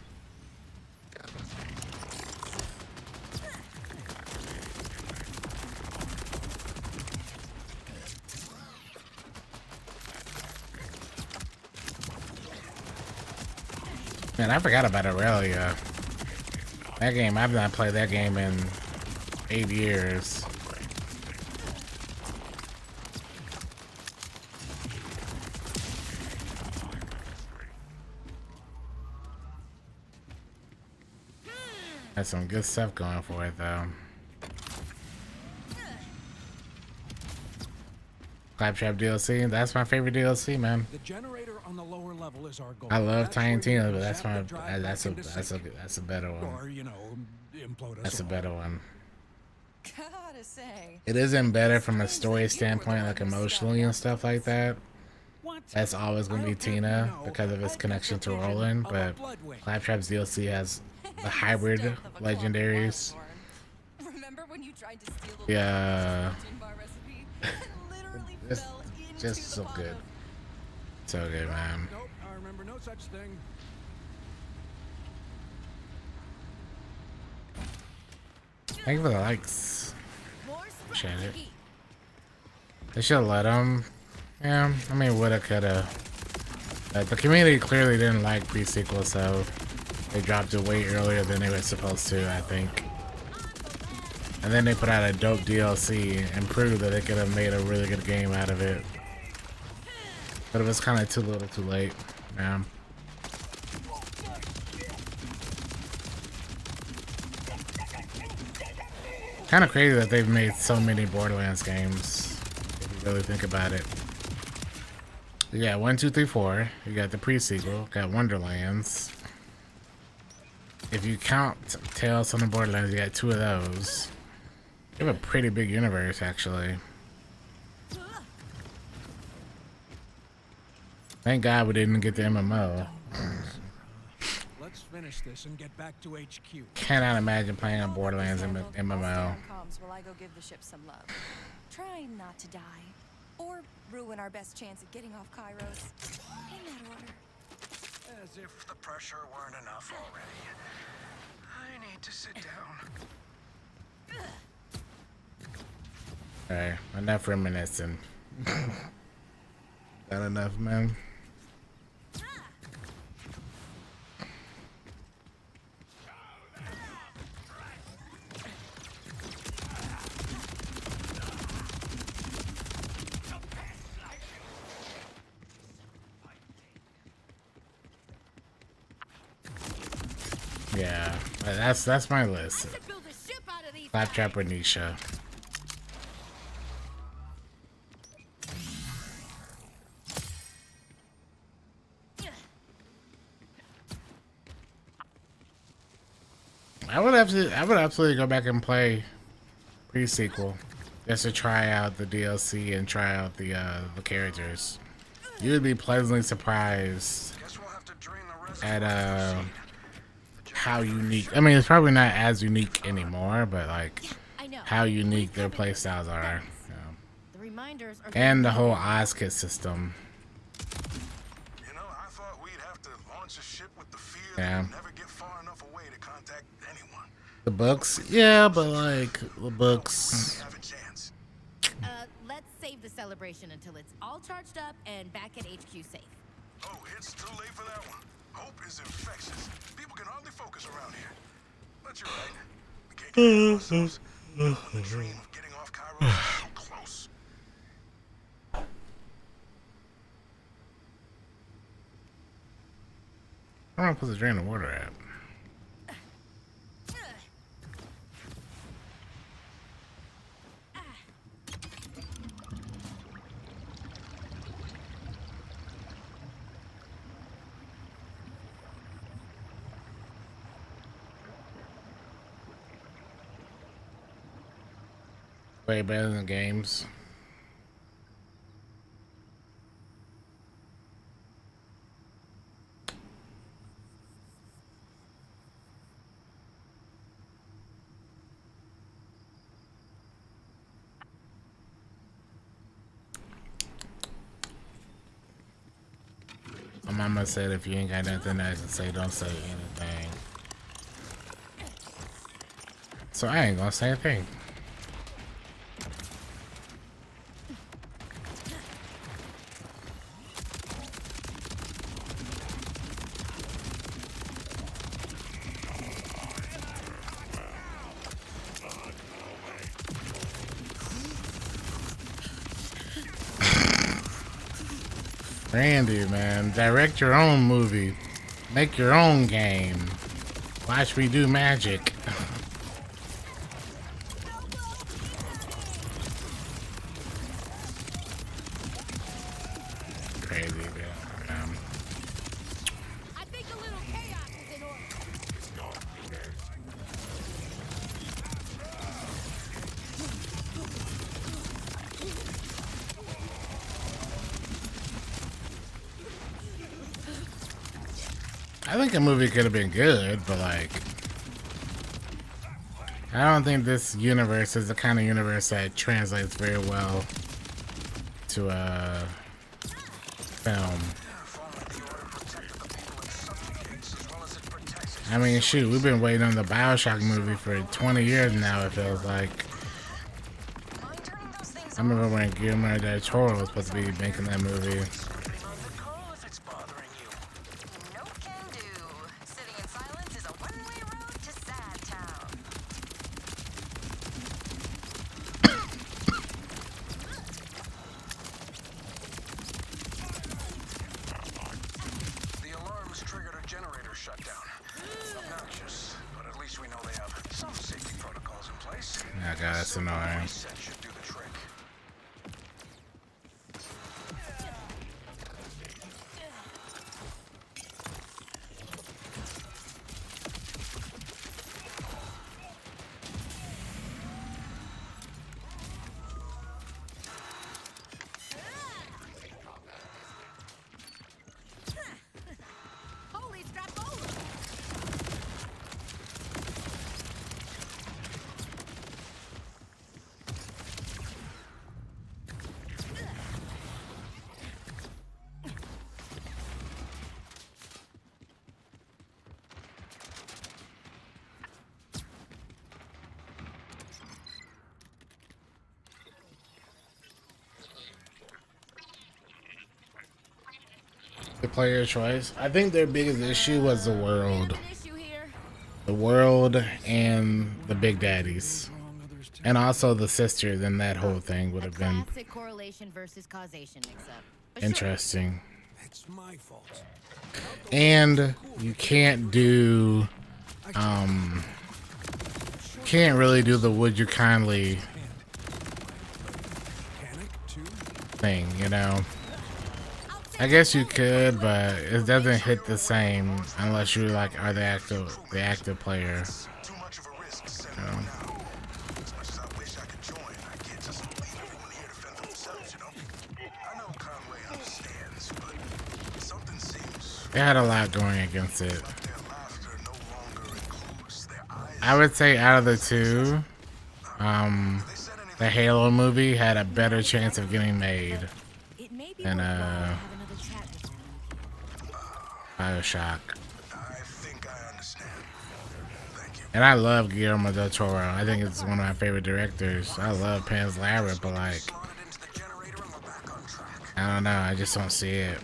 Man, I forgot about Aurelia. That game, I've not played that game in 8 years. Has some good stuff going for it, though. Claptrap DLC, that's my favorite DLC, man. The generator on the lower level is our goal. I love Tiny Tina, but that's my that's a better one. Or, you know, implode us That's a all. better one. Gotta say. It isn't better from a story standpoint, like emotionally and stuff like that. That's always gonna be Tina because of its connection to Roland, but Claptrap's DLC has the hybrid legendaries. Remember when you tried to steal Yeah. bar recipe? It's just so good. So good, man. Nope, I remember no such thing. Thank you for the likes. Appreciate it. They should have let him. Yeah, I mean, woulda, coulda. The community clearly didn't like pre-sequel, so they dropped it way earlier than they were supposed to, I think. And then they put out a dope DLC and proved that they could have made a really good game out of it. But it was kind of too little too late. Yeah. Kind of crazy that they've made so many Borderlands games, if you really think about it. You got 1, 2, 3, 4. You got the pre-sequel. Got Wonderlands. If you count Tales from the Borderlands, you got 2 of those. You have a pretty big universe, actually. Thank God we didn't get the MMO. Let's finish this and get back to HQ. Cannot imagine playing a Borderlands MMO. Comms while I go give the ship some love. Try not to die, or ruin our best chance at getting off Kairos. In that order. As if the pressure weren't enough already. I need to sit down. Alright, enough reminiscing. That enough, man? Yeah, that's my list. Claptrap or Nisha. I would absolutely go back and play pre-sequel just to try out the DLC and try out the characters. You would be pleasantly surprised at how unique. I mean, it's probably not as unique anymore, but like how unique their playstyles are. The reminders are And the whole OzKit system. You know, I thought we'd have to launch a ship with the fear Yeah. that we'd never get far enough away to contact anyone. The books, yeah, but like the books. Have a chance. let's save the celebration until it's all charged up and back at HQ safe. Oh, it's too late for that one. Hope is infectious. People can hardly focus around here. But you're right. We can't get ahead of ourselves. The dream of getting off Cairo is so close. I don't know, put the drain of water at. Way better than games. My mama said if you ain't got nothing nice to say, don't say anything. So I ain't gonna say a thing. Randy, man, direct your own movie, make your own game, watch me do magic. Crazy, man. I think a little chaos is in order. I think a movie could have been good, but like, I don't think this universe is the kind of universe that translates very well to a film. I mean, shoot, we've been waiting on the BioShock movie for 20 years now, it feels like. I remember when Guillermo del Toro was supposed to be making that movie. Oh god, that's annoying. The player choice. I think their biggest issue was the We have world. an issue here. The world and the big daddies. And also the sisters and that whole thing would A have been classic correlation versus causation mix-up. But sure, interesting. It's my fault. And you can't do can't really do the would you kindly Panic too? thing, you know. I guess you could, but it doesn't hit the same unless you like are the active player. Too much of a risk setting one out. As much as I wish I could join, I can't just leave everyone here to fend for themselves, you know? I know Conway understands, but something seems It had a lot going against it. like their laughter no longer includes their eyes. I would say out of the two, the Halo movie had a better chance of getting made it may be than worthwhile to have another chat with them. Bioshock. I think I understand. Thank you. And I love Guillermo del Toro. I think it's one of my favorite directors. I love Pan's Labyrinth, but like, Slotted into the generator and we're back on track. I don't know. I just don't see it.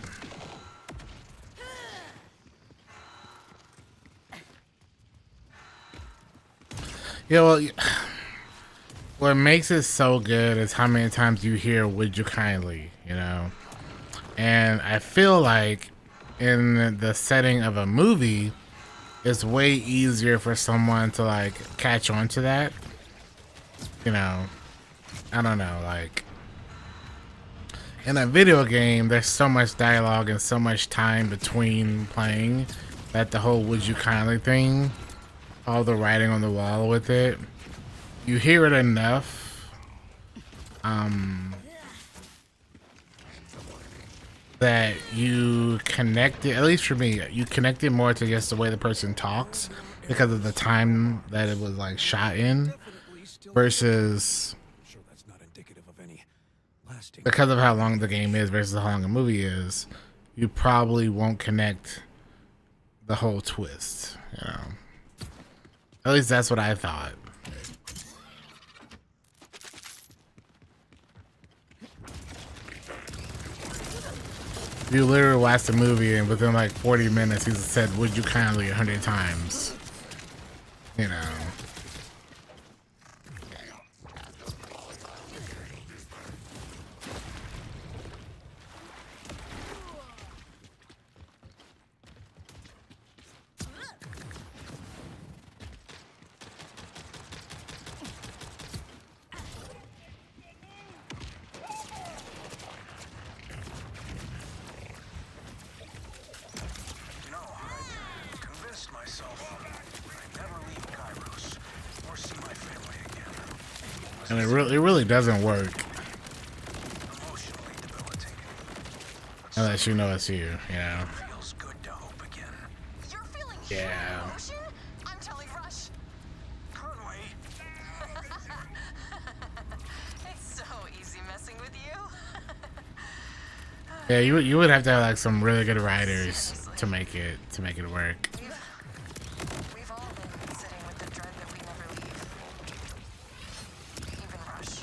Yeah, well, what makes it so good is how many times you hear "Would you kindly," you know. And I feel like in the setting of a movie, it's way easier for someone to like catch on to that. You know, I don't know, like in a video game, there's so much dialogue and so much time between playing that the whole "would you kindly" thing, all the writing on the wall with it, you hear it enough. That you connect it, at least for me, you connect it more to just the way the person talks because of the time that it was like shot in versus Sure, that's not indicative of any lasting. because of how long the game is versus how long a movie is. You probably won't connect the whole twist, you know. At least that's what I thought. You literally watch the movie and within like 40 minutes he's said "would you kindly" 100 times. You know. You know, I've convinced myself I'd never leave Kairos or see my family again. And it really doesn't work Emotionally debilitating. unless you know it's you, you know. Feels good to hope again. You're feeling Yeah. human emotion? I'm telling Rush. Conway, It's so easy messing with you. Yeah, you would have to have like some really good writers to make it work. We've all been sitting with the dread that we never leave. Even Rush.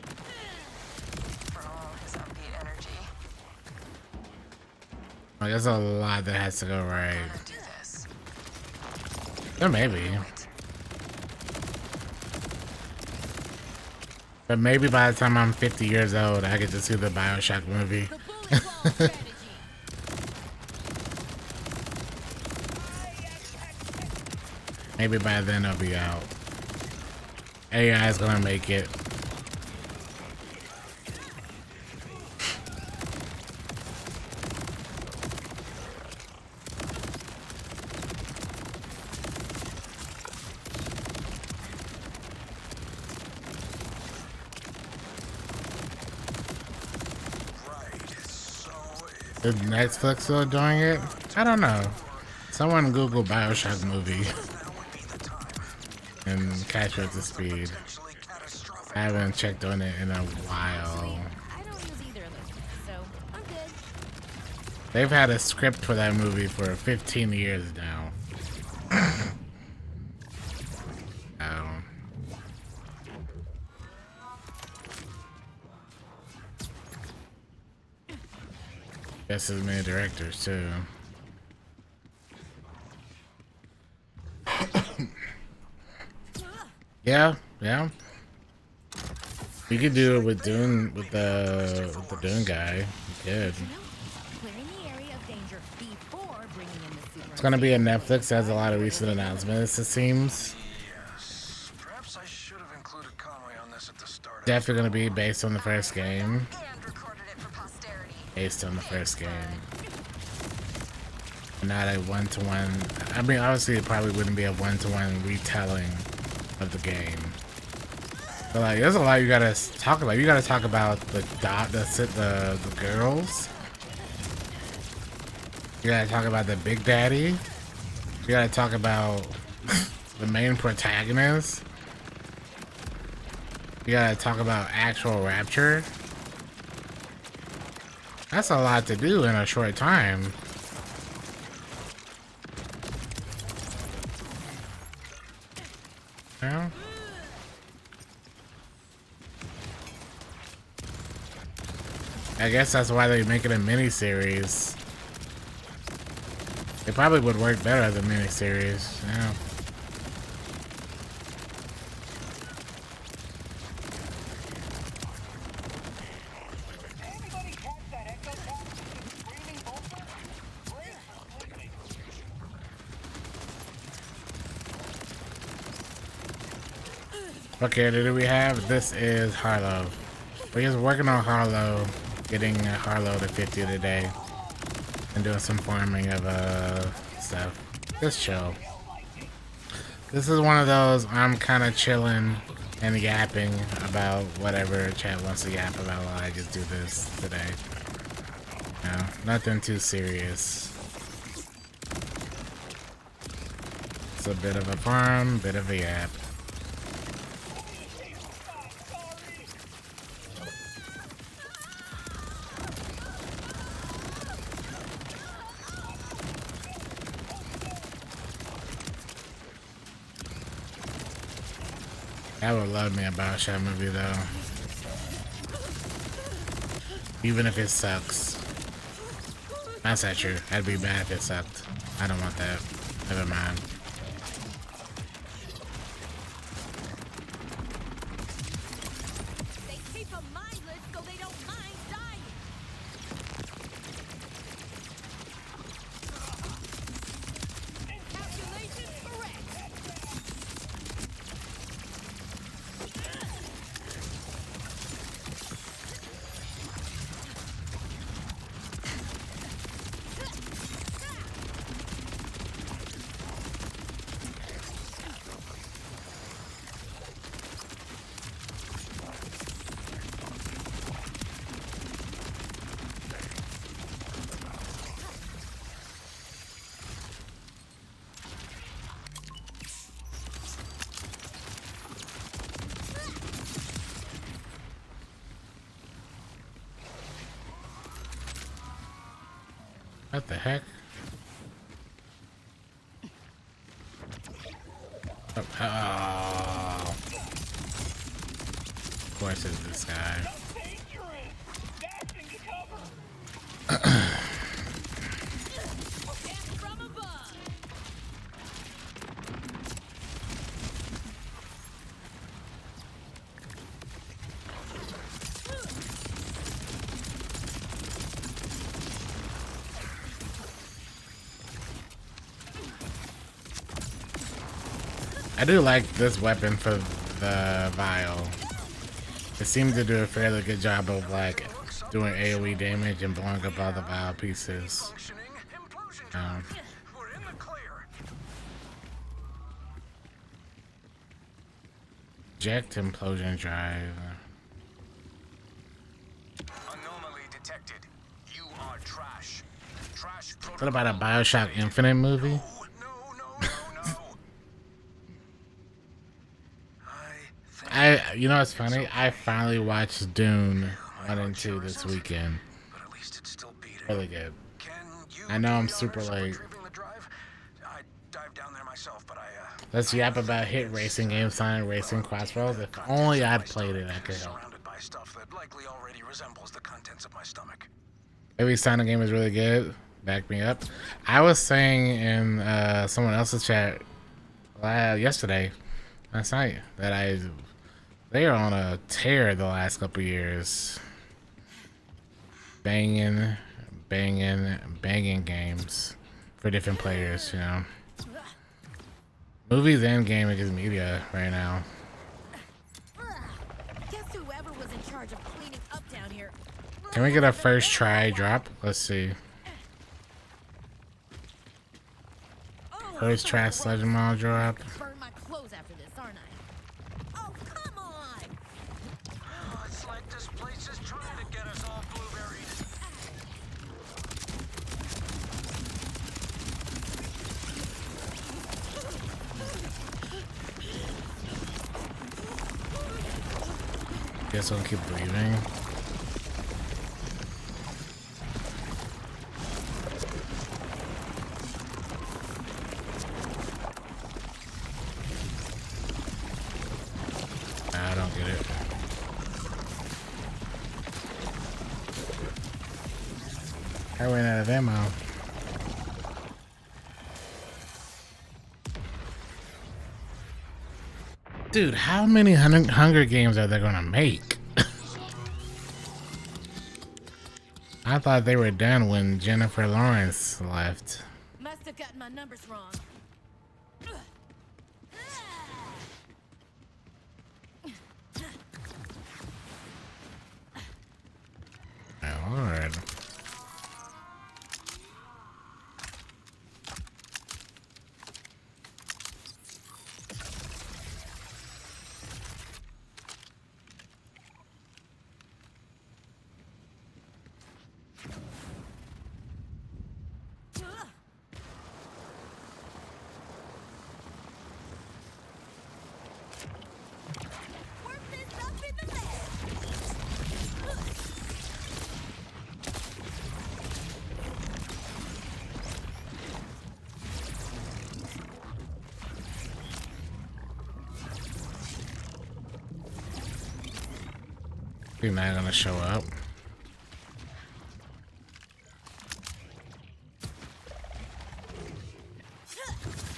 For all his upbeat energy. Like there's a lot that has to go right. Gotta do this. Or maybe. But maybe by the time I'm 50 years old, I get to see the Bioshock movie. The bullet wall strategy. Maybe by then I'll be out. AI is gonna make it. Is Netflix still doing it? I don't know. Someone Google Bioshock movie and catch you up to speed. I haven't checked on it in a while. I don't use either of those things, so I'm good. They've had a script for that movie for 15 years now. Oh. Guess as many directors too. Yeah, yeah. You could do it with Dune, with the Dune guy. You could. Clearing the area of danger before bringing in the super. It's gonna be a Netflix. Has a lot of recent announcements. It seems. Yes. Perhaps I should have included Conway on this at the start. Definitely gonna be based on the first game. And recorded it for posterity. Based on the first game. Not a one-to-one. I mean, obviously, it probably wouldn't be a one-to-one retelling of the game. But like, there's a lot you gotta talk about. You gotta talk about the girls. You gotta talk about the Big Daddy. You gotta talk about the main protagonist. You gotta talk about actual Rapture. That's a lot to do in a short time. Yeah. I guess that's why they make it a mini-series. It probably would work better as a mini-series, yeah. Okay, who do we have? This is Harlow. We're just working on Harlow, getting Harlow to 50 today, and doing some farming of stuff. Just chill. This is one of those I'm kind of chilling and yapping about whatever chat wants to yap about while I just do this today. No, nothing too serious. It's a bit of a farm, bit of a yap. I would love me a Bioshock movie though. Even if it sucks. That's not true. That'd be bad if it sucked. I don't want that. Never mind. They keep them mindless so they don't mind dying. Calculation correct. What the heck? Oh. Of course it's this guy. From above. I do like this weapon for the vial. It seems to do a fairly good job of like doing AoE damage and blowing up all the vial pieces. We're in the clear. Eject implosion drive. Anomaly detected. You are trash. Trash. What about a Bioshock Infinite movie? No. You know what's funny? I finally watched Dune 1 and 2 this weekend. But at least it's still beating. Really good. Can you I know I'm do the super honors of late. retrieving the drive? I dived down there myself, but Let's yap about hit racing games, Sonic Racing Crossroads. If only I'd played it, I could help. surrounded by stuff that likely already resembles the contents of my stomach. Every Sonic game is really good. Back me up. I was saying in someone else's chat yesterday That's right. They are on a tear the last couple years. Banging games for different players, you know. Movies and gaming is media right now. Guess whoever was in charge of cleaning up down here. Can we get a first try drop? Let's see. First try Sledge Mall drop. Burn my clothes after this, aren't I? Oh, come on! Oh, it's like this place is trying to get us all blueberried. Guess I'll keep breathing. I don't get it. I ran out of ammo. Dude, how many Hunger Games are they gonna make? I thought they were done when Jennifer Lawrence left. Must have gotten my numbers wrong. My lord. Work this up in the lab. You're not gonna show up.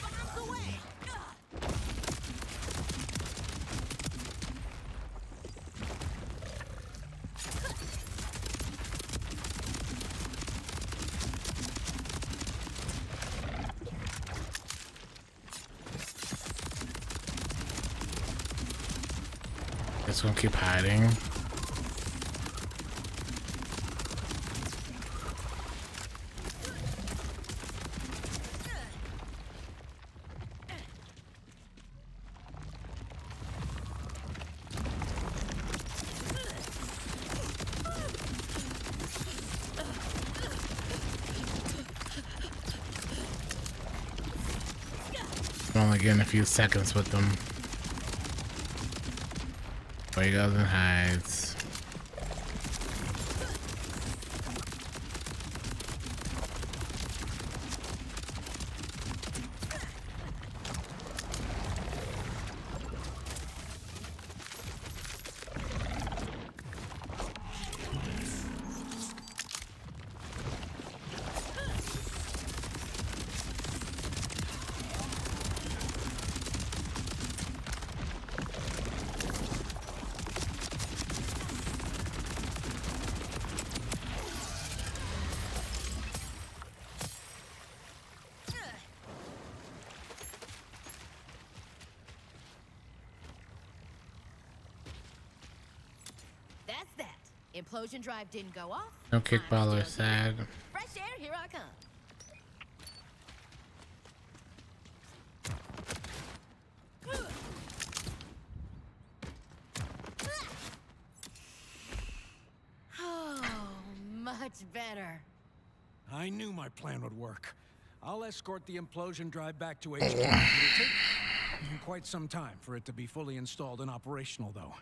Bombs away. Just gonna keep hiding. I'm only getting a few seconds with them. Where he goes and hides. That's that. Implosion drive didn't go off. No I'm kickballer, still here. sad. Fresh air, here I come. Oh, much better. I knew my plan would work. I'll escort the implosion drive back to HQ. It'll take quite some time for it to be fully installed and operational, though.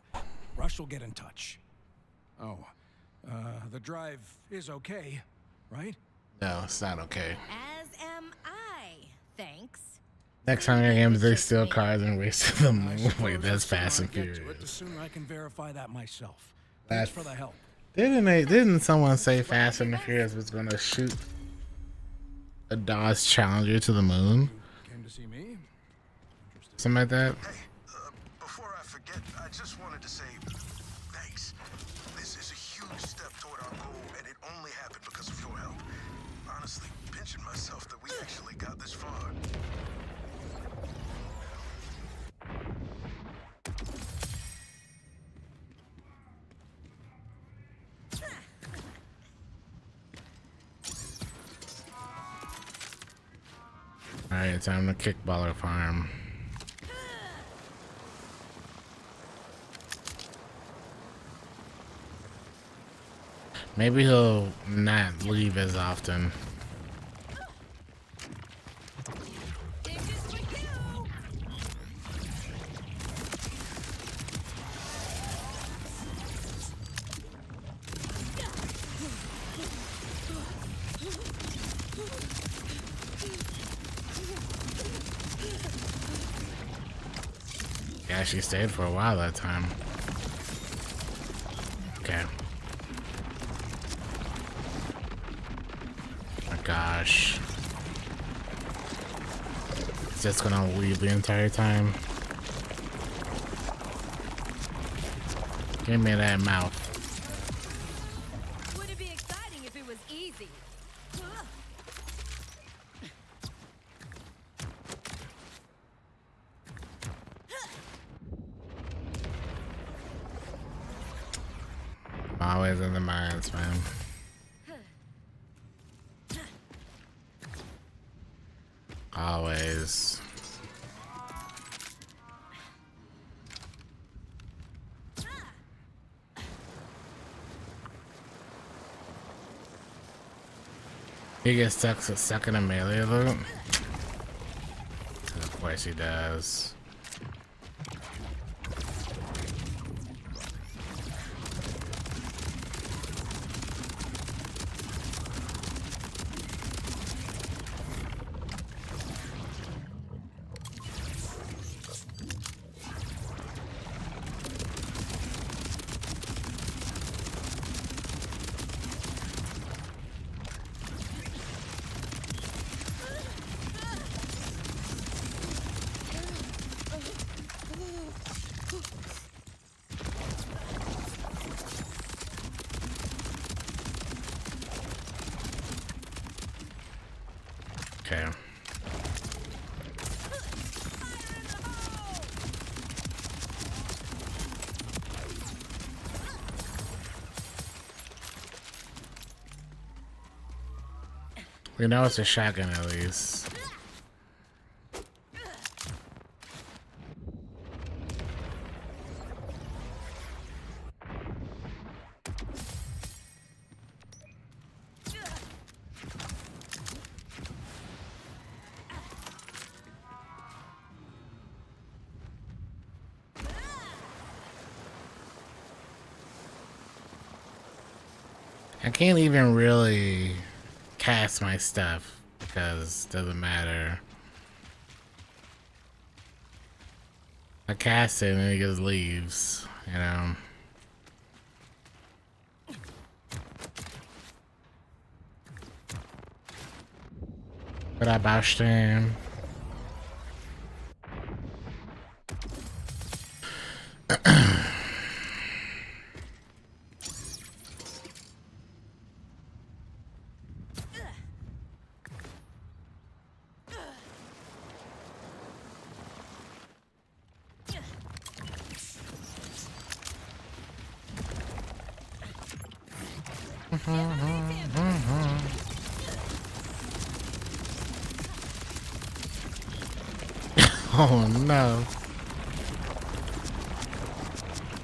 Rush will get in touch. Oh, the drive is okay, right? No, it's not okay. As am I. Thanks. Next Hunger Games, they steal cars and race to the I moon. Wait, suppose that's the Fast sooner and I get to it, Furious. the sooner I can verify that myself. That's- Thanks for the help. Didn't someone say Fast and the Furious was gonna shoot a Dodge Challenger to the moon? Came to see me? Something like that? Hey, Alright, time to kickballer farm. Maybe he'll not leave as often. Yeah, she stayed for a while that time. Okay. My gosh. It's just gonna leave the entire time. Give me that mouth. Would it be exciting if it was easy? Always in the mines, man. Always. He gets stuck in a melee loop. Of course he does. Okay. We know it's a shotgun at least. I can't even really cast my stuff because it doesn't matter. I cast it and then it just leaves, you know. But I bashed him. Oh no.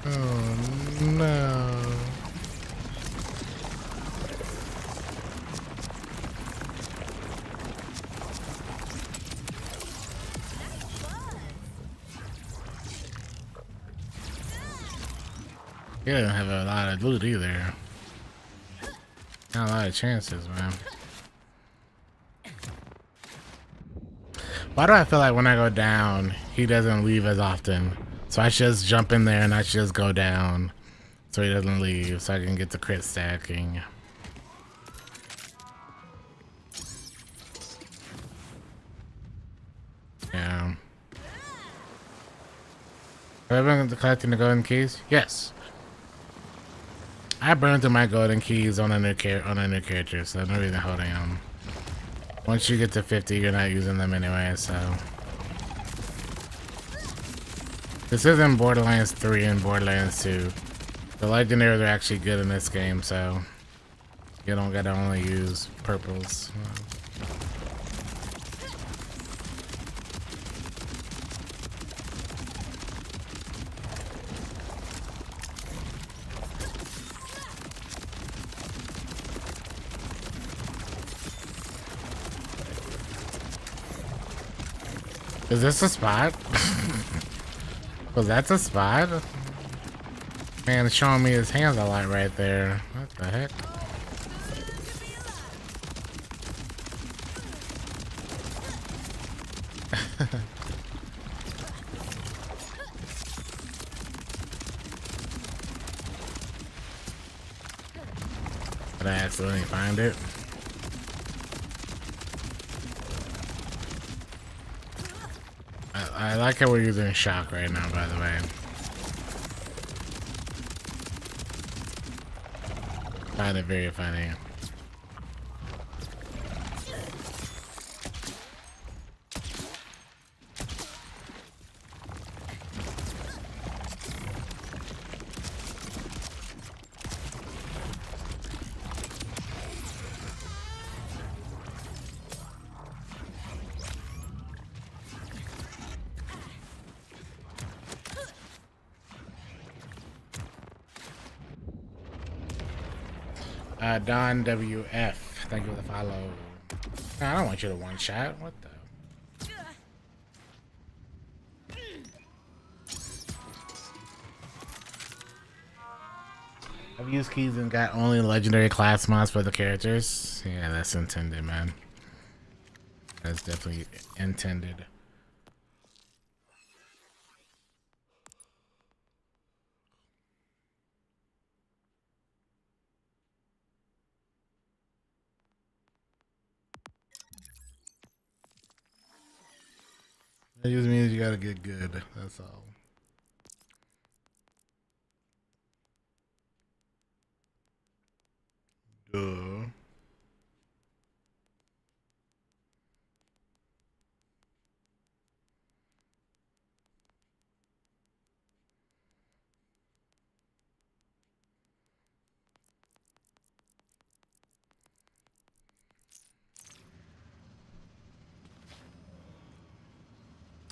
Oh no. He doesn't have a lot of loot either. Not a lot of chances, man. Why do I feel like when I go down, he doesn't leave as often? So I should just jump in there and I should just go down so he doesn't leave so I can get the crit stacking. Yeah. Have I been collecting the golden keys? Yes. I burned through my golden keys on a new character, so no reason holding them. Once you get to 50, you're not using them anyway, so. This isn't Borderlands 3 and Borderlands 2. The legendaries are actually good in this game, so you don't gotta only use purples. Is this a spot? Was that a spot? Man, it's showing me his hands a lot right there. What the heck? Did I accidentally find it? I like how we're using shock right now, by the way. Find it very funny. Don WF, thank you for the follow. No, I don't want you to one shot. What the? I've used keys and got only legendary class mods for the characters. Yeah, that's intended, man. That's definitely intended. That just means you gotta get good. That's all. Duh.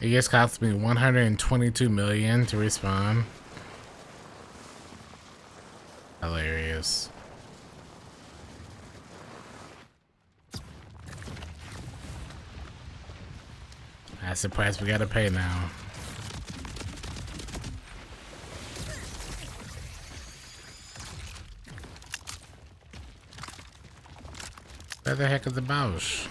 It just cost me 122 million to respawn. Hilarious. That's the price we gotta pay now. Where the heck is the Bausch?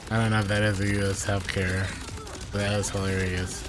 I don't know if that is a U.S. healthcare, but that was hilarious.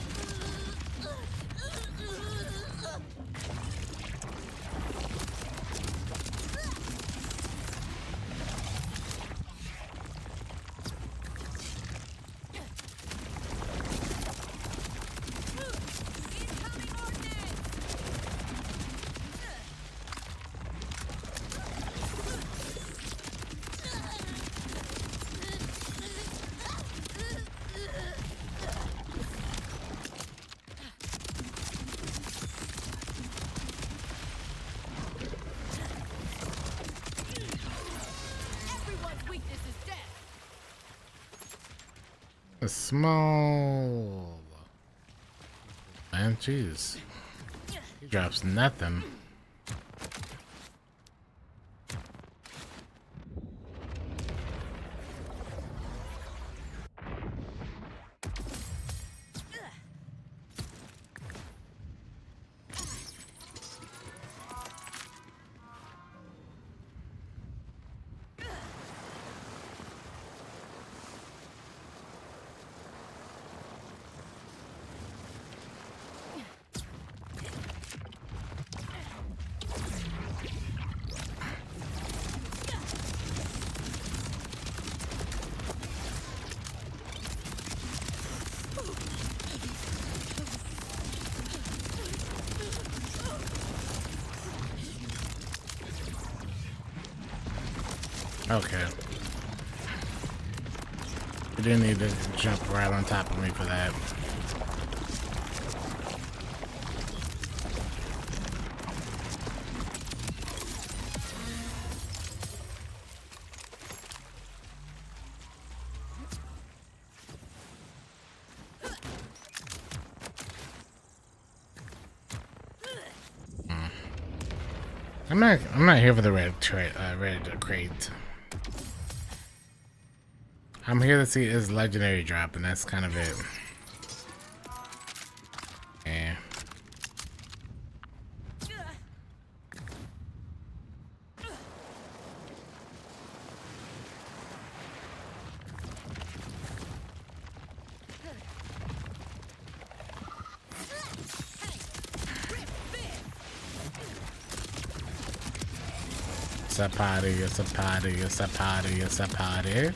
A small man, jeez. He drops nothing. Okay. You didn't need to jump right on top of me for that. I'm not here for the red crate. I'm here to see his legendary drop, and that's kind of it. Yeah. It's a party, it's a party, it's a party, it's a party.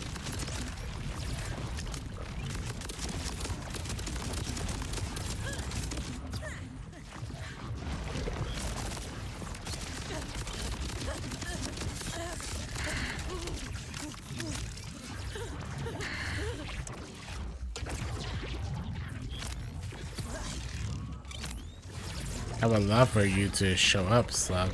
I would love for you to show up, Slug.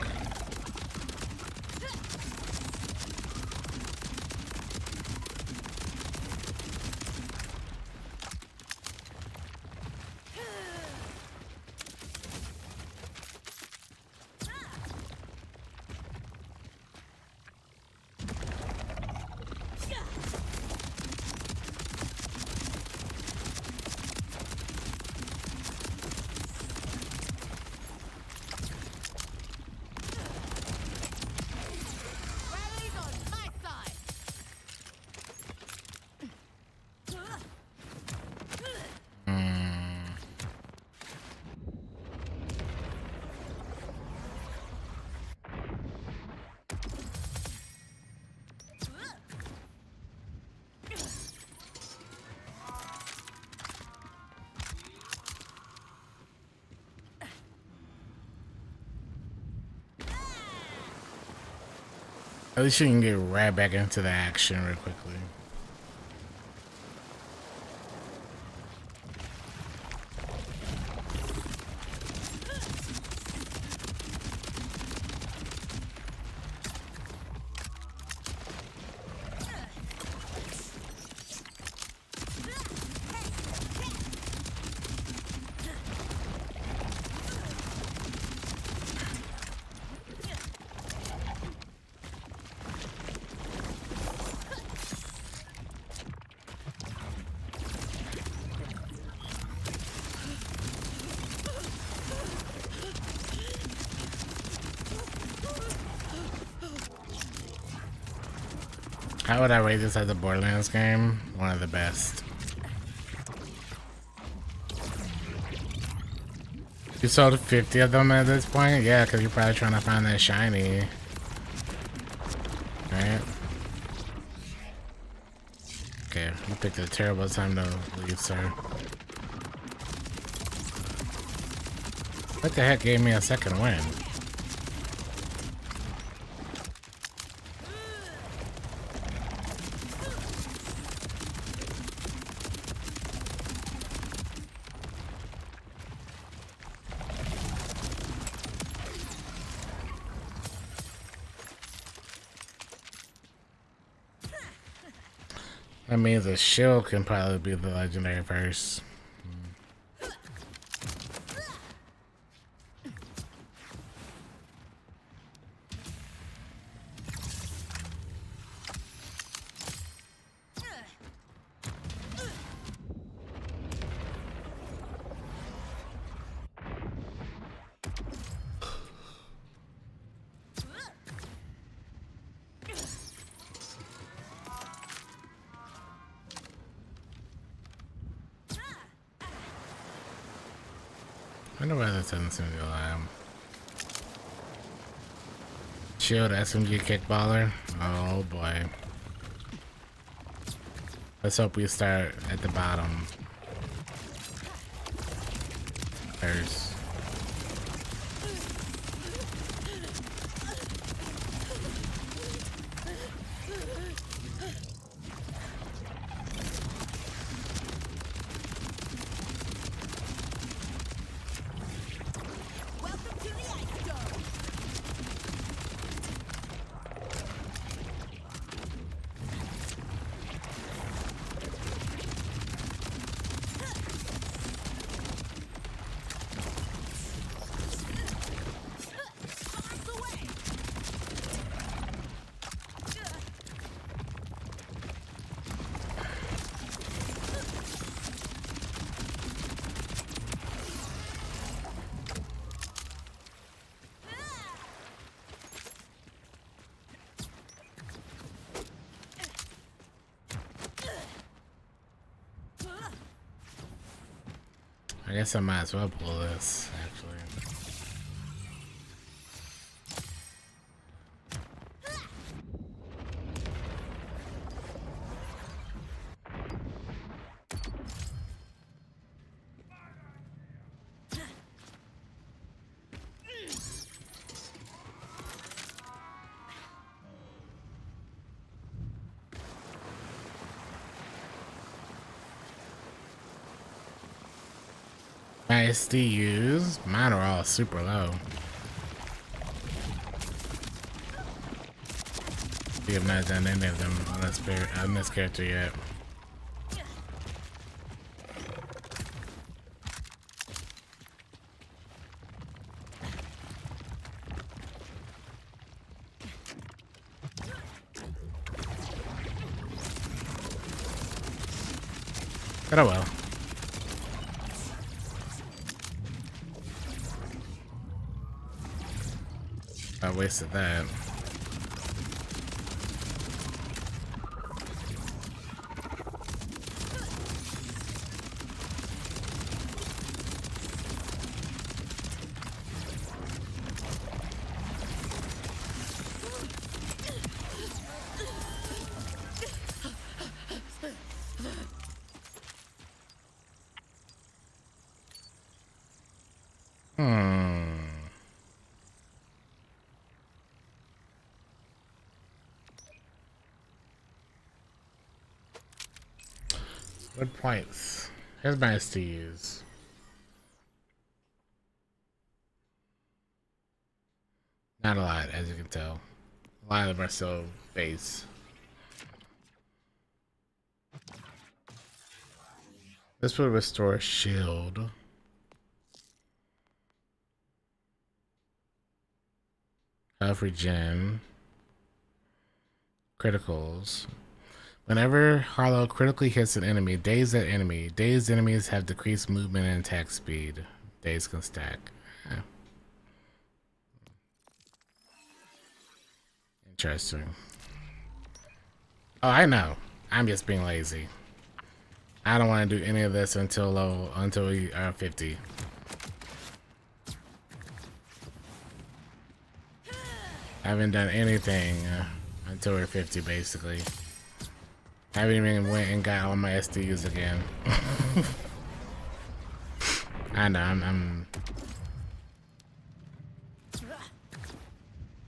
Riley's on my side. At least you can get right back into the action real quickly. How would I rate this as a Borderlands game? One of the best. You sold 50 of them at this point? Yeah, because you're probably trying to find that shiny. Right? Okay, you picked a terrible time to leave, sir. What the heck gave me a second win? That means a shield can probably be the legendary first. I wonder why that doesn't seem to allow. Shield SMG kickballer. Oh boy. Let's hope we start at the bottom first. Welcome to the Ice Dome. guess I might as well pull this, actually. My SDUs, mine are all super low. We have not done any of them on this character yet. But oh well. I wasted that. Good points. Here's my STUs. Not a lot, as you can tell. A lot of them are still base. This will restore shield. Health regen. Criticals. Whenever Harlow critically hits an enemy, daze that enemy. Dazed enemies have decreased movement and attack speed. Daze can stack. Yeah. Interesting. Oh, I know. I'm just being lazy. I don't want to do any of this until we are 50. I haven't done anything until we're 50, basically. I haven't even went and got all my SDUs again. I know,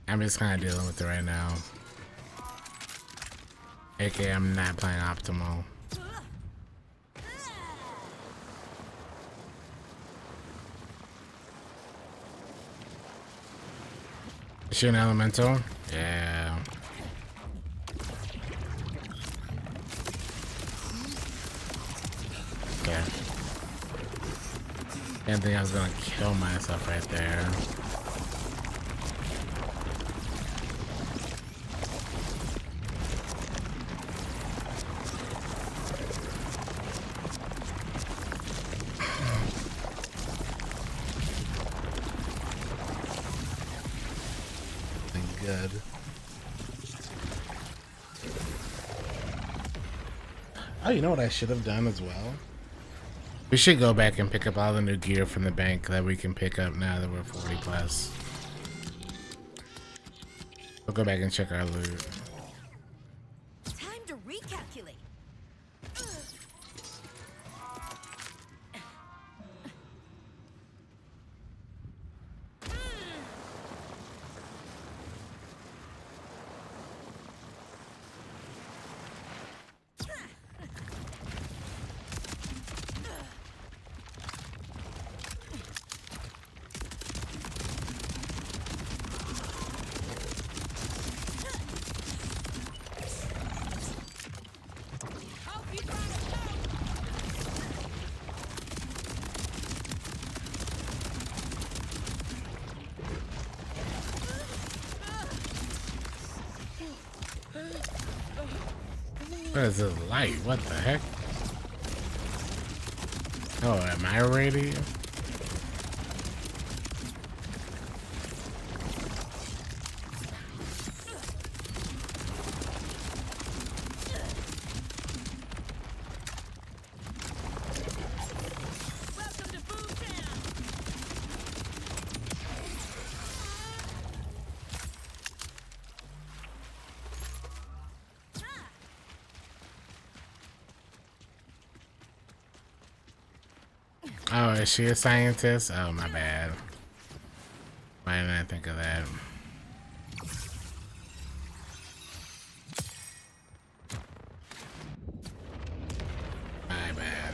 I'm just kind of dealing with it right now. AKA, I'm not playing optimal. Is she an elemental? Yeah. Okay. Didn't think I was gonna kill myself right there. Good. Oh, you know what I should have done as well? We should go back and pick up all the new gear from the bank that we can pick up now that we're 40 plus. We'll go back and check our loot. Time to recalculate. What is this light? What the heck? Oh, am I ready? Welcome to Food Oh, is she a scientist? Oh, my bad. Why didn't I think of that? My bad.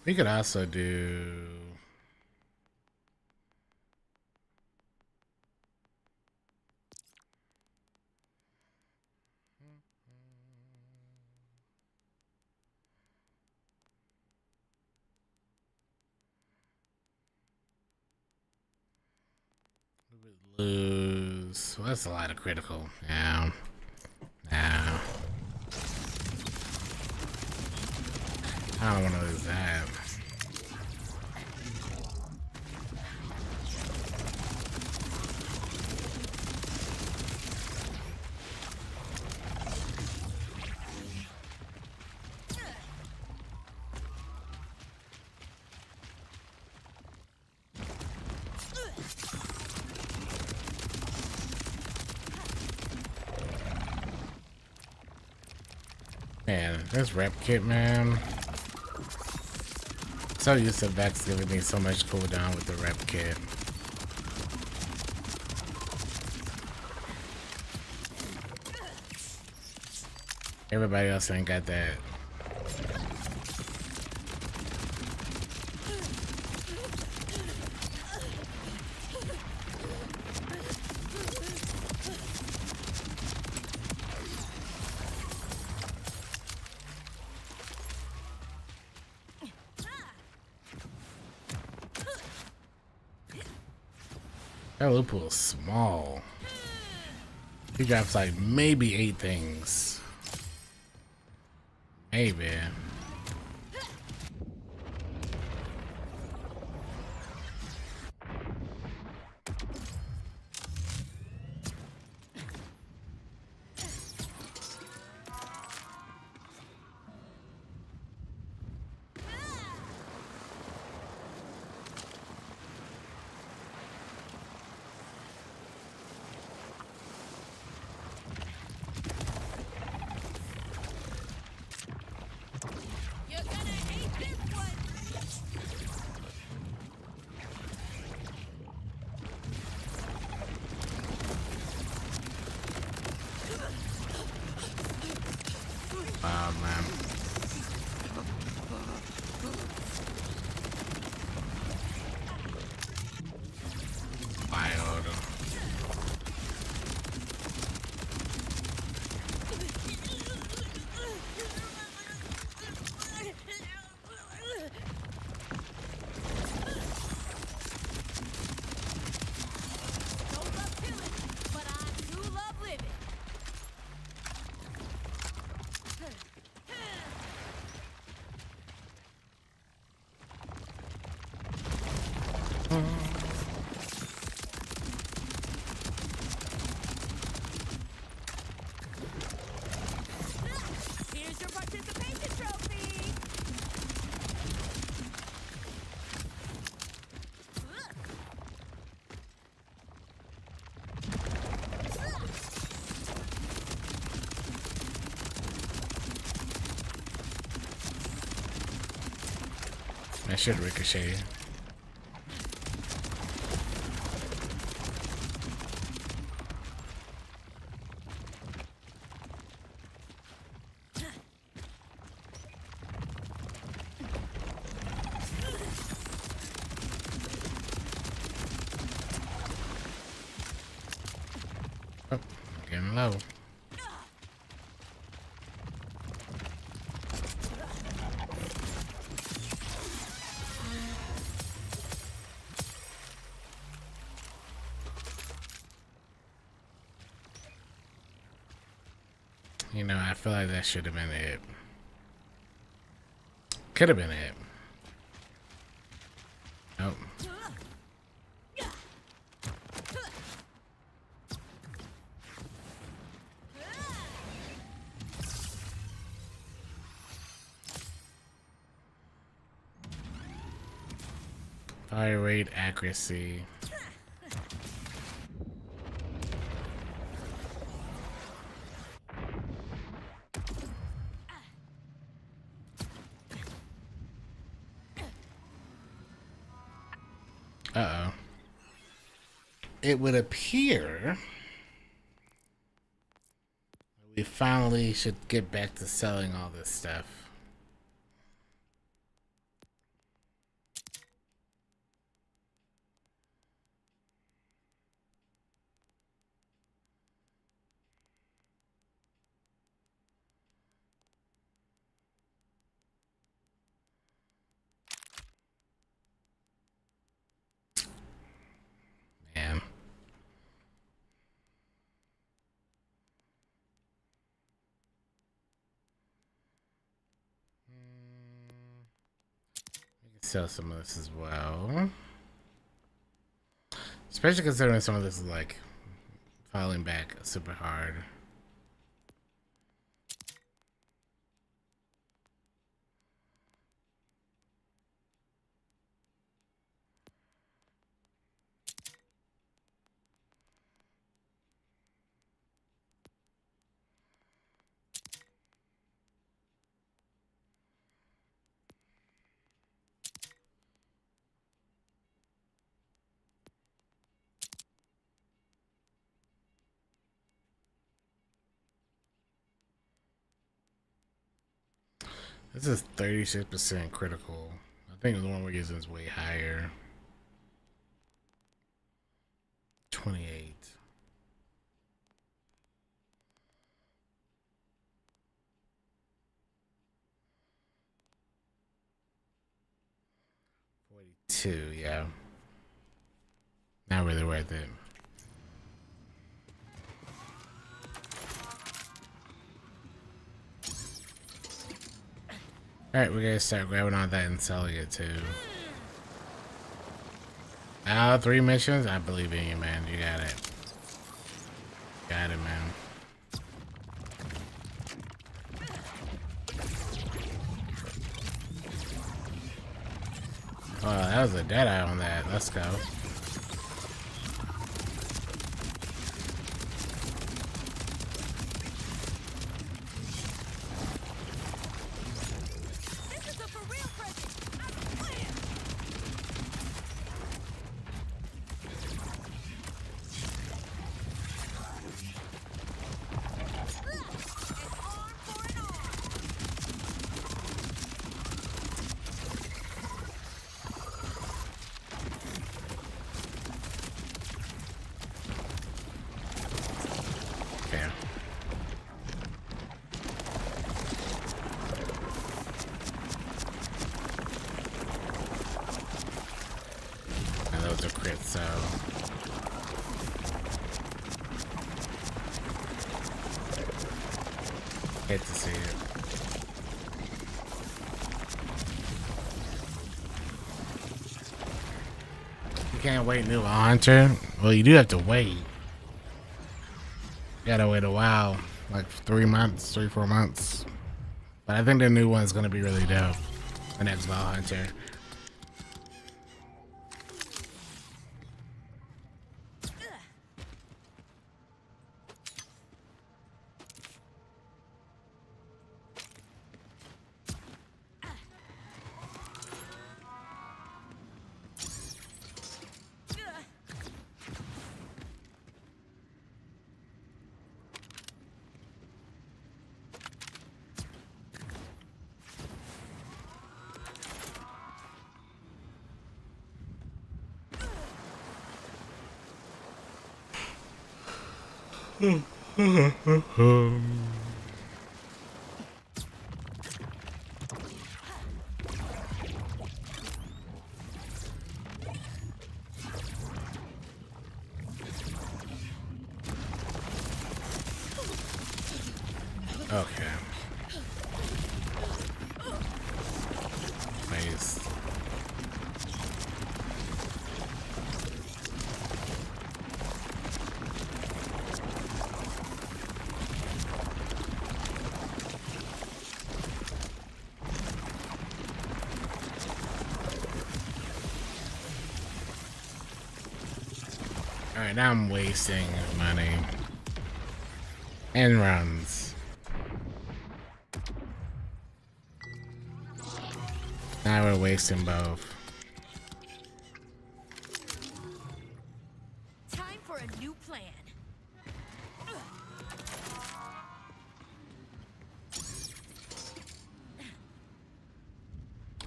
We could also do... lose. Well, that's a lot of critical. Yeah. Yeah. I don't want to lose that. Man, this rep kit, man. So used to Vex giving me so much cooldown with the rep kit. Everybody else ain't got that. That loot pool is small. He drops like maybe 8 things. Maybe. Oh man. Wild. Here's your participation trophy. That should ricochet. Oh, getting low. You know, I feel like that should have been it. Could have been it. Nope. Fire rate, accuracy. Uh-oh. It would appear we finally should get back to selling all this stuff. Man. We can sell some of this as well. Especially considering some of this is like falling back super hard. This is 36% critical. I think the one we're using is way higher. 28. $42, yeah. Not really worth it. Alright, we're gonna start grabbing all that and selling it too. 3 missions? I believe in you, man. You got it. Got it, man. Oh, that was a dead eye on that. Let's go. So hate to see it. You can't wait new Hunter? Well, you do have to wait. You gotta wait a while, like 3 months, 3-4 months. But I think the new one's gonna be really dope. The next Val Hunter. Okay. Nice. Alright, now I'm wasting money. And runs. Now we're wasting both. Time for a new plan.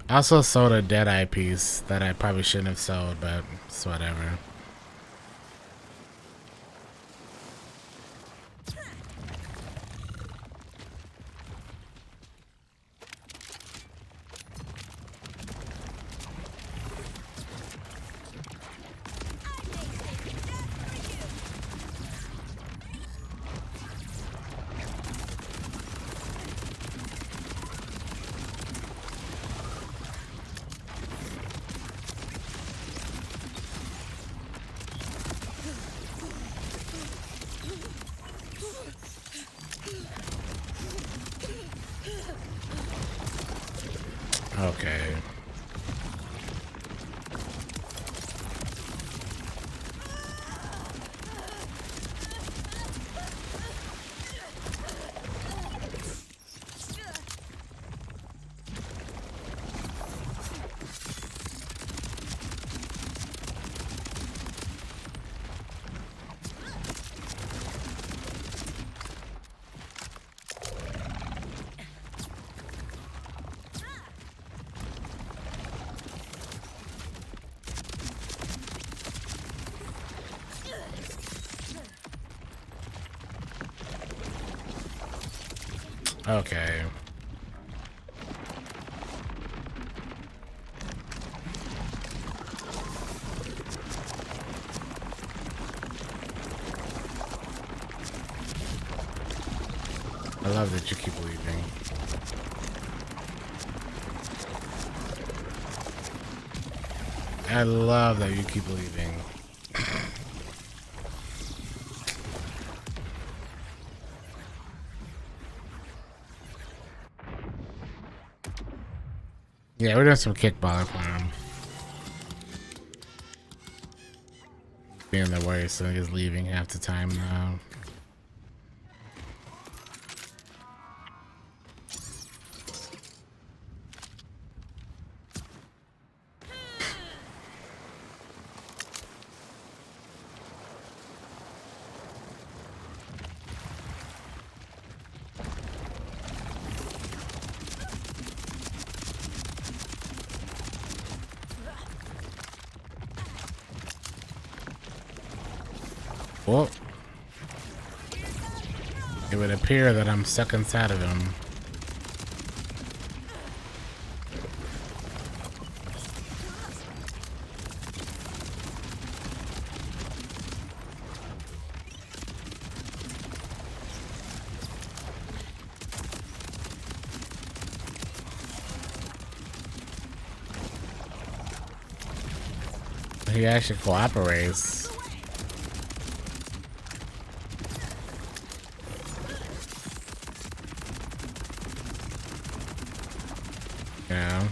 I also sold a Deadeye piece that I probably shouldn't have sold, but it's whatever. Okay. Okay. I love that you keep leaving. I love that you keep leaving. Yeah, we're doing some kickballer for him. Being the worst, so he's leaving half the time now. Well, it would appear that I'm stuck inside of him. He actually cooperates. Yeah.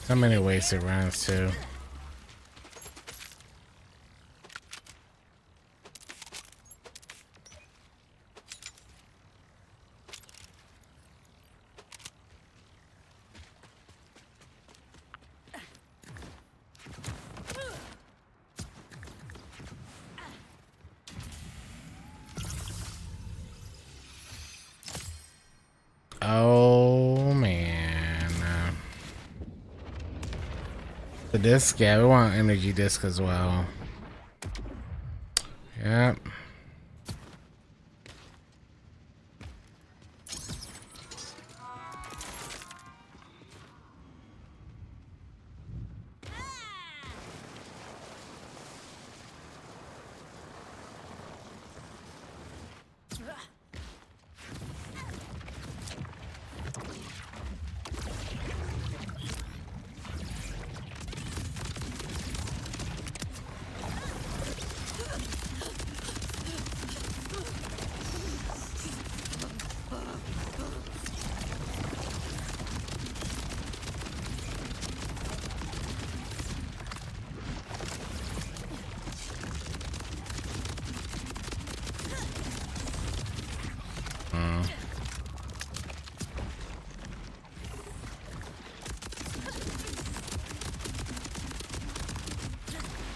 So many wasted rounds too. Oh man. The disc, yeah, we want energy disc as well. Yep.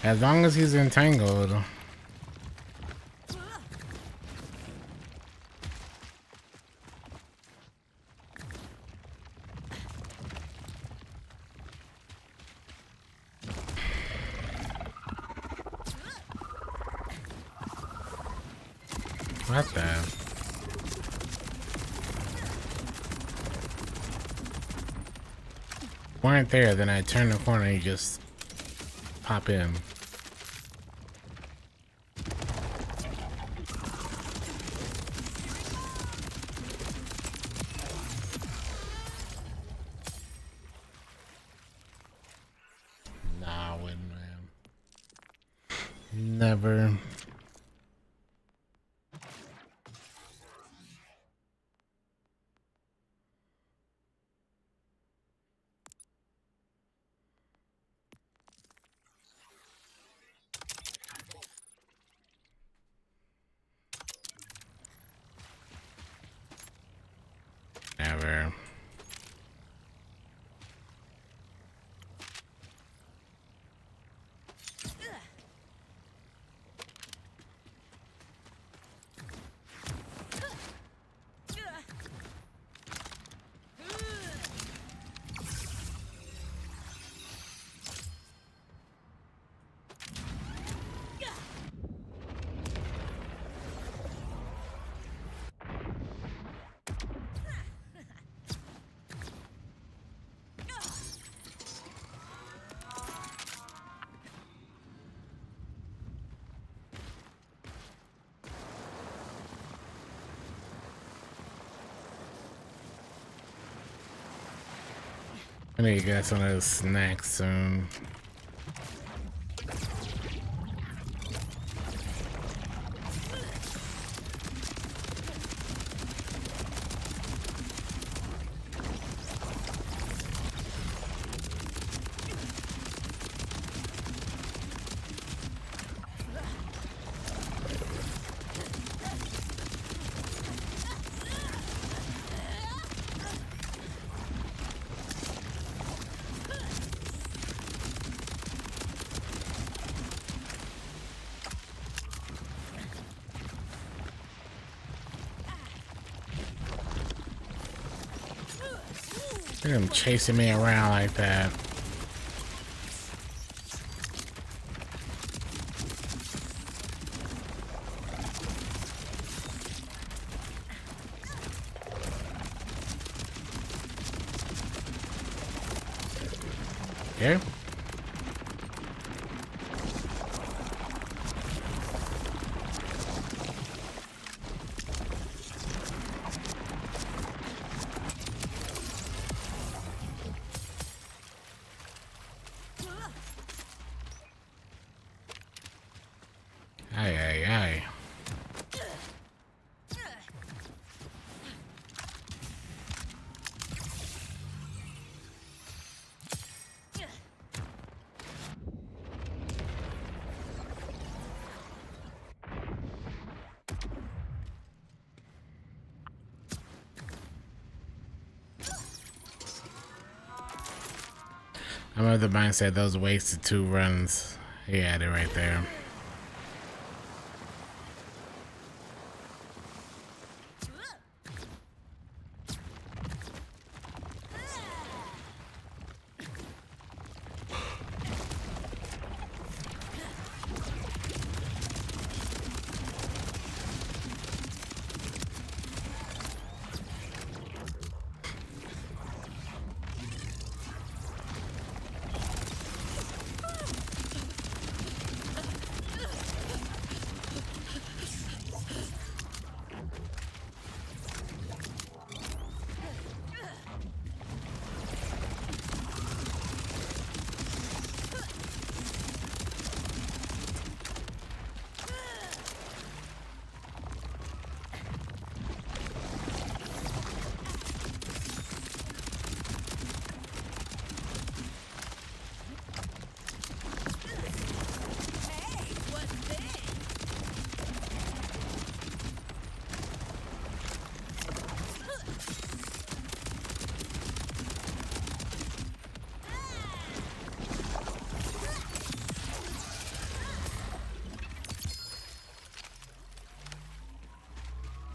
As long as he's entangled. What the? Weren't there, then I turn the corner and you just pop in. Nah, I wouldn't, man. Never. Never. I need to get some of those snacks soon. Look at him chasing me around like that. Okay. Aye, aye, aye. I'm of the mindset those wasted 2 runs. He had it right there.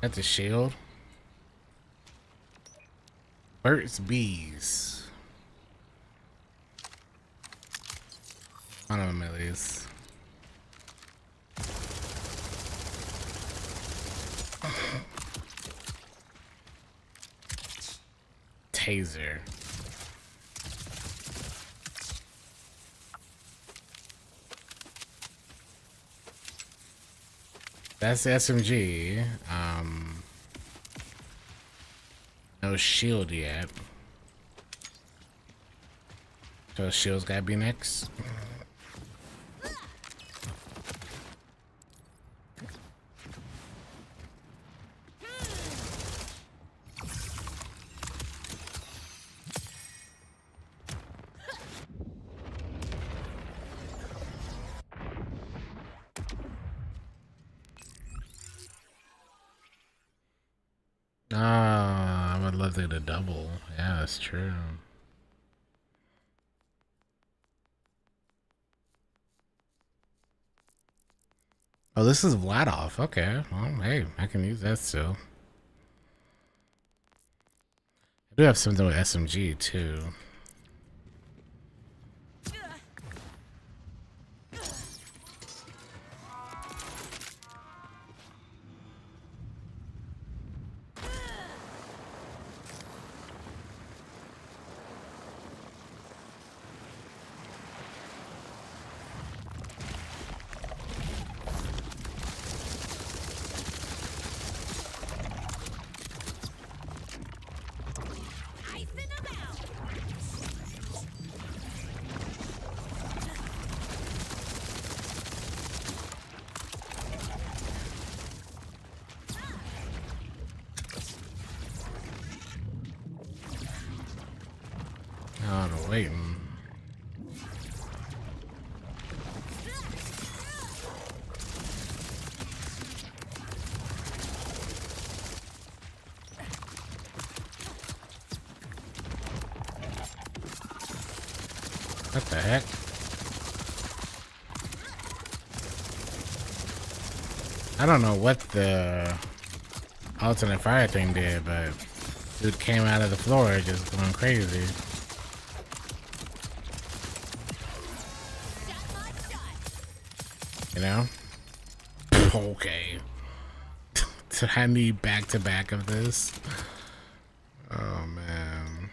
That's a shield. Burt's Bees. One of them at least. Taser. That's the SMG. No shield yet. So shield's gotta be next. Ah, I would love to get a double. Yeah, that's true. Oh, this is Vladoff. Okay. Well, hey, I can use that still. I do have something with SMG too. Oh, no, waiting. What the heck? I don't know what the alternate fire thing did, but dude came out of the floor just going crazy. You know? Okay. Did I need back to back of this? Oh man.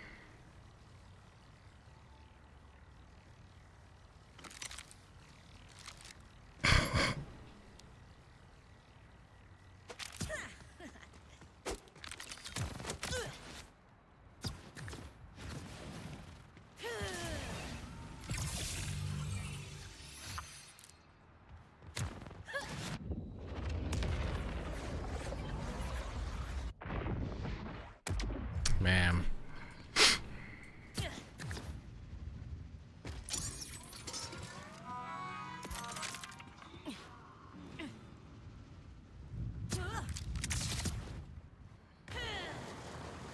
Man.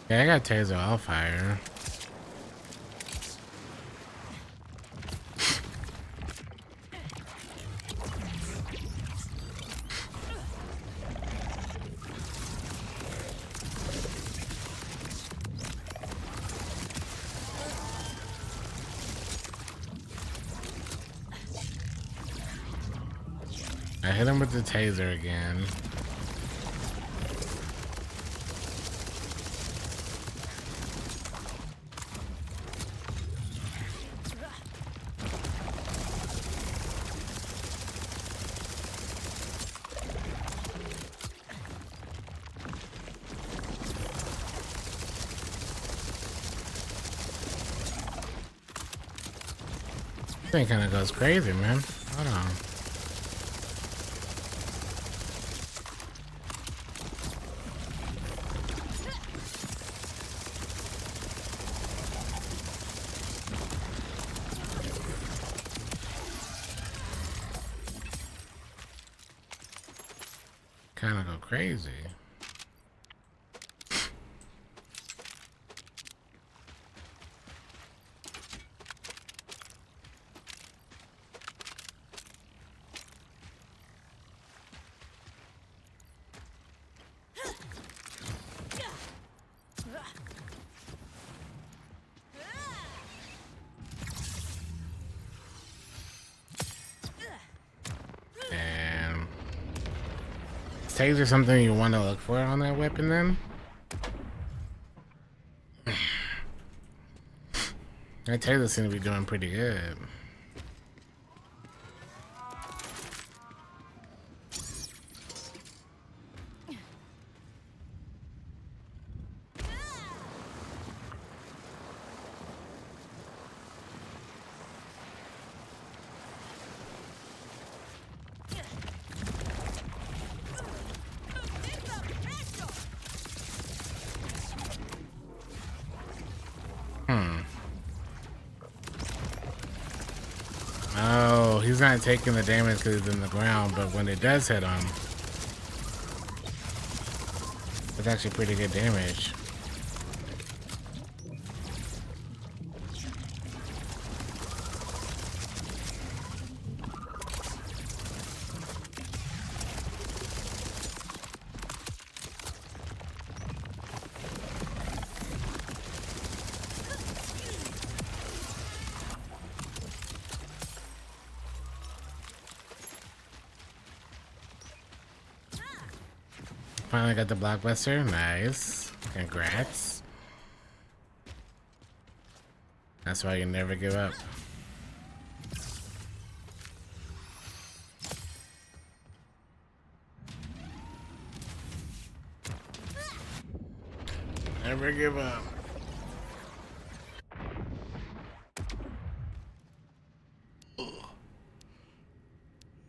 Yeah, I got taser off fire. I hit him with the taser again. Thing kind of goes crazy, man. Hold on. Kind of go crazy. taser something you want to look for on that weapon then? That taser seems to be doing pretty good. Oh, he's not taking the damage because he's in the ground, but when it does hit him, it's actually pretty good damage. Finally got the blockbuster. Nice. Congrats. That's why you never give up. Never give up.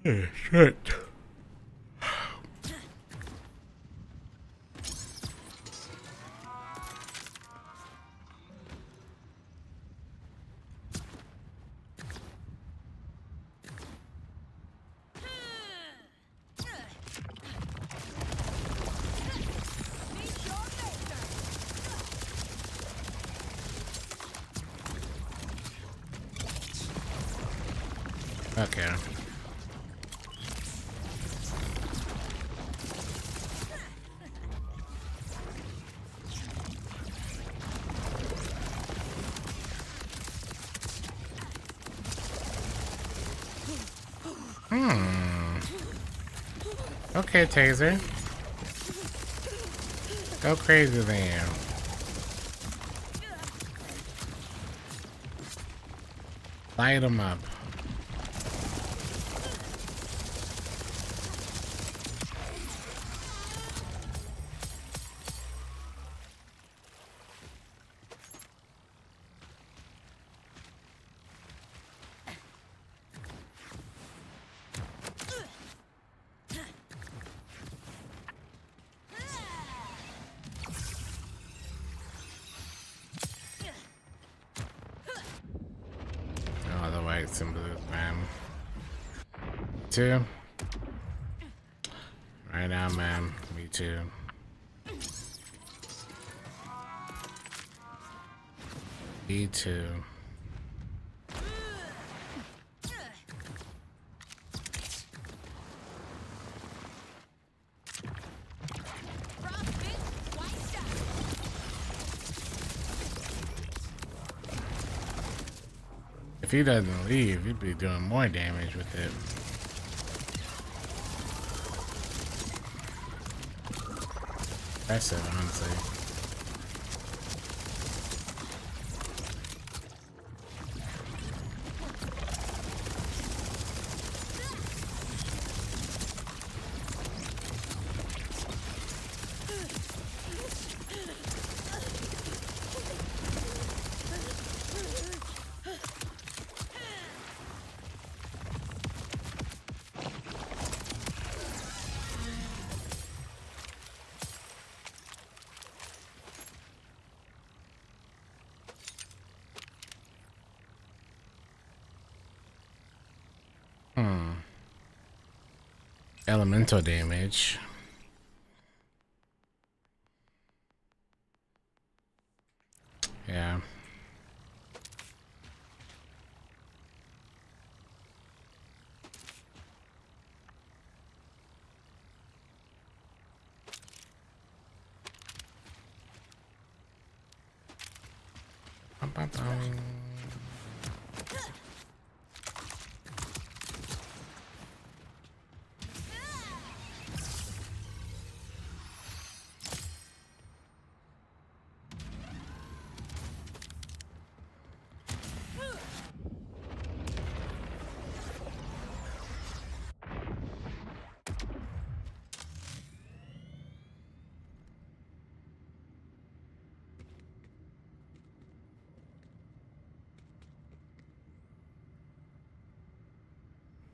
Oh, shit. Okay. Okay, taser. Go crazy then. Light him up. Oh, the whites and blues, man. Too. Right now, man. Me too. Me too. If he doesn't leave, he'd be doing more damage with it. Impressive, honestly. Elemental damage. Yeah. Bum, bum, bum.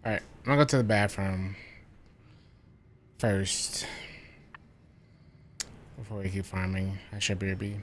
Alright, I'm gonna go to the bathroom first before we keep farming. I should be.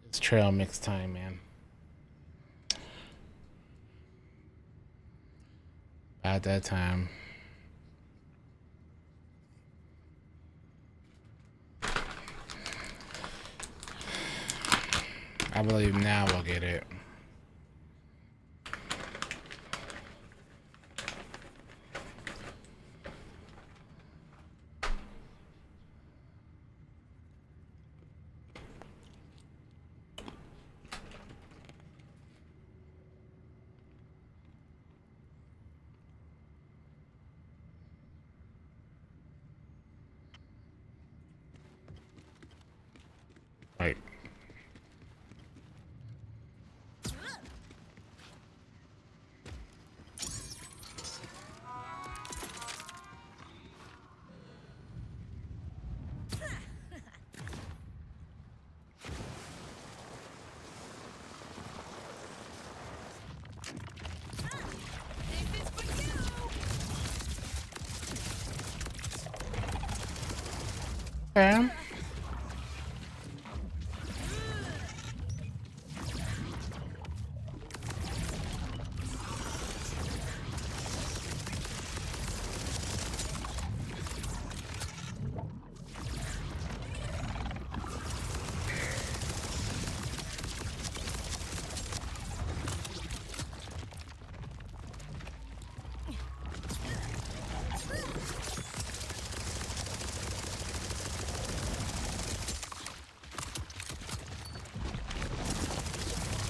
It's trail mix time, man. At that time. I believe now we'll get it. Right. Okay.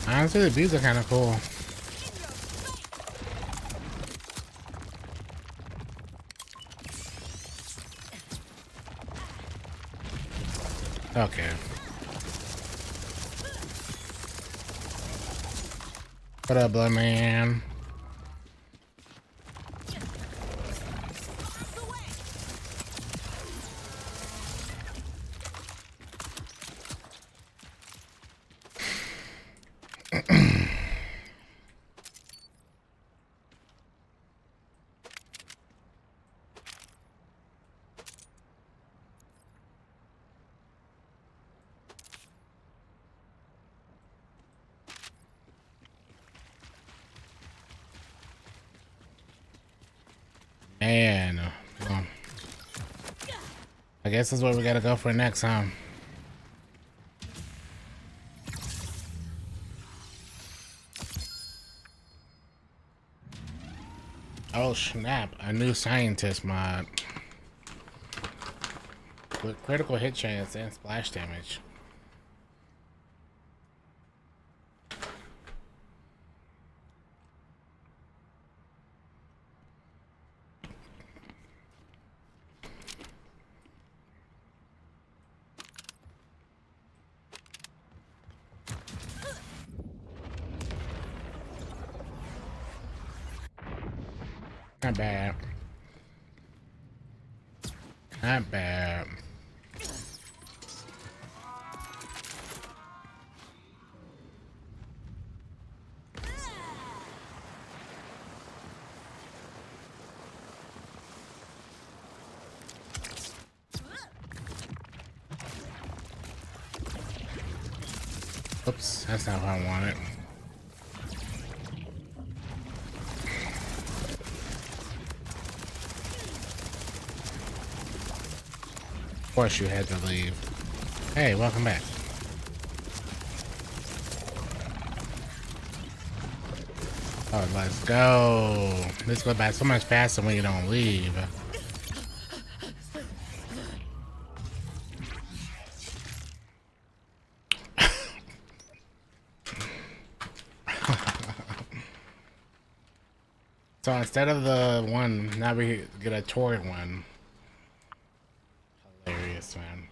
Honestly, the bees are kind of cool. Okay. What up, blood man? Man. I guess that's what we gotta go for next, huh? Oh snap, a new scientist mod. With critical hit chance and splash damage. Not bad. Not bad. Oops, that's not what I wanted. Of course you had to leave. Hey, welcome back. Oh, let's go. This goes by so much faster when you don't leave. So instead of the one, now we get a toy one. Hilarious, man.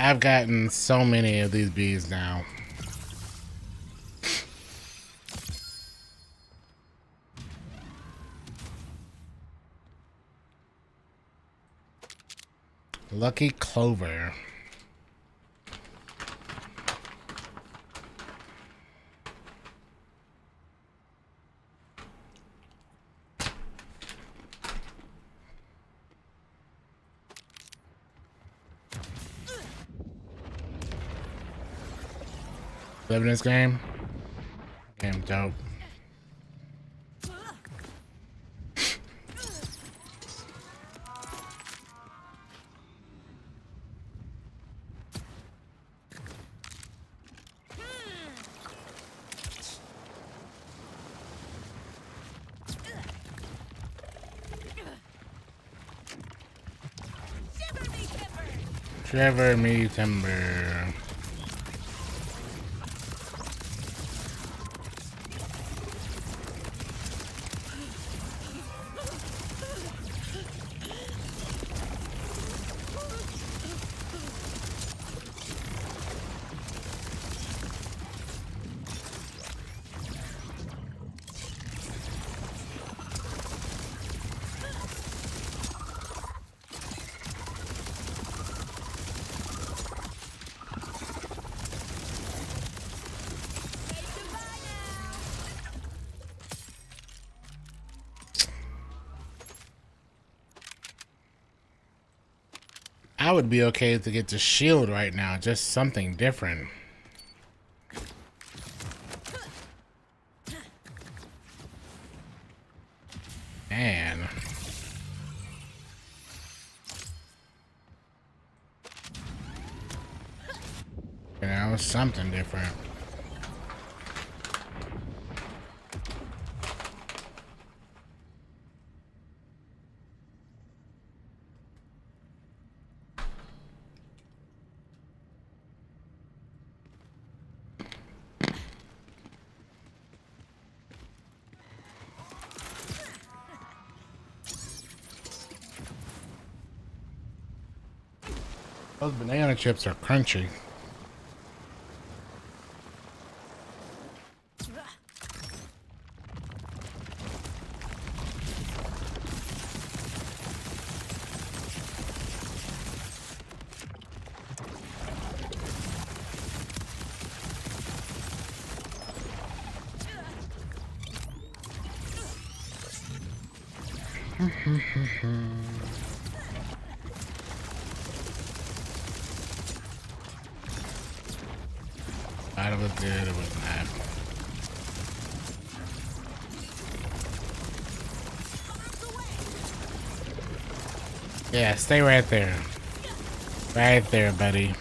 I've gotten so many of these bees now. Lucky Clover. Live in this game? Game dope. Shiver me timber. I would be okay to get the shield right now, just something different. Man. You know, something different. Those banana chips are crunchy. Thought it was good, it was not. Yeah, stay right there. Right there, buddy.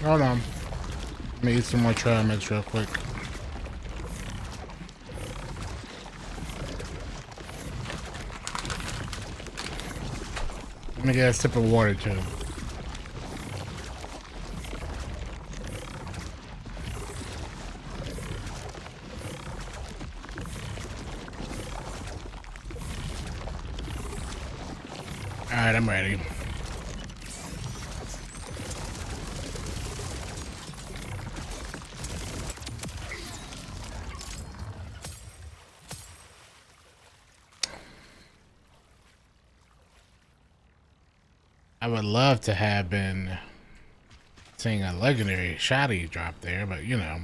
Hold on. Let me eat some more trail mix real quick. Let me get a sip of water too. Alright, I'm ready. I would love to have been seeing a legendary shoddy drop there, but you know,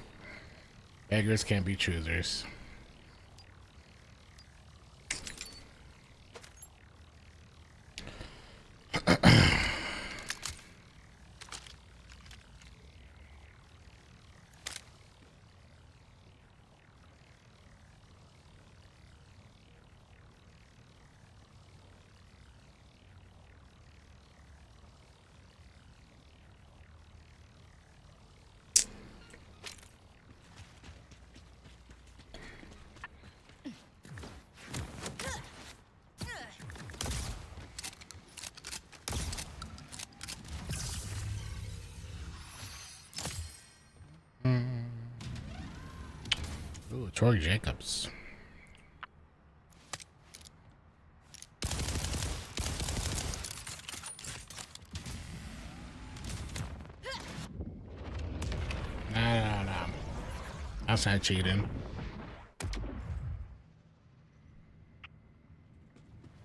beggars can't be choosers. Ooh, Troy Jacobs. No. That's not cheating.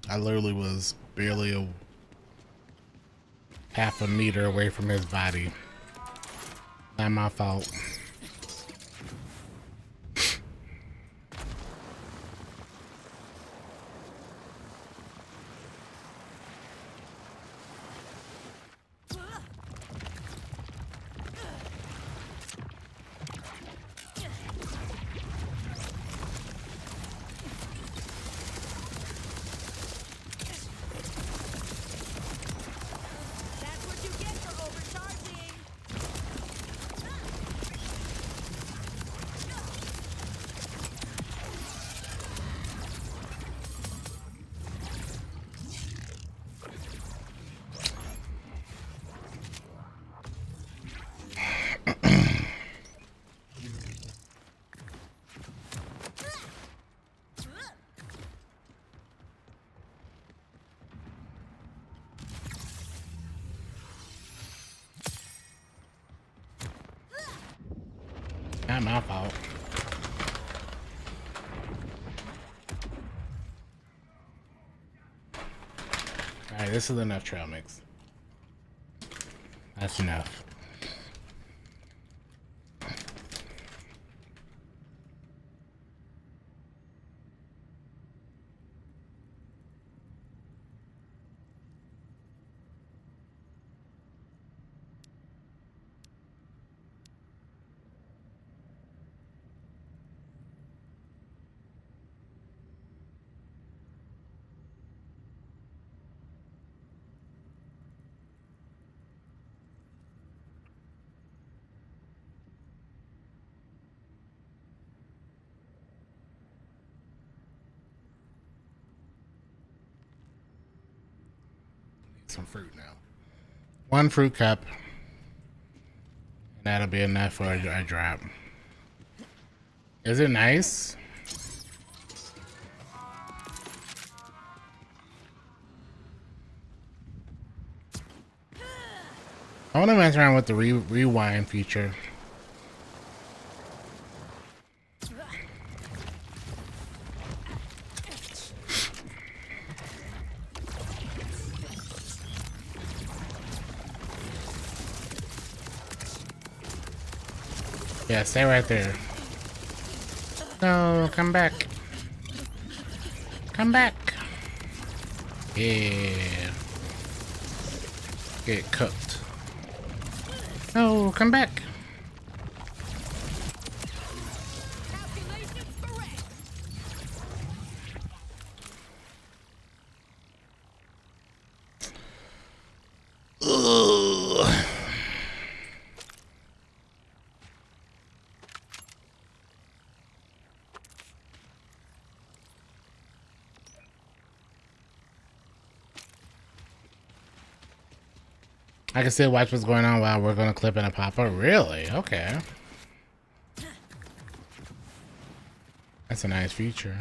I literally was barely a half a meter away from his body. Not my fault. That's what you get for overcharging. Not my fault. Alright, this is enough trail mix. That's enough. some fruit now. 1 fruit cup. And that'll be enough for a drop. Is it nice? I want to mess around with the rewind feature. Yeah, stay right there. No, come back. Come back. Yeah. Get cooked. No, come back. Calculations correct. Ugh. I can still watch what's going on while we're gonna clip in a pop-up. Really? Okay. That's a nice feature.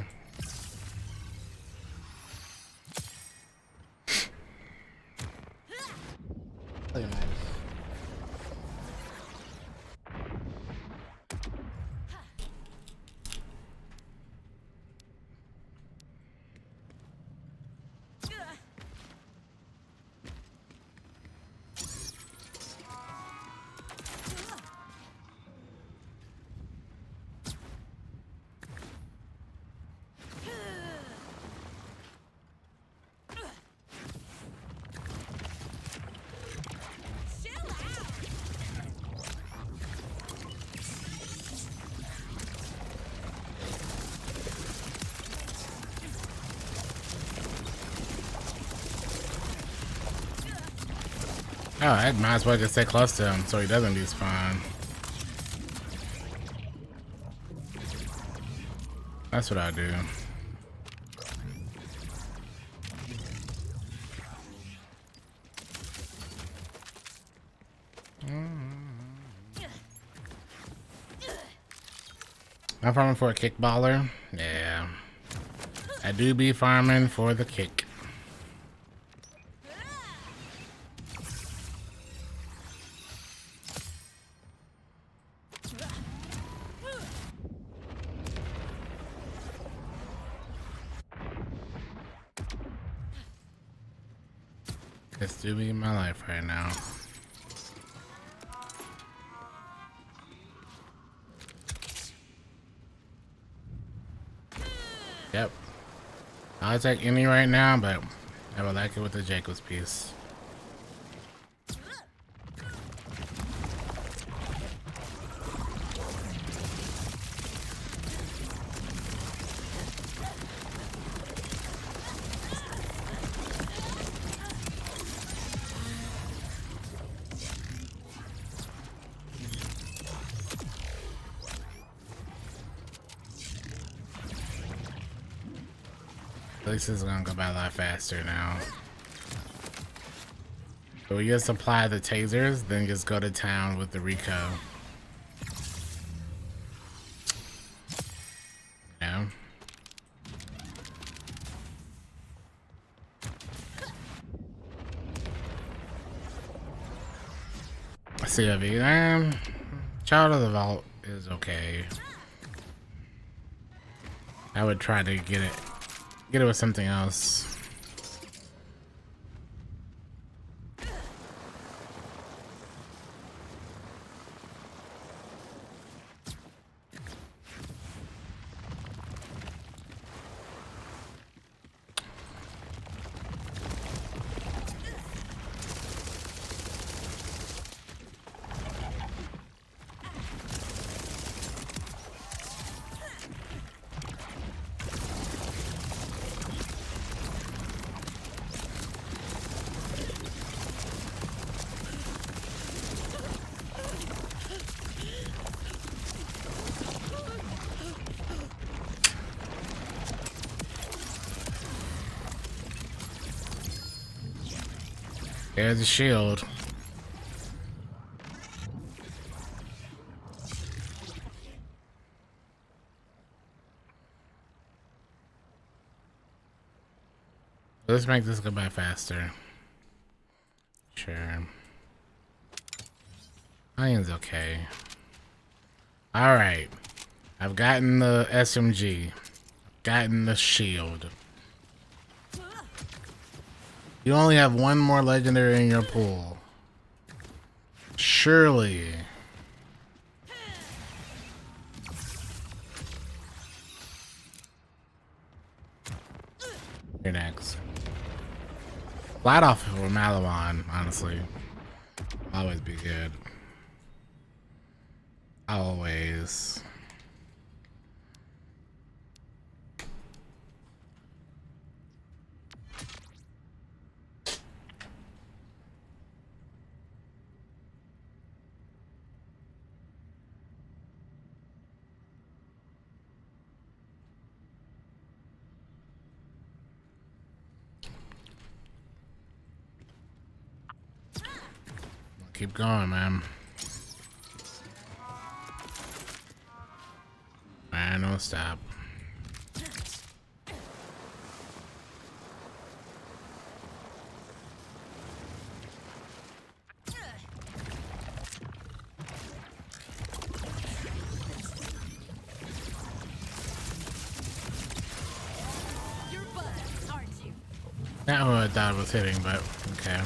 Really nice. Oh, I might as well just stay close to him so he doesn't despawn. That's what I do. I'm farming for a kickballer. Yeah. I do be farming for the kick. This do be my life right now. Yep. I'll take any right now, but I would like it with the Jacob's piece. At least it's gonna go by a lot faster now. So we just apply the tasers, then just go to town with the Rico. Yeah. COV. Child of the Vault is okay. I would try to get it with something else. There's a shield. Let's make this go by faster. Sure. Ion's okay. Alright. I've gotten the SMG. Gotten the shield. You only have one more legendary in your pool. Surely. You're next. Flat off for Malawan, honestly. Always be good. Always. Keep going, man. Man, don't stop. You're buzzed, aren't you? Not who I thought was hitting, but okay.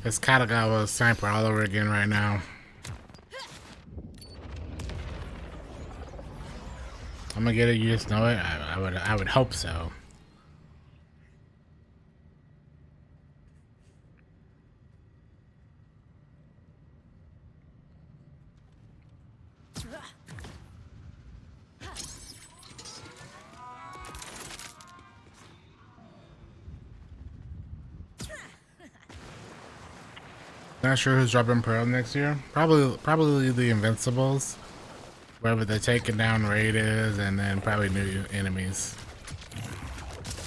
It's Katagawa sniper all over again right now. I'm gonna get it. You just know it. I would hope so. Not sure who's dropping Pearl next year. Probably the Invincibles. Wherever the taking down raid is, and then probably new enemies.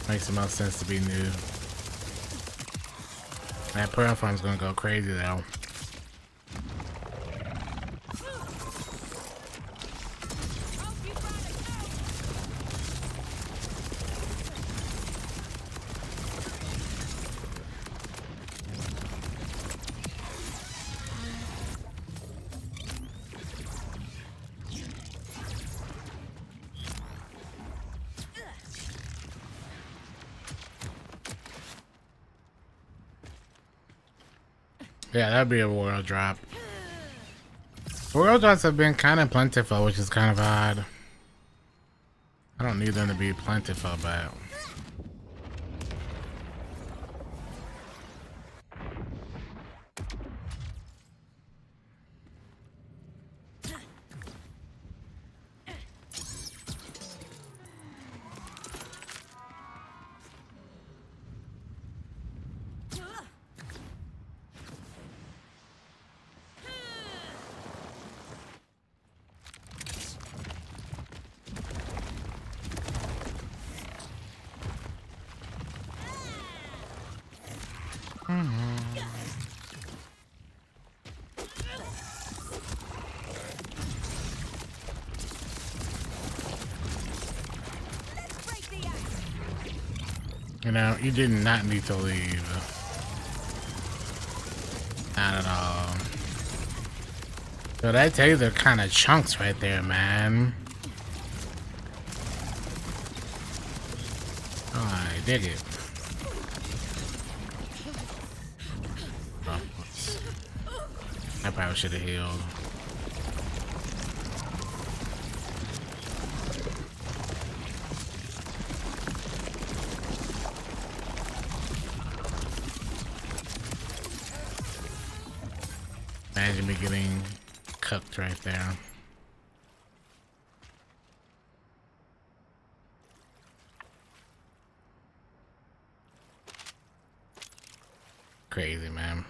Makes the most sense to be new. That Pearl farm's gonna go crazy though. Yeah, that'd be a world drop. World drops have been kind of plentiful, which is kind of odd. I don't need them to be plentiful, but... You know, you did not need to leave. Not at all. So that taser kind of chunks right there, man. I dig it. Oh, whoops. I probably should have healed. Imagine me getting cooked right there. Crazy, man.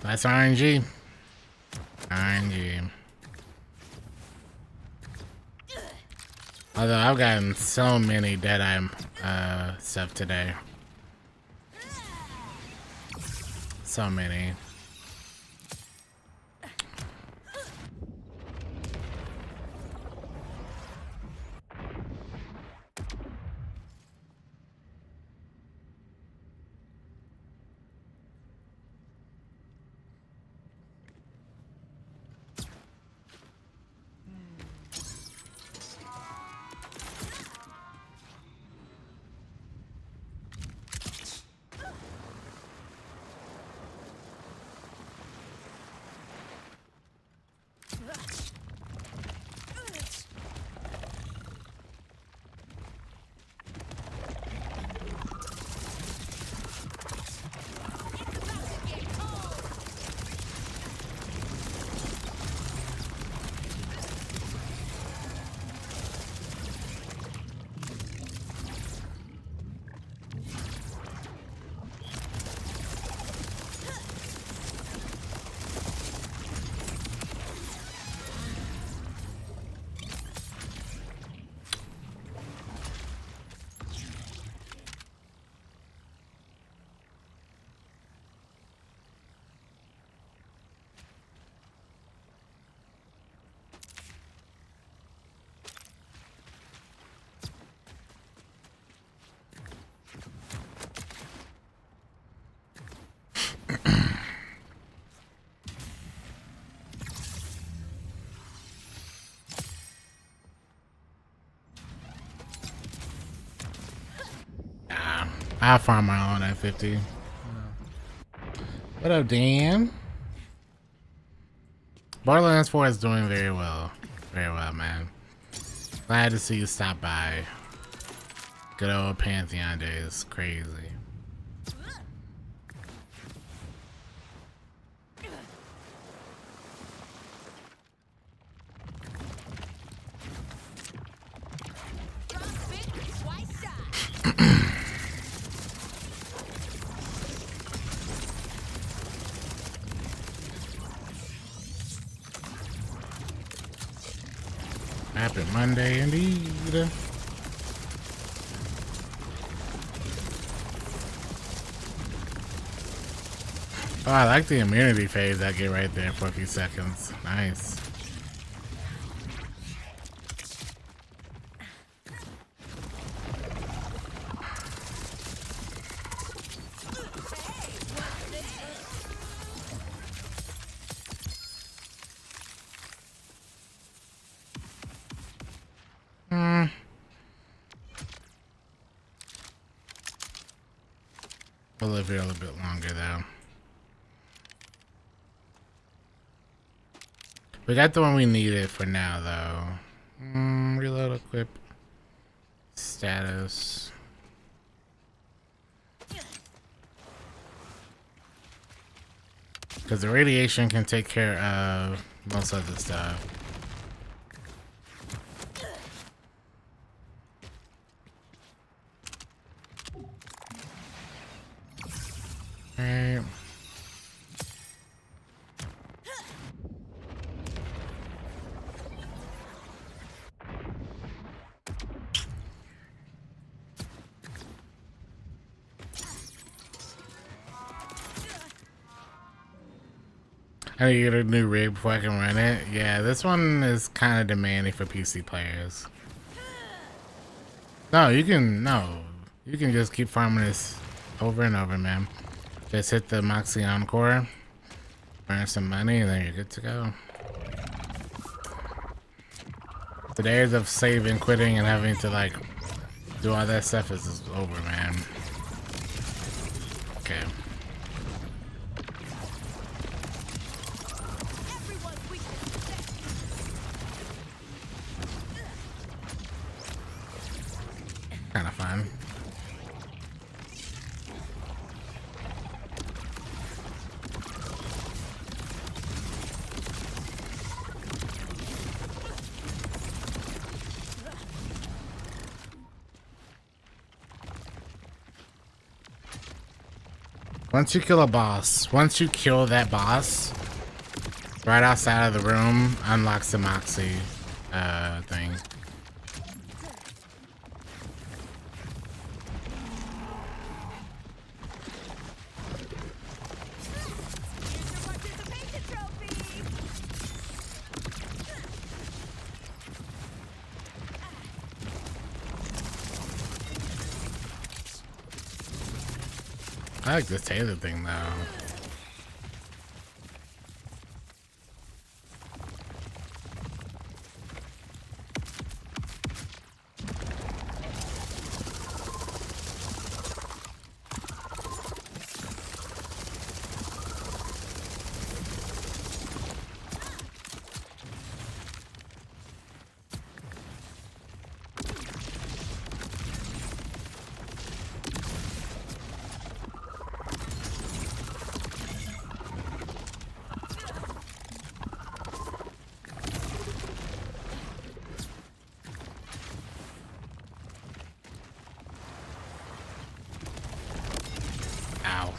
That's RNG. RNG. Although I've gotten so many Deadeye stuff today. So many. I'll farm my own at 50. What up, Dan? Borderlands 4 is doing very well. Very well, man. Glad to see you stop by. Good old Pantheon days. Crazy. Happy Monday indeed. Oh, I like the immunity phase I get right there for a few seconds. Nice. We'll live here a little bit longer though. We got the one we needed for now though. Reload, equip, status. Because the radiation can take care of most of the stuff. Alright. I need to get a new rig before I can run it. Yeah, this one is kind of demanding for PC players. No, you can just keep farming this over and over, man. Just hit the Moxie Encore, earn some money, and then you're good to go. The days of saving, quitting, and having to like do all that stuff is over, man. Okay. Kind of fun. Once you kill a boss, once you kill that boss, right outside of the room unlocks the Moxie thing. I like this Taylor thing though. Ow.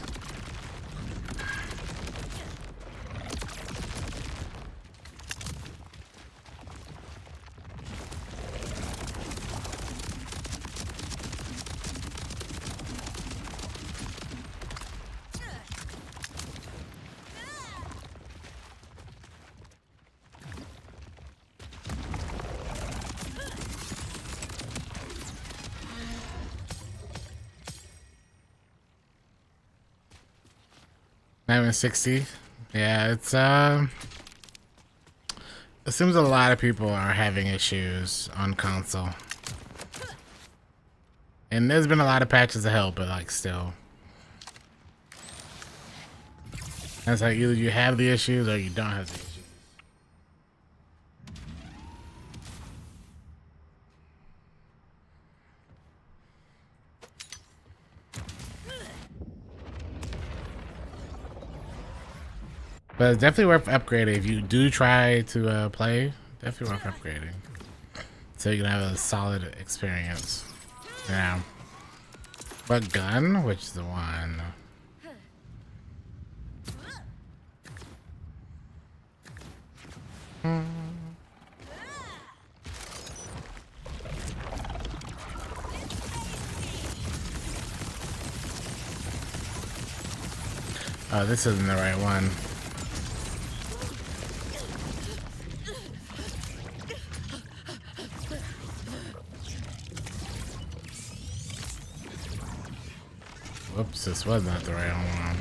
Having 60. Yeah, it's it seems a lot of people are having issues on console. And there's been a lot of patches of help, but like still. That's like either you have the issues or you don't have the issues. But it's definitely worth upgrading. If you do try to play, definitely worth upgrading. So you can have a solid experience. Yeah. But gun? Which is the one? Oh, this isn't the right one. Whoops, this was not the right one.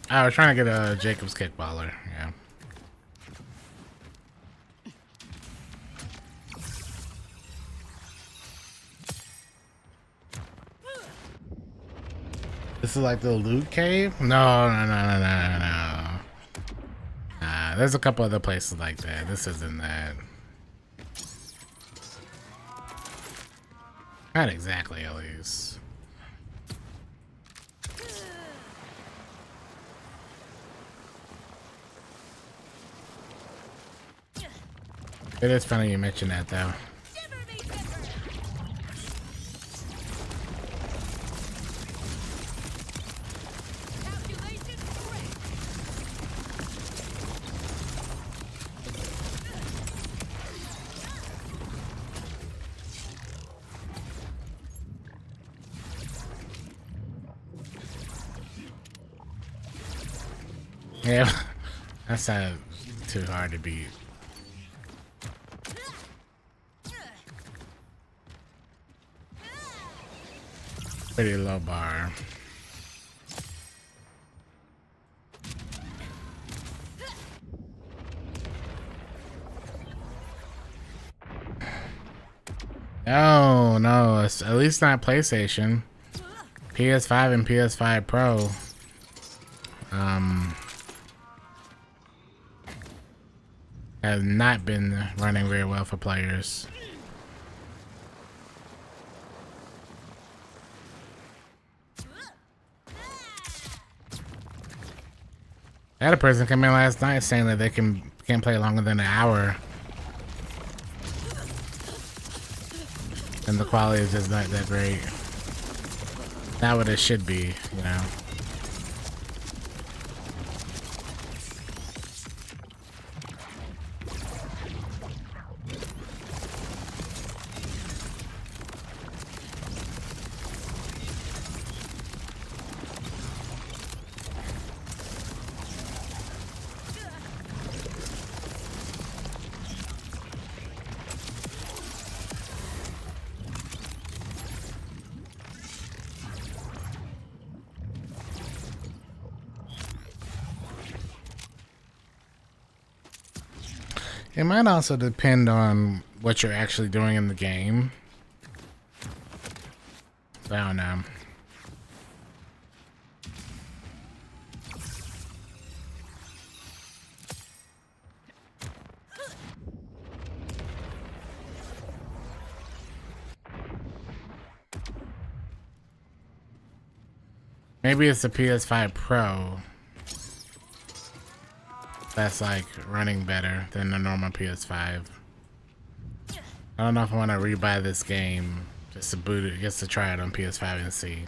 I was trying to get a Jacob's kickballer, yeah. This is like the loot cave? No. There's a couple other places like that. This isn't that. Not exactly, at least. It is funny you mentioned that though. Shiver me timbers! Calculations correct. Yeah, that's not too hard to beat. Pretty low bar. No, no, it's at least not PlayStation. PS5 and PS5 Pro. Have not been running very well for players. I had a person come in last night saying that they can't play longer than an hour, and the quality is just not that great. Not what it should be, you know. It might also depend on what you're actually doing in the game. I don't know. Maybe it's the PS5 Pro that's like running better than the normal PS5. I don't know if I want to rebuy this game just to boot it, just to try it on PS5 and see.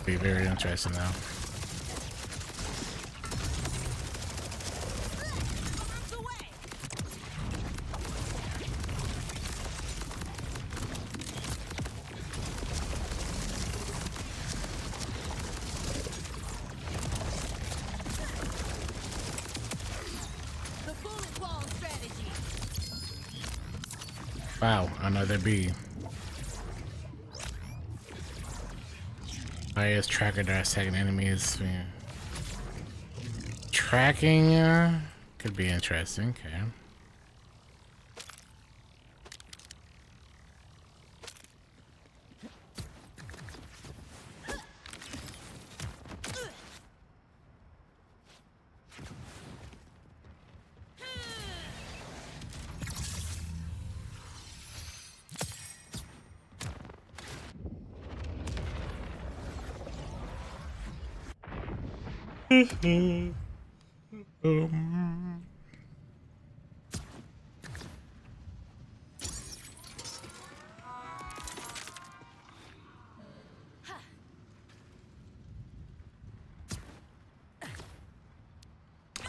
Be very interesting though. Wow, another bee. Bias tracker that second enemies. Yeah. Tracking could be interesting. Okay.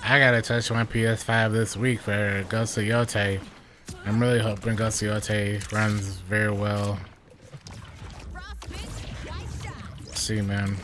I gotta touch my PS5 this week for Ghost of Yote. I'm really hoping Ghost of Yote runs very well. Let's see, man.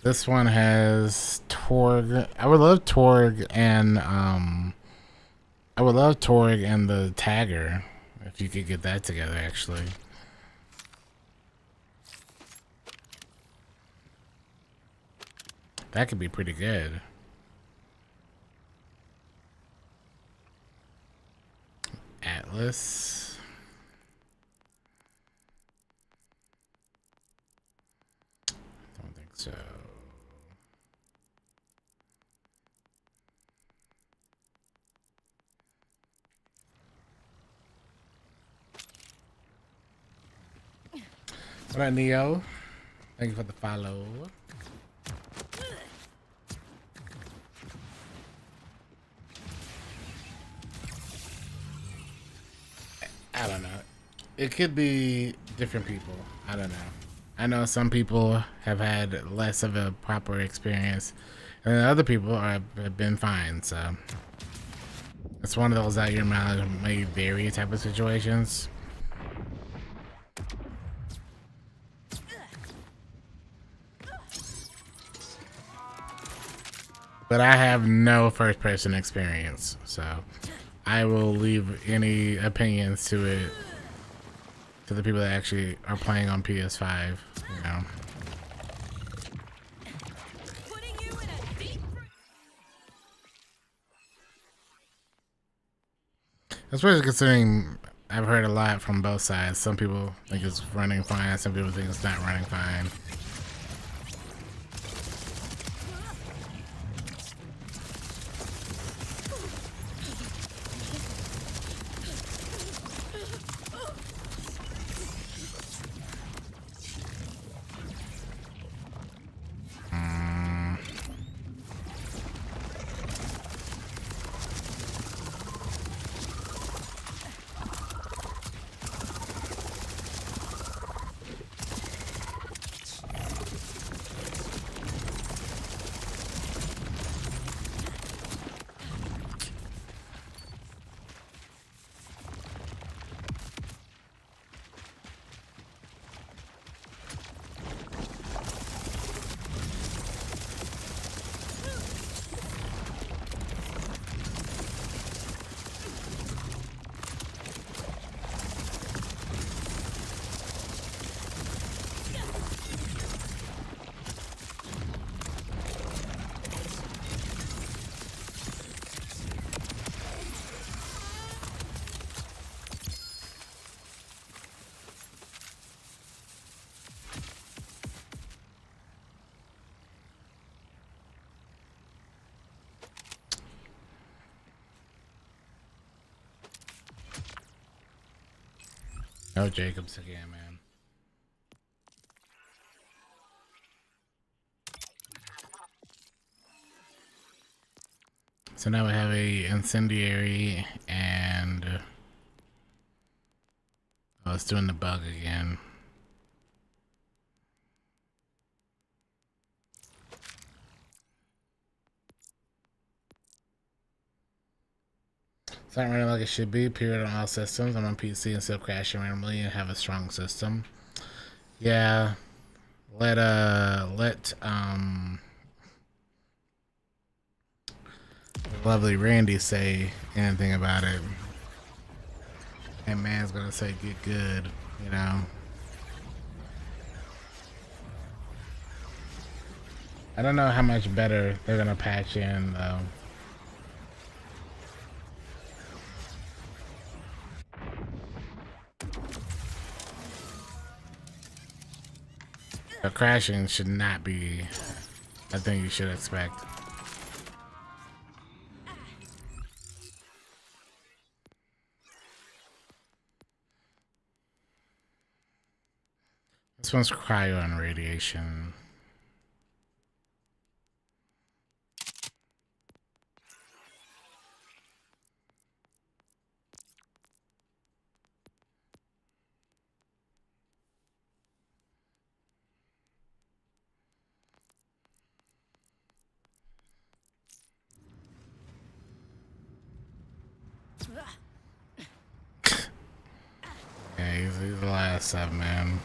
This one has Torg. I would love Torg and the Tagger If you could get that together, actually. That could be pretty good. Atlas. Don't think so. All right, Neo. Thank you for the follow. I don't know. It could be different people. I don't know. I know some people have had less of a proper experience, and other people have been fine. So it's one of those out your mileage may vary type of situations. But I have no first-person experience, so I will leave any opinions to it to the people that actually are playing on PS5. You know. Especially considering I've heard a lot from both sides. Some people think it's running fine. Some people think it's not running fine. No Jacobs again, man. So now we have a incendiary and oh, it's doing the bug again. It's not running like it should be, period, on all systems. I'm on PC and still crashing randomly and have a strong system. Yeah. Let lovely Randy say anything about it. And man's gonna say get good, you know. I don't know how much better they're gonna patch in though. The crashing should not be a thing you should expect. This one's cryo and radiation. Yeah, he's the last up, man.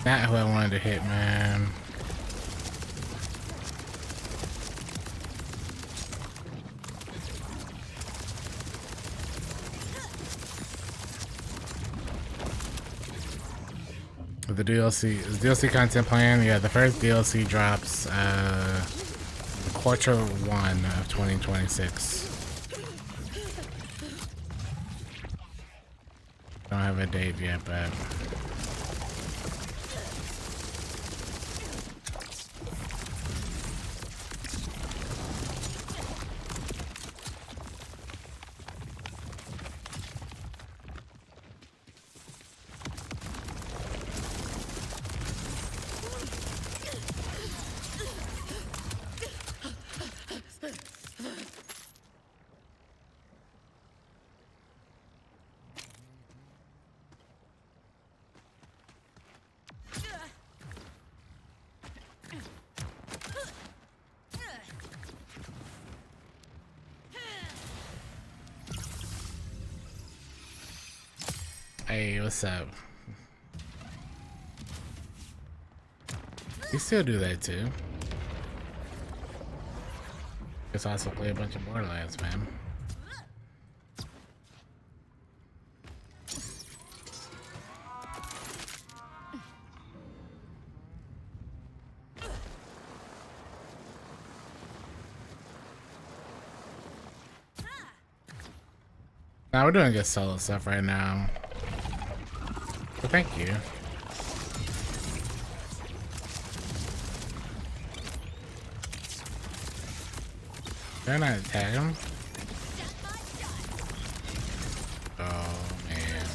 Not who I wanted to hit, man. The DLC content plan. Yeah, the first DLC drops quarter 1 of 2026. Don't have a date yet, but hey, what's up? You still do that too. Just also play a bunch of Borderlands, man. Now we're doing good solo stuff right now. But thank you. Did I not attack him? Oh man.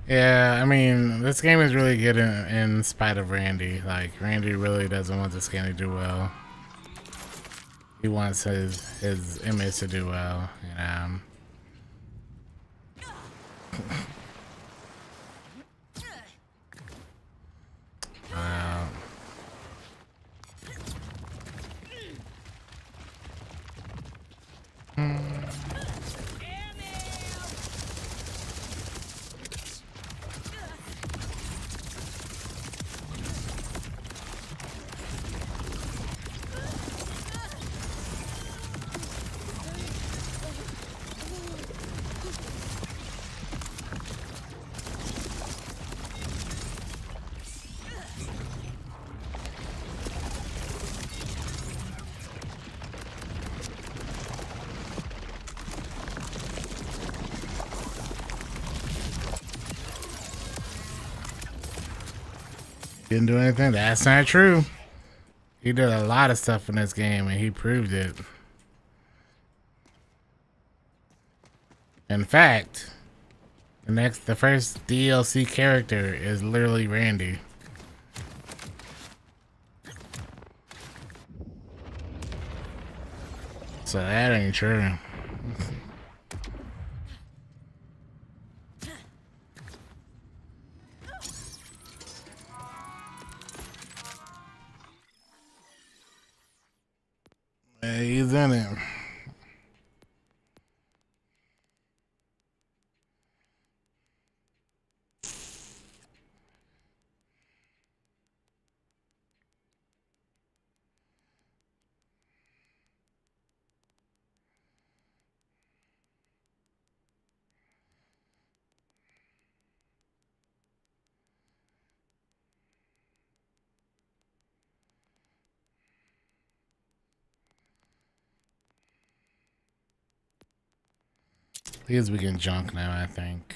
Yeah, I mean, this game is really good in spite of Randy. Like, Randy really doesn't want this game to do well. He wants his image to do well, you know. Wow. Didn't do anything. That's not true. He did a lot of stuff in this game and he proved it. In fact, the first DLC character is literally Randy. So that ain't true. He's in it. Because we can junk now, I think.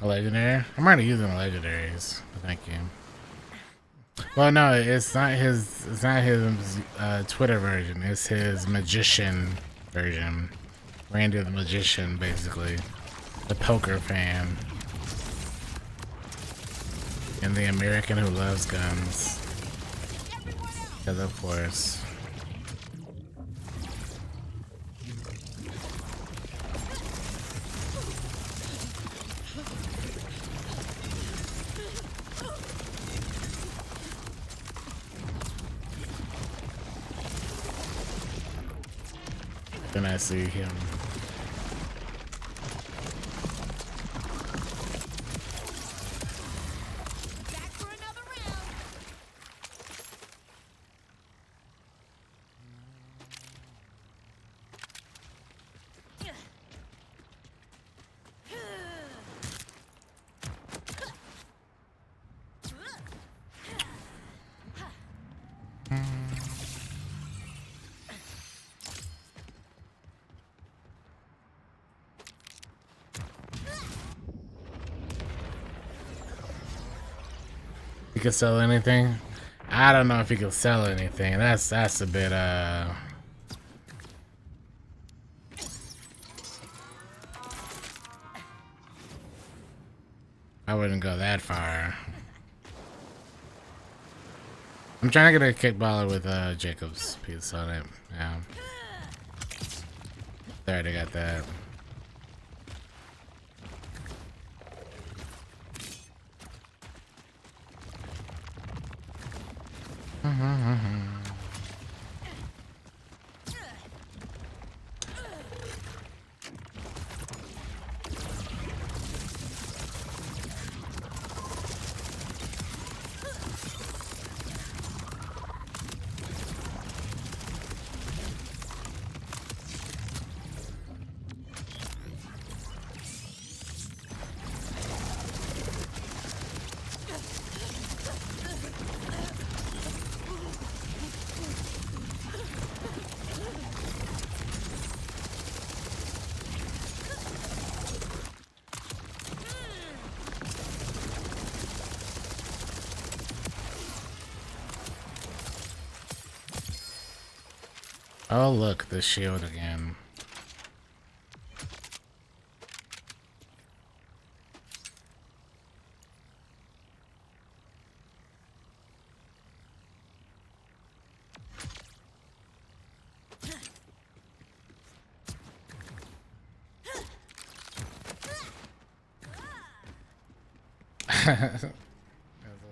A legendary? I'm already using legendaries. Thank you. Well, no, it's not his. It's not his Twitter version. It's his magician version. Randy the magician, basically, the poker fan, and the American who loves guns. Because of course. Then I see him. Back for another round. He could sell anything? I don't know if he could sell anything. That's a bit I wouldn't go that far. I'm trying to get a kickballer with Jacob's piece on it. Yeah. They already got that. Oh, look, the shield again. There's a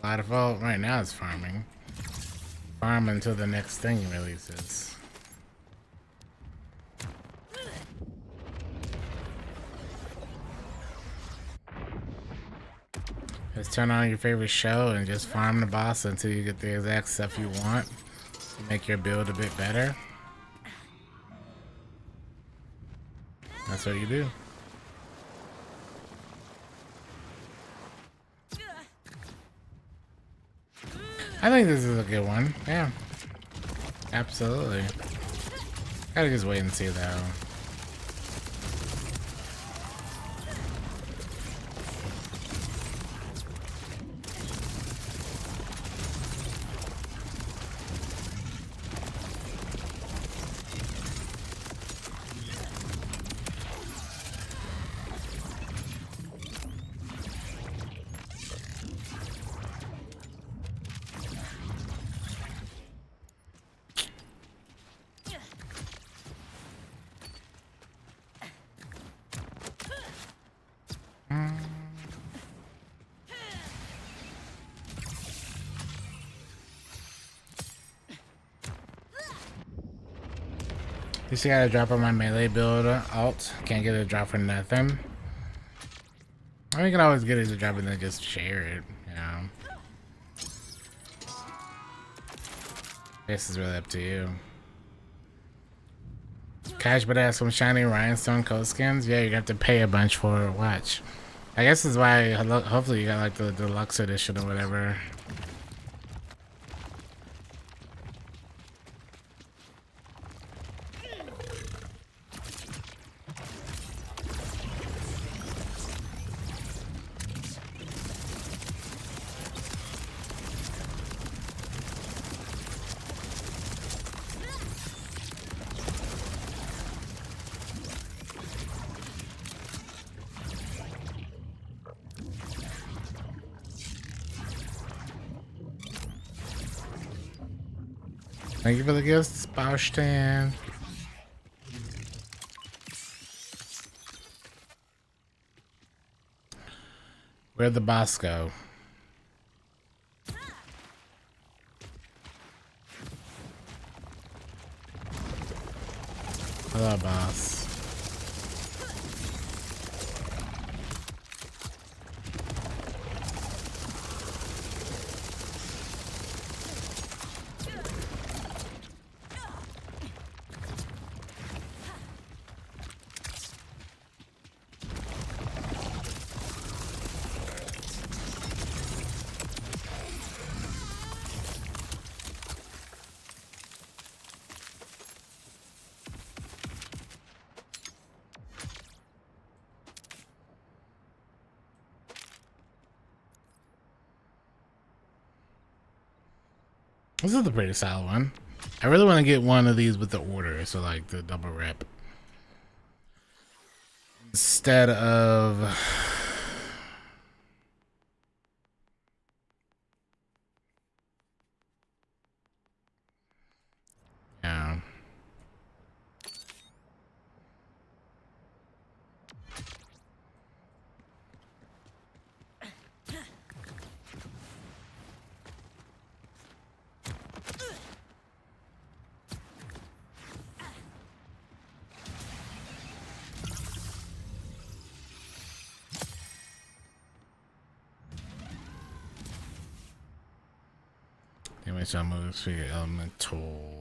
lot of fault. Right now it's farming. Farm until the next thing releases. Just turn on your favorite show and just farm the boss until you get the exact stuff you want to make your build a bit better. That's what you do. I think this is a good one. Yeah. Absolutely. Gotta just wait and see though. You see, I got a drop on my melee build alt. Can't get a drop for nothing. I mean, you can always get it to drop and then just share it, you know. This is really up to you. Cash but ask some shiny rhinestone coat skins. Yeah, you have to pay a bunch for it. Watch. I guess that's why, hopefully you got like the deluxe edition or whatever. Thank you for the gifts, Baustan. Where'd the boss go? Hello, boss. This is the pretty solid one. I really want to get one of these with the order, so like the double rep. Instead of... Yeah. Damage on moves for your elemental.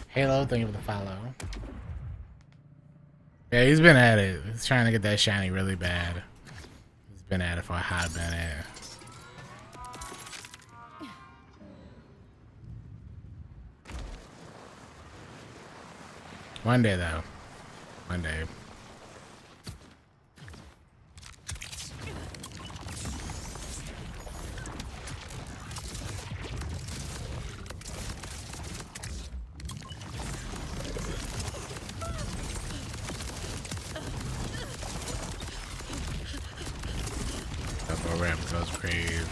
Halo, thank you for the follow. Yeah, he's been at it. He's trying to get that shiny really bad. He's been at it for a hot minute. One day, though. One day. Double ramp goes crazy.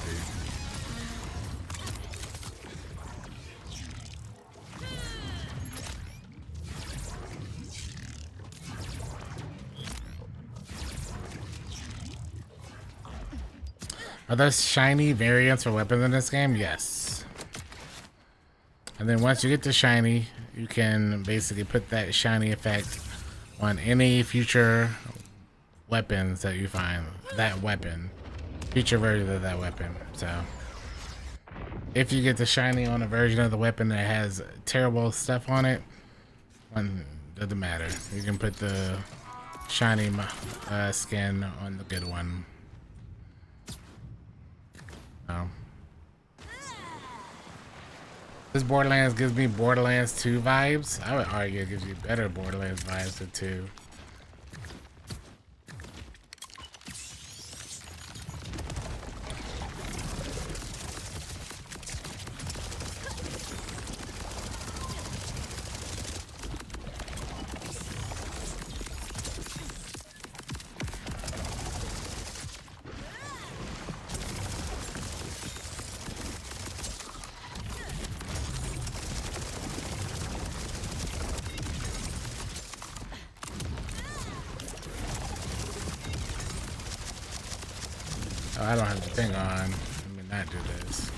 Are there shiny variants for weapons in this game? Yes. And then once you get the shiny, you can basically put that shiny effect on any future weapons that you find. That weapon. Future version of that weapon. So if you get the shiny on a version of the weapon that has terrible stuff on it, doesn't matter. You can put the shiny skin on the good one. So this Borderlands gives me Borderlands 2 vibes. I would argue it gives you better Borderlands vibes than 2. Oh, I don't have the thing on. Let me not do this.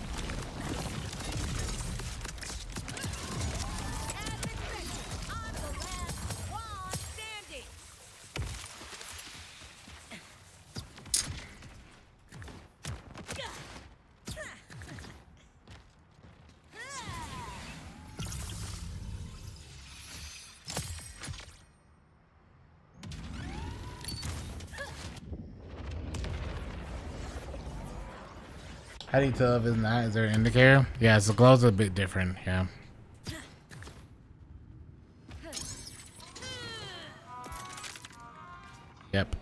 How do you tell if it's not? Is there an indicator? Yeah, so the glow's a bit different. Yeah. Yep.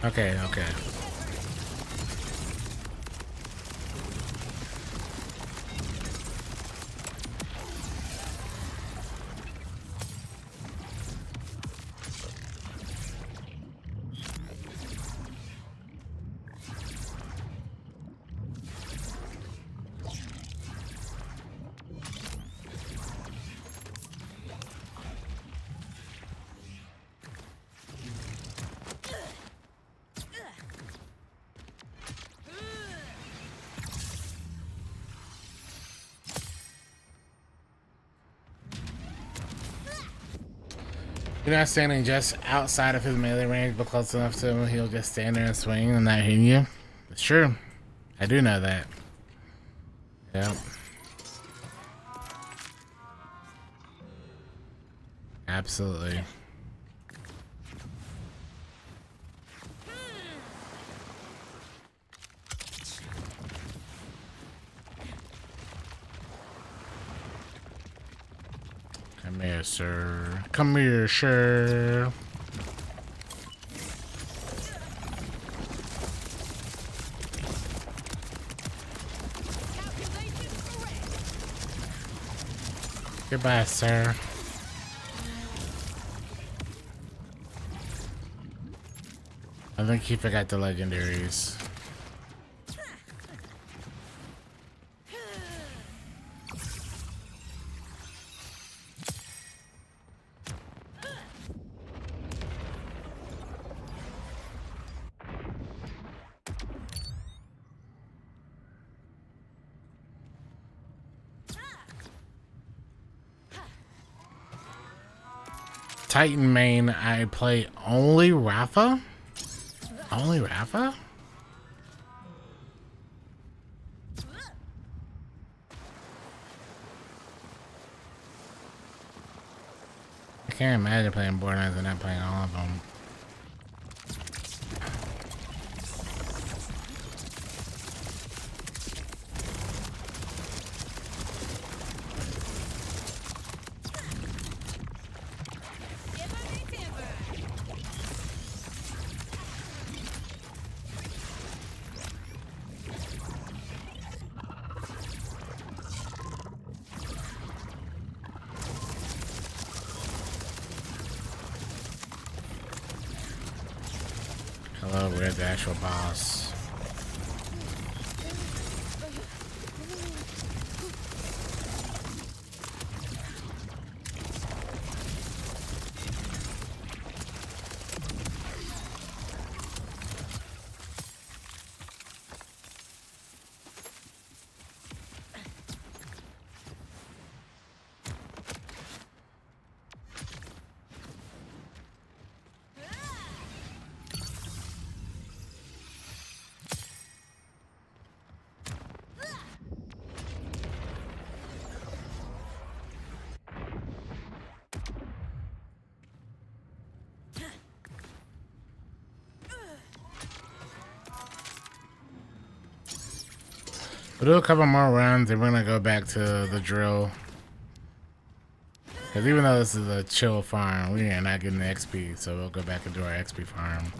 Okay, okay. You're not standing just outside of his melee range, but close enough to him, he'll just stand there and swing and not hitting you. It's true. I do know that. Yep. Absolutely. Come here, sir. Come here, sir. Goodbye, sir. I think he forgot the legendaries. Titan main, I play only Rafa? Only Rafa? I can't imagine playing Borderlands and not playing all of them. Hello, where's the actual boss? We'll do a couple more rounds and we're gonna go back to the drill. Because even though this is a chill farm, we are not getting the XP, so we'll go back and do our XP farm.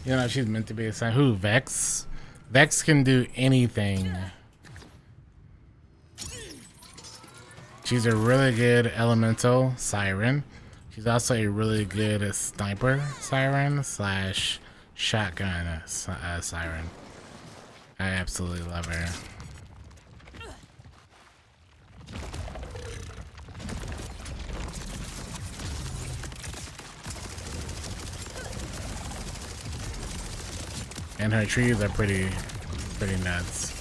You know, she's meant to be a siren. Who? Vex? Vex can do anything. She's a really good elemental siren. She's also a really good sniper siren slash shotgun siren. I absolutely love her. And her trees are pretty nuts.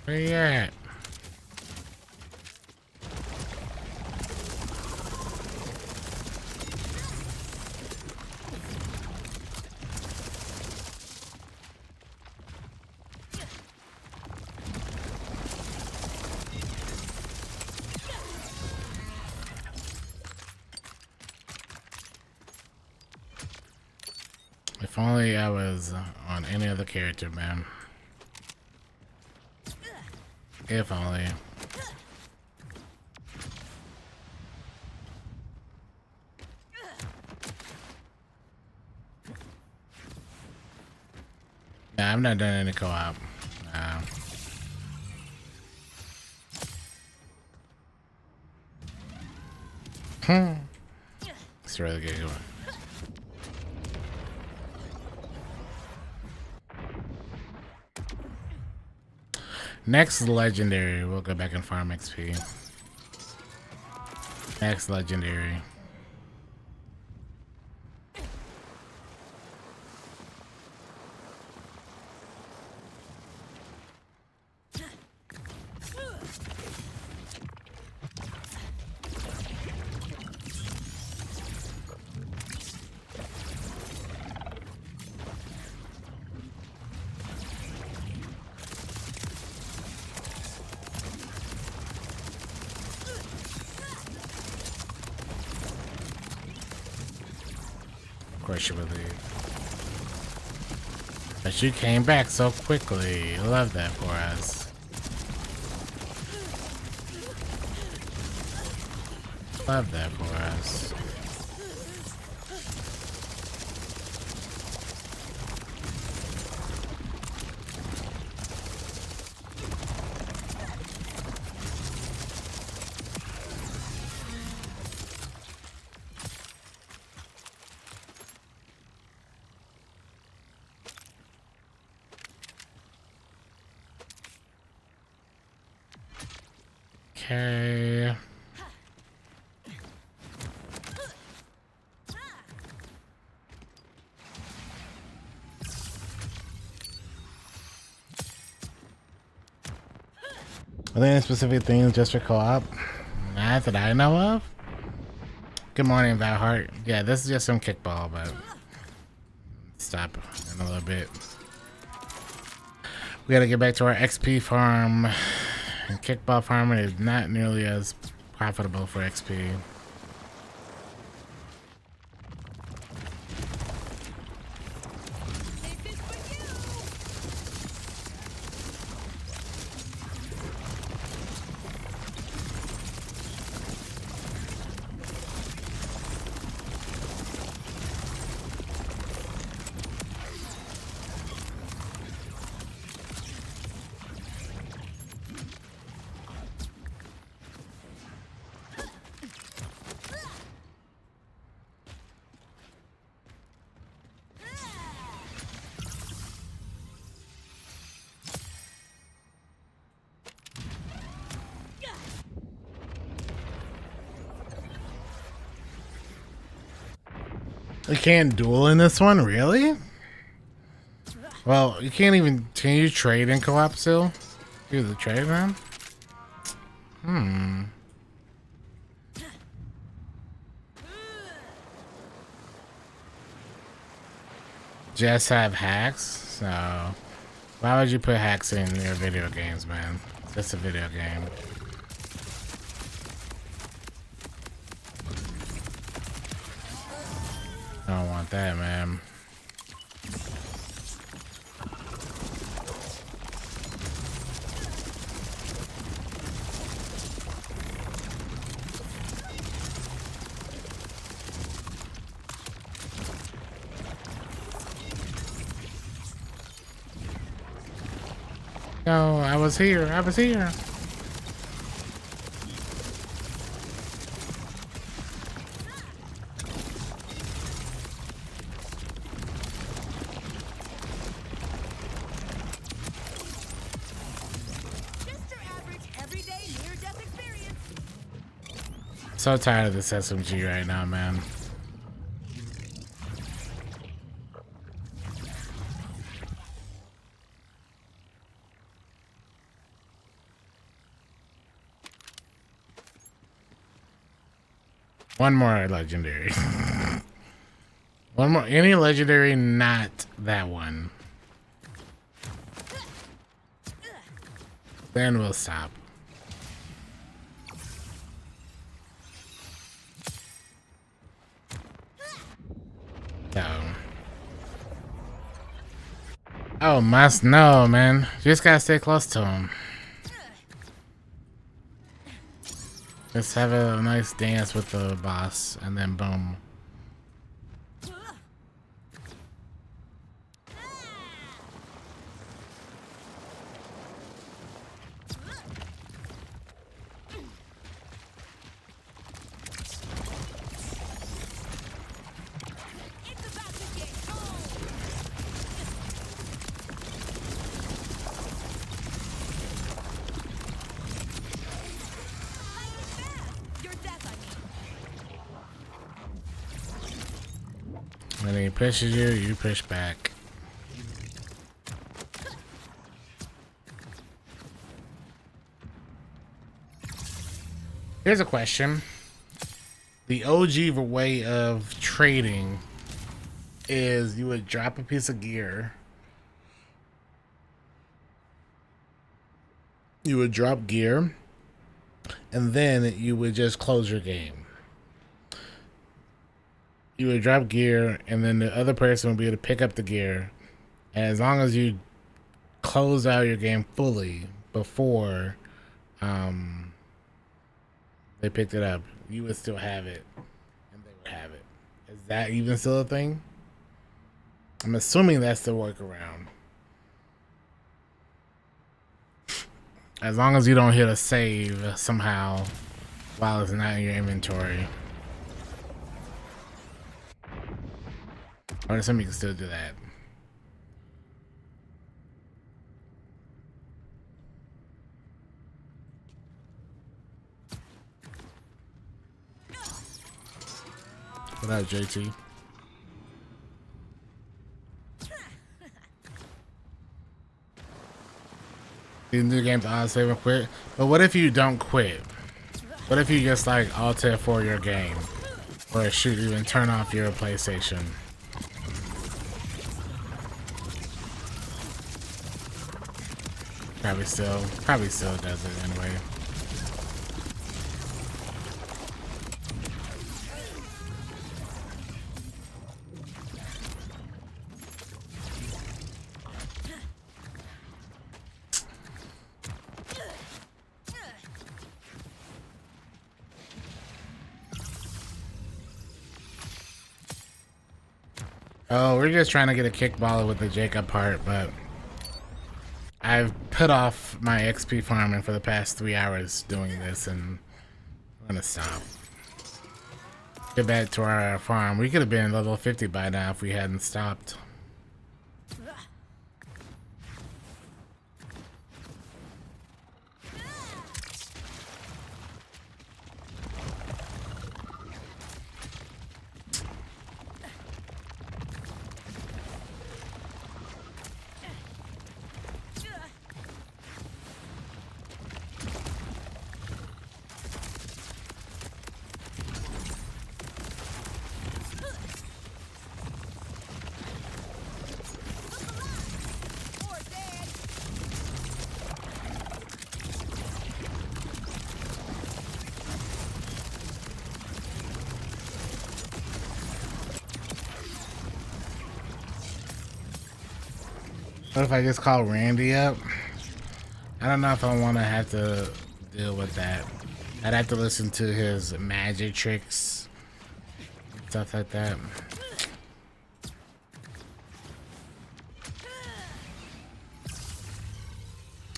Where you at? If only I was on any other character, man. If only. Nah, I've not done any co-op. Nah. It's really good. Next legendary, we'll go back and farm XP. Next legendary. Of course you would leave. But you came back so quickly. Love that for us. Love that for us. Okay. Are there any specific things just for co-op? Not that I know of. Good morning, Valhart. Yeah, this is just some kickball, but stop in a little bit. We gotta get back to our XP farm. And kickball farming is not nearly as profitable for XP. You can't duel in this one, really? Well, you can't even. Can you trade in co-op still? Do the trade, man? just have hacks, so why would you put hacks in your video games, man? It's just a video game. I don't want that, man. No, I was here. I was here. Just your average, everyday near-death experience. So tired of this SMG right now, man. One more legendary. One more. Any legendary, not that one. Then we'll stop. No. Oh, must know, man. You just gotta stay close to him. Let's have a nice dance with the boss, and then boom. It's about to get cold. Your death, I mean. When he pushes you, you push back. Here's a question. The OG way of trading is you would drop a piece of gear. You would drop gear, and then you would just close your game. You would drop gear, and then the other person would be able to pick up the gear. And as long as you close out your game fully before they picked it up, you would still have it, and they would have it. Is that even still a thing? I'm assuming that's the workaround. As long as you don't hit a save somehow while it's not in your inventory. Or somebody can still do that. What up, JT? You can do the game to auto save and quit. But what if you don't quit? What if you just like alt for your game? Or shoot, even turn off your PlayStation? Probably still does it anyway. Oh, we're just trying to get a kickballer with the Jacob part, but I've put off my XP farming for the past 3 hours doing this, and I'm gonna stop. Get back to our farm. We could have been level 50 by now if we hadn't stopped. What if I just call Randy up? I don't know if I want to have to deal with that. I'd have to listen to his magic tricks, stuff like that.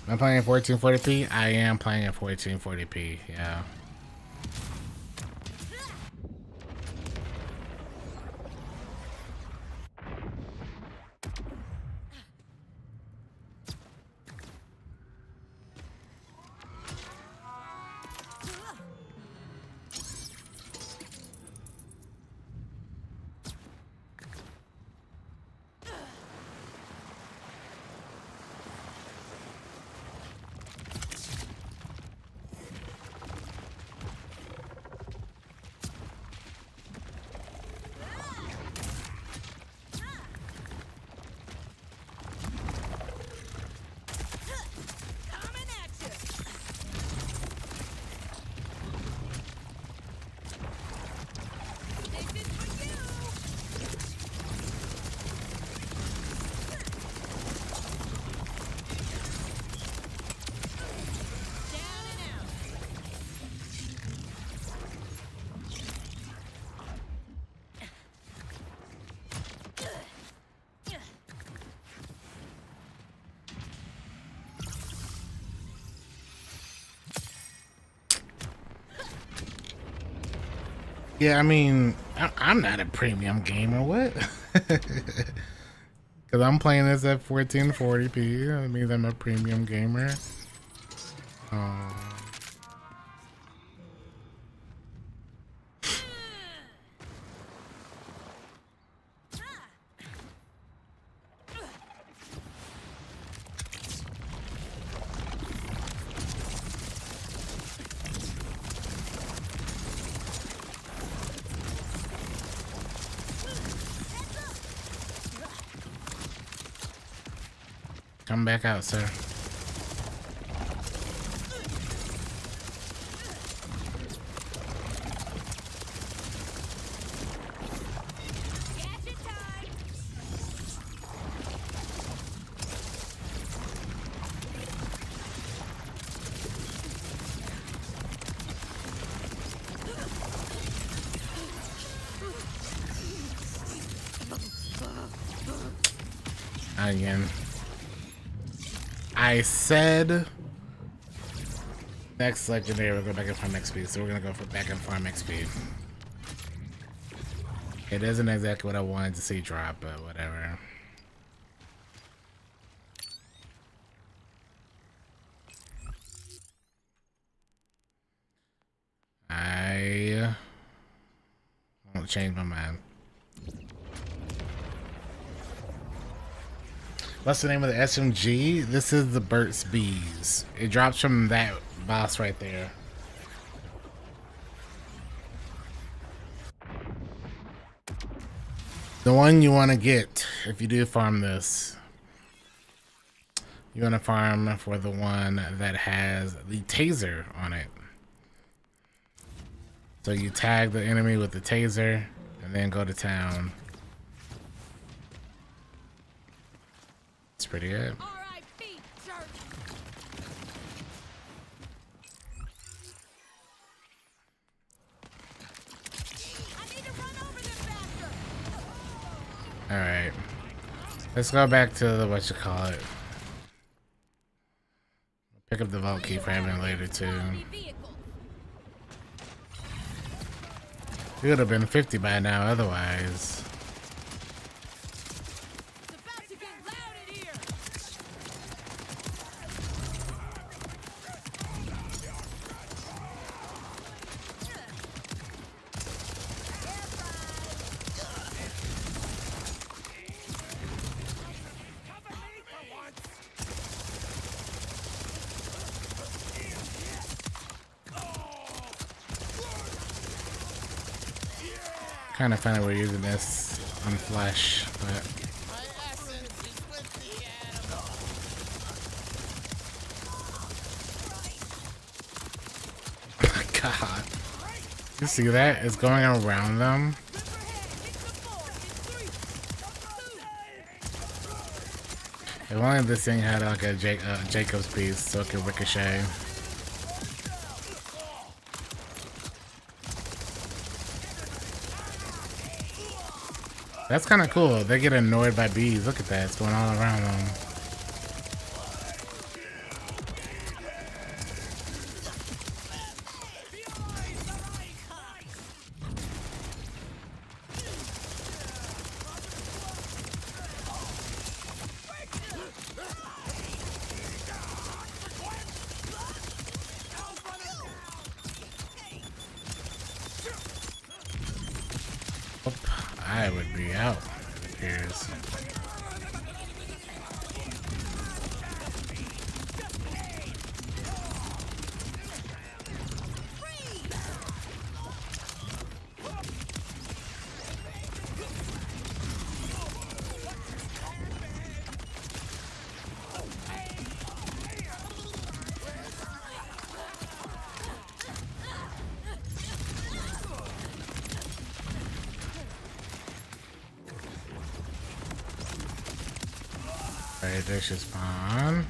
I'm playing 1440p. I am playing at 1440p. Yeah. Yeah, I mean, I'm not a premium gamer. What? Because I'm playing this at 1440p. That means I'm a premium gamer. Come back out, sir. Again. I said next legendary we'll go back and farm XP, so we're gonna go for back and farm XP. It isn't exactly what I wanted to see drop, but whatever. I won't change my mind. What's the name of the SMG? This is the Burt's Bees. It drops from that boss right there. The one you want to get if you do farm this. You want to farm for the one that has the taser on it. So you tag the enemy with the taser and then go to town. It's pretty good. All right, let's go back to the whatchamacallit. Pick up the vault key for him later too. It would have been 50 by now otherwise. Kind of funny we're using this on Flash, but God, you see that? It's going around them. If only this thing had like a Jacob's piece so it could ricochet. That's kind of cool. They get annoyed by bees. Look at that. It's going all around them. I would be out, it appears. Alright, they should spawn.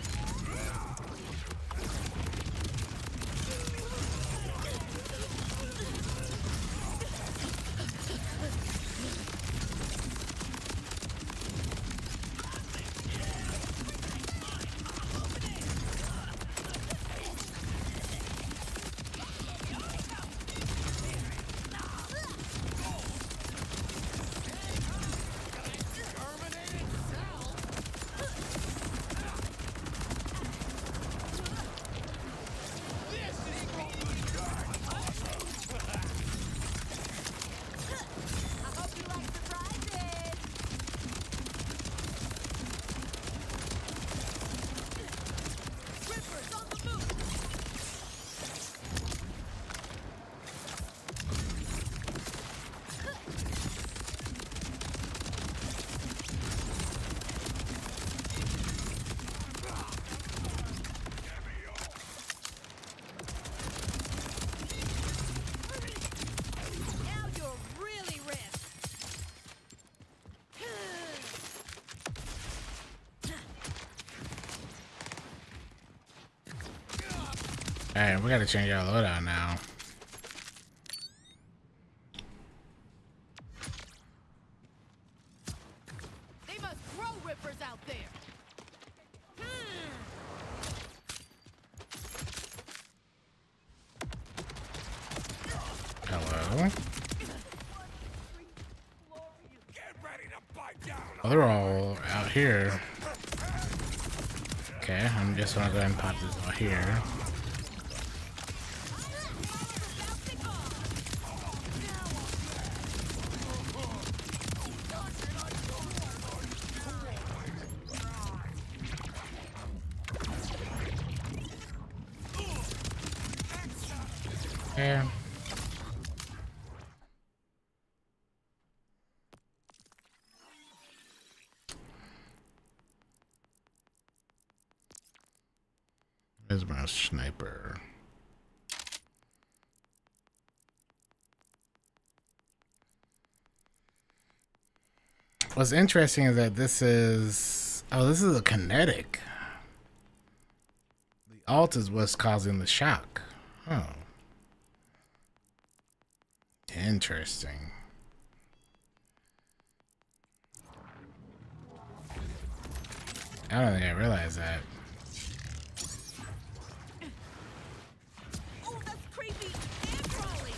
Alright, we gotta change our loadout now. They must grow rippers out there. Hello? Oh, they're all out here. Okay, I'm just gonna go ahead and pop this out here. Yeah. Where's my sniper? What's interesting is that this is a kinetic. The alt is what's causing the shock. Oh. Interesting. I don't think I realized that. Oh, that's creepy and crawly.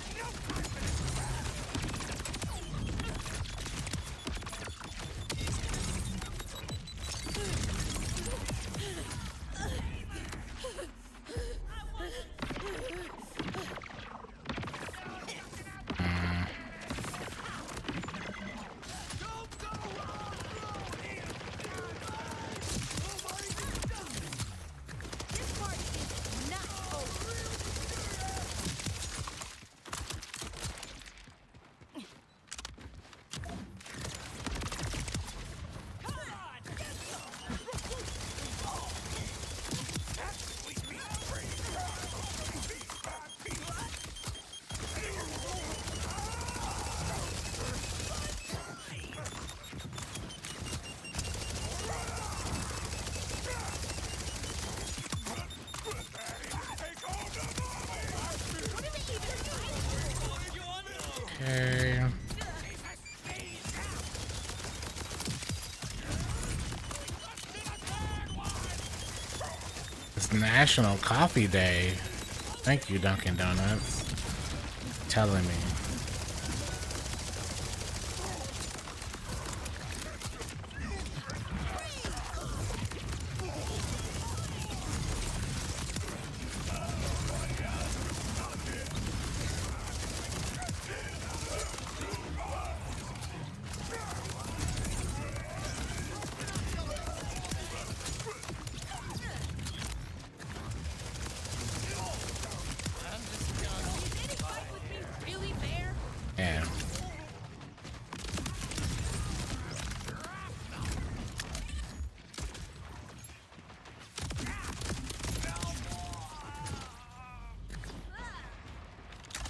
National Coffee Day. Thank you, Dunkin' Donuts. Telling me. Yeah.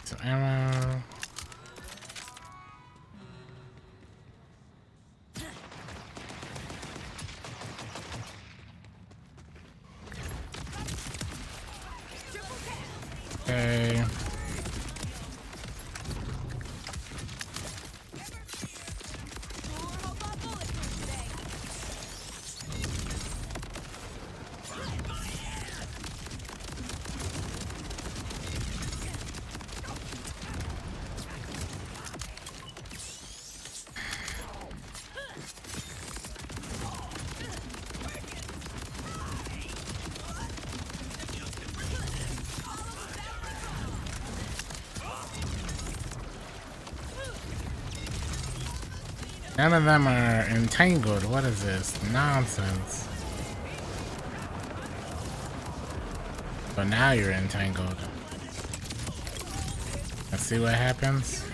So ammo. Okay. None of them are entangled. What is this? Nonsense. But now you're entangled. Let's see what happens.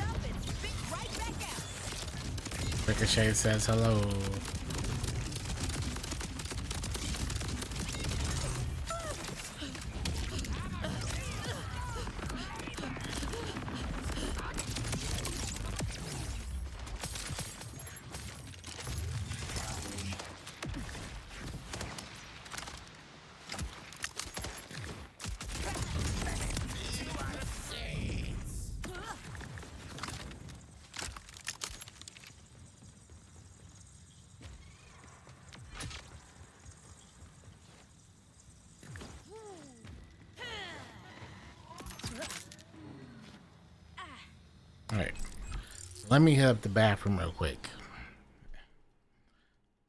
Ricochet says hello. Alright. So let me hit up the bathroom real quick.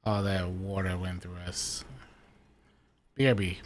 All that water went through us. BRB.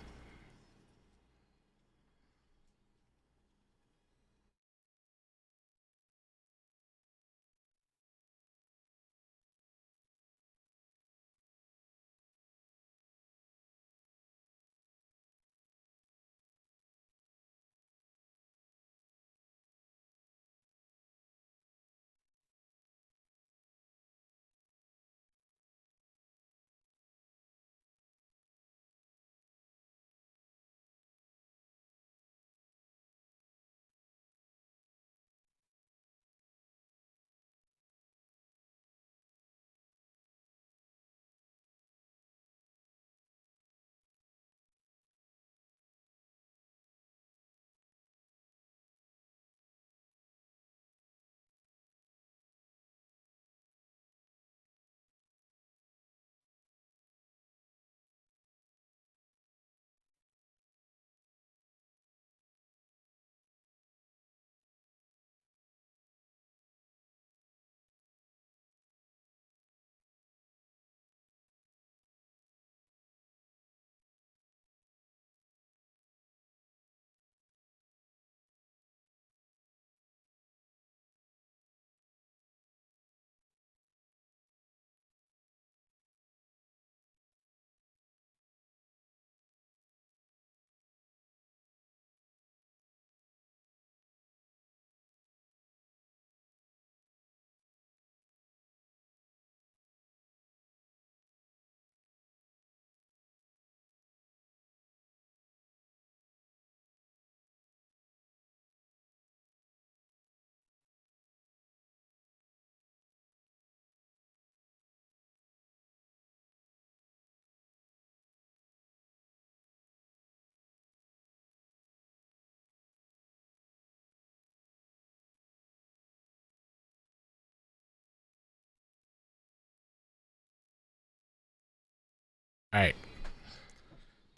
Alright.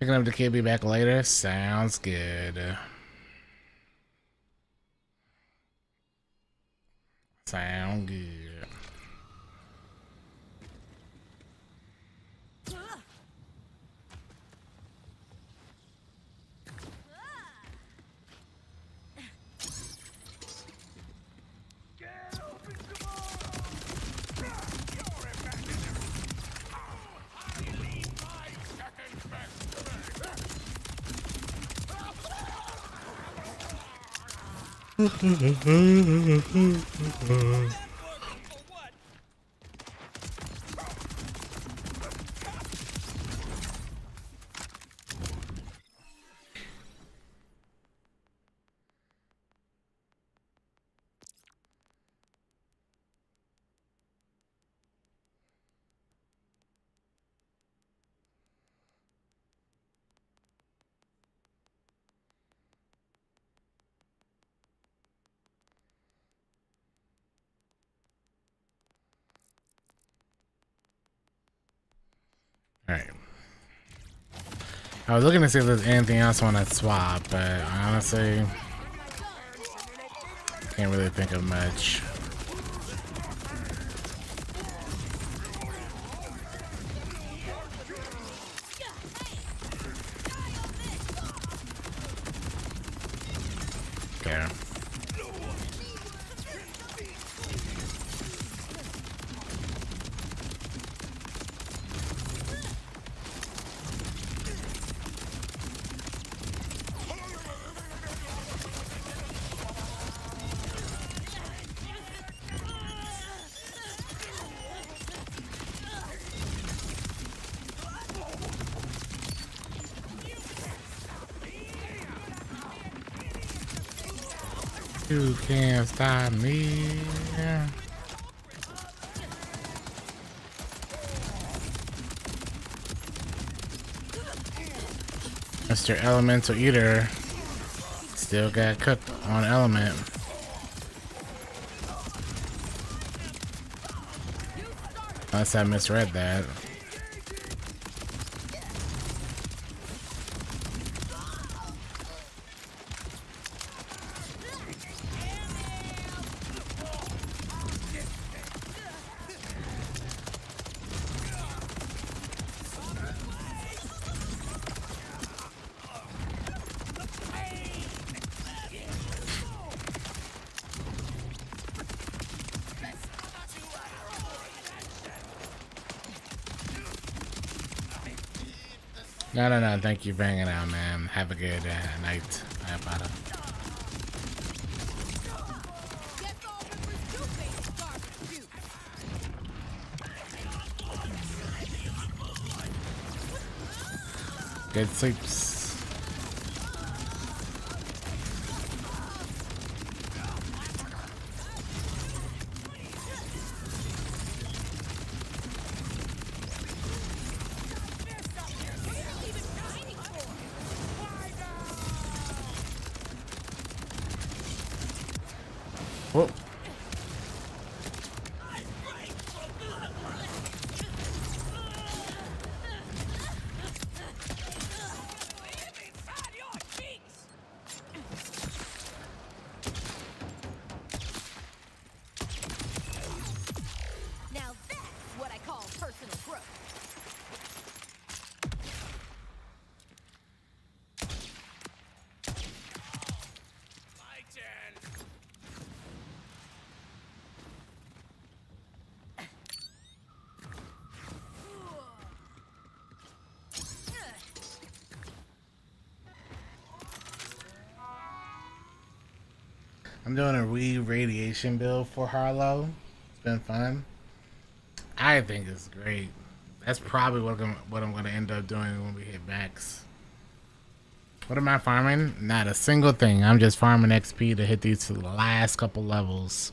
Picking up the kid, be back later. Sounds good. Sound good. Alright. I was looking to see if there's anything else I want to swap, but honestly, can't really think of much. Okay. You can't stop me. Mr. Elemental Eater still got cooked on Element. Unless I misread that. No. Thank you for hanging out, man. Have a good night. Bye. Good sleeps. Whoa. Now that's what I call personal growth. I'm doing a re-radiation build for Harlow. It's been fun. I think it's great. That's probably what I'm going to end up doing when we hit max. What am I farming? Not a single thing. I'm just farming XP to hit these last couple levels.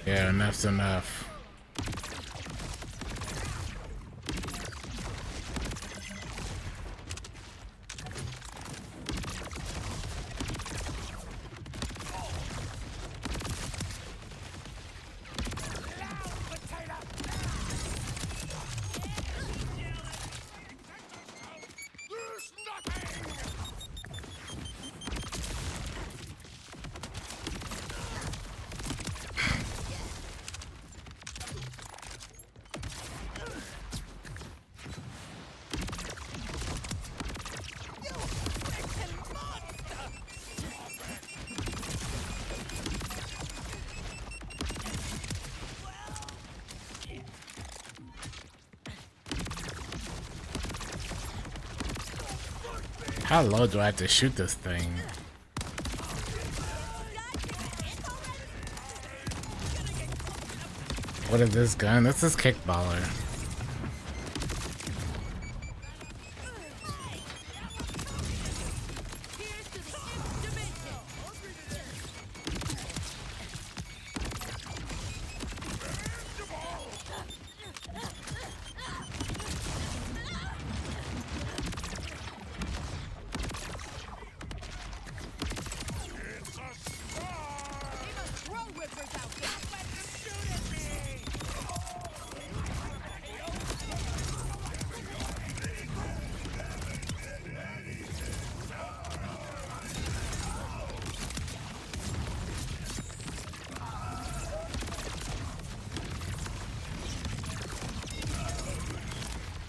Yeah, enough's enough. How low do I have to shoot this thing? What is this gun? This is kickballer.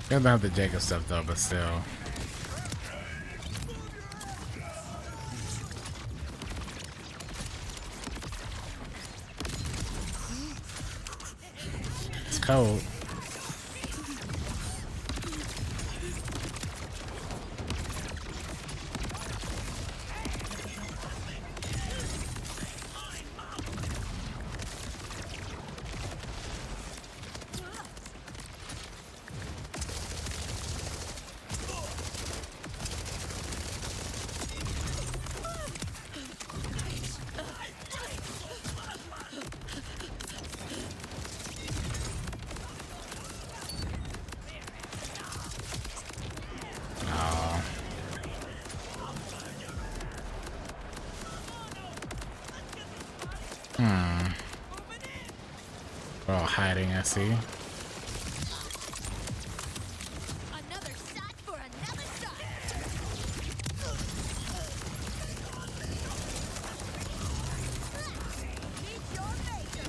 Doesn't have the Jacob stuff though, but still. It's cold. We're all hiding, I see. Another shot for another shot. Meet your maker.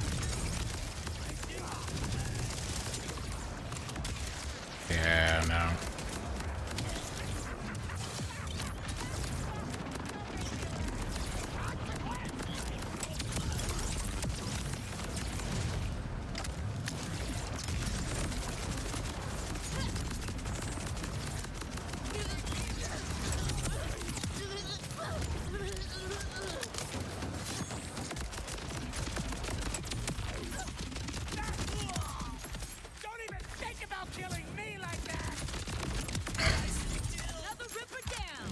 Yeah, no. Don't even think about killing me like that! Another ripper down.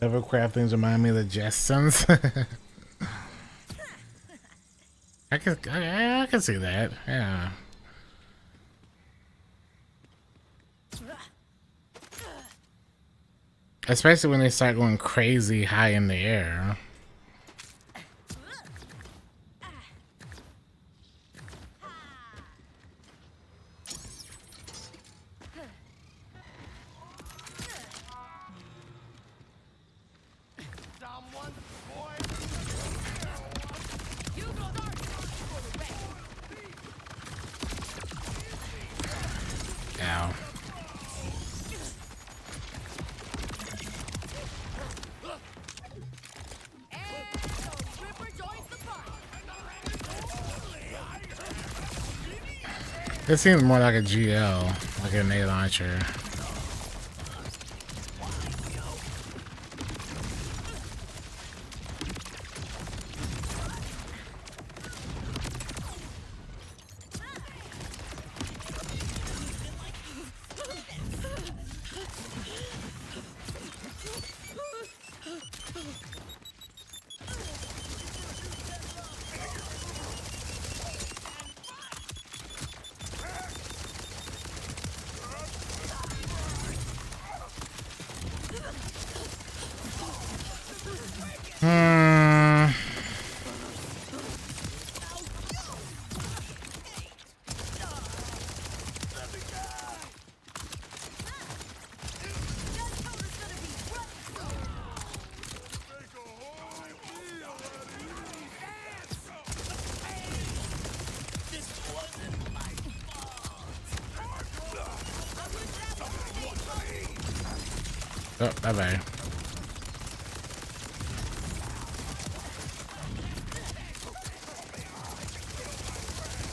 Hovercraft things remind me of the Jetsons. I can see that. Yeah. Especially when they start going crazy high in the air. Someone, boy! You start for the rest. Ow. And the ripper joins the party. This seems more like a GL, like a grenade launcher. Oh, bye-bye.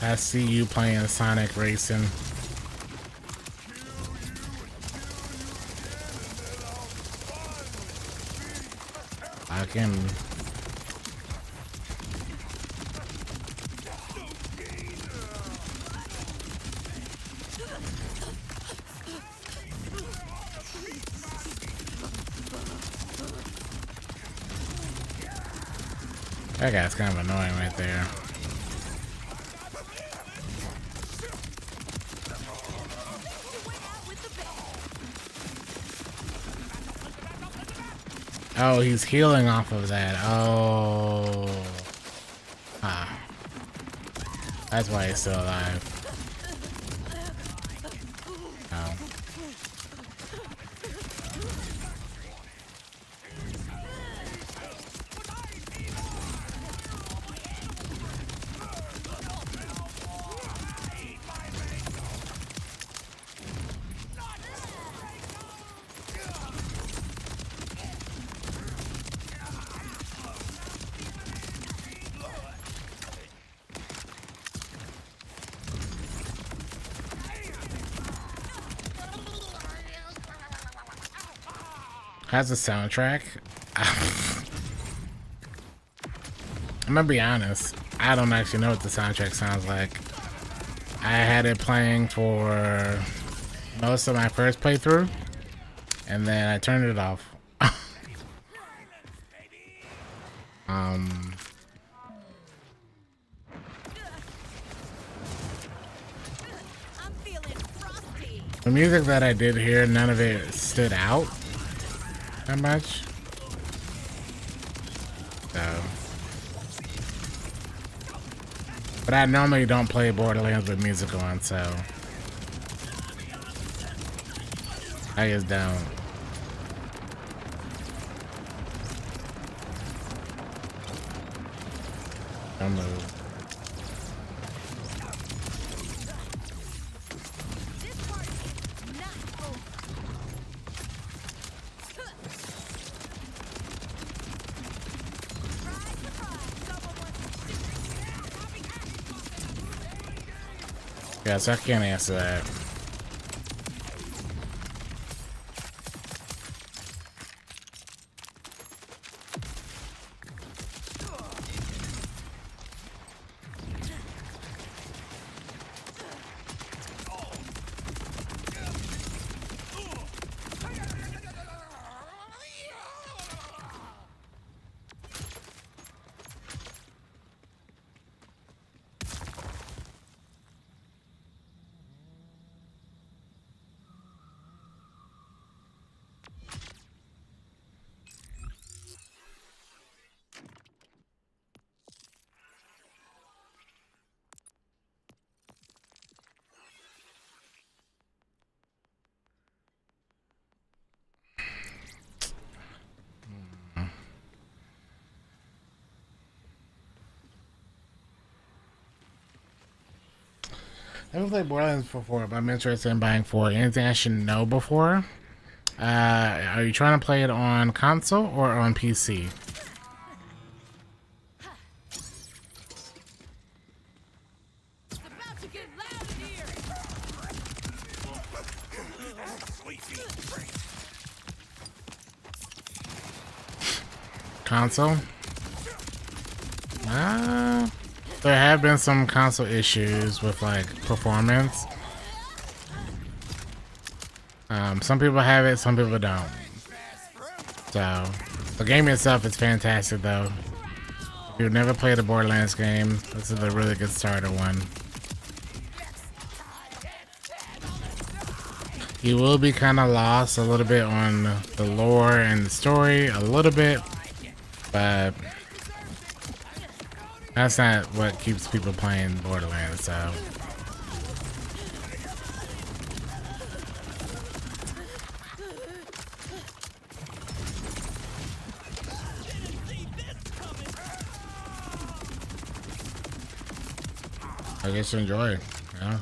I see you playing Sonic Racing. I can... That guy's kind of annoying right there. Oh, he's healing off of that. Oh. Ah. That's why he's still alive. Oh. How's the soundtrack? I'm gonna be honest. I don't actually know what the soundtrack sounds like. I had it playing for most of my first playthrough, and then I turned it off. The music that I did hear, none of it stood out that much. So. But I normally don't play Borderlands with music on, so I just don't. Don't move. Yes, I can't answer that. I haven't played Borderlands before, but I'm interested in buying 4. Anything I should know before? Are you trying to play it on console or on PC? Console? There have been some console issues with like performance. Some people have it, some people don't. So the game itself is fantastic though. If you've never played a Borderlands game, this is a really good starter one. You will be kind of lost a little bit on the lore and the story, a little bit, but that's not what keeps people playing Borderlands, so. I guess you enjoy it, yeah.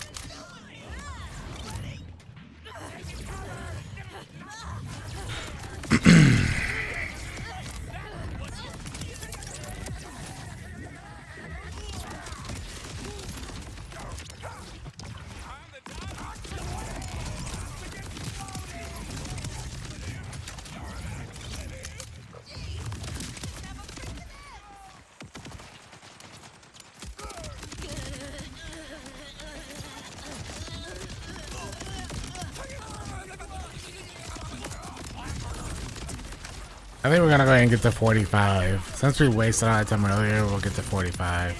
I think we're gonna go ahead and get to 45. Since we wasted all that time earlier, we'll get to 45.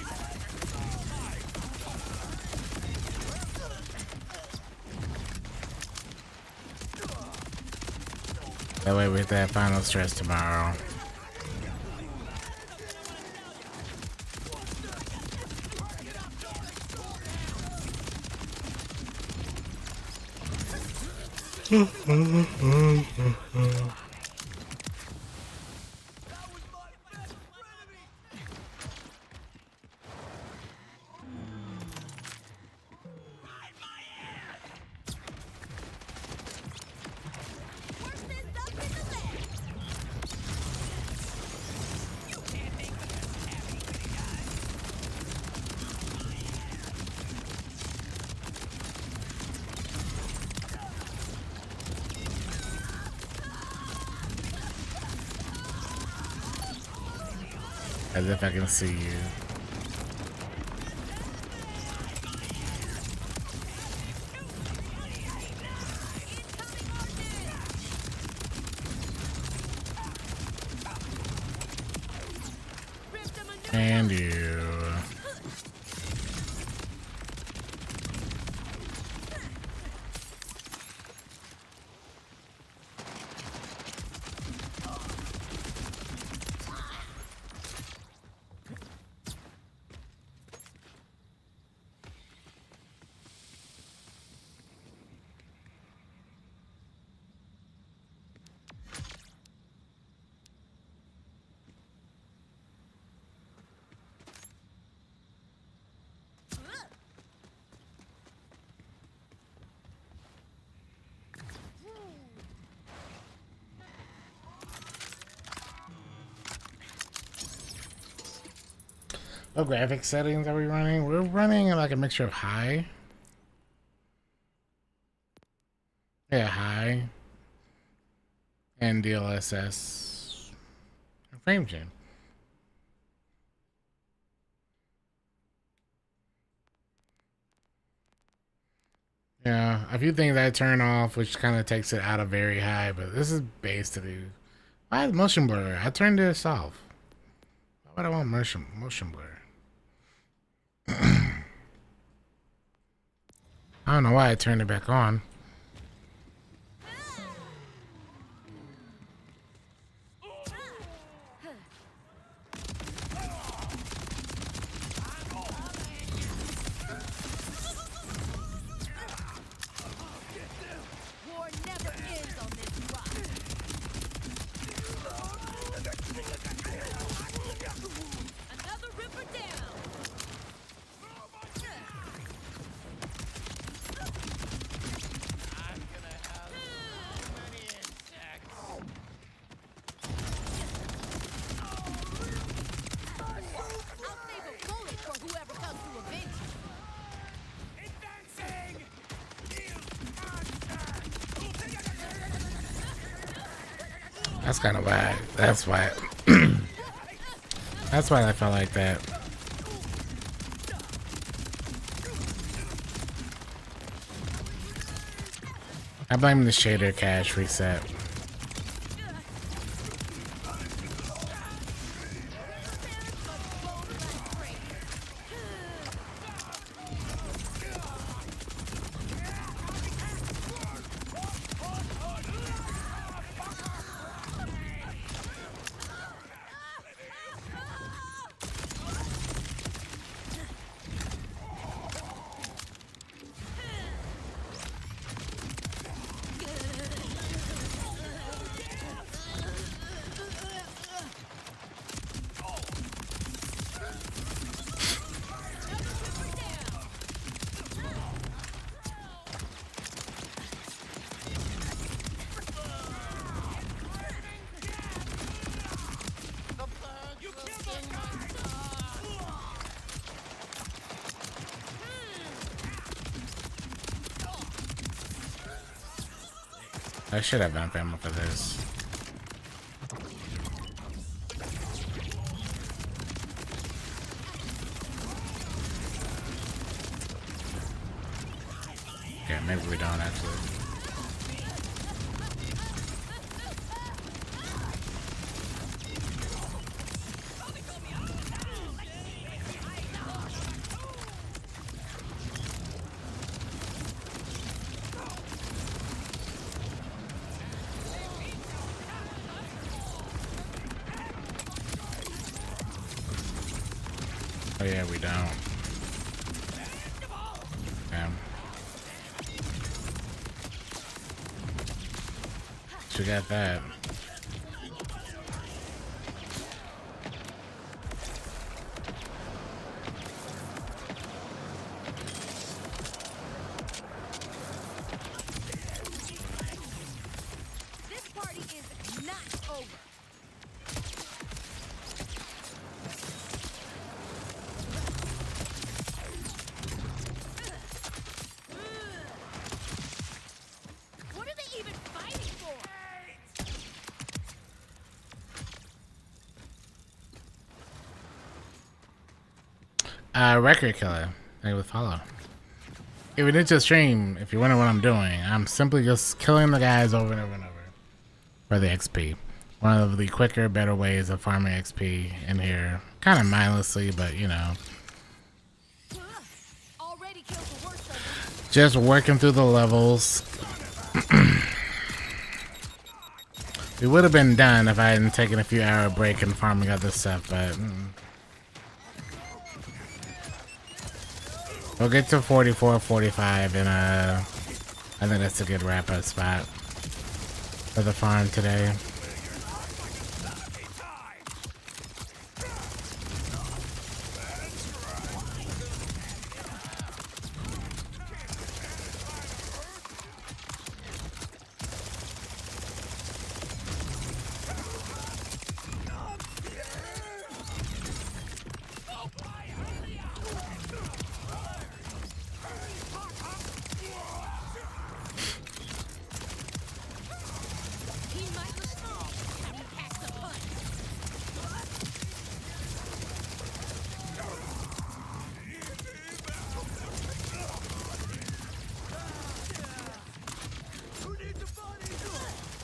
That way we hit that final stress tomorrow. As if I can see you. And you. What graphic settings are we running? We're running like a mixture of high. Yeah, high. And DLSS. Frame gen. Yeah, a few things I turn off, which kind of takes it out of very high, but this is basically... Why is motion blur? I turned this off. Why would I want motion blur? I don't know why I turned it back on. That's kind of why. That's why. That's why I felt like that. I blame the shader cache reset. I should have vamp ammo for this. Yeah, maybe we don't actually. Oh yeah, we don't. Damn. She got that. This party is not over. What are they even fighting for? Record killer. They would follow. If you did your stream, if you're wondering what I'm doing, I'm simply just killing the guys over and over and over for the XP. One of the quicker, better ways of farming XP in here. Kind of mindlessly, but you know. Already killed the worst of them. Just working through the levels. We would have been done if I hadn't taken a few hour break and farming other stuff, but we'll get to 44, 45, and I think that's a good wrap up spot for the farm today. He might look small, but he packs a punch. Predictable as all hell.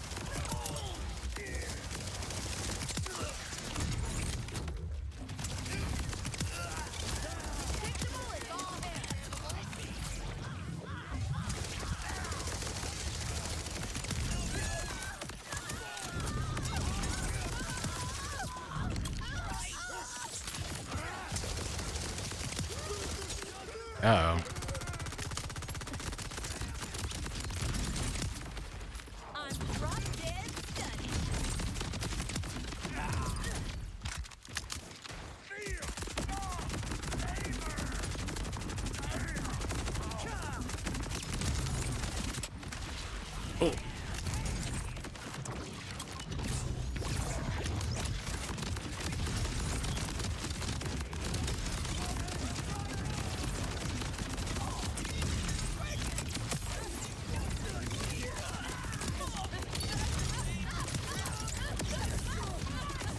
Uh oh. I'm drop dead stunning.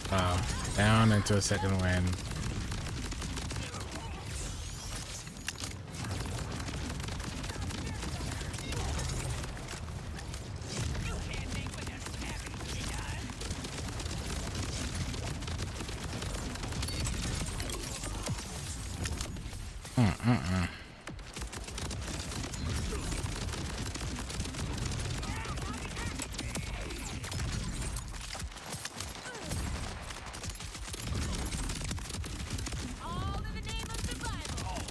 Wow. Down into a second win. All in the name of survival.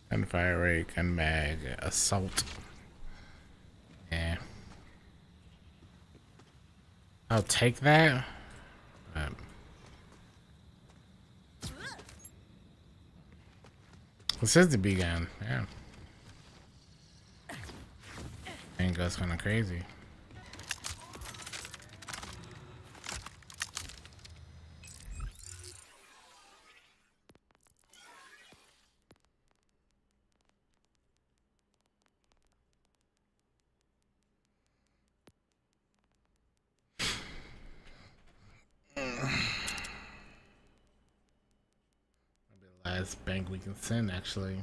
Gunfire rate, gun mag, assault. Yeah. I'll take that. This is the B gun, yeah. And goes kind of crazy. Last bank we can send, actually.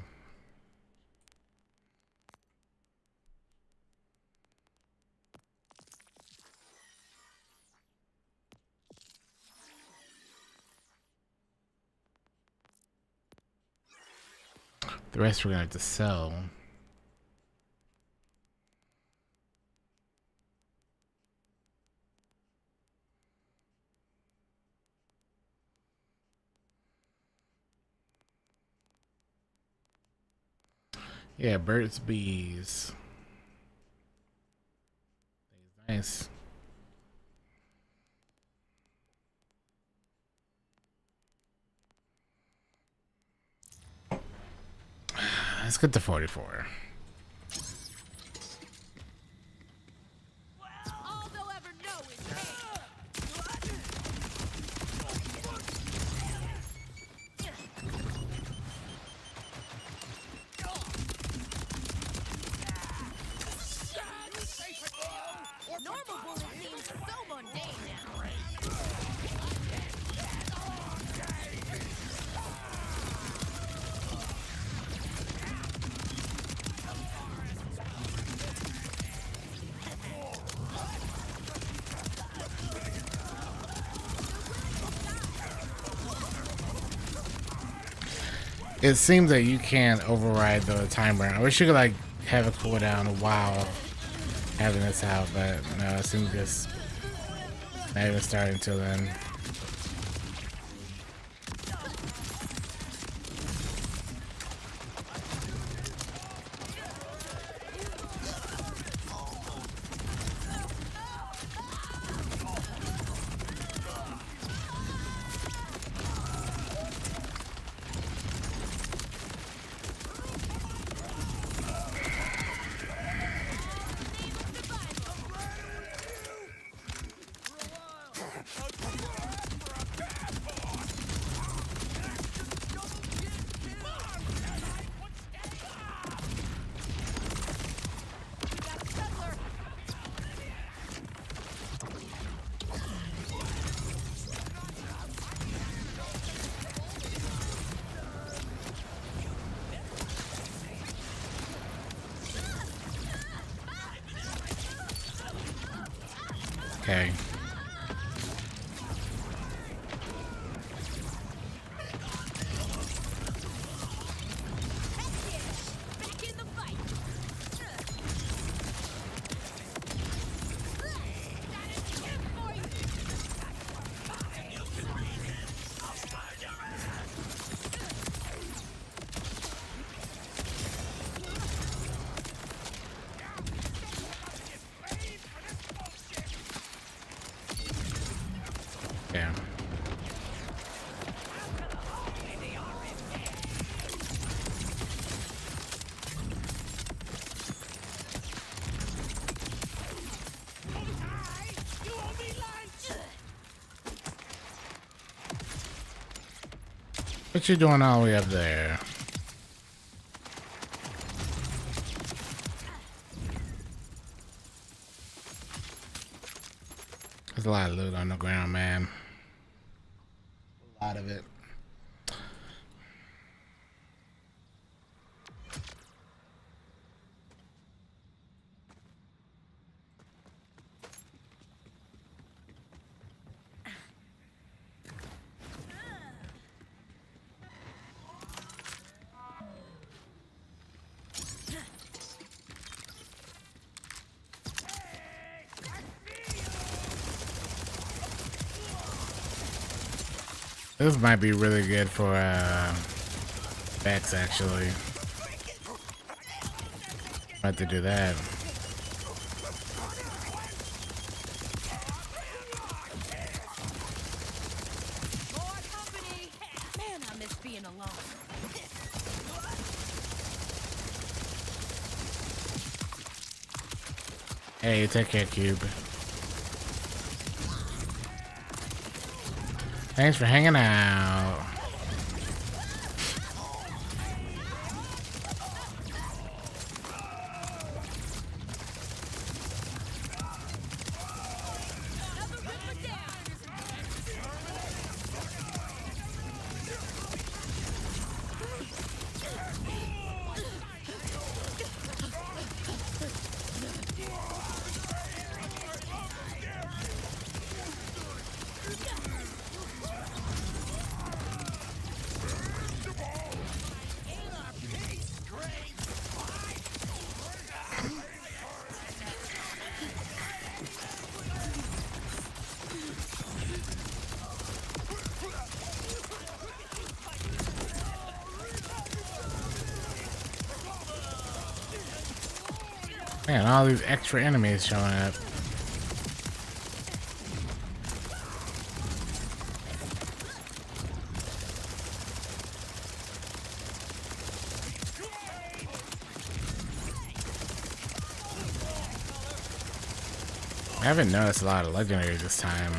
The rest we're gonna have to sell. Yeah, Burt's Bees. Nice. Let's get to 44. All they'll ever know is hate. Normal bullying seems so mundane now. It seems that you can't override the timer. I wish you could like have a cooldown while having this out, but no, it seems just not even starting until then. Okay. Back in the fight. That is him for you. Yeah. What you doing all the way up there? There's a lot of loot on the ground, man. A lot of it. This might be really good for Bex, actually. About to do that. More company. Man, I miss being alone. Hey, take care, Cube. Thanks for hanging out. Man, all these extra enemies showing up. I haven't noticed a lot of legendaries this time.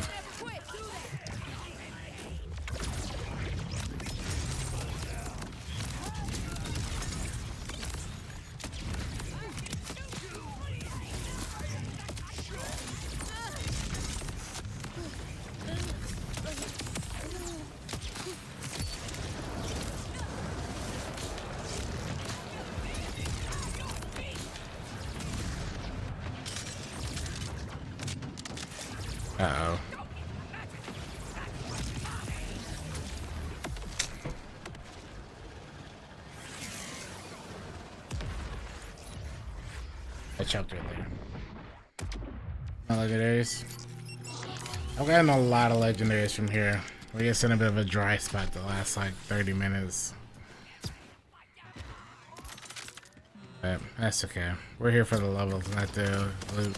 Uh-oh. I choked right there. No legendaries. I've gotten a lot of legendaries from here. We're just in a bit of a dry spot the last like 30 minutes. But that's okay. We're here for the levels, not the loot.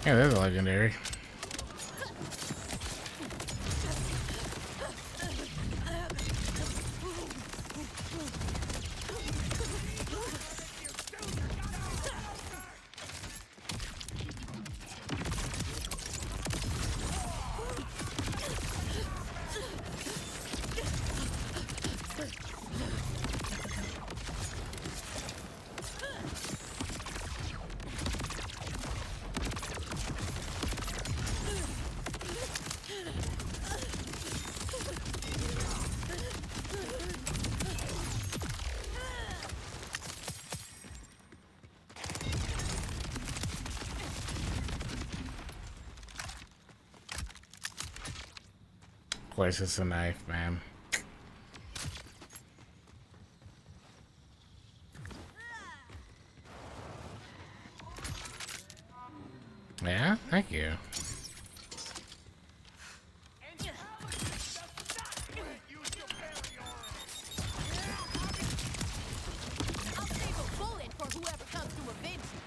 Yeah, there's a legendary. Of course, it's a knife, man. Yeah, thank you. I'll save a bullet for whoever comes to avenge you.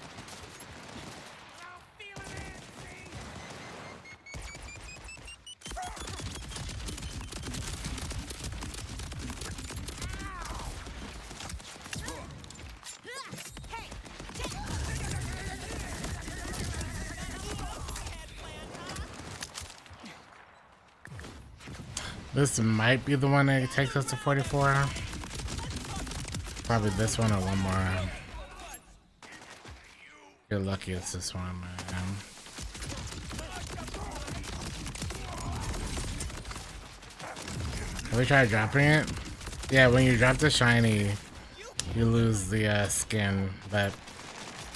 This might be the one that takes us to 44. Probably this one or one more. You're lucky it's this one, man. Have we tried dropping it? Yeah, when you drop the shiny, you lose the skin, but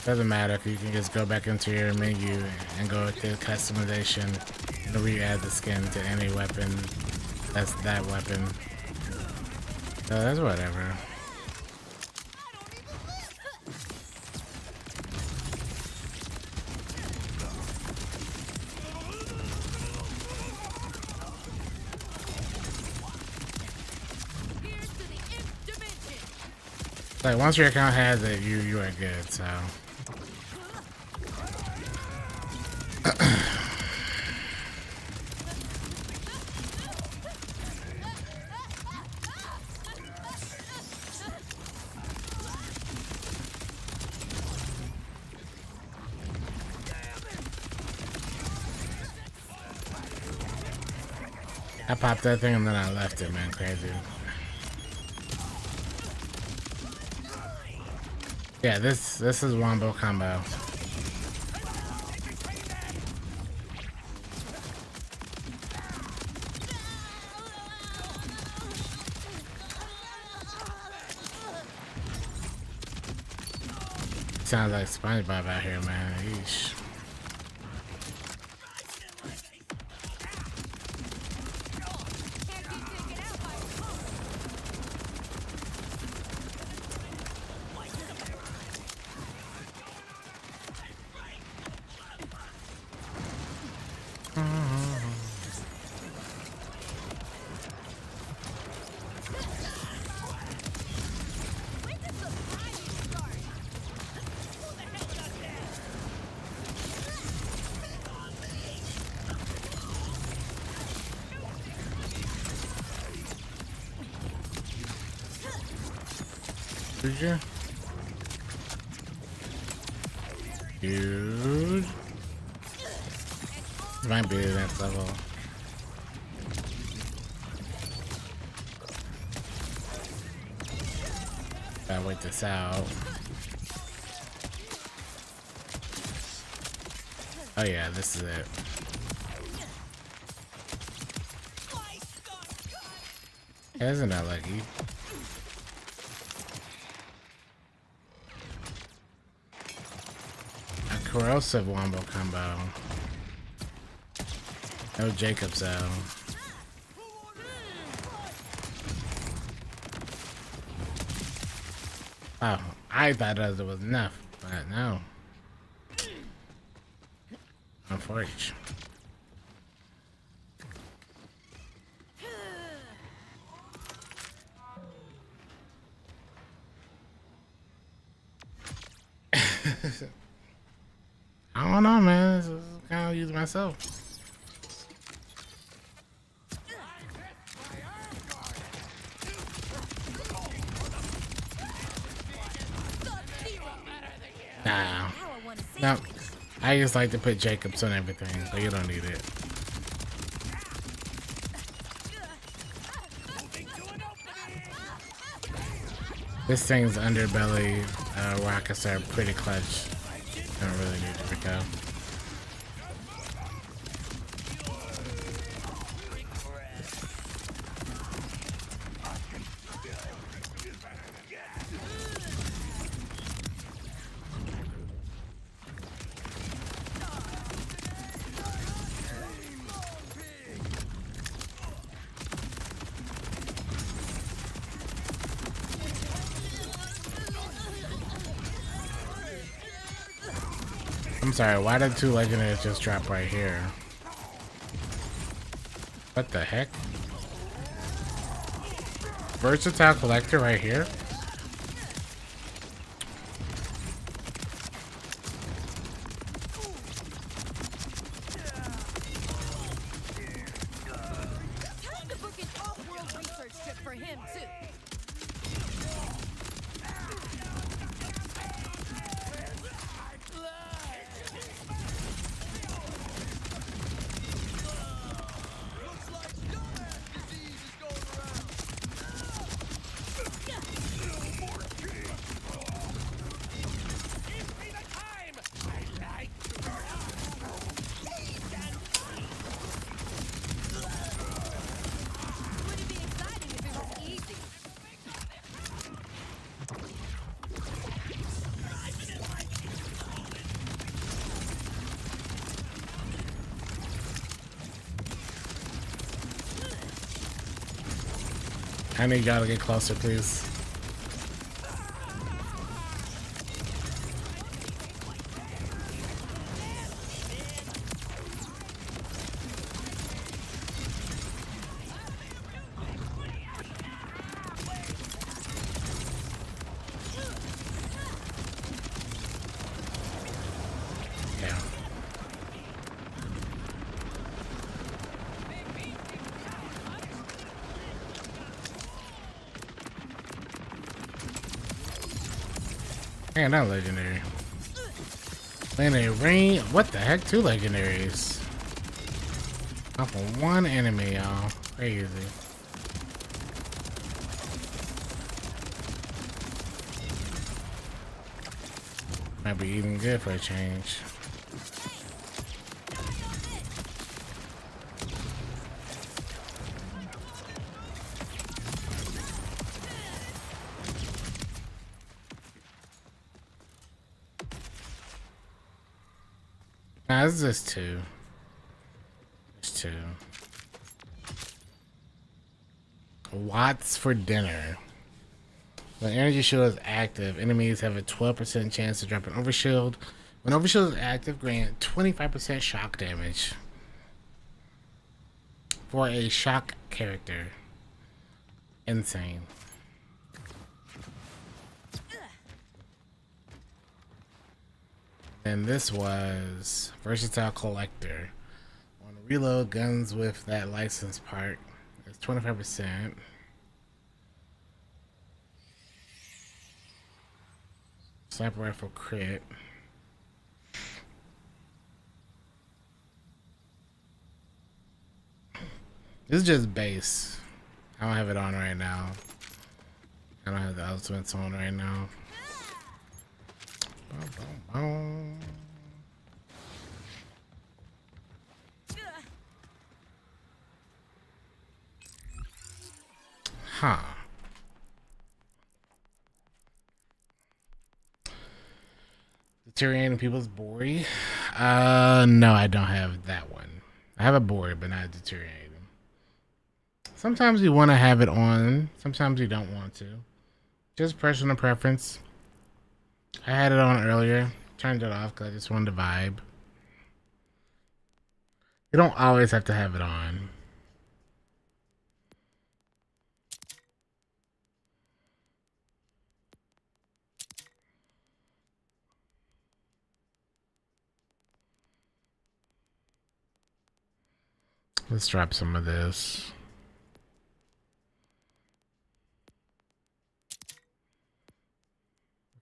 doesn't matter if you can just go back into your menu and go to customization and re-add the skin to any weapon. That's that weapon. So that's whatever. Like once your account has it, you are good. So. I popped that thing and then I left it, man. Crazy. Yeah, this is wombo combo. Sounds like SpongeBob out here, man. Yeesh. you? Dude. This might be the next level. Gotta wait this out. Oh yeah, this is it. Yeah, isn't that lucky? A corrosive wombo combo. No Jacob's though. Oh, I thought that was enough, but no. Unfortunate. I don't know, man. This is kind of use myself. Nah. No. I just like to put Jacobs on everything, but you don't need it. This thing's underbelly rockets are pretty clutch. Don't really need to pick up. I'm sorry, why did 2 legendaries just drop right here? What the heck? Versatile collector right here? Time to book an off-world research trip for him too. Wouldn't be exciting if it was easy. I need y'all to get closer, please. Yeah. Man, not legendary. Legendary rain. What the heck? 2 legendaries. Off of 1 enemy, y'all. Crazy. Might be even good for a change. Nah, this is just 2. Just 2. Watts for dinner. When energy shield is active, enemies have a 12% chance to drop an overshield. When overshield is active, grant 25% shock damage for a shock character. Insane. And this was Versatile Collector. On reload, guns with that license part is 25%. Sniper rifle crit. This is just base. I don't have it on right now. I don't have the ultimates on right now. Boom, boom, boom. Huh. Deteriorating people's Bori? No, I don't have that one. I have a Bori, but not deteriorating. Sometimes you want to have it on. Sometimes you don't want to. Just personal preference. I had it on earlier. Turned it off because I just wanted to vibe. You don't always have to have it on. Let's drop some of this.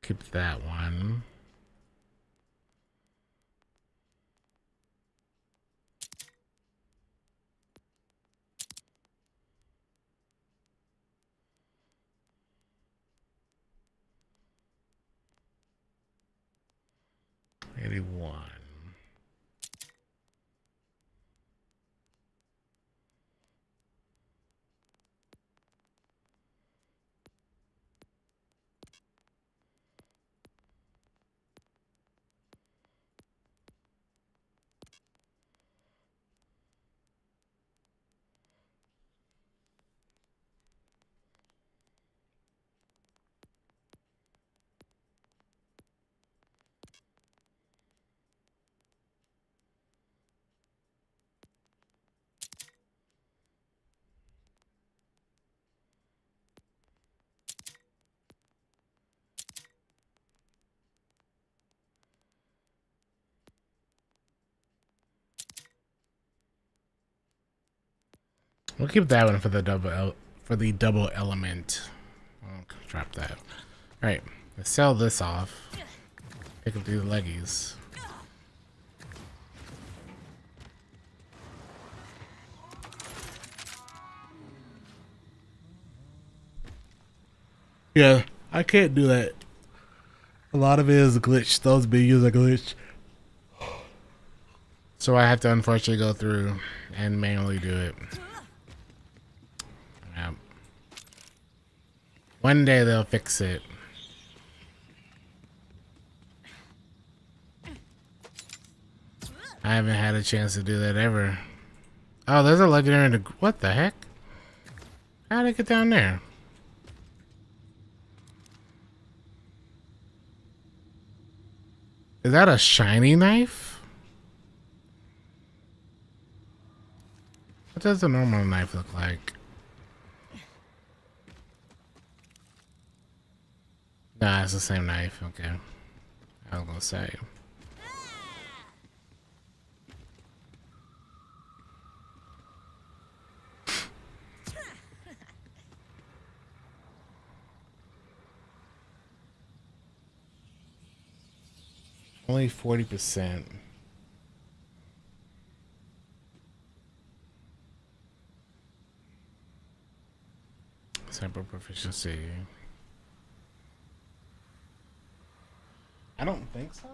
Keep that one. $81. We'll keep that one for the double element. I'll drop that. All right, let's sell this off. Pick up these leggies. Yeah, I can't do that. A lot of it is a glitch. Those videos are glitch. So I have to unfortunately go through and manually do it. Yeah. One day they'll fix it. I haven't had a chance to do that ever. Oh, there's a legendary in the... What the heck? How'd it get down there? Is that a shiny knife? What does a normal knife look like? Nah, it's the same knife. Okay. I was gonna say. Only 40%. Sample proficiency. I don't think so.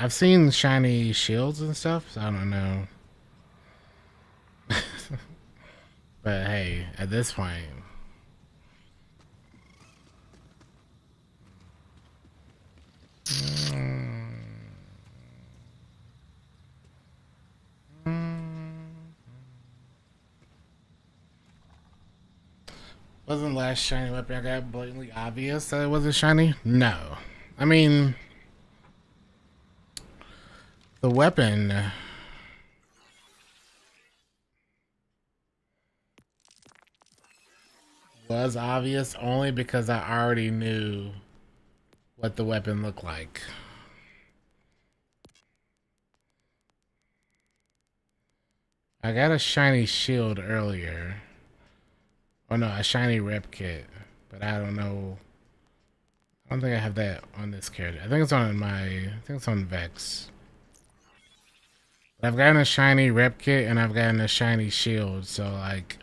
I've seen shiny shields and stuff, so I don't know. But hey, at this point. Wasn't the last shiny weapon I got blatantly obvious that it wasn't shiny? No. I mean, the weapon was obvious only because I already knew what the weapon looked like. I got a shiny shield earlier. Oh no, a shiny rep kit. but I don't know. I don't think I have that on this character. I think it's on Vex. But I've gotten a shiny rep kit and I've gotten a shiny shield, so like,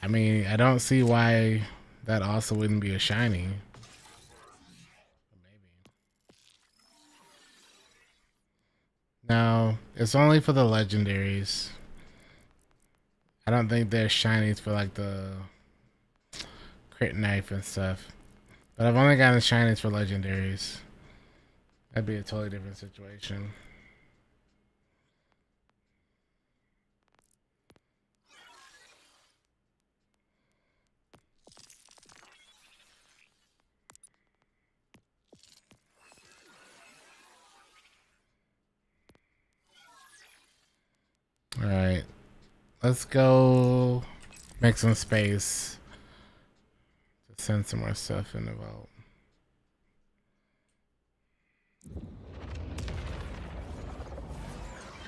I mean, I don't see why that also wouldn't be a shiny. No, it's only for the legendaries. I don't think there's shinies for like the crit knife and stuff. But I've only gotten shinies for legendaries. That'd be a totally different situation. Alright. Let's go make some space to send some more stuff in the vault.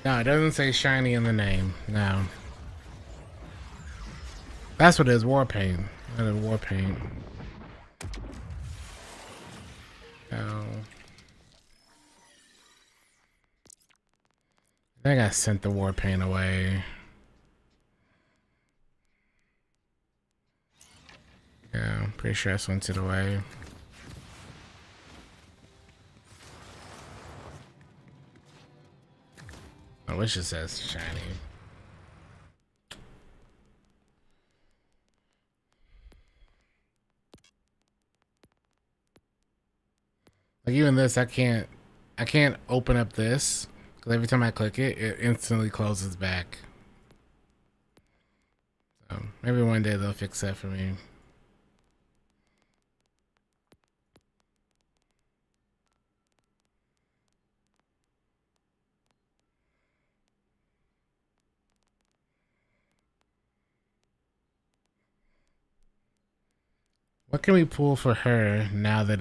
No, it doesn't say shiny in the name. No. That's what it is, war paint. That is war paint. No. I think I sent the war paint away. Yeah, I'm pretty sure I sent it away. I wish it says shiny. Like even this, I can't open up this because every time I click it, it instantly closes back. So maybe one day they'll fix that for me. What can we pull for her now that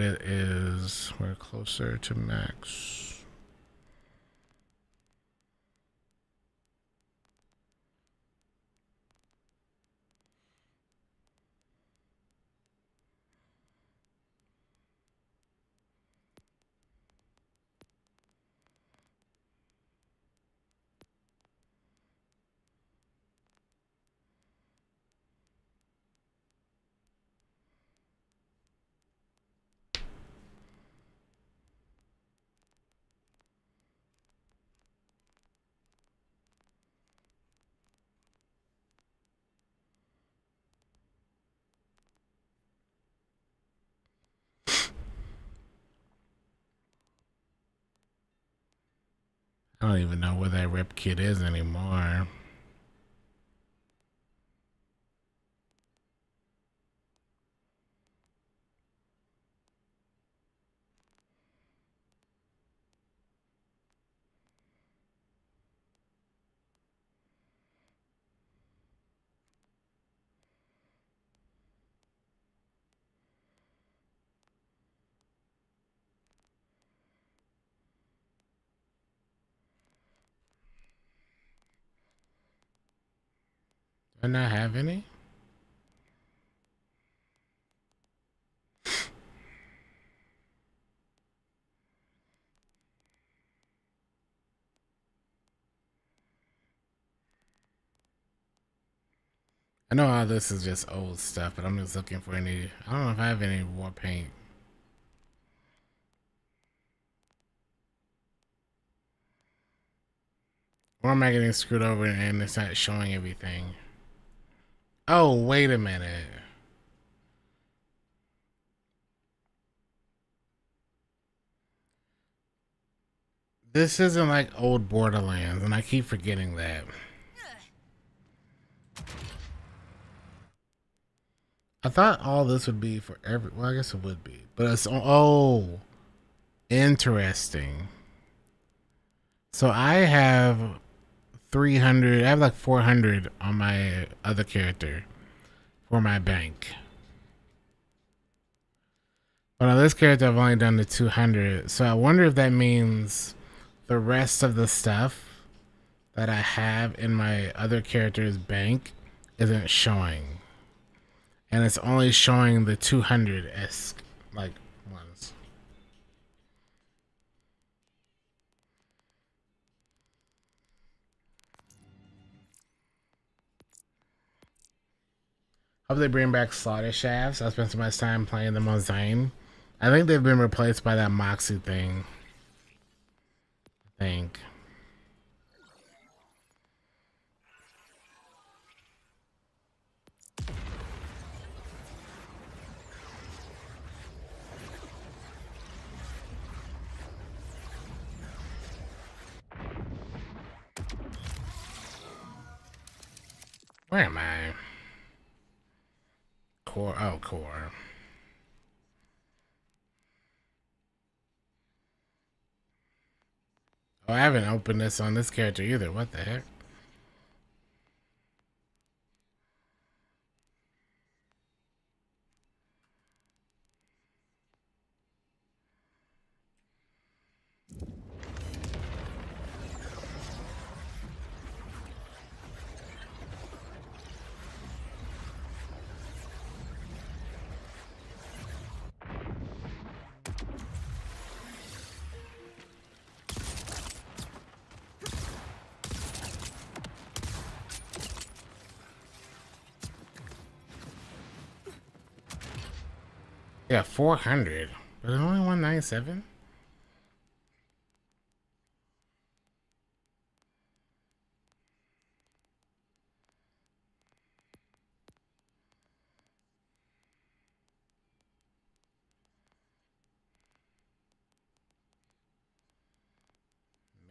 we're closer to max? I don't even know where that rep kit is anymore. Do I not have any? I know all this is just old stuff, but I'm just looking for any. I don't know if I have any war paint. Or am I getting screwed over and it's not showing everything? Oh, wait a minute. This isn't like old Borderlands, and I keep forgetting that. I thought all this would be for every. Well, I guess it would be, but it's oh, interesting. So I have 300. I have like 400 on my other character for my bank. But on this character, I've only done the 200. So I wonder if that means the rest of the stuff that I have in my other character's bank isn't showing. And it's only showing the 200-esque like ones. Hope they bring back slaughter shafts. I spent so much time playing them on Zane. I think they've been replaced by that Moxie thing. I think. Where am I? Core. Oh, core. Oh, I haven't opened this on this character either. What the heck? Yeah, 400. But it's only 197?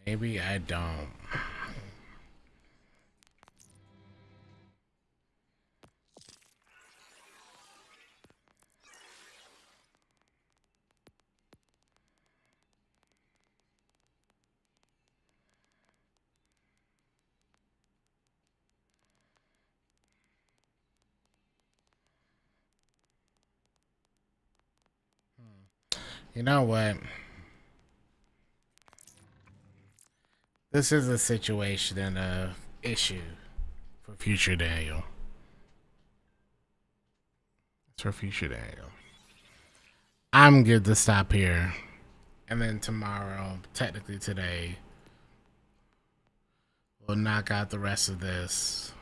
Maybe I don't. You know what? This is a situation and a issue for future Daniel. It's for future Daniel. I'm good to stop here. And then tomorrow, technically today, we'll knock out the rest of this.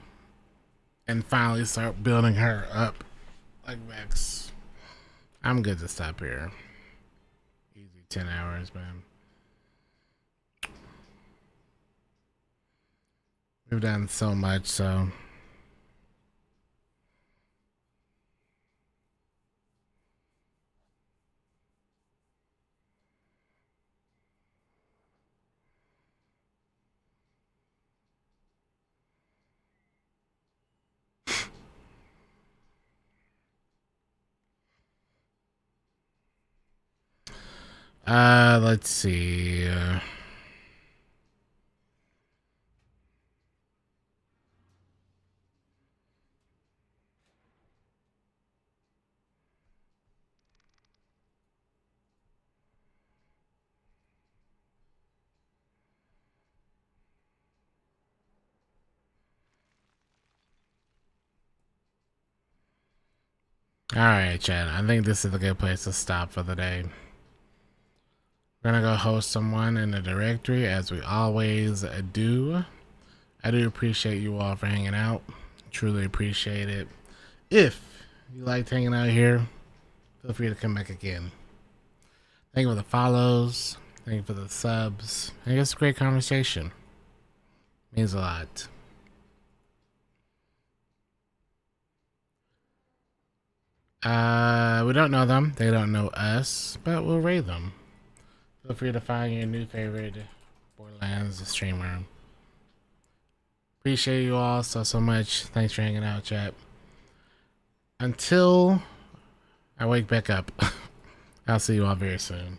And finally start building her up like Vex. I'm good to stop here. Easy 10 hours, man. We've done so much, so. Let's see. Alright, Chad. I think this is a good place to stop for the day. We're gonna go host someone in the directory as we always do. I do appreciate you all for hanging out. Truly appreciate it. If you liked hanging out here, feel free to come back again. Thank you for the follows. Thank you for the subs. I guess it's a great conversation. Means a lot. We don't know them. They don't know us, but we'll raid them. Feel free to find your new favorite Borderlands streamer. Appreciate you all so much. Thanks for hanging out, chat. Until I wake back up, I'll see you all very soon.